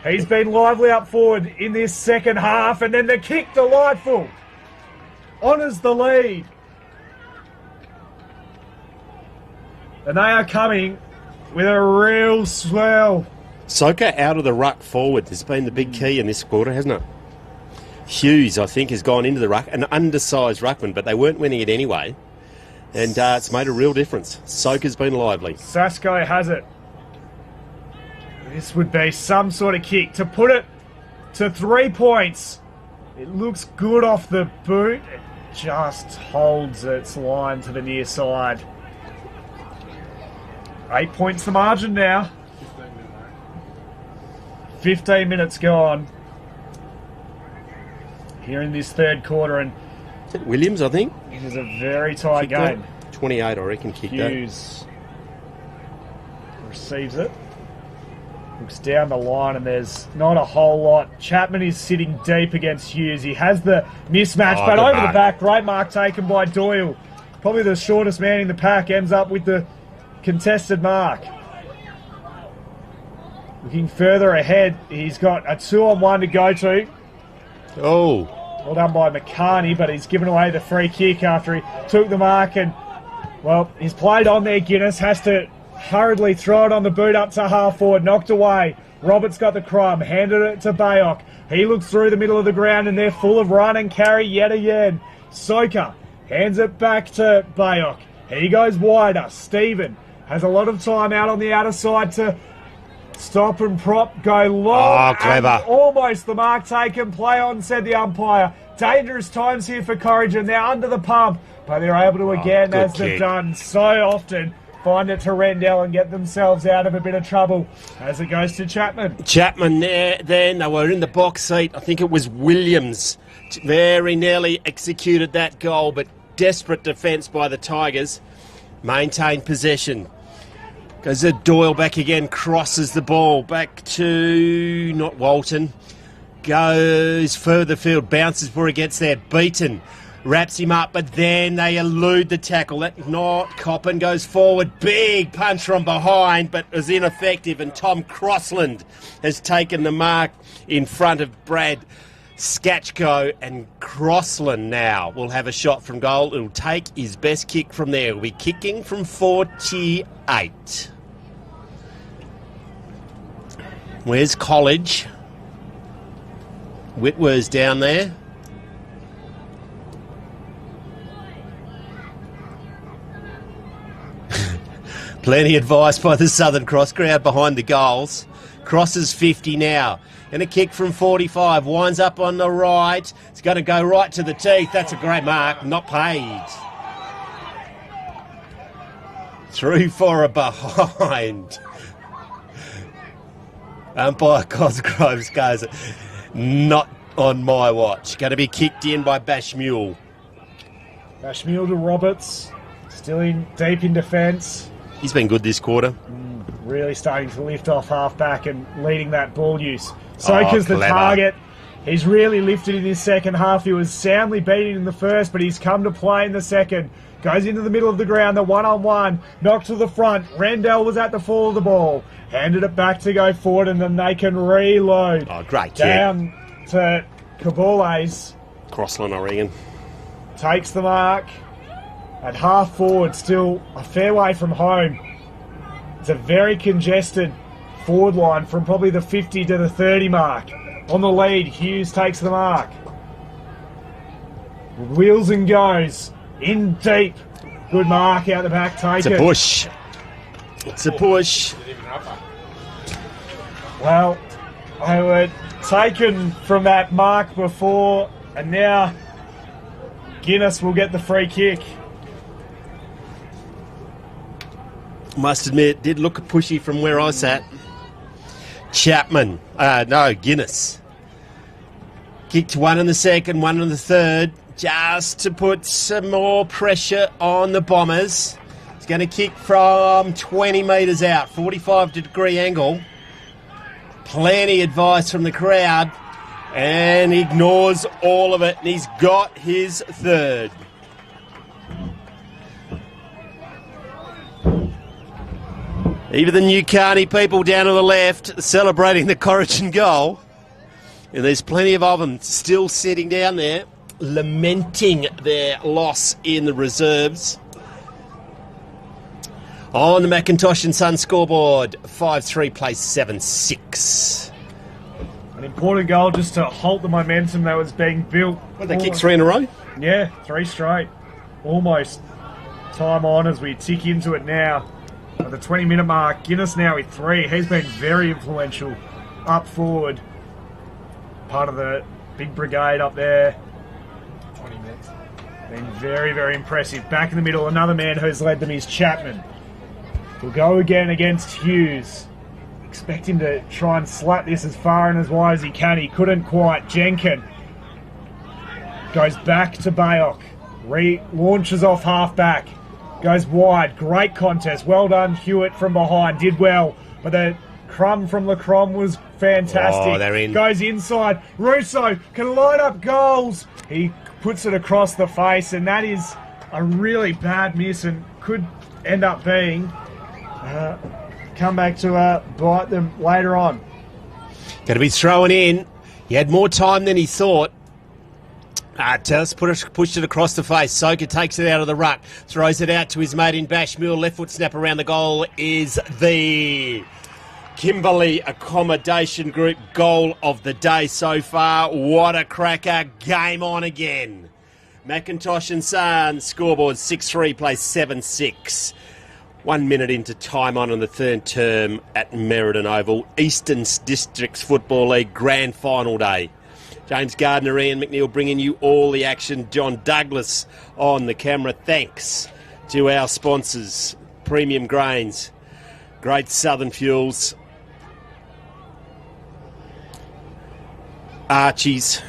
S11: He's been lively up forward in this second half, and then the kick, delightful. Honours the lead. And they are coming with a real swell.
S9: Soka out of the ruck forward has been the big key in this quarter, hasn't it? Hughes, I think, has gone into the ruck, an undersized ruckman, but they weren't winning it anyway. And it's made a real difference. Soka's been lively.
S11: Sasko has it. This would be some sort of kick. To put it to 3 points, it looks good off the boot. It just holds its line to the near side. 8 points the margin now. 15 minutes gone here in this third quarter, and
S9: Williams, I think.
S11: it is a very tight game.
S9: 28, I reckon, kicked that.
S11: Hughes receives it. Looks down the line, and there's not a whole lot. Chapman is sitting deep against Hughes. He has the mismatch, but over the back. Great mark taken by Doyle. Probably the shortest man in the pack ends up with the contested mark. Looking further ahead, he's got a 2-on-1 to go to.
S9: Oh.
S11: Well done by McCarney, but he's given away the free kick after he took the mark, and, well, he's played on there. Guinness has to hurriedly throw it on the boot up to half forward, knocked away. Roberts got the crumb, handed it to Bayok. He looks through the middle of the ground, and they're full of run and carry yet again. Soka hands it back to Bayok. He goes wider. Stephen has a lot of time out on the outer side to stop and prop, go long.
S9: Oh, clever.
S11: And almost the mark taken. Play on, said the umpire. Dangerous times here for Corrigan. And they're under the pump, but they're able to again, as they've done so often, find it to Rendell and get themselves out of a bit of trouble as it goes to Chapman.
S9: Chapman there, then they were in the box seat. I think it was Williams. Very nearly executed that goal, but desperate defence by the Tigers. Maintained possession. Goes to Doyle back again, crosses the ball back to, not Walton. Goes further field, bounces before he gets there. Beaton wraps him up, but then they elude the tackle. That not Coppin goes forward. Big punch from behind, but was ineffective. And Tom Crossland has taken the mark in front of Brad Skatchko, and Crossland now will have a shot from goal. It'll take his best kick from there. He'll be kicking from 48. Where's College? Whitworth's down there. Plenty of advice by the Southern Cross crowd behind the goals. Crosses 50 now. And a kick from 45. Winds up on the right. It's going to go right to the teeth. That's a great mark. Not paid. Through for a behind. Umpire Cosgroves goes, not on my watch. Going to be kicked in by Bashmule.
S11: Bashmule to Roberts. Still in deep in defence.
S9: He's been good this quarter.
S11: Really starting to lift off half-back and leading that ball use. Soka's the
S9: clever
S11: target. He's really lifted in his second half. He was soundly beaten in the first, but he's come to play in the second. Goes into the middle of the ground, the one-on-one. Knocked to the front. Rendell was at the fall of the ball. Handed it back to go forward, and then they can reload.
S9: Oh, great kick.
S11: Down to Kabules.
S9: Crossland, I reckon.
S11: Takes the mark. At half forward, still a fair way from home. It's a very congested forward line from probably the 50 to the 30 mark. On the lead, Hughes takes the mark. Wheels and goes. In deep. Good mark out the back taken.
S9: It's a push. It's a push.
S11: Well, they were taken from that mark before, and now Guinness will get the free kick.
S9: Must admit, did look pushy from where I sat. Chapman. Guinness. Kicked one in the second, one in the third, just to put some more pressure on the Bombers. He's going to kick from 20 metres out, 45-degree angle. Plenty advice from the crowd, and ignores all of it, and he's got his third. Even the New Carney people down to the left celebrating the Corrigan goal. And there's plenty of them still sitting down there, lamenting their loss in the reserves. On the McIntosh and Son scoreboard, 5-3 plays 7-6.
S11: An important goal just to halt the momentum that was being built.
S9: What, they kicked 3 in a row?
S11: Yeah, 3 straight. Almost time on as we tick into it now. At the 20-minute mark, Guinness now with 3. He's been very influential up forward. Part of the big brigade up there. 20 minutes. Been very, very impressive. Back in the middle, another man who's led them is Chapman. We'll go again against Hughes. Expect him to try and slat this as far and as wide as he can. He couldn't quite. Jenkin goes back to Bayok. Launches off half-back. Goes wide. Great contest. Well done, Hewitt from behind. Did well. But the crumb from Lacrom was fantastic.
S9: Oh, they're in.
S11: Goes inside. Russo can line up goals. He puts it across the face, and that is a really bad miss and could end up being come back to bite them later on.
S9: Going to be thrown in. He had more time than he thought. Just pushed it across the face. Soka takes it out of the ruck. Throws it out to his mate in Bashmule. Left foot snap around the goal is the Kimberley Accommodation Group goal of the day so far. What a cracker. Game on again. McIntosh and Son scoreboard 6-3 plays 7-6. 1 minute into time on the third term at Merredin Oval. Eastern Districts Football League Grand Final Day. James Gardner, Ian McNeil bringing you all the action. John Douglas on the camera. Thanks to our sponsors, Premium Grains, Great Southern Fuels, Archie's,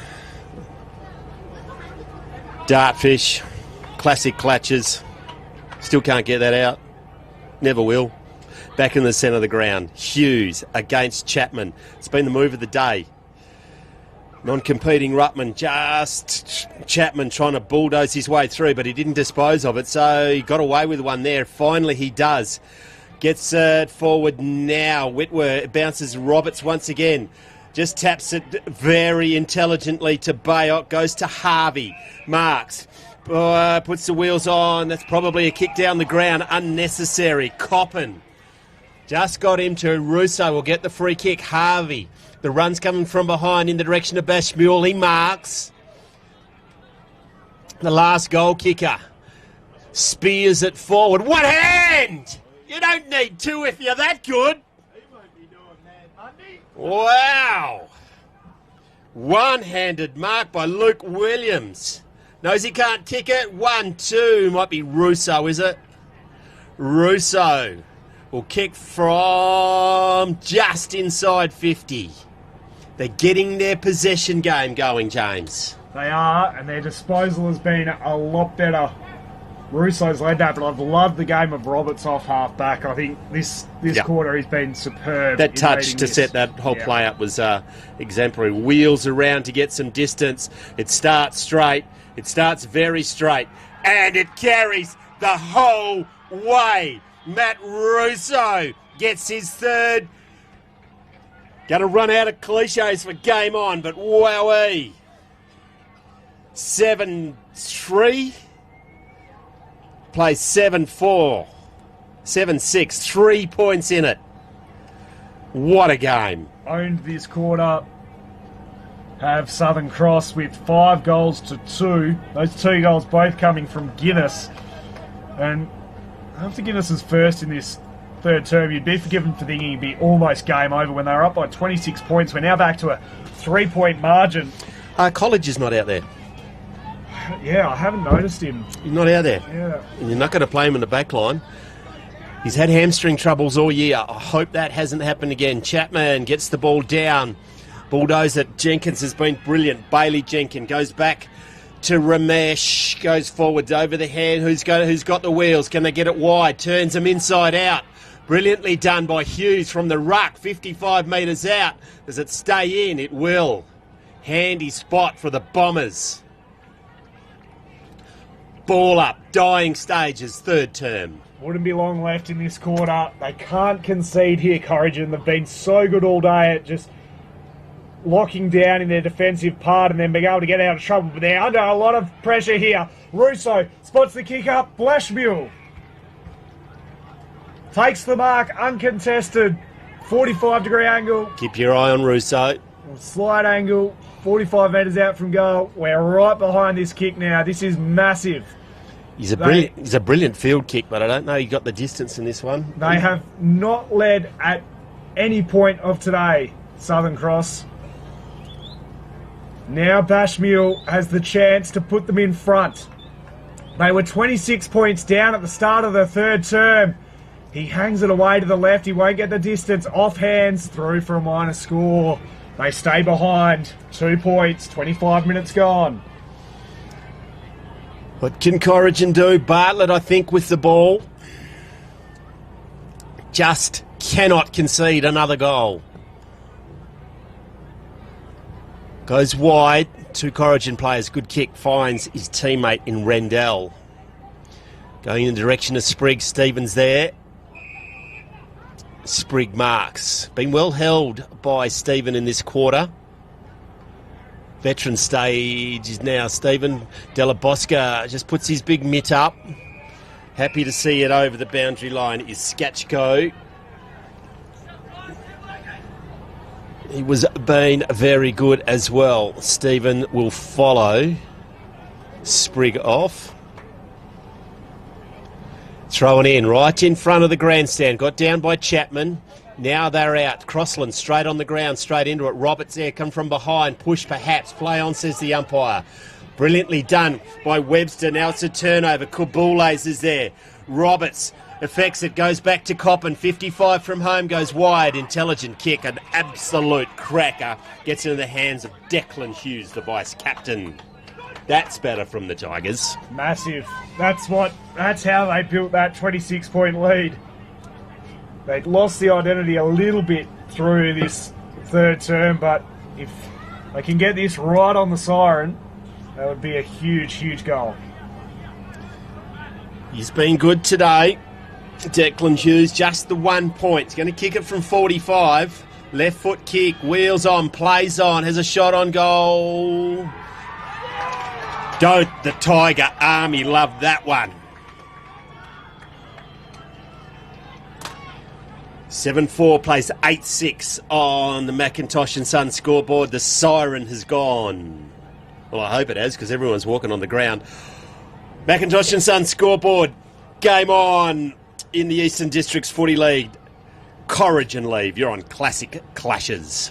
S9: Dartfish, Classic Clutches. Still can't get that out. Never will. Back in the centre of the ground. Hughes against Chapman. It's been the move of the day. Non-competing Ruttman, just Chapman trying to bulldoze his way through, but he didn't dispose of it, so he got away with one there. Finally he does. Gets it forward now. Whitworth bounces Roberts once again. Just taps it very intelligently to Bayok. Goes to Harvey. Marks. Puts the wheels on. That's probably a kick down the ground. Unnecessary. Coppin just got him to Russo. Will get the free kick. Harvey. The run's coming from behind in the direction of Bashmule. He marks. The last goal kicker. Spears it forward. One hand! You don't need two if you're that good. Wow. One-handed mark by Luke Williams. Knows he can't kick it. 1-2. Might be Russo, is it? Russo will kick from just inside 50. They're getting their possession game going, James.
S11: They are, and their disposal has been a lot better. Russo's led that, but I've loved the game of Roberts off half-back. I think this quarter he's been superb.
S9: That touch to set that whole play up was exemplary. Wheels around to get some distance. It starts straight. It starts very straight. And it carries the whole way. Matt Russo gets his third. Going to run out of cliches for game on, but wowee. 7-3. Plays 7-4. 7-6. 3 points in it. What a game.
S11: Owned this quarter. Have Southern Cross with 5 goals to 2. Those 2 goals both coming from Guinness. And after Guinness is first in this third term, you'd be forgiven for thinking it'd be almost game over when they were up by 26 points. We're now back to a 3-point margin.
S9: College is not out there.
S11: Yeah, I haven't noticed him.
S9: He's not out there.
S11: Yeah.
S9: And you're not going to play him in the back line. He's had hamstring troubles all year. I hope that hasn't happened again. Chapman gets the ball down. Bulldozer. Jenkins has been brilliant. Bailey Jenkins goes back to Ramesh. Goes forwards over the hand. Who's got the wheels? Can they get it wide? Turns them inside out. Brilliantly done by Hughes from the ruck. 55 metres out. Does it stay in? It will. Handy spot for the Bombers. Ball up. Dying stages. Third term.
S11: Wouldn't be long left in this quarter. They can't concede here, Corrigan. They've been so good all day at just locking down in their defensive part and then being able to get out of trouble. But they're under a lot of pressure here. Russo spots the kick up. Blashmule takes the mark, uncontested. 45-degree angle.
S9: Keep your eye on Russo.
S11: Slight angle, 45 metres out from goal. We're right behind this kick now. This is massive.
S9: He's a brilliant field kick, but I don't know he got the distance in this one.
S11: They have not led at any point of today, Southern Cross. Now Bashmule has the chance to put them in front. They were 26 points down at the start of the third term. He hangs it away to the left. He won't get the distance. Off hands, through for a minor score. They stay behind. 2 points, 25 minutes gone.
S9: What can Corrigan do? Bartlett, I think, with the ball. Just cannot concede another goal. Goes wide. 2 Corrigan players. Good kick. Finds his teammate in Rendell. Going in the direction of Sprigg. Stevens there. Sprigg marks. Been well held by Stephen in this quarter. Veteran stage is now Stephen. Della Bosca just puts his big mitt up. Happy to see it over the boundary line is Skatchko. He was being very good as well. Stephen will follow Sprigg off. Thrown in right in front of the grandstand. Got down by Chapman. Now they're out. Crossland straight on the ground, straight into it. Roberts there, come from behind. Push perhaps. Play on, says the umpire. Brilliantly done by Webster. Now it's a turnover. Kabules is there. Roberts affects it. Goes back to Coppin. 55 from home. Goes wide. Intelligent kick. An absolute cracker. Gets into the hands of Declan Hughes, the vice-captain. That's better from the Tigers.
S11: Massive. That's how they built that 26-point lead. They'd lost the identity a little bit through this third term, but if they can get this right on the siren, that would be a huge, huge goal.
S9: He's been good today. Declan Hughes, just the 1 point. He's going to kick it from 45. Left foot kick, wheels on, plays on, has a shot on goal. Don't the Tiger Army love that one. 7-4 plays 8-6 on the Macintosh and Son scoreboard. The siren has gone. Well, I hope it has, because everyone's walking on the ground. Macintosh and Son scoreboard. Game on in the Eastern Districts Footy League. Corrigan leave. You're on Classic Clashes.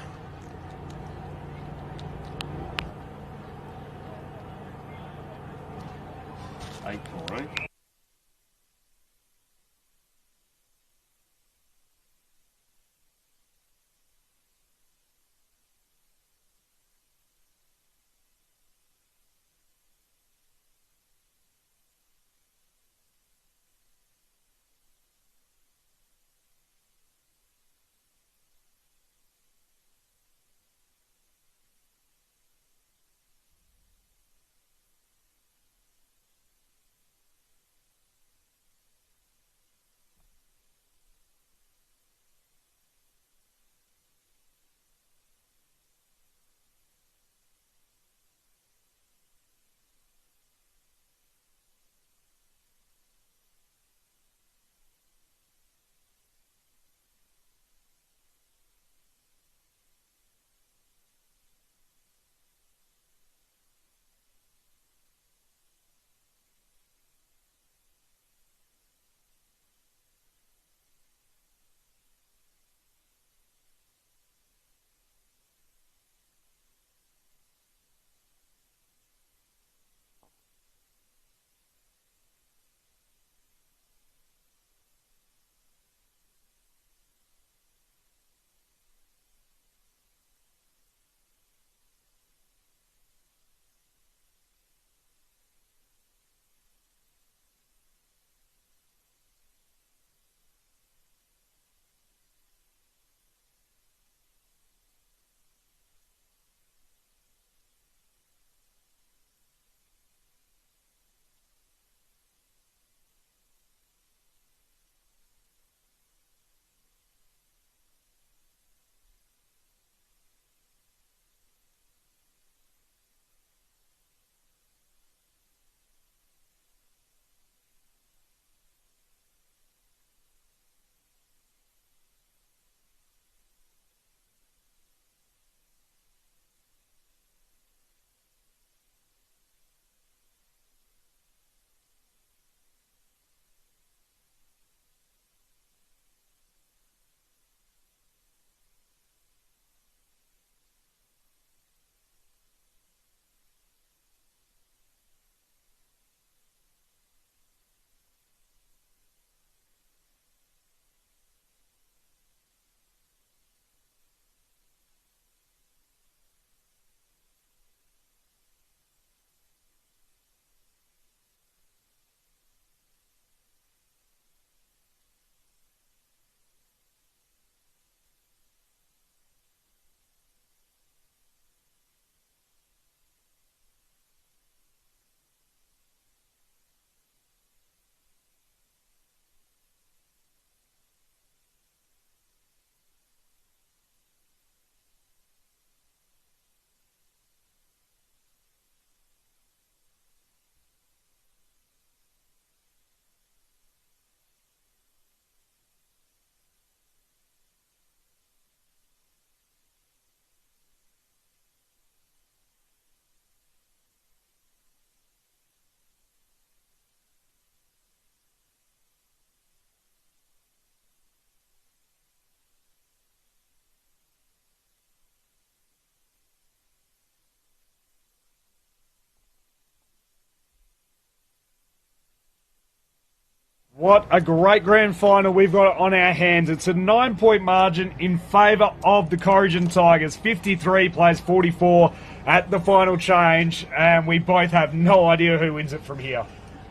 S11: What a great grand final we've got on our hands. It's a 9-point margin in favour of the Corrigan Tigers. 53 plays 44 at the final change, and we both have no idea who wins it from here.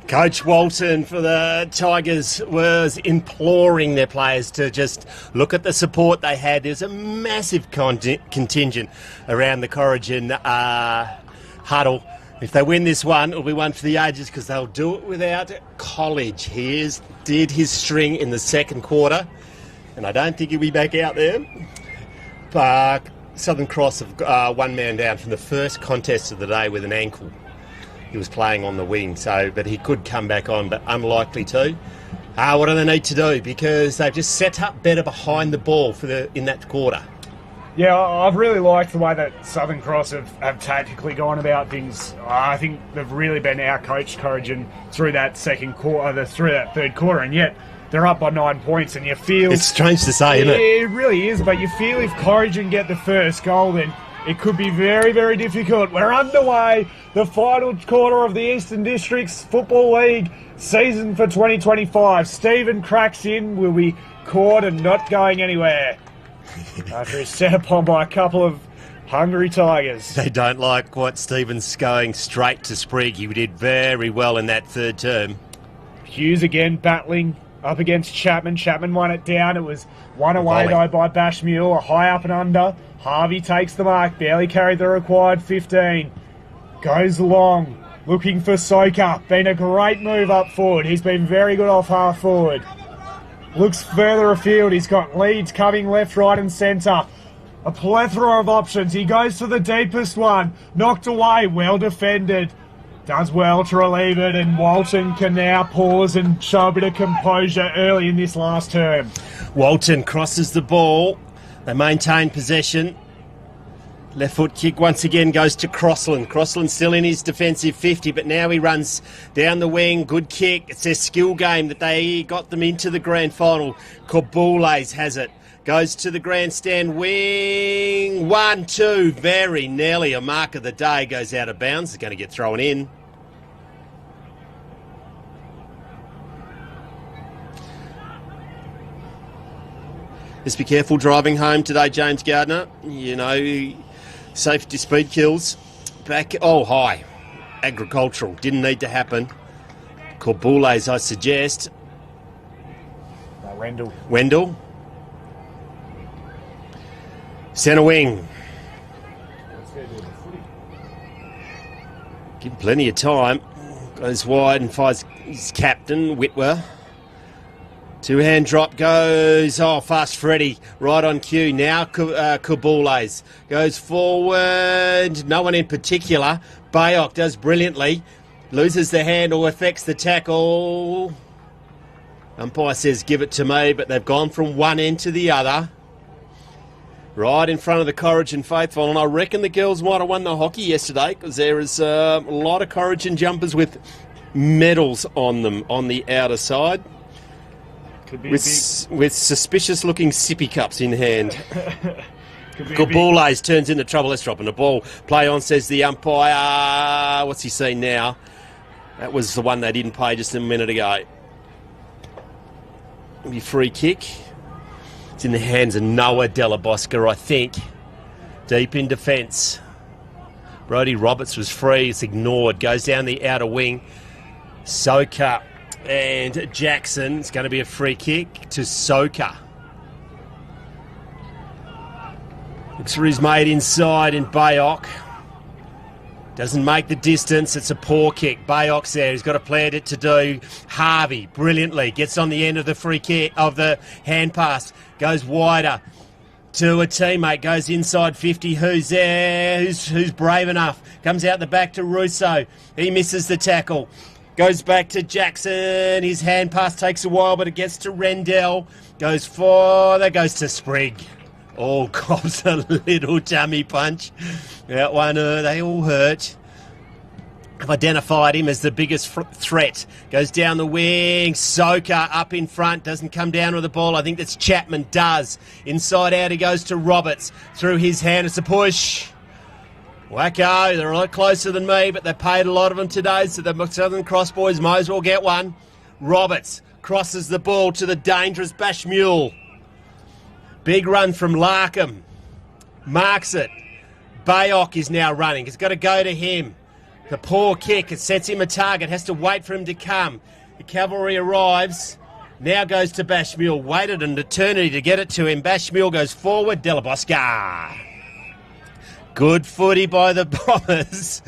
S9: Coach Walton for the Tigers was imploring their players to just look at the support they had. There's a massive contingent around the Corrigan huddle. If they win this one, it'll be one for the ages because they'll do it without College. He did his string in the second quarter, and I don't think he'll be back out there. But Southern Cross have one man down from the first contest of the day with an ankle. He was playing on the wing, but he could come back on, but unlikely to. What do they need to do? Because they've just set up better behind the ball in that quarter.
S11: Yeah, I've really liked the way that Southern Cross have tactically gone about things. I think they've really been out-coached Corrigan through that third quarter, and yet they're up by 9 points, and you feel...
S9: It's strange to say, isn't it?
S11: It really is, but you feel if Corrigan get the first goal, then it could be very, very difficult. We're underway, the final quarter of the Eastern Districts Football League season for 2025. Stephen cracks in, will be caught and not going anywhere. After he's set upon by a couple of hungry Tigers.
S9: They don't like what Stephen's going straight to Sprigg. He did very well in that third term.
S11: Hughes again battling up against Chapman. Chapman won it down. It was won away though by Bashmule. A high up and under. Harvey takes the mark. Barely carried the required 15. Goes long. Looking for Soka. Been a great move up forward. He's been very good off half forward. Looks further afield. He's got leads coming left, right and centre. A plethora of options. He goes for the deepest one. Knocked away. Well defended. Does well to relieve it, and Walton can now pause and show a bit of composure early in this last term.
S9: Walton crosses the ball. They maintain possession. Left foot kick once again goes to Crossland. Crossland still in his defensive 50, but now he runs down the wing. Good kick. It's their skill game that they got them into the grand final. Corbules has it. Goes to the grandstand wing. 1-2. Very nearly a mark of the day. Goes out of bounds. It's going to get thrown in. Just be careful driving home today, James Gardner. You know, safety speed kills. Back, high. Agricultural. Didn't need to happen. Corbules, I suggest. Wendell. Centre wing. Give him plenty of time. Goes wide and finds his captain, Whitwer. Two-hand drop goes, fast Freddy, right on cue. Now Corbules goes forward, no one in particular. Bayok does brilliantly, loses the handle, affects the tackle. Umpire says give it to me, but they've gone from one end to the other. Right in front of the Corrigan faithful, and I reckon the girls might have won the hockey yesterday because there is a lot of Corrigan jumpers with medals on them on the outer side. With suspicious-looking sippy cups in hand. Corbules turns into trouble. Let's drop in the ball. Play on, says the umpire. What's he seen now? That was the one they didn't pay just a minute ago. It'll be free kick. It's in the hands of Noah Delabosca, I think. Deep in defence. Brodie Roberts was free. It's ignored. Goes down the outer wing. Soka and Jackson. It's going to be a free kick to Soka. Looks for his mate inside in Bayok. Doesn't make the distance. It's a poor kick. Bayok's there. He's got to plan it to do. Harvey, brilliantly, gets on the end of the free kick, of the hand pass. Goes wider to a teammate. Goes inside 50. Who's there? Who's brave enough? Comes out the back to Russo. He misses the tackle. Goes back to Jackson. His hand pass takes a while, but it gets to Rendell. Goes further. Goes to Sprigg. All cops a little tummy punch. That one, they all hurt. I've identified him as the biggest threat. Goes down the wing. Soka up in front. Doesn't come down with the ball. I think that's Chapman. Does. Inside out he goes to Roberts. Through his hand. It's a push. Wacko, they're a lot closer than me, but they paid a lot of them today, so the Southern Cross boys might as well get one. Roberts crosses the ball to the dangerous Bashmule. Big run from Larkham. Marks it. Bayok is now running. It's got to go to him. The poor kick. It sets him a target. Has to wait for him to come. The cavalry arrives. Now goes to Bashmule. Waited an eternity to get it to him. Bashmule goes forward. Delabosca. Good footy by the Bombers.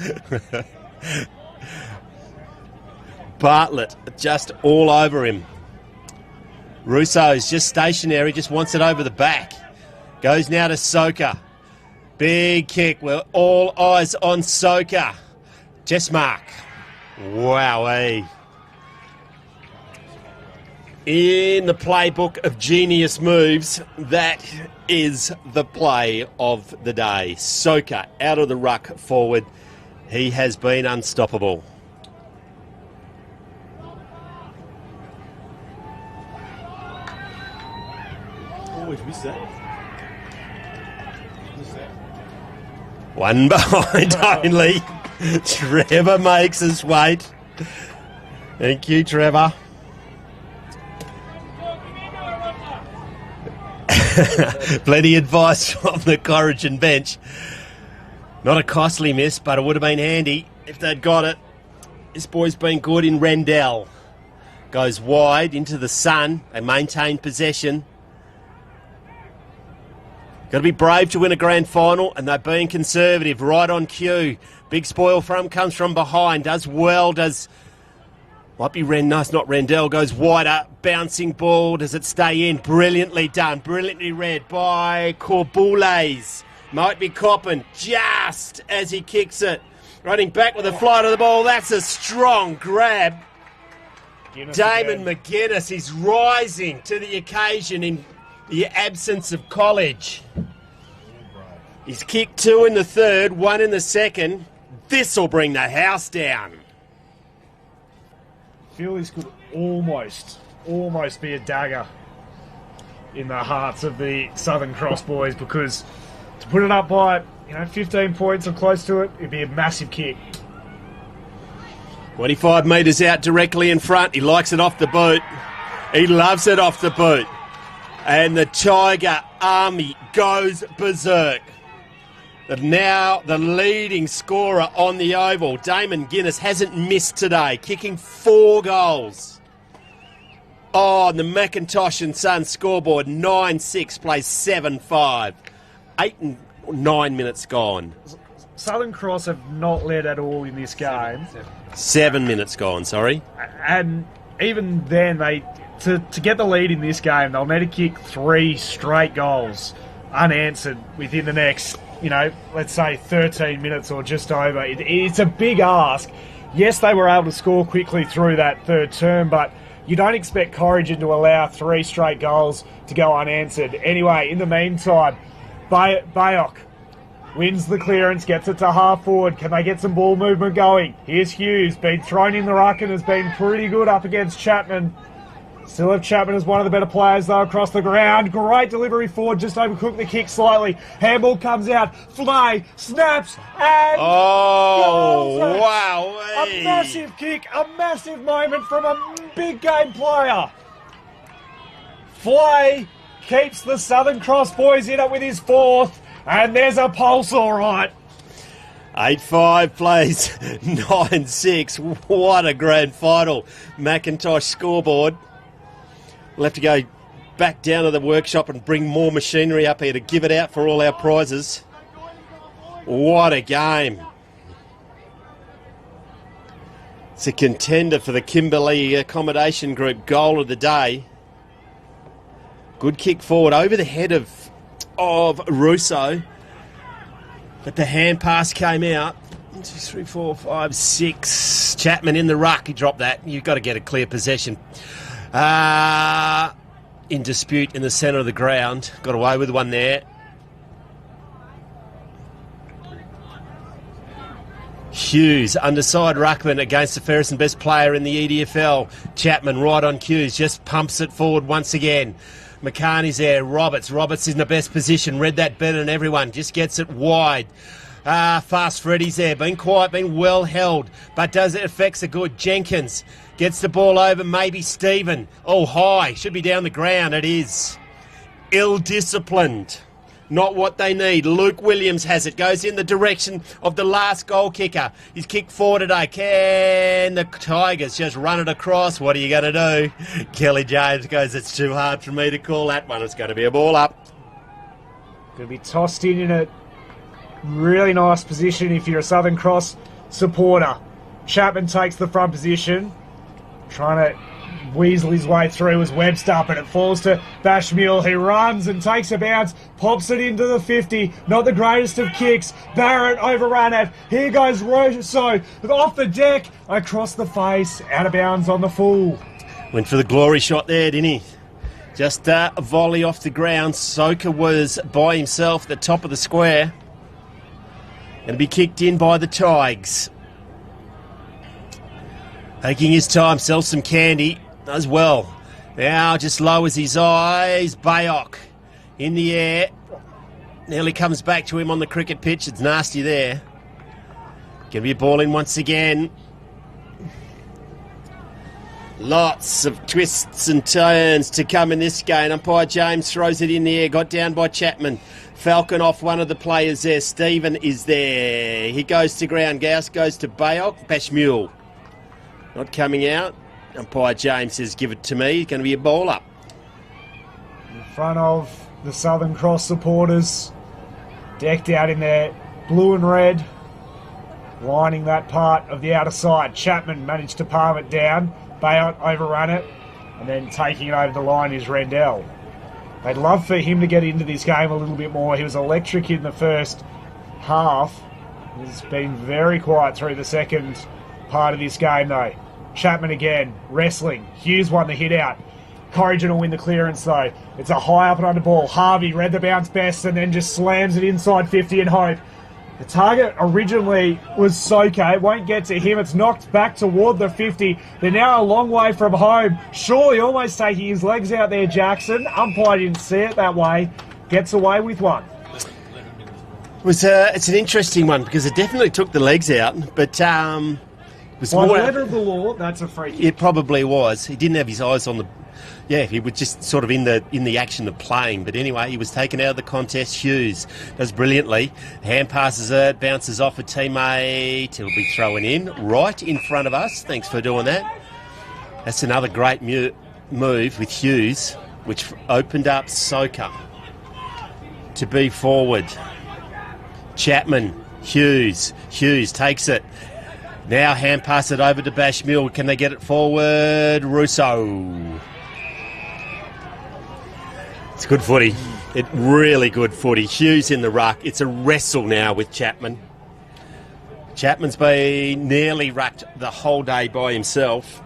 S9: Bartlett just all over him. Russo's just stationary, just wants it over the back. Goes now to Soka. Big kick. We're all eyes on Soka. Just mark. Wowee. In the playbook of genius moves, that is the play of the day. Soka out of the ruck forward. He has been unstoppable.
S15: Always miss that.
S9: One behind only. Trevor makes us wait. Thank you, Trevor. Plenty of advice from the Corrigan bench. Not a costly miss, but it would have been handy if they'd got it. This boy's been good in Rendell. Goes wide into the sun. They maintain possession. Got to be brave to win a grand final, and they're being conservative. Right on cue. Big spoil from comes from behind. Does well. Might be not Rendell. Goes wider. Bouncing ball. Does it stay in? Brilliantly done. Brilliantly read by Corbules. Might be Coppin just as he kicks it. Running back with a flight of the ball. That's a strong grab. Damon McGuinness is rising to the occasion in the absence of college. He's kicked 2 in the third, 1 in the second. This'll bring the house down.
S11: I feel this could almost be a dagger in the hearts of the Southern Cross boys, because to put it up by 15 points or close to it, it'd be a massive kick.
S9: 25 metres out directly in front. He likes it off the boot. He loves it off the boot. And the Tiger Army goes berserk. Now the leading scorer on the oval, Damon Guinness, hasn't missed today, kicking 4 goals. On the McIntosh and Sons scoreboard, 9-6 plays 7-5. 8 and 9 minutes gone.
S11: Southern Cross have not led at all in this game.
S9: 7 minutes gone, sorry.
S11: And even then, to get the lead in this game, they'll need to kick 3 straight goals unanswered within the next, let's say 13 minutes or just over. It's a big ask. Yes, they were able to score quickly through that third term, but you don't expect Corrigan to allow 3 straight goals to go unanswered. Anyway, in the meantime, Bayok wins the clearance, gets it to half forward. Can they get some ball movement going? Here's Hughes, been thrown in the ruck and has been pretty good up against Chapman. Still have Chapman as one of the better players, though, across the ground. Great delivery forward, just overcooked the kick slightly. Handball comes out, fly, snaps, and
S9: oh,
S11: goals.
S9: wow.
S11: A massive kick, a massive moment from a big game player. Fly keeps the Southern Cross boys in it with his 4th, and there's a pulse, all right.
S9: 8-5 plays 9-6. What a grand final. McIntosh scoreboard. We'll have to go back down to the workshop and bring more machinery up here to give it out for all our prizes. What a game. It's a contender for the Kimberley Accommodation Group goal of the day. Good kick forward over the head of Russo. But the hand pass came out. 1, 2, 3, 4, 5, 6. Chapman in the ruck. He dropped that. You've got to get a clear possession. In dispute in the centre of the ground. Got away with one there. Hughes, underside ruckman against the fairest and best player in the EDFL. Chapman right on cues, just pumps it forward once again. McCartney's there. Roberts is in the best position. Read that better than everyone. Just gets it wide. Fast Freddy's there, been quiet, been well held, but does it affects a good. Jenkins gets the ball over, maybe Stephen. Oh, high, should be down the ground. It is. Ill-disciplined. Not what they need. Luke Williams has it. Goes in the direction of the last goal kicker. He's kicked forward today. Can the Tigers just run it across? What are you going to do? Kelly James goes, it's too hard for me to call that one. It's going to be a ball up.
S11: Going to be tossed in a really nice position if you're a Southern Cross supporter. Chapman takes the front position, trying to weasel his way through as Webster, but it falls to Bashmule, who runs and takes a bounce, pops it into the 50. Not the greatest of kicks. Barrett overran it. Here goes Rosso off the deck, across the face, out of bounds on the full.
S9: Went for the glory shot there, didn't he? Just a volley off the ground. Soka was by himself at the top of the square. Going to be kicked in by the Tigers. Taking his time, sells some candy as well. Now just lowers his eyes. Bayok in the air. Nearly comes back to him on the cricket pitch. It's nasty there. Going to be a ball in once again. Lots of twists and turns to come in this game. Umpire James throws it in the air. Got down by Chapman. Falcon off one of the players there. Stephen is there. He goes to ground. Gauss goes to Bayok. Bashmule not coming out. Umpire James says, give it to me. It's going to be a ball up.
S11: In front of the Southern Cross supporters, decked out in their blue and red, lining that part of the outer side. Chapman managed to palm it down. Bayot overrun it, and then taking it over the line is Rendell. They'd love for him to get into this game a little bit more. He was electric in the first half. He's been very quiet through the second part of this game, though. Chapman again, wrestling. Hughes won the hit out. Corrigan will win the clearance, though. It's a high up and under ball. Harvey read the bounce best and then just slams it inside 50 and hope. The target originally was Soka. It won't get to him. It's knocked back toward the 50. They're now a long way from home. Surely almost taking his legs out there, Jackson. Umpire didn't see it that way. Gets away with one.
S9: It's an interesting one because it definitely took the legs out, but it was
S11: By the
S9: more.
S11: letter of the law, that's a free kick.
S9: It probably was. He didn't have his eyes on the. Yeah, he was just sort of in the action of playing. But anyway, he was taken out of the contest. Hughes does brilliantly. Hand passes it, bounces off a teammate. He'll be throwing in right in front of us. Thanks for doing that. That's another great move with Hughes, which opened up Soka to be forward. Chapman, Hughes takes it. Now hand pass it over to Bashmule. Can they get it forward? Russo. It's good footy. Really good footy. Hughes in the ruck. It's a wrestle now with Chapman. Chapman's been nearly rucked the whole day by himself.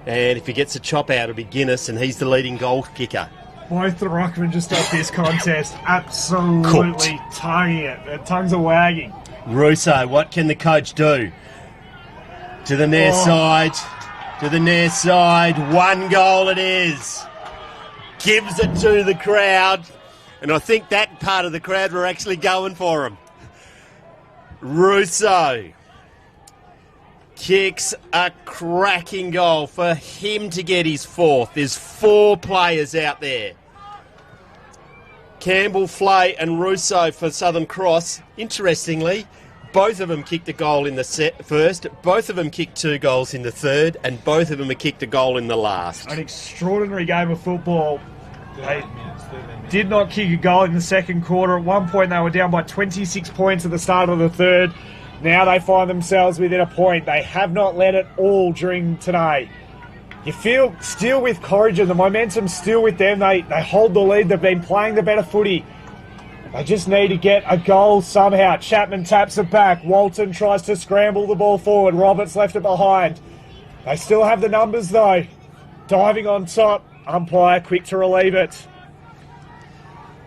S9: And if he gets a chop out, it'll be Guinness, and he's the leading goal kicker.
S11: Both the ruckmen just off this contest absolutely tonguing it. Their tongues are wagging.
S9: Russo, what can the coach do? To the near side. To the near side. 1 goal it is. Gives it to the crowd. And I think that part of the crowd were actually going for him. Russo kicks a cracking goal for him to get his 4th. There's 4 players out there. Campbell, Flay and Russo for Southern Cross. Interestingly, both of them kicked a goal in the first, both of them kicked 2 goals in the third, and both of them have kicked a goal in the last.
S11: An extraordinary game of football. They did not kick a goal in the second quarter. At one point they were down by 26 points at the start of the third. Now they find themselves within a point. They have not let it all during today. You feel still with Corrigan, the momentum's still with them. They hold the lead. They've been playing the better footy. They just need to get a goal somehow. Chapman taps it back. Walton tries to scramble the ball forward. Roberts left it behind. They still have the numbers though. Diving on top. Umpire quick to relieve it.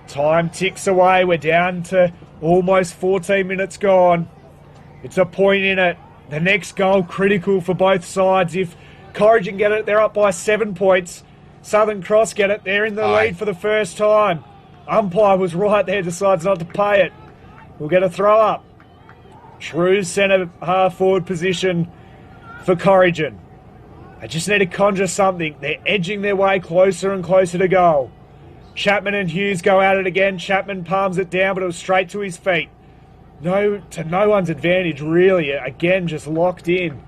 S11: Time ticks away. We're down to almost 14 minutes gone. It's a point in it. The next goal critical for both sides. If Corrigan get it, they're up by 7 points. Southern Cross get it, they're in the lead for the first time. Umpire was right there, decides not to pay it. We'll get a throw up. True centre half forward position for Corrigan. They just need to conjure something. They're edging their way closer and closer to goal. Chapman and Hughes go at it again. Chapman palms it down, but it was straight to his feet. No one's advantage, really. Again, just locked in.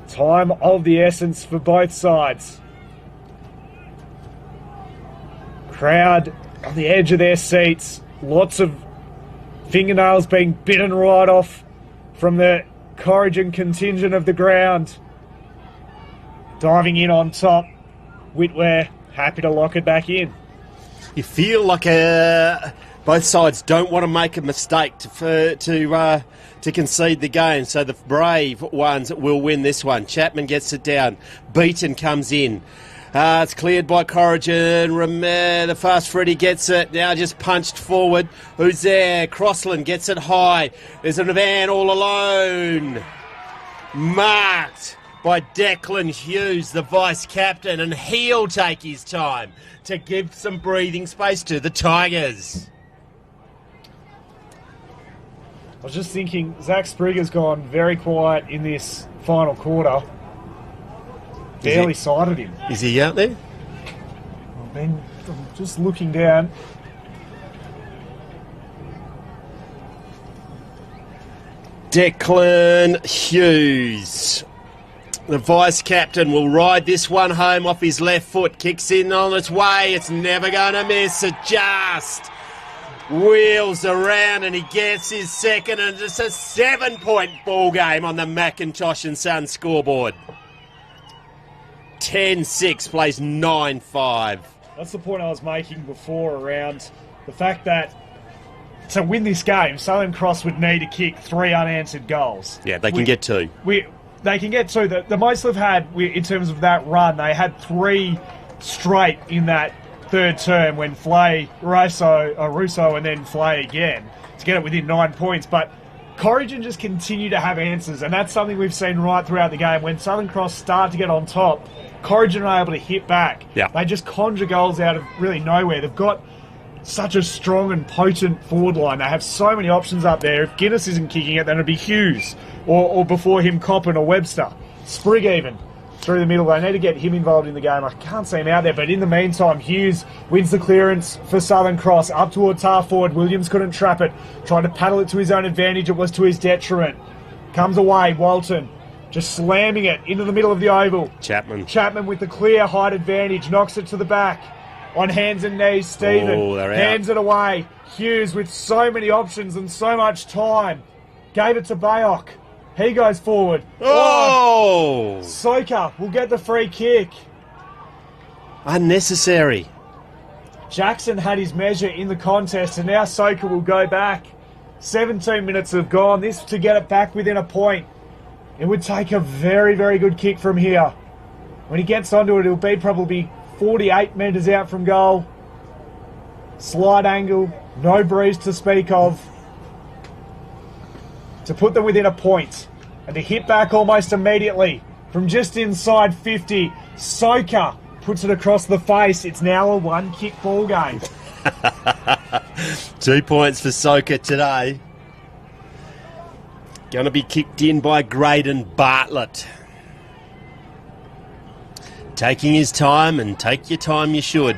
S11: Time of the essence for both sides. Crowd on the edge of their seats. Lots of fingernails being bitten right off from the Corrigan contingent of the ground. Diving in on top. Whitware happy to lock it back in.
S9: You feel like both sides don't want to make a mistake to concede the game, so the brave ones will win this one. Chapman gets it down. Beaton comes in. It's cleared by Corrigan. The fast Freddy gets it. Now just punched forward. Who's there? Crossland gets it high. There's a van all alone. Marked by Declan Hughes, the vice-captain, and he'll take his time to give some breathing space to the Tigers.
S11: I was just thinking, Zach Sprigger's gone very quiet in this final quarter. Barely sighted him.
S9: Is he out there?
S11: I'm just looking down.
S9: Declan Hughes, the vice-captain, will ride this one home off his left foot. Kicks in on its way. It's never going to miss. It just wheels around and he gets his second, and it's a 7-point ball game on the McIntosh and Sons scoreboard. 10-6 plays 9-5.
S11: That's the point I was making before around the fact that to win this game, Southern Cross would need to kick 3 unanswered goals.
S9: Yeah, they can get 2.
S11: They can get 2. The most they've had in terms of that run, they had 3 straight in that third term when Russo and then Flay again to get it within 9 points. But Corrigan just continue to have answers, and that's something we've seen right throughout the game. When Southern Cross start to get on top, Corrigan are able to hit back.
S9: Yeah.
S11: They just conjure goals out of really nowhere. They've got such a strong and potent forward line. They have so many options up there. If Guinness isn't kicking it, then it'd be Hughes, or before him, Coppin or Webster. Sprigg even through the middle. They need to get him involved in the game. I can't see him out there, but in the meantime, Hughes wins the clearance for Southern Cross. Up towards half forward. Williams couldn't trap it. Tried to paddle it to his own advantage. It was to his detriment. Comes away, Walton. Just slamming it into the middle of the oval. Chapman with the clear height advantage. Knocks it to the back. On hands and knees, Stephen hands it away. Hughes with so many options and so much time. Gave it to Bayok. He goes forward.
S9: Oh!
S11: Soka will get the free kick.
S9: Unnecessary.
S11: Jackson had his measure in the contest, and now Soka will go back. 17 minutes have gone. This to get it back within a point. It would take a very, very good kick from here. When he gets onto it, it'll be probably 48 metres out from goal. Slight angle, no breeze to speak of. To put them within a point. And to hit back almost immediately from just inside 50. Soka puts it across the face. It's now a 1-kick ball game.
S9: 2 points for Soka today. Going to be kicked in by Graydon Bartlett. Taking his time, and take your time you should.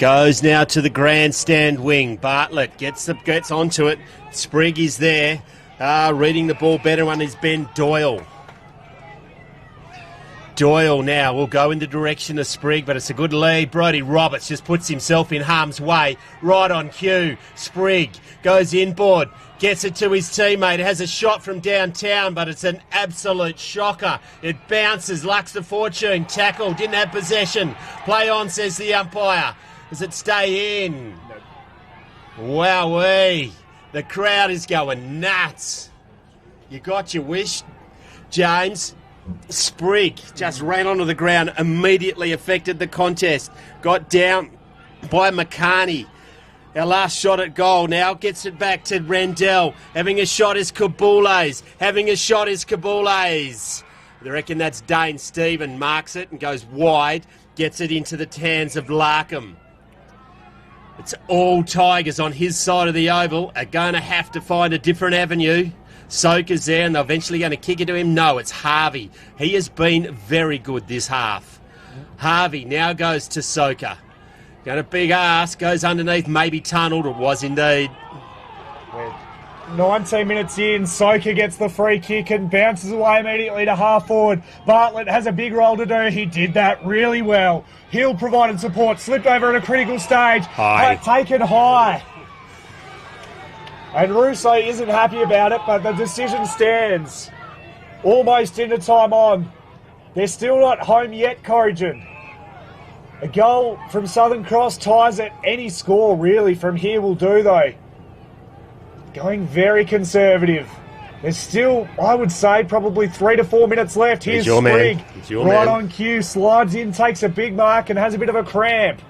S9: Goes now to the grandstand wing. Bartlett gets onto it. Sprigg is there. Reading the ball better one is Ben Doyle. Doyle now will go in the direction of Sprigg, but it's a good lead. Brodie Roberts just puts himself in harm's way. Right on cue. Sprigg goes inboard. Gets it to his teammate. Has a shot from downtown, but it's an absolute shocker. It bounces. Lux the fortune. Tackle. Didn't have possession. Play on, says the umpire. Does it stay in? Wowee. The crowd is going nuts. You got your wish, James. Sprigg just ran onto the ground, immediately affected the contest. Got down by McCarney. Our last shot at goal now gets it back to Rendell. Having a shot is Kabules. I reckon that's Dane Stephen. Marks it and goes wide. Gets it into the hands of Larkham. It's all Tigers on his side of the oval are going to have to find a different avenue. Soka's there and they're eventually going to kick it to him. No, it's Harvey. He has been very good this half. Harvey now goes to Soka. Got a big ass, goes underneath, maybe tunnelled. It was indeed.
S11: 19 minutes in, Soka gets the free kick and bounces away immediately to half forward. Bartlett has a big role to do. He did that really well. Hill provided support, slipped over at a critical stage.
S9: High.
S11: Taken high. And Russo isn't happy about it, but the decision stands. Almost into time on. They're still not home yet, Corrigan. A goal from Southern Cross ties at any score, really, from here will do, though. Going very conservative. There's still, I would say, probably 3 to 4 minutes left. Here's
S9: your
S11: Sprigg.
S9: man. It's your
S11: right
S9: man.
S11: on cue, slides in, takes a big mark and has a bit of a cramp.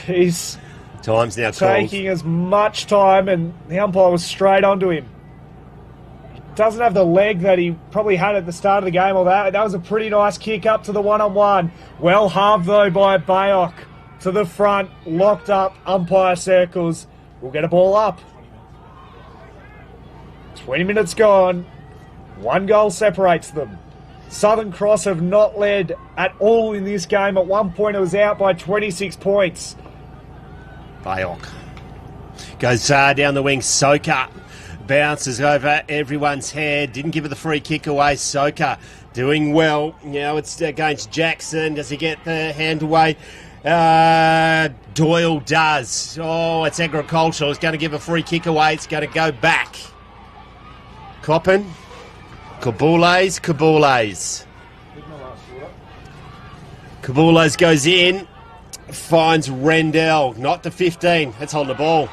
S11: He's
S9: Time's now
S11: taking as much time, and the umpire was straight onto him. Doesn't have the leg that he probably had at the start of the game. Or that was a pretty nice kick up to the one-on-one. Well halved, though, by Bayok. To the front, locked up, umpire circles. We'll get a ball up. 20 minutes gone. 1 goal separates them. Southern Cross have not led at all in this game. At one point it was out by 26 points.
S9: Bayok goes down the wing. Soka bounces over everyone's head. Didn't give it the free kick away. Soka doing well. Now it's against Jackson. Does he get the hand away? Doyle does. Oh, it's agricultural. It's going to give a free kick away. It's going to go back. Coppin. Kabules. Kabules goes in. Finds Rendell. Not to 15. That's holding the ball.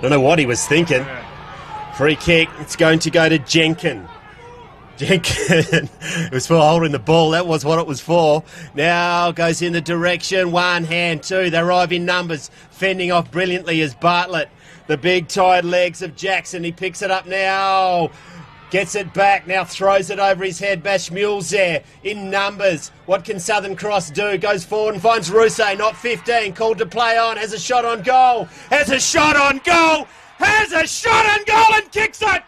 S9: Don't know what he was thinking. Free kick. It's going to go to Jenkin. It was for holding the ball. That was what it was for. Now goes in the direction. 1 hand, 2. They arrive in numbers. Fending off brilliantly is Bartlett. The big tired legs of Jackson. He picks it up now. Gets it back. Now throws it over his head. Bashmule's there in numbers. What can Southern Cross do? Goes forward and finds Russo. Not 15. Called to play on. Has a shot on goal. Has a shot on goal and kicks it.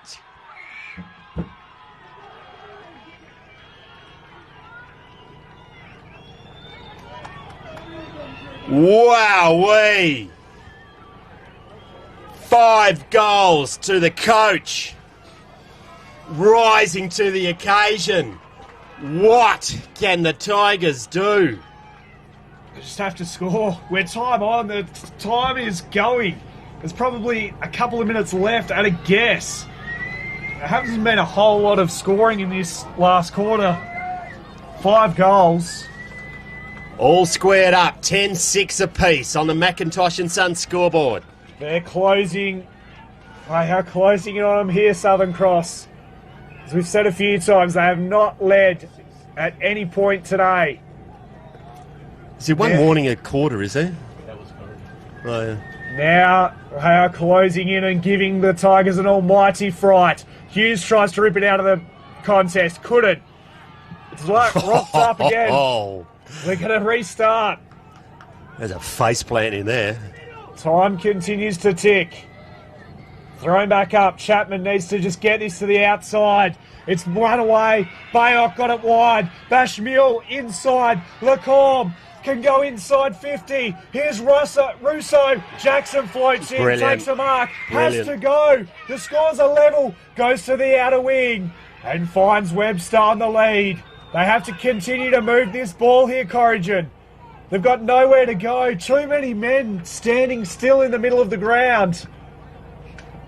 S9: Wowee! 5 goals to the coach. Rising to the occasion. What can the Tigers do?
S11: They just have to score. We're time on. The time is going. There's probably a couple of minutes left at a guess. There hasn't been a whole lot of scoring in this last quarter. 5 goals.
S9: All squared up, 10-6 apiece on the Macintosh and Sons scoreboard.
S11: They're closing. They are closing in on them here, Southern Cross. As we've said a few times, they have not led at any point today.
S9: Is there one warning a quarter, is there? Oh, yeah.
S11: Now they are closing in and giving the Tigers an almighty fright. Hughes tries to rip it out of the contest. Couldn't. It's like rocks up again. We're going to restart.
S9: There's a faceplant in there.
S11: Time continues to tick. Thrown back up. Chapman needs to just get this to the outside. It's run away. Bayok got it wide. Bashmule inside. Lacombe can go inside 50. Here's Russo. Jackson floats in.
S9: Brilliant.
S11: Takes a mark.
S9: Brilliant.
S11: Has to go. The scores are level. Goes to the outer wing. And finds Webster on the lead. They have to continue to move this ball here, Corrigan. They've got nowhere to go. Too many men standing still in the middle of the ground.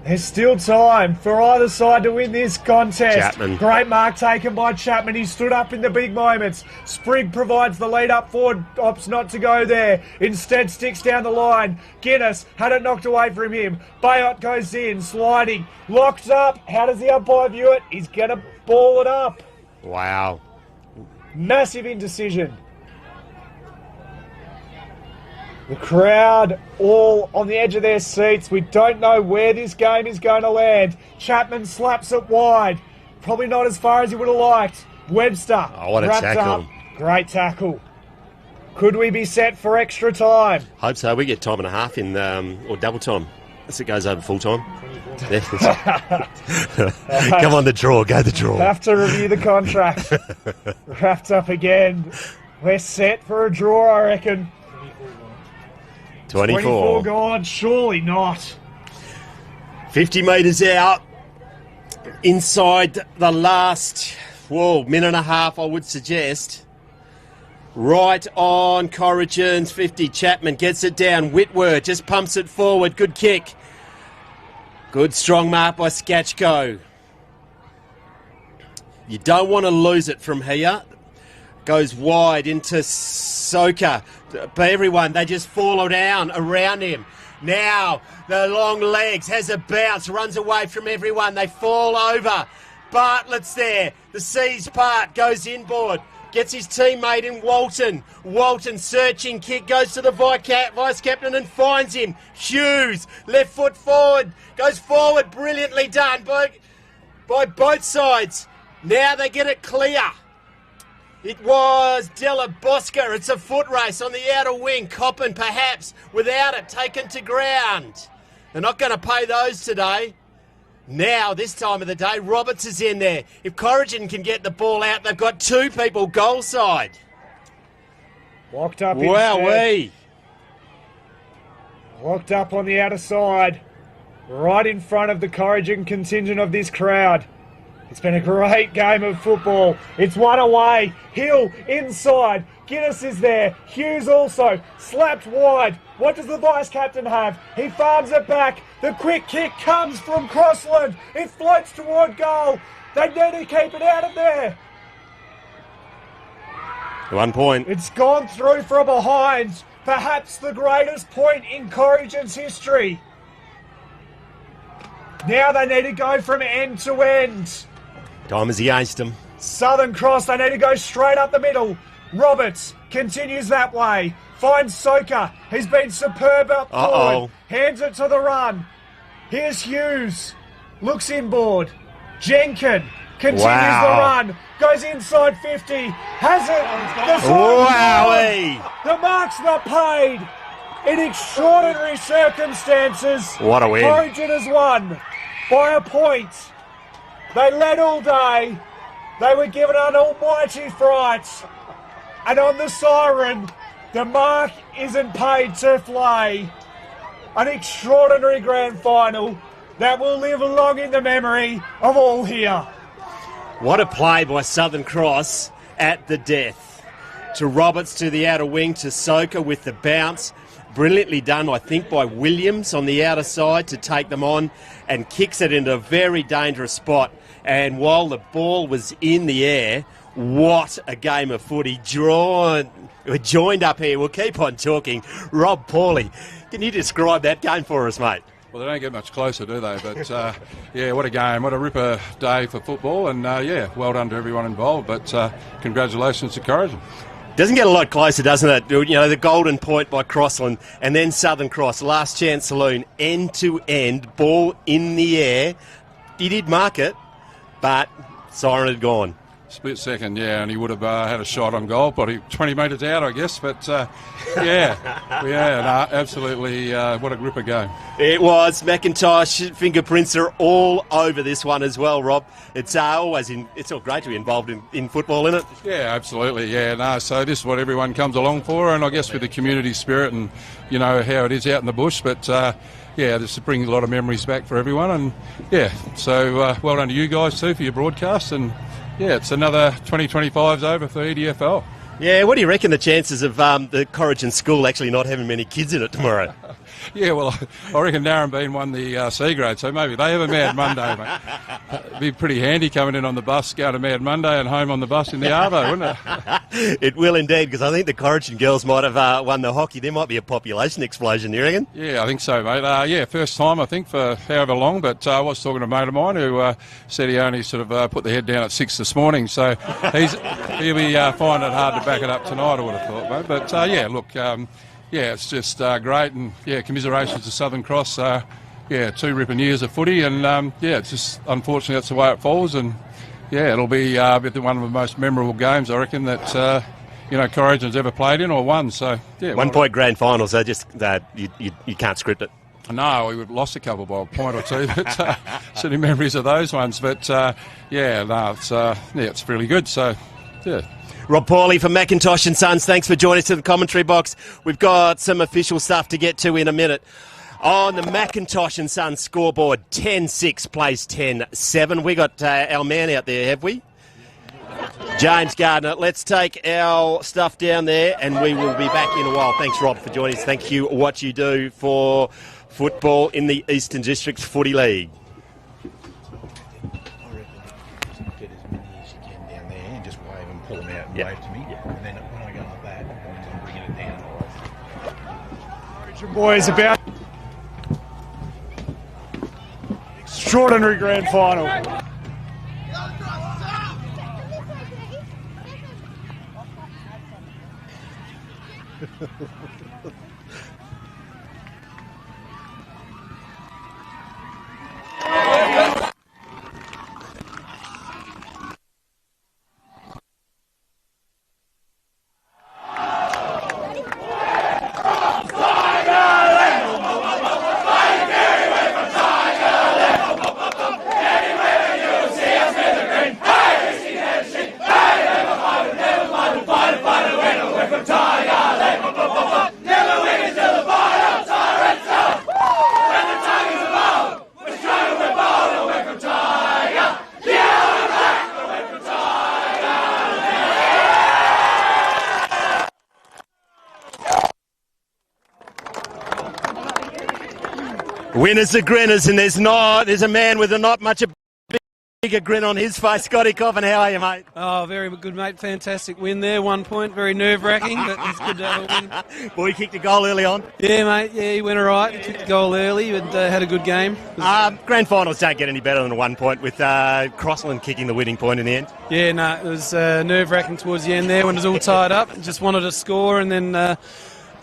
S11: There's still time for either side to win this contest.
S9: Chapman.
S11: Great mark taken by Chapman. He stood up in the big moments. Sprigg provides the lead up forward. Opts not to go there. Instead sticks down the line. Guinness had it knocked away from him. Bayot goes in, sliding. Locked up. How does the umpire view it? He's going to ball it up.
S9: Wow.
S11: Massive indecision. The crowd all on the edge of their seats. We don't know where this game is going to land. Chapman slaps it wide. Probably not as far as he would have liked. Webster
S9: Oh, what a
S11: wrapped
S9: tackle.
S11: up. Great tackle. Could we be set for extra time?
S9: Hope so. We get time and a half in, or double time. As it goes over full time. Come on, the draw. Go the draw.
S11: Have to review the contract. Wrapped up again. We're set for a draw, I reckon. 24 gone. Surely not.
S9: 50 metres out. Inside the last, minute and a half, I would suggest. Right on Corrigan's 50. Chapman gets it down. Whitworth just pumps it forward. Good kick. Good strong mark by Skachko. You don't want to lose it from here. Goes wide into Soka. But everyone, they just fall down around him. Now, the long legs, has a bounce, runs away from everyone. They fall over. Bartlett's there. The seas part, goes inboard. Gets his teammate in Walton. Walton searching kick, goes to the vice captain and finds him. Hughes, left foot forward, goes forward. Brilliantly done by both sides. Now they get it clear. It was Della Bosca. It's a foot race on the outer wing. Coppin perhaps without it taken to ground. They're not going to pay those today. Now, this time of the day, Roberts is in there. If Corrigan can get the ball out, they've got two people goal side.
S11: Locked up.
S9: Wowee.
S11: Locked up on the outer side. Right in front of the Corrigan contingent of this crowd. It's been a great game of football. It's one away. Hill inside. Guinness is there. Hughes also. Slapped wide. What does the vice-captain have? He farms it back. The quick kick comes from Crossland. It floats toward goal. They need to keep it out of there.
S9: 1 point.
S11: It's gone through from behind. Perhaps the greatest point in Corrigan's history. Now they need to go from end to end.
S9: Time is against them.
S11: Southern Cross, they need to go straight up the middle. Roberts continues that way. Finds Soka. He's been superb up forward. Hands it to the run. Here's Hughes. Looks inboard. Jenkin continues the run. Goes inside 50. Has it. The mark's not paid. In extraordinary circumstances,
S9: what a win.
S11: Corrigan has won by a point. They led all day. They were given an almighty fright. And on the siren, the mark isn't paid to Flay. An extraordinary grand final that will live long in the memory of all here.
S9: What a play by Southern Cross at the death. To Roberts, to the outer wing, to Soka with the bounce. Brilliantly done, I think, by Williams on the outer side to take them on and kicks it into a very dangerous spot. And while the ball was in the air, what a game of footy. We're joined up here. We'll keep on talking. Rob Pauly, can you describe that game for us, mate?
S8: Well, they don't get much closer, do they? But, yeah, what a game. What a ripper day for football. And, yeah, well done to everyone involved. But congratulations to Corrigan.
S9: Doesn't get a lot closer, doesn't it? You know, the golden point by Crossland and then Southern Cross. Last chance saloon, end to end, ball in the air. He did mark it, but siren had gone.
S8: Split second, yeah, and he would have had a shot on goal, probably 20 metres out, I guess. But, absolutely, what a gripper game.
S9: It was. McIntosh fingerprints are all over this one as well, Rob. It's it's all great to be involved in football, isn't it?
S8: Yeah, absolutely, yeah. No, so this is what everyone comes along for, and I guess with the community spirit and, you know, how it is out in the bush, but... yeah, this brings a lot of memories back for everyone, and yeah, so well done to you guys too for your broadcast, and yeah, it's another 2025's over for EDFL.
S9: Yeah, what do you reckon the chances of the Corrigan school actually not having many kids in it tomorrow?
S8: Yeah, well, I reckon Narrabeen won the C grade, so maybe they have a Mad Monday, mate. It'd be pretty handy coming in on the bus, going to Mad Monday and home on the bus in the Arvo, wouldn't
S9: it? It will indeed, because I think the Corrigan girls might have won the hockey. There might be a population explosion, you reckon?
S8: Yeah, I think so, mate. Yeah, first time, I think, for however long, but I was talking to a mate of mine who said he only sort of put the head down at 6 this morning, so he'll be finding it hard to back it up tonight, I would have thought, mate. But, yeah, look... yeah, it's just great, and yeah, commiserations to Southern Cross. Yeah, 2 ripping years of footy, and yeah, it's just unfortunately that's the way it falls, and yeah, it'll be one of the most memorable games, I reckon, that Corrigan's ever played in or won. So yeah,
S9: 1 point grand finals. They just you can't script it.
S8: No, we lost a couple by a point or two, but certainly memories of those ones. But it's really good. So yeah.
S9: Rob Pawley from McIntosh and Sons, thanks for joining us in the commentary box. We've got some official stuff to get to in a minute. On the McIntosh and Sons scoreboard, 10-6 plays 10-7. We got our man out there, have we? James Gardner. Let's take our stuff down there and we will be back in a while. Thanks, Rob, for joining us. Thank you for what you do for football in the Eastern District Footy League.
S16: Get as many as you can down there and just wave and pull them out and wave to me. And then when I go like that, I'm bringing it down.
S11: Origin boys, about extraordinary grand final.
S9: Winners are grinners, and there's a man with not much a bigger grin on his face. Scotty Coffin, how are you, mate?
S17: Oh, very good, mate. Fantastic win there. 1 point, very nerve-wracking, but it's good to have a win.
S9: Boy, he kicked a goal early on.
S17: Yeah, mate. Yeah, he went all right. He kicked a goal early and had a good game.
S9: Grand finals don't get any better than a 1 point with Crossland kicking the winning point in the end.
S17: Yeah, no, it was nerve-wracking towards the end there when it was all tied up. Just wanted to score and then...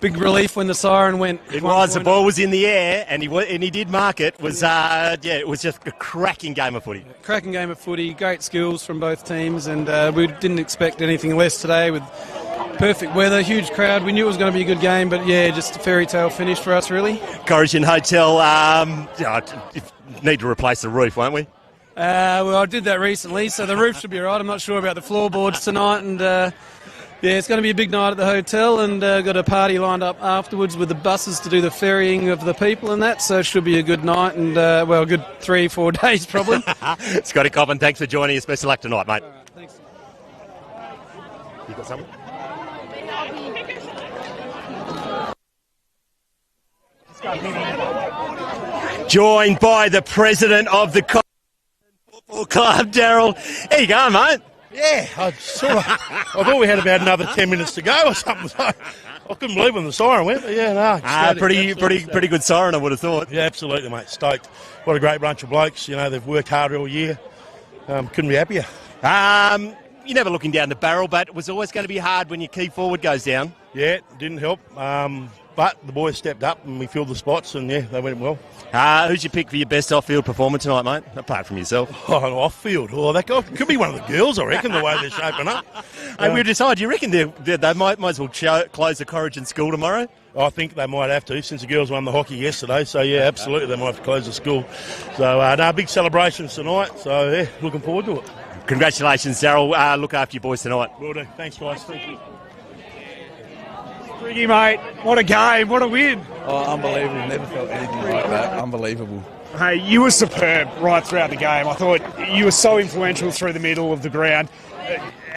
S17: big relief when the siren went.
S9: It was. The ball was in the air, and he did mark it. It was just a cracking game of footy.
S17: Cracking game of footy. Great skills from both teams, and we didn't expect anything less today with perfect weather, huge crowd. We knew it was going to be a good game, but yeah, just a fairy tale finish for us, really.
S9: Corrigan Hotel need to replace the roof, won't we?
S17: Well, I did that recently, so the roof should be right. I'm not sure about the floorboards tonight, and. Yeah, it's going to be a big night at the hotel, and got a party lined up afterwards with the buses to do the ferrying of the people and that, so it should be a good night and, a good 3-4 days probably.
S9: Scotty Coffin, thanks for joining us. Best of luck tonight, mate.
S17: All right, thanks.
S9: You got something? Joined by the president of the Football Club, Daryl. How you going, mate?
S18: Yeah, I thought we had about another 10 minutes to go or something. So I couldn't believe when the siren went. But yeah, no.
S9: Pretty good siren, I would have thought.
S18: Yeah, absolutely, mate. Stoked. What a great bunch of blokes. You know, they've worked hard all year. Couldn't be happier.
S9: You're never looking down the barrel, but it was always going to be hard when your key forward goes down.
S18: Yeah, it didn't help. But the boys stepped up and we filled the spots, and yeah, they went well.
S9: Who's your pick for your best off-field performance tonight, mate? Apart from yourself.
S18: Oh, off-field. Oh, that guy could be one of the girls, I reckon, the way they're shaping up.
S9: We'll decide. Do you reckon they might as well close the Corrigan school tomorrow?
S18: I think they might have to, since the girls won the hockey yesterday. So, yeah, absolutely, they might have to close the school. So, big celebrations tonight. So, yeah, looking forward to it.
S9: Congratulations, Daryl. Look after your boys tonight.
S18: Will do. Thanks, guys. Thank you.
S11: Briggy, mate, what a game, what a win.
S19: Oh, unbelievable. Never felt anything like that. Unbelievable.
S11: Hey, you were superb right throughout the game. I thought you were so influential through the middle of the ground.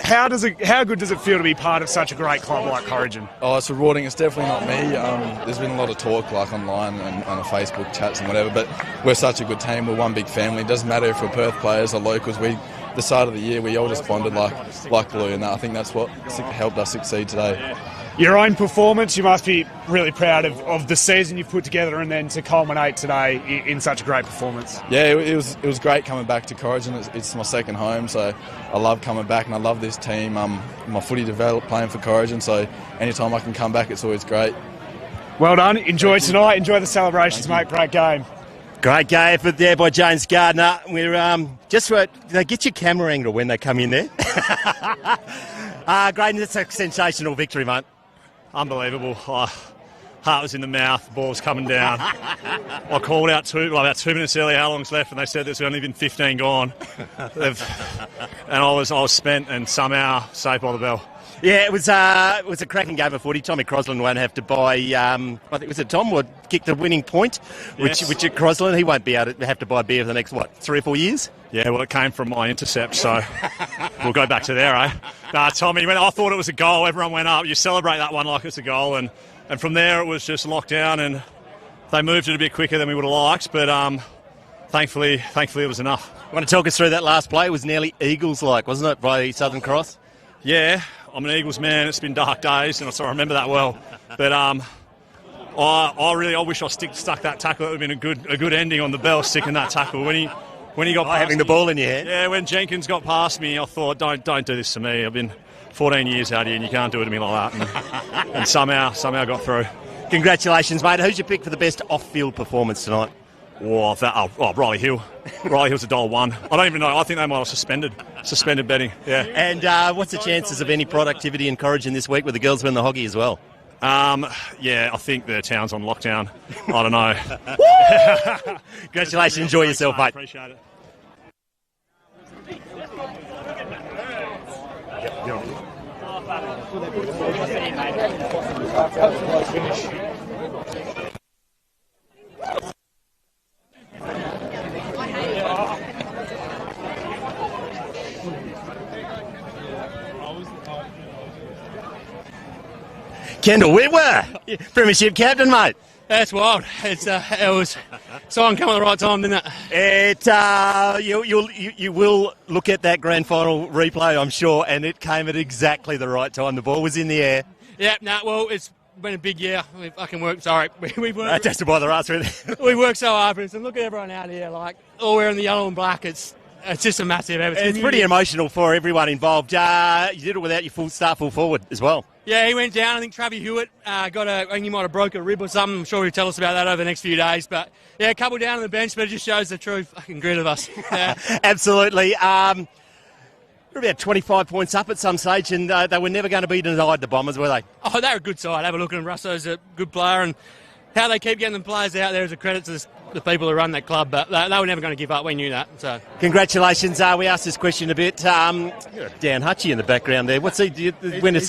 S11: How good does it feel to be part of such a great club like Corrigan?
S19: Oh, it's rewarding. It's definitely not me. There's been a lot of talk like online and on Facebook chats and whatever, but we're such a good team. We're one big family. It doesn't matter if we're Perth players or locals. The start of the year, we all just bonded like glue, and I think that's what helped us succeed today.
S11: Your own performance, you must be really proud of the season you've put together and then to culminate today in such a great performance.
S19: Yeah, it was great coming back to Corrigan. It's my second home, so I love coming back and I love this team. My footy developed playing for Corrigan, so anytime I can come back, it's always great.
S11: Well done. Enjoy tonight. Enjoy the celebrations, mate. Great game.
S9: Great game effort there by James Gardner. We're they get your camera angle when they come in there. Graydon, that's a sensational victory, mate.
S20: Unbelievable. Heart was in the mouth, ball was coming down. I called out about 2 minutes early how long's left, and they said there's only been 15 gone. And I was spent, and somehow saved by the bell.
S9: Yeah, it was a cracking game of footy. Tommy Crosland won't have to buy. I think was it Tom would kick the winning point, which at Crosland he won't be able to have to buy beer for the next 3 or 4 years.
S20: Yeah, well, it came from my intercept, so we'll go back to there, eh? Nah, Tommy, I thought it was a goal. Everyone went up. You celebrate that one like it's a goal, and from there it was just locked down, and they moved it a bit quicker than we would have liked, but thankfully it was enough.
S9: You want to talk us through that last play? It was nearly Eagles-like, wasn't it, by Southern Cross?
S20: Yeah, I'm an Eagles man. It's been dark days, and I remember that well. But I wish I stuck that tackle. It would have been a good ending on the bell, sticking that tackle when he got past
S9: having the ball in your hand.
S20: Yeah, when Jenkins got past me, I thought, don't do this to me. I've been 14 years out here, and you can't do it to me like that. And somehow got through.
S9: Congratulations, mate. Who's your pick for the best off-field performance tonight?
S20: Riley Hill. Riley Hill's $1. I don't even know. I think they might have suspended betting. Yeah.
S9: And what's the chances of any productivity encouraging this week with the girls win the hockey as well?
S20: Yeah, I think the town's on lockdown. I don't know.
S9: Congratulations. Enjoy yourself, mate.
S20: Appreciate it.
S9: Kendall Whitwer, Premiership captain, mate.
S21: That's wild. It was someone come at the right time, didn't it?
S9: You will look at that grand final replay, I'm sure, and it came at exactly the right time. The ball was in the air.
S21: Yeah, well, it's been a big year. We fucking worked. Sorry, we worked.
S9: Just to bother us, really.
S21: We worked so hard for this, and look at everyone out here, like all wearing the yellow and black. It's just a massive effort.
S9: It's pretty emotional for everyone involved. You did it without your full forward as well.
S21: Yeah, he went down. I think Travis Hewitt I think he might have broke a rib or something. I'm sure he'll tell us about that over the next few days. But yeah, a couple down on the bench, but it just shows the true fucking grit of us. Yeah.
S9: Absolutely. We're about 25 points up at some stage, and they were never going to be denied, the Bombers, were they?
S21: Oh, they're a good side. Have a look at them. Russo's a good player, and how they keep getting the players out there is a credit to the people who run that club, but they were never going to give up. We knew that. So
S9: congratulations. We asked this question a bit. Dan Hutchie in the background there. What's he?
S21: He's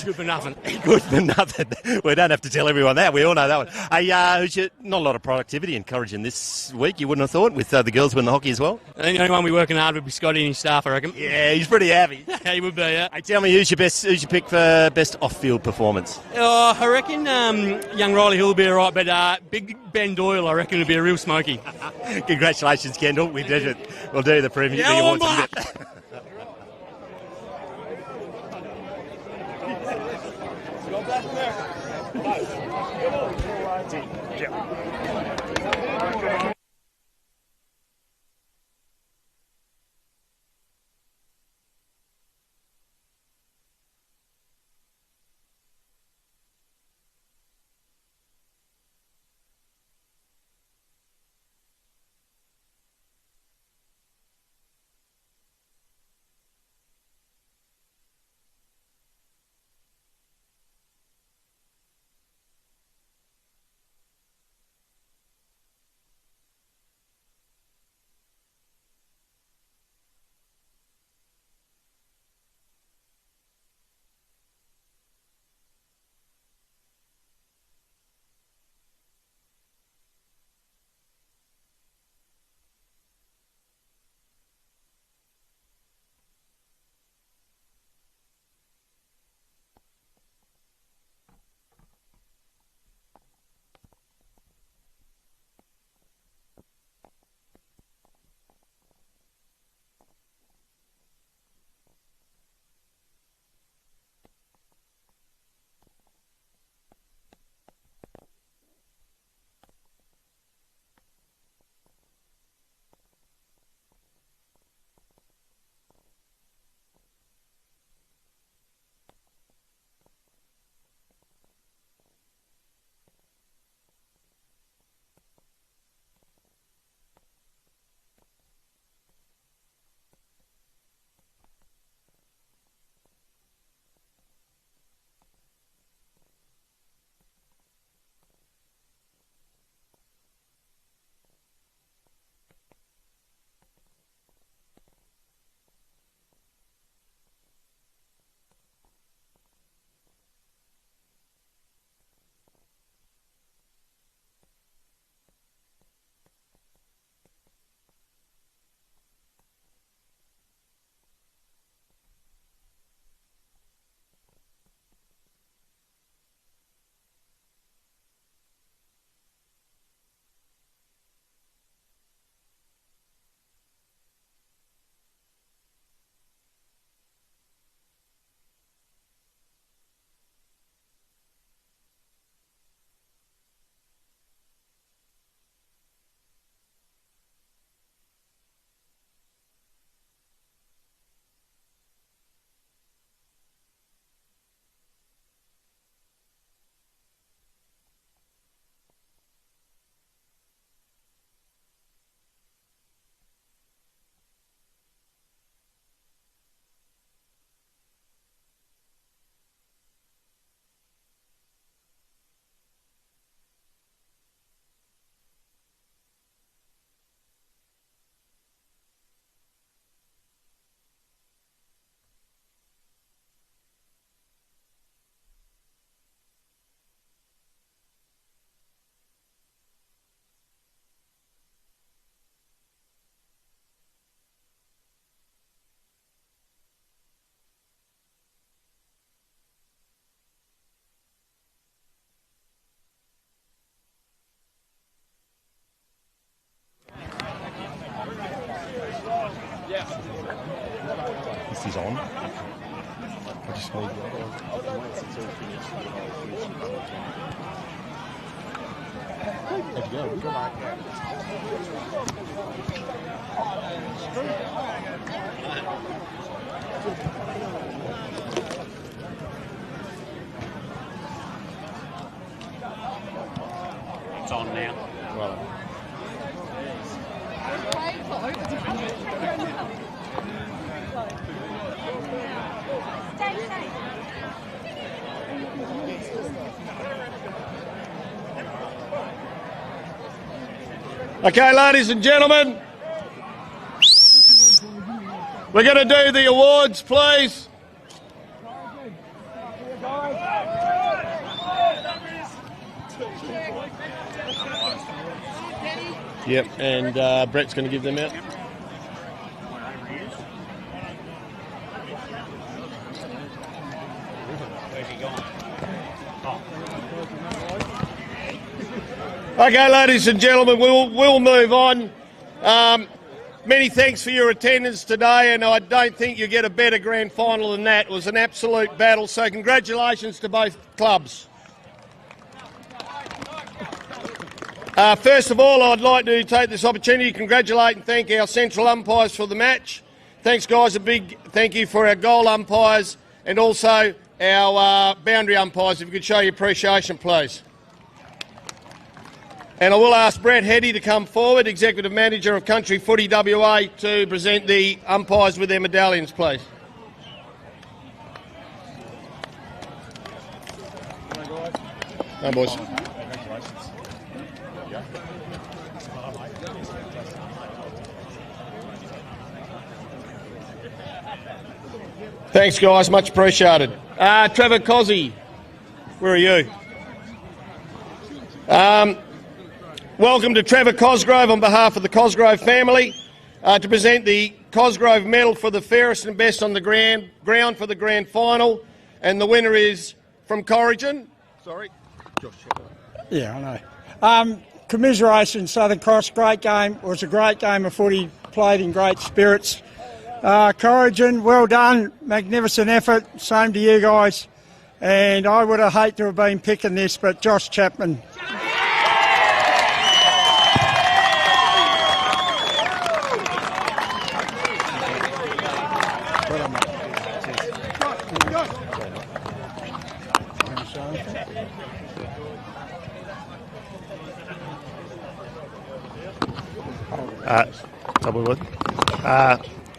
S21: good for nothing.
S9: Good for nothing. We don't have to tell everyone that. We all know that one. Hey, not a lot of productivity encouraging this week, you wouldn't have thought, with the girls winning the hockey as well?
S21: I think the only one we're working hard would be Scotty and his staff, I reckon.
S9: Yeah, he's pretty happy.
S21: Yeah, he would be, yeah.
S9: Hey, tell me, who's your pick for best off-field performance?
S21: I reckon young Riley Hill will be all right, but big Ben Doyle, I reckon, will be a real smoky.
S9: Congratulations, Kendall. We did it. We'll do the Premier League Awards in a bit.
S19: on. I just need
S2: It's on now.
S3: Well. Okay, ladies and gentlemen, we're going to do the awards, please. Yep, and Brett's going to give them out. Okay, ladies and gentlemen, we'll move on. Many thanks for your attendance today, and I don't think you get a better grand final than that. It was an absolute battle, so congratulations to both clubs. First of all, I'd like to take this opportunity to congratulate and thank our central umpires for the match. Thanks, guys. A big thank you for our goal umpires and also our boundary umpires. If you could show your appreciation, please. And I will ask Brett Hetty to come forward, Executive Manager of Country Footy WA, to present the umpires with their medallions, please. Hi, boys. Thanks, guys. Much appreciated. Trevor Cozzy, where are you? Welcome to Trevor Cosgrove on behalf of the Cosgrove family to present the Cosgrove Medal for the fairest and best on the ground for the grand final. And the winner is from Corrigan. Sorry.
S14: Yeah, I know. Commiserations, Southern Cross. Great game. It was a great game of footy, played in great spirits. Corrigan, well done. Magnificent effort. Same to you guys. And I would have hated to have been picking this, but Josh Chapman.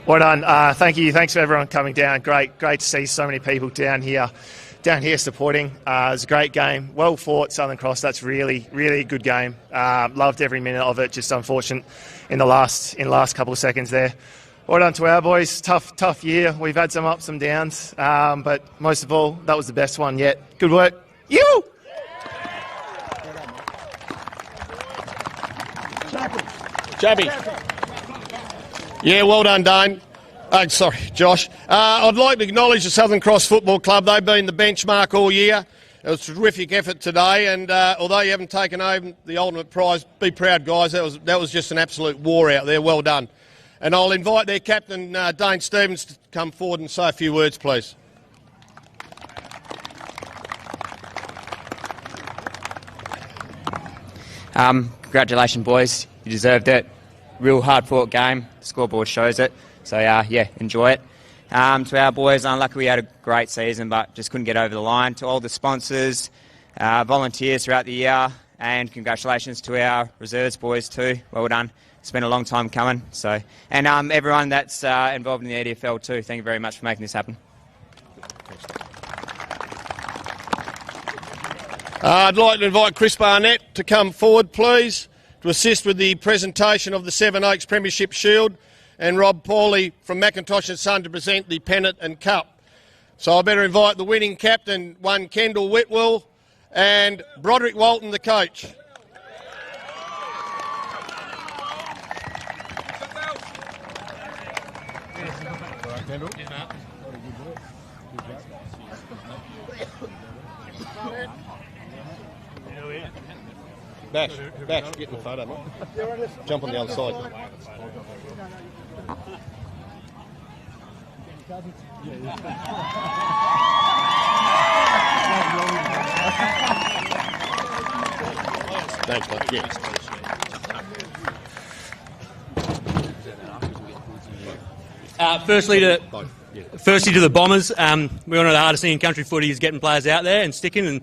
S5: Well done. Thank you. Thanks for everyone coming down. Great to see so many people down here supporting. It was a great game. Well fought, Southern Cross. That's really a good game. Loved every minute of it. Just unfortunate in the last couple of seconds there. Well done to our boys. Tough year. We've had some ups and downs, but most of all, that was the best one yet. Good work. You.
S3: Chubby. Yeah, well done, Dane. Sorry, Josh. I'd like to acknowledge the Southern Cross Football Club. They've been the benchmark all year. It was a terrific effort today, and although you haven't taken home the ultimate prize, be proud, guys. That was just an absolute war out there. Well done. And I'll invite their captain, Dane Stevens, to come forward and say a few words, please.
S22: Congratulations, boys. You deserved it. Real hard-fought game. The scoreboard shows it. So, yeah, enjoy it. To our boys, unlucky we had a great season, but just couldn't get over the line. To all the sponsors, volunteers throughout the year, and congratulations to our reserves boys too. Well done. It's been a long time coming. So, and everyone that's involved in the EDFL too. Thank you very much for making this happen.
S3: I'd like to invite Chris Barnett to come forward, please, to assist with the presentation of the Seven Oaks Premiership Shield, and Rob Pauly from McIntosh & Son to present the pennant and cup. So I better invite the winning captain, one Kendall Whitwell, and Broderick Walton, the coach. Bash, get in the photo, mate. Jump on the other side. Thanks, mate. Yeah.
S21: Firstly to the Bombers, we all know the hardest thing in country footy is getting players out there and sticking, and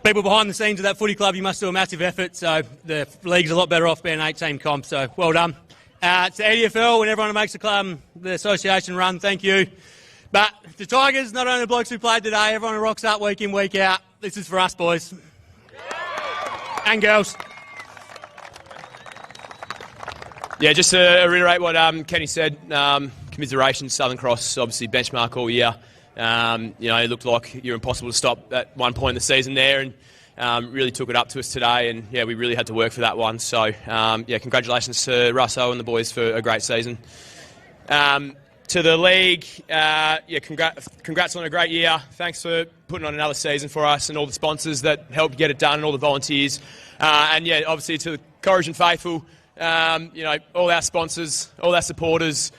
S21: people behind the scenes of that footy club, you must do a massive effort, so the league's a lot better off being an 8-team comp, so well done. It's the ADFL, and everyone who makes the club, the association run, thank you. But the Tigers, not only the blokes who played today, everyone who rocks up week in, week out, this is for us, boys. And girls.
S7: Yeah, just to reiterate what Kenny said, commiserations, Southern Cross, obviously benchmark all year. It looked like you're impossible to stop at one point in the season there, and really took it up to us today, and yeah, we really had to work for that one. So congratulations to Russo and the boys for a great season. To the league, congrats on a great year. Thanks for putting on another season for us and all the sponsors that helped get it done and all the volunteers. Obviously to the Corrigan faithful, all our sponsors, all our supporters,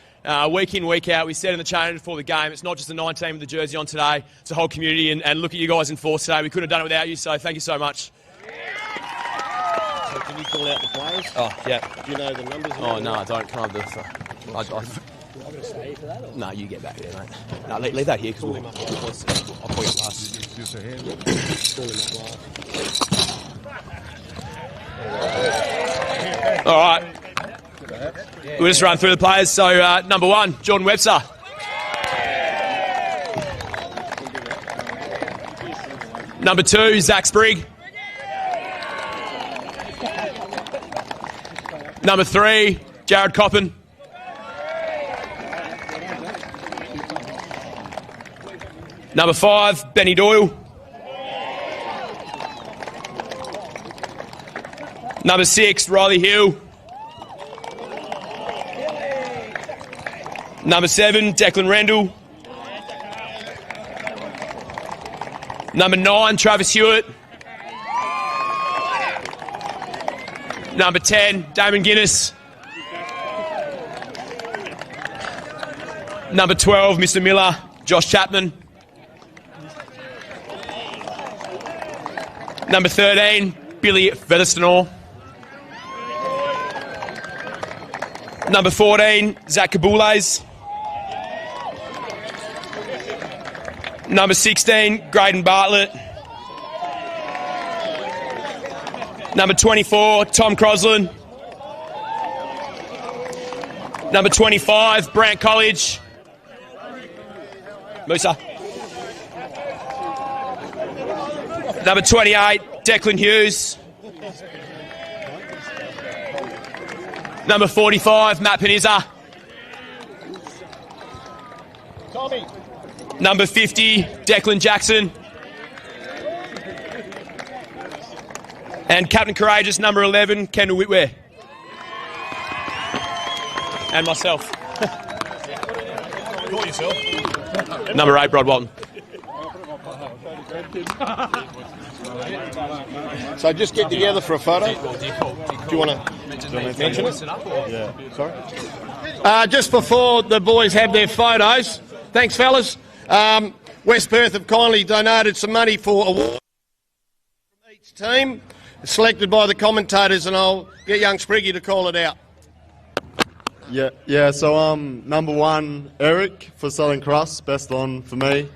S7: week in, week out, we set in the chain before the game. It's not just the 9 team with the jersey on today, it's a whole community, and look at you guys in force today. We couldn't have done it without you, so thank you so much.
S3: So can you call out the players?
S7: Oh, yeah.
S3: Do you know the numbers?
S7: Oh, no, I don't. Can I have the... I'm going to stay here for that? Or? No, you get back there, mate. No, leave that here, because I'll call you up last.
S3: Just a hand. Call him up last.
S7: All right. We'll just run through the players. So, number 1, Jordan Webster. Number 2, Zach Sprigg. Number 3, Jared Coppin. Number 5, Benny Doyle. Number 6, Riley Hill. Number 7, Declan Rendell. Number 9, Travis Hewitt. Number 10, Damon Guinness. Number 12, Mr. Miller, Josh Chapman. Number 13, Billy Featherstone. Number 14, Zach Kabules. Number 16, Graydon Bartlett. Number 24, Tom Crosland. Number 25, Brant College. Musa. Number 28, Declan Hughes. Number 45, Matt Peniza.
S3: Tommy.
S7: Number 50, Declan Jackson. And Captain Courageous, number 11, Kendall Whitware. And myself.
S3: Call yourself.
S7: Number 8, Rod Walton.
S3: So just get together for a photo. Do you want to mention it?
S18: Yeah. Sorry?
S3: Just before the boys have their photos, thanks fellas. West Perth have kindly donated some money for awards from each team, selected by the commentators, and I'll get young Spriggy to call it out.
S10: Yeah. So number 1, Eric for Southern Cross, best on for me.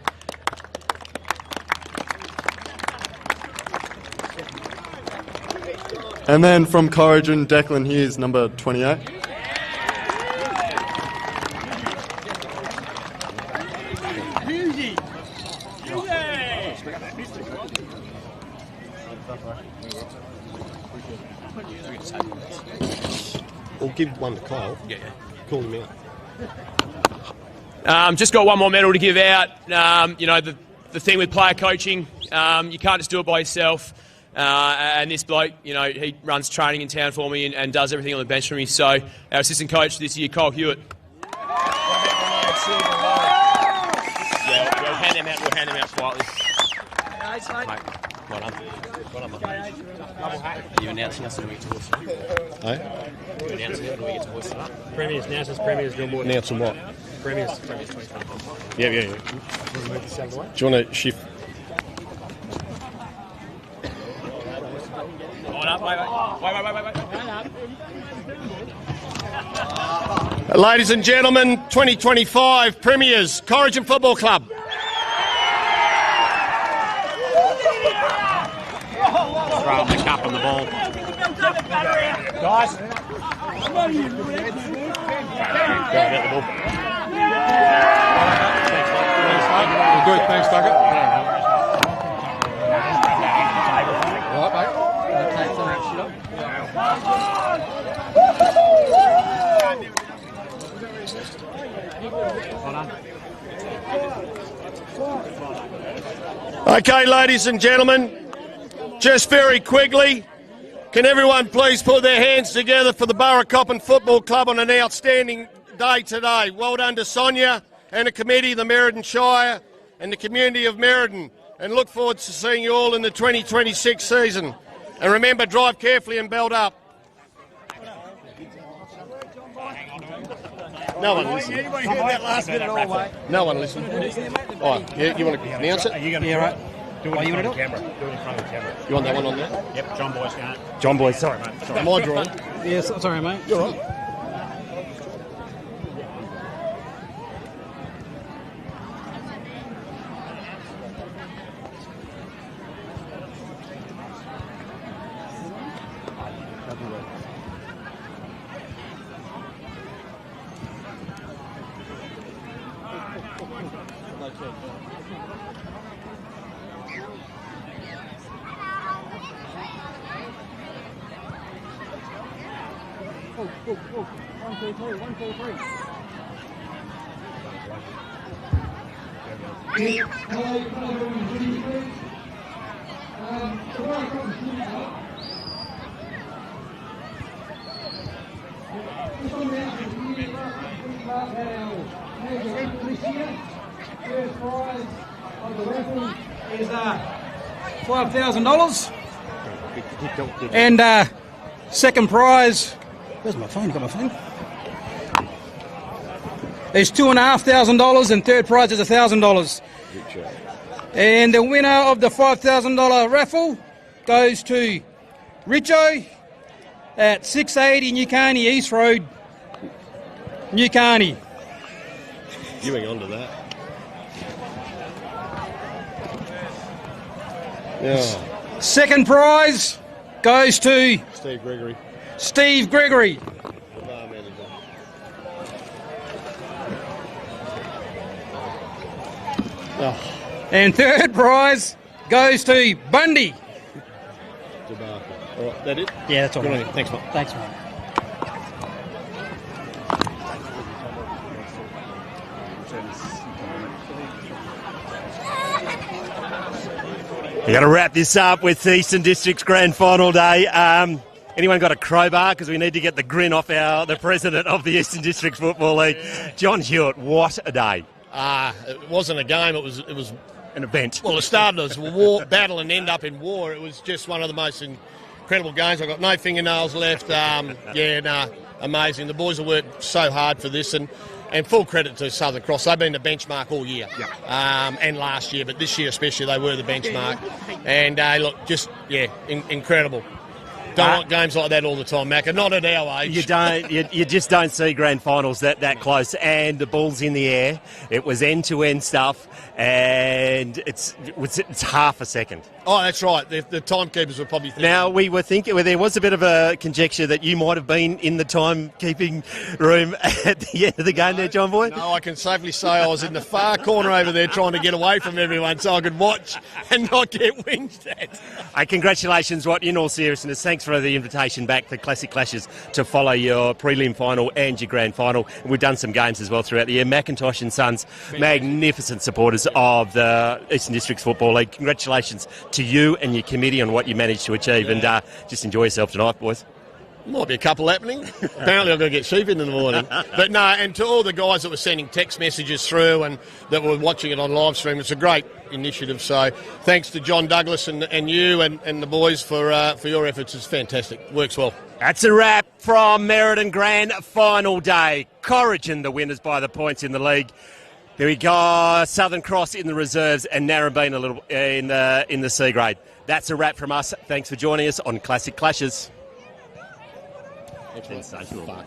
S10: And then from Corrigan, Declan Hughes, number 28.
S3: We'll give one to Kyle.
S7: Yeah.
S3: Call him
S7: out. Just got one more medal to give out. The thing with player coaching, you can't just do it by yourself. And this bloke, he runs training in town for me and does everything on the bench for me. So our assistant coach this year, Kyle Hewitt. Yeah, we'll hand them out quietly. Mate, well done. Well done, mate. Are you announcing us or do we get to hoist it up?
S3: Hey?
S7: Are you announcing it or do we get to hoist it up?
S21: Premiers, announcers, Premiers, John Boyd.
S3: Announcing what?
S21: Premiers 2025.
S3: Yeah. Do you want to shift? Ladies and gentlemen, 2025 Premiers, Corrigan Football Club.
S2: Throw the cup on the ball.
S1: Guys.
S8: Good, thanks, Bucket.
S3: Okay, ladies and gentlemen, just very quickly, can everyone please put their hands together for the Burracoppin Football Club on an outstanding day today. Well done to Sonia and the committee, the Merredin Shire and the community of Merredin, and look forward to seeing you all in the 2026 season. And remember, drive carefully and belt up. No one listened.
S1: Anybody heard that last bit at all, mate?
S3: No one listened. Oh, yeah, you want to announce it?
S2: Are you going to?
S1: Yeah, right.
S2: Do it in front of the camera. Do it in front of the camera.
S3: You want that one on there?
S2: Yep, John Boy's going.
S5: John Boy, sorry, mate. Sorry.
S3: Am I drawing?
S17: Yeah, sorry, mate.
S3: You're right.
S1: One, two, three. 1, 2, 3.
S17: Is $5,000, and second prize. Where's my phone? Got my phone. There's $2,500, and third prize is $1,000. And the winner of the $5,000 raffle goes to Richo at 680 New Carney East Road, New Carney.
S3: You hang on to that. Yeah.
S17: Second prize goes to
S3: Steve Gregory.
S17: Steve Gregory.
S3: Oh.
S17: And third prize goes to Bundy.
S3: All right, that it?
S17: Yeah, that's all
S3: Good
S17: right.
S3: on you. Thanks, mate.
S17: Thanks, mate.
S9: We're going to wrap this up with Eastern District's Grand Final day. Anyone got a crowbar? Because we need to get the grin off the president of the Eastern District Football League, John Hewitt. What a day!
S3: It wasn't a game. It was
S9: an event.
S3: Well, it started as a war battle and ended up in war. It was just one of the most incredible games. I got no fingernails left. Amazing. The boys have worked so hard for this, and full credit to Southern Cross. They've been the benchmark all year, and last year, but this year especially, they were the benchmark. And incredible. Don't want games like that all the time, Macca. Not at our age.
S9: You don't. You just don't see grand finals that close. And the ball's in the air. It was end-to-end stuff, and it's half a second.
S3: Oh, that's right. The timekeepers were probably thinking.
S9: Now, we were thinking, there was a bit of a conjecture that you might have been in the timekeeping room at the end of the game there, John Boy.
S3: No, I can safely say I was in the far corner over there trying to get away from everyone so I could watch and not get whinged at.
S9: Hey, congratulations, in all seriousness, thanks for the invitation back to Classic Clashes to follow your prelim final and your grand final. And we've done some games as well throughout the year. Macintosh and Sons, magnificent supporters of the Eastern Districts Football League. Congratulations to you and your committee on what you managed to achieve, and just enjoy yourself tonight, boys.
S3: Might be a couple happening. Apparently I've got to get sheep in the morning. But no, and to all the guys that were sending text messages through and that were watching it on live stream, it's a great initiative. So thanks to John Douglas and you and the boys for your efforts. It's fantastic. Works well.
S9: That's a wrap from Merredin Grand Final Day. Corrigan, the winners by the points in the league. There we go. Southern Cross in the reserves and Narrabeen a little in the C grade. That's a wrap from us. Thanks for joining us on Classic Clashes.
S3: Sensational.